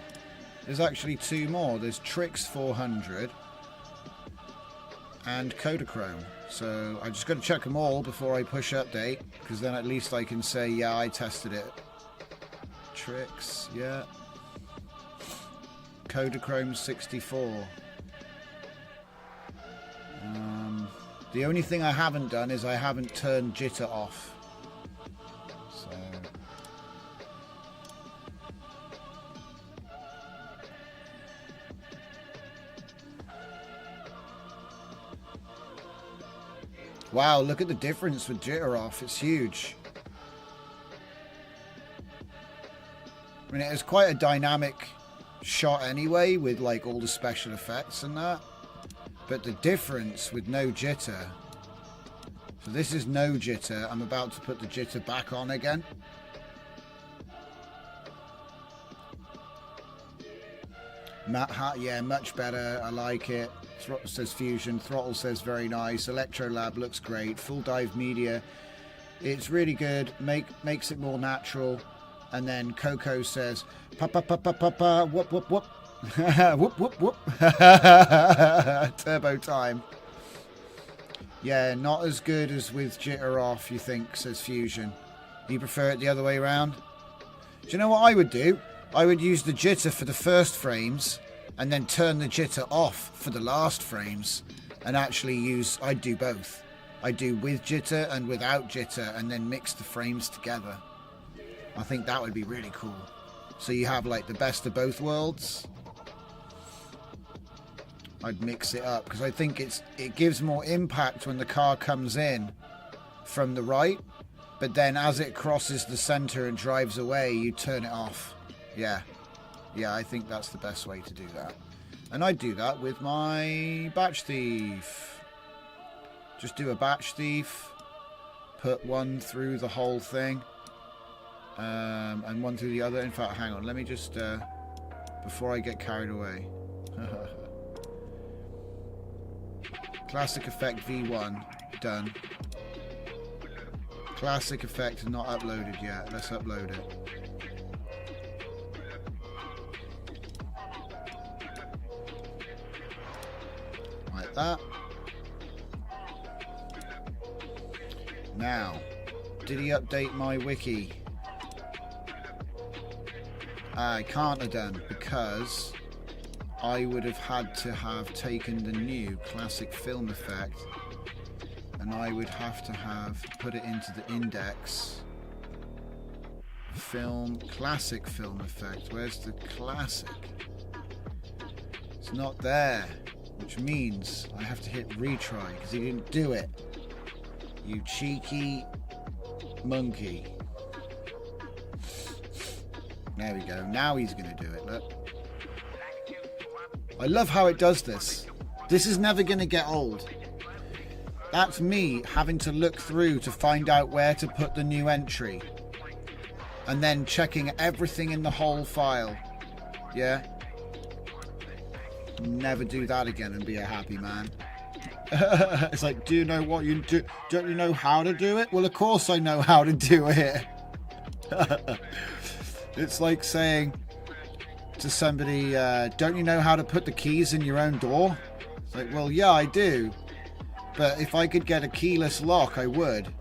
Speaker 1: There's actually two more. There's Tricks 400 and Kodachrome. So I just got to check them all before I push update, because then at least I can say, yeah, I tested it. Tricks, yeah. Kodachrome 64. The only thing I haven't done is I haven't turned jitter off. So wow, look at the difference with jitter off. It's huge. I mean, it was quite a dynamic shot anyway, with like all the special effects and that. But the difference with no jitter. So this is no jitter. I'm about to put the jitter back on again. Yeah, much better. I like it. Throttle says Fusion. Throttle says very nice. Electrolab looks great. Full Dive Media. It's really good. Makes it more natural. And then Coco says, pa pa pa pa pa pa, whoop whoop whoop. Whoop whoop whoop. Turbo time. Yeah, not as good as with jitter off, you think, says Fusion. You prefer it the other way around? Do you know what I would do? I would use the jitter for the first frames and then turn the jitter off for the last frames, and actually I'd do both. I'd do with jitter and without jitter and then mix the frames together. I think that would be really cool. So you have like the best of both worlds. I'd mix it up because I think it gives more impact when the car comes in from the right, but then as it crosses the center and drives away, you turn it off. Yeah, I think that's the best way to do that. And I do that with my Batch Thief. Just do a Batch Thief, put one through the whole thing, and one through the other. In fact, hang on, let me just before I get carried away. Classic Effect V1 done. Classic Effect not uploaded yet. Let's upload it. Like that. Now, did he update my wiki? I can't have done because I would have had to have taken the new classic film effect and I would have to have put it into the index. Classic film effect. Where's the classic? It's not there, which means I have to hit retry because he didn't do it. You cheeky monkey. There we go. Now he's going to do it. Look. I love how it does this. This is never going to get old. That's me having to look through to find out where to put the new entry. And then checking everything in the whole file. Yeah? Never do that again and be a happy man. It's like, do you know what you do? Don't you know how to do it? Well, of course I know how to do it. It's like saying to somebody, don't you know how to put the keys in your own door? It's like, well, yeah, I do. But if I could get a keyless lock, I would.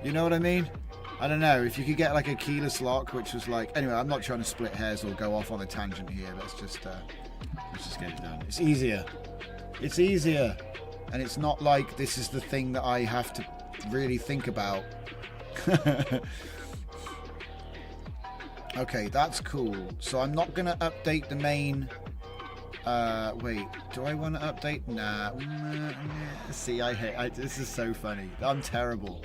Speaker 1: You know what I mean? I don't know, if you could get like a keyless lock, which was like... Anyway, I'm not trying to split hairs or go off on a tangent here. Let's just get it done. It's easier. It's easier. And it's not like this is the thing that I have to really think about. Okay, that's cool. So I'm not going to update the main... wait, do I want to update? Nah. See, this is so funny. I'm terrible.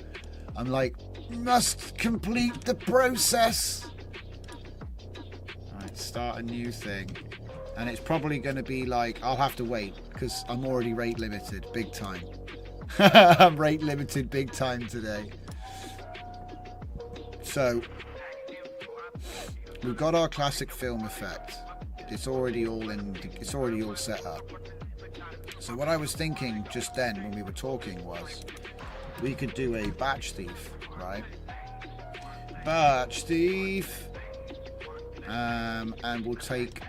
Speaker 1: I'm like, must complete the process. Alright, start a new thing. And it's probably going to be like, I'll have to wait because I'm already rate limited big time. I'm rate limited big time today. So, we've got our classic film effect. It's already all set up. So what I was thinking just then when we were talking was we could do a batch thief, right? Batch thief. And we'll take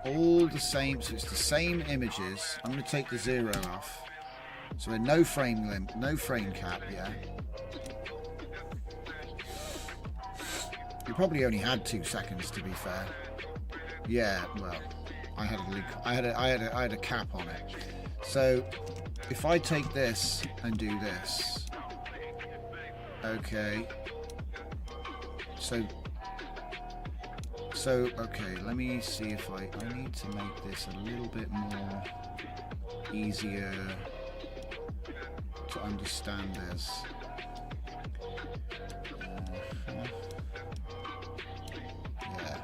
Speaker 1: all the same, so it's the same images. I'm going to take the 0 off. So we're no frame cap, yeah. You probably only had 2 seconds to be fair. Yeah, well, I had a cap on it. So if I take this and do this, okay. So okay, let me see if I need to make this a little bit more easier to understand this. Yeah.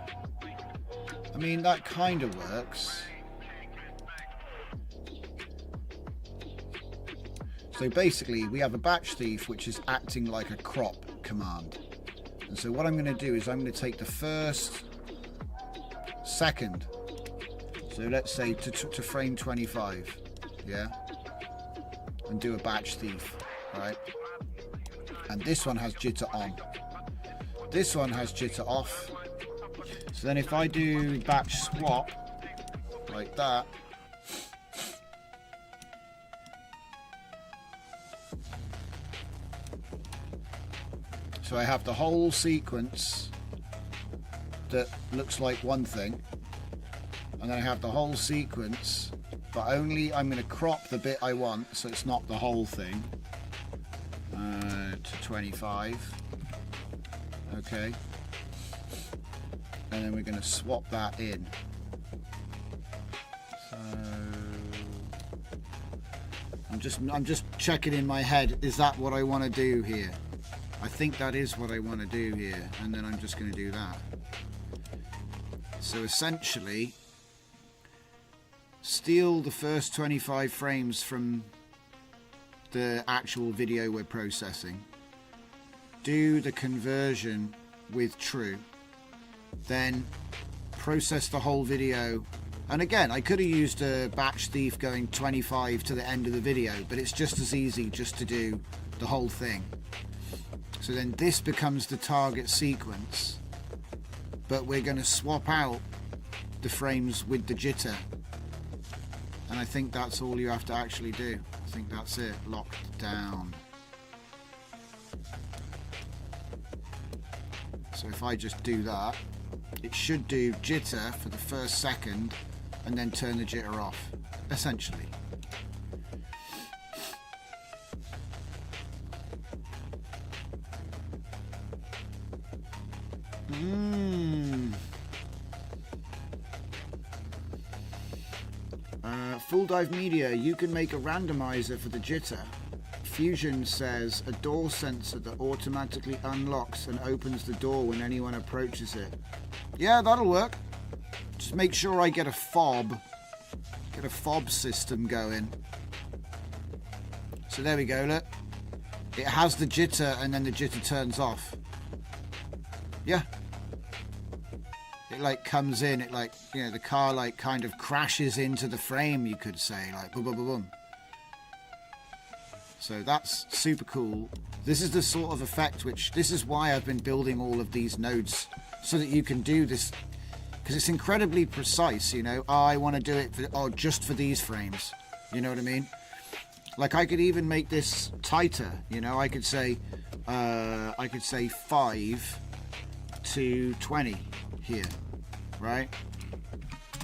Speaker 1: I mean, that kind of works. So basically, we have a batch thief which is acting like a crop command. And so what I'm going to do is I'm going to take the first second. So let's say to frame 25, yeah? And do a batch thief, right? And this one has jitter on. This one has jitter off. So then if I do batch swap, like that, so I have the whole sequence that looks like one thing, and then I have the whole sequence, but only I'm going to crop the bit I want, so it's not the whole thing, to 25, okay, and then we're going to swap that in. So I'm just checking in my head, is that what I want to do here? I think that is what I want to do here, and then I'm just going to do that. So essentially, steal the first 25 frames from the actual video we're processing, do the conversion with true, then process the whole video. And again, I could have used a batch thief going 25 to the end of the video, but it's just as easy just to do the whole thing. So then this becomes the target sequence, but we're going to swap out the frames with the jitter. And I think that's all you have to actually do. I think that's it, locked down. So if I just do that, it should do jitter for the first second and then turn the jitter off, essentially. Full Dive Media, you can make a randomizer for the jitter. Fusion says a door sensor that automatically unlocks and opens the door when anyone approaches it. Yeah, that'll work. Just make sure I get a fob system going. So there we go, look. It has the jitter and then the jitter turns off. Yeah. It like comes in, it like, you know, the car like kind of crashes into the frame, you could say, like boom, boom, boom, boom. So that's super cool. This is the sort of effect this is why I've been building all of these nodes, so that you can do this, because it's incredibly precise, you know. I want to do it for, just for these frames, you know what I mean? Like I could even make this tighter, you know. I could say I could say 5 to 20 here, right?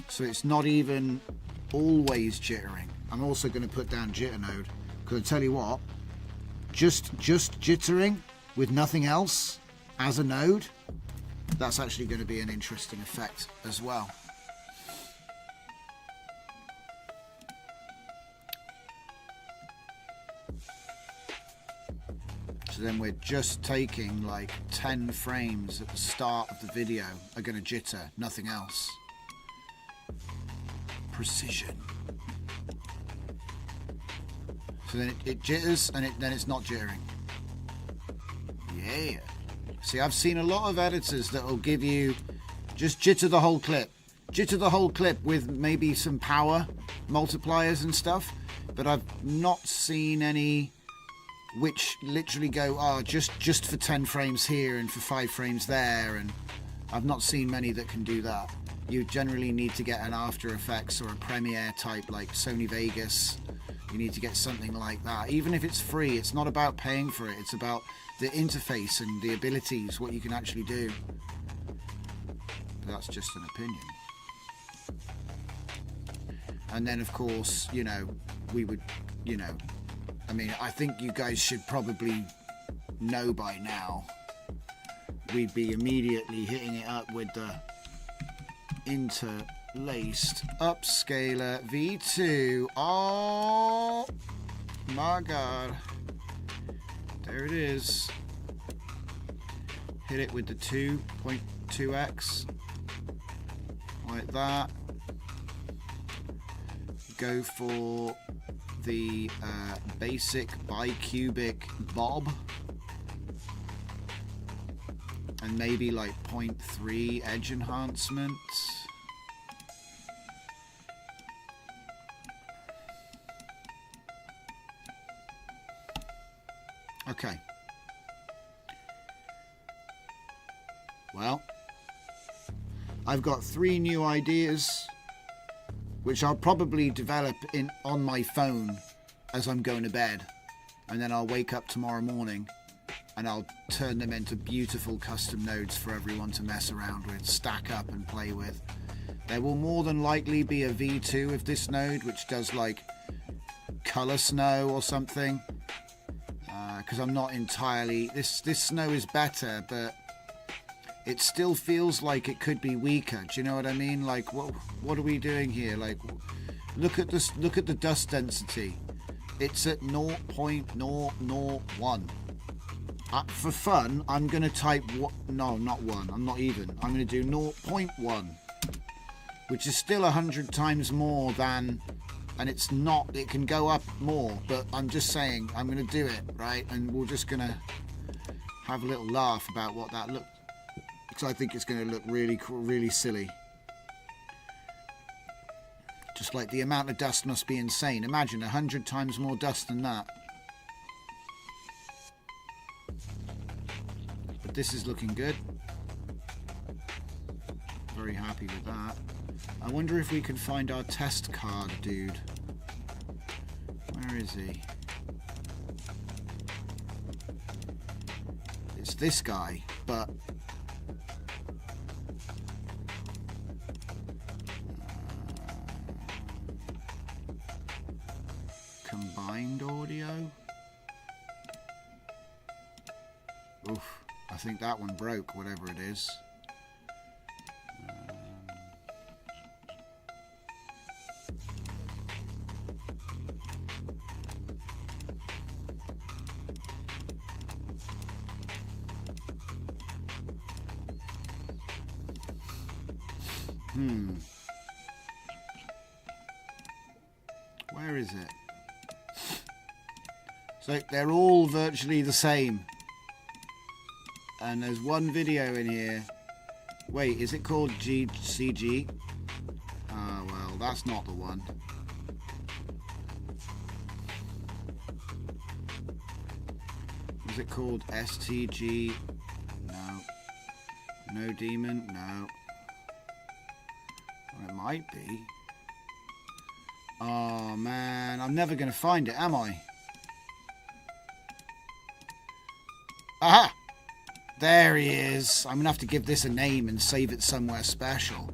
Speaker 1: So it's not even always jittering. I'm also going to put down jitter node, because I tell you what, just jittering with nothing else as a node, that's actually going to be an interesting effect as well. So then we're just taking like 10 frames at the start of the video are going to jitter, nothing else. Precision. So then it jitters and then it's not jittering. Yeah. See, I've seen a lot of editors that will give you just jitter the whole clip. Jitter the whole clip with maybe some power multipliers and stuff. But I've not seen any which literally go, just for 10 frames here and for 5 frames there. And I've not seen many that can do that. You generally need to get an After Effects or a Premiere type like Sony Vegas. You need to get something like that. Even if it's free, it's not about paying for it. It's about the interface and the abilities, what you can actually do. But that's just an opinion. And then, of course, you know, we would, you know, I mean, I think you guys should probably know by now. We'd be immediately hitting it up with the interlaced upscaler V2. Oh my god. There it is. Hit it with the 2.2x. Like that. Go for the basic bicubic bob. And maybe like 0.3 edge enhancement. Okay. Well, I've got 3 new ideas, which I'll probably develop on my phone as I'm going to bed, and then I'll wake up tomorrow morning and I'll turn them into beautiful custom nodes for everyone to mess around with, stack up and play with. There will more than likely be a V2 of this node, which does like color snow or something. Because I'm not entirely... This snow is better, but it still feels like it could be weaker. Do you know what I mean? Like, what are we doing here? Like, look at this. Look at the dust density. It's at 0.001. For fun, I'm going to type... No, not 1. I'm not even. I'm going to do 0.1, which is still 100 times more than... And it's not, it can go up more, but I'm just saying, I'm going to do it, right? And we're just going to have a little laugh about what that looks, because I think it's going to look really, really silly. Just like the amount of dust must be insane. Imagine 100 times more dust than that. But this is looking good. Very happy with that. I wonder if we can find our test card dude. Where is he? It's this guy, but... combined audio? Oof, I think that one broke, whatever it is. Where is it? So they're all virtually the same. And there's one video in here. Wait, is it called GCG? Ah, well, that's not the one. Is it called STG? No. No Demon? No. Well, it might be. Oh man, I'm never going to find it, am I? Aha! There he is. I'm going to have to give this a name and save it somewhere special.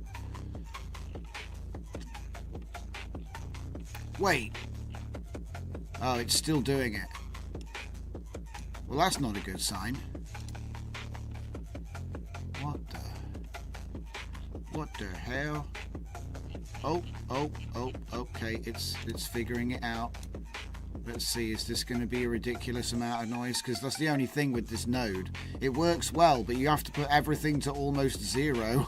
Speaker 1: Wait. Oh, it's still doing it. Well, that's not a good sign. What the hell? Oh, okay, it's figuring it out. Let's see, is this going to be a ridiculous amount of noise? Because that's the only thing with this node. It works well, but you have to put everything to almost 0.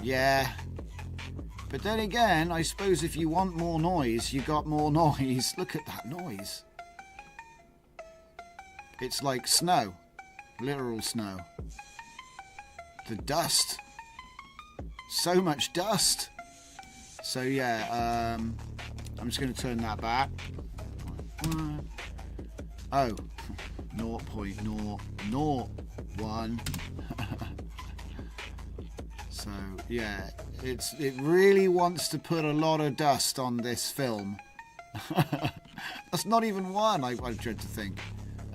Speaker 1: Yeah. But then again, I suppose if you want more noise, you got more noise. Look at that noise. It's like snow. Literal snow. The dust. So much dust. So yeah, I'm just going to turn that back. Oh, 0.001. So yeah, it really wants to put a lot of dust on this film. That's not even one, I dread to think.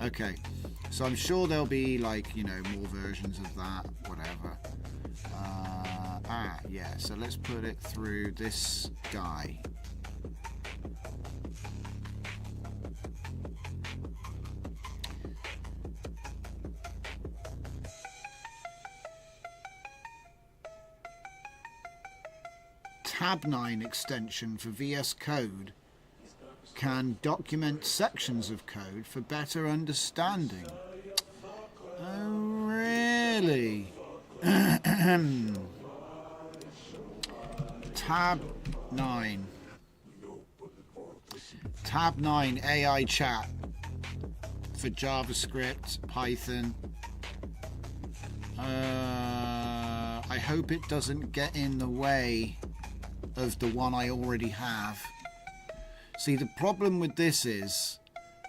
Speaker 1: Okay, so I'm sure there'll be, like, you know, more versions of that, whatever. Yeah, so let's put it through this guy. Tab 9 extension for VS Code can document sections of code for better understanding. Oh, really? Tab 9. Tab 9 AI chat for JavaScript, Python. I hope it doesn't get in the way of the one I already have. See, the problem with this is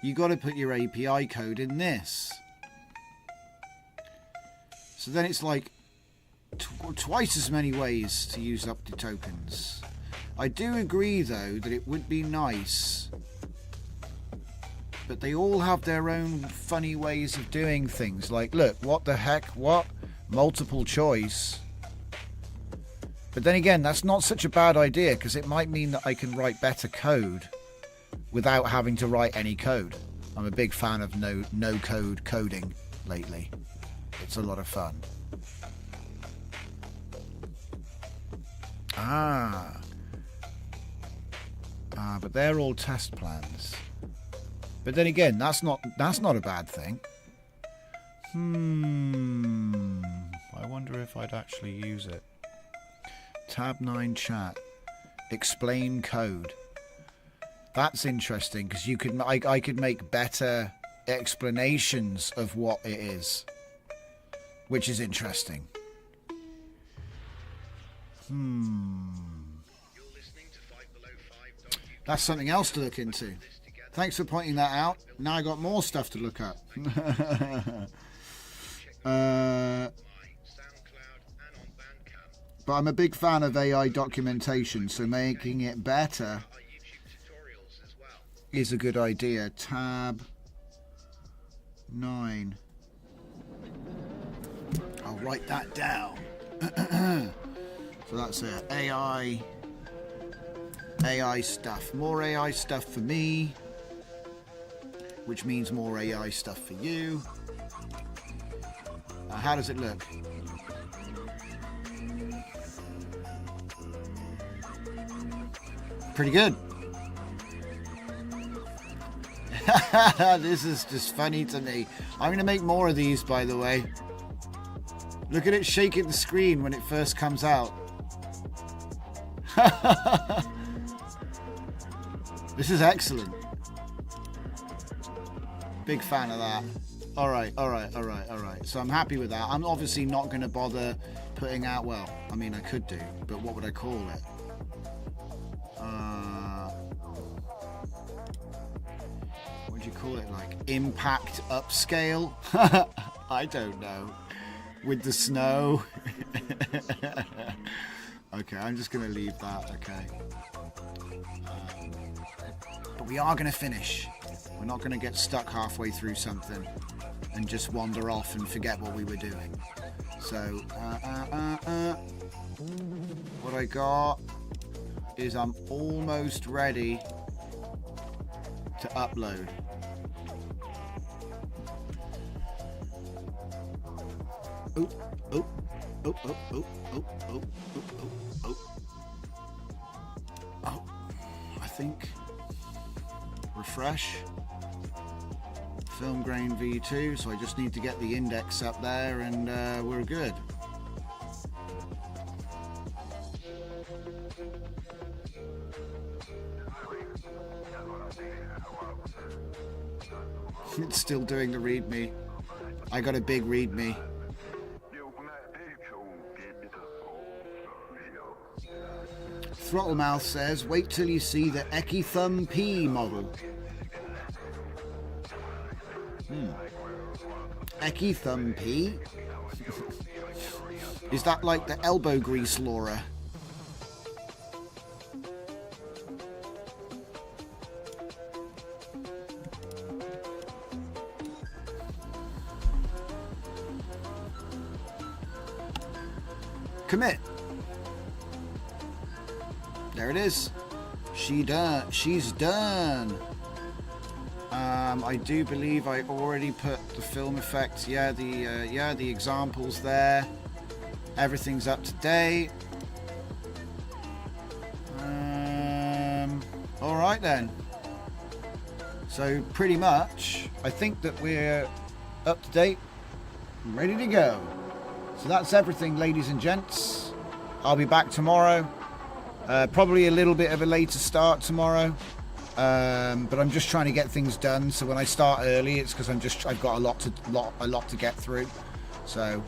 Speaker 1: you got to put your API code in this. So then it's like twice as many ways to use up the tokens. I do agree, though, that it would be nice, but they all have their own funny ways of doing things. Like, look, what the heck? What? Multiple choice. But then again, that's not such a bad idea, because it might mean that I can write better code without having to write any code. I'm a big fan of no code coding lately. It's a lot of fun. But they're all test plans. But then again, that's not a bad thing. I wonder if I'd actually use it. Tab 9 chat. Explain code. That's interesting, because you could I could make better explanations of what it is, which is interesting. That's something else to look into. Thanks for pointing that out. Now I got more stuff to look up. But I'm a big fan of AI documentation, so making it better is a good idea. Tab 9. I'll write that down. So that's it. AI stuff. More AI stuff for me, which means more AI stuff for you. How does it look? Pretty good. This is just funny to me. I'm going to make more of these, by the way. Look at it shaking the screen when it first comes out. This is excellent. Big fan of that. Alright. So I'm happy with that. I'm obviously not going to bother putting out, well, I mean, I could do, but what would I call it? What do you call it? Like impact upscale? I don't know. With the snow. Okay, I'm just going to leave that. Okay. But we are going to finish. We're not going to get stuck halfway through something. and just wander off and forget what we were doing. So what I got is I'm almost ready to upload. Oh, oh, oh, oh, oh, oh, oh, oh, oh, oh. I think refresh. Film grain V2, so I just need to get the index up there and we're good. It's still doing the readme. I got a big readme. Throttlemouth says, wait till you see the Eki Thumb P model. Eki Thumb P? Is that like the elbow grease Laura? Commit. There it is. She's done. I do believe I already put the film effects. Yeah, the examples there. Everything's up to date. All right then. So pretty much, I think that we're up to date, ready to go. So that's everything, ladies and gents. I'll be back tomorrow. Probably a little bit of a later start tomorrow. But I'm just trying to get things done. So when I start early, it's because I've got a lot to get through. So,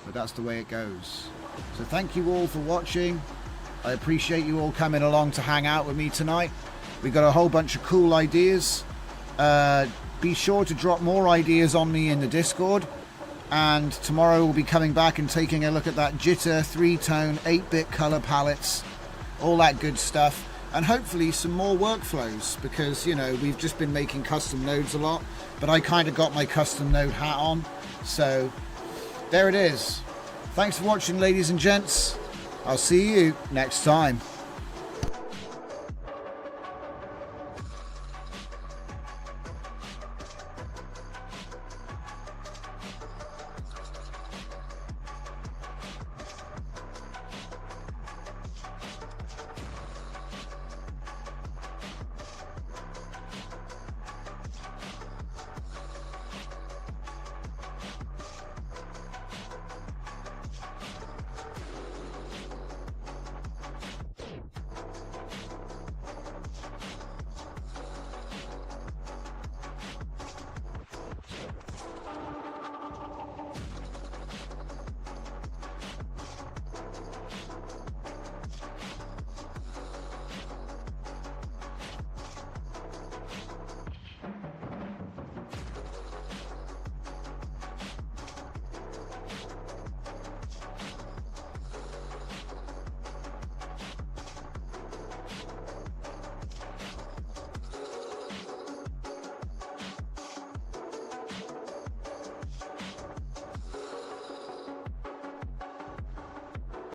Speaker 1: but that's the way it goes. So thank you all for watching. I appreciate you all coming along to hang out with me tonight. We got a whole bunch of cool ideas. Be sure to drop more ideas on me in the Discord. And tomorrow we'll be coming back and taking a look at that jitter, 3-tone, 8-bit color palettes, all that good stuff. And hopefully some more workflows, because, you know, we've just been making custom nodes a lot, but I kind of got my custom node hat on. So there it is. Thanks for watching, ladies and gents. I'll see you next time.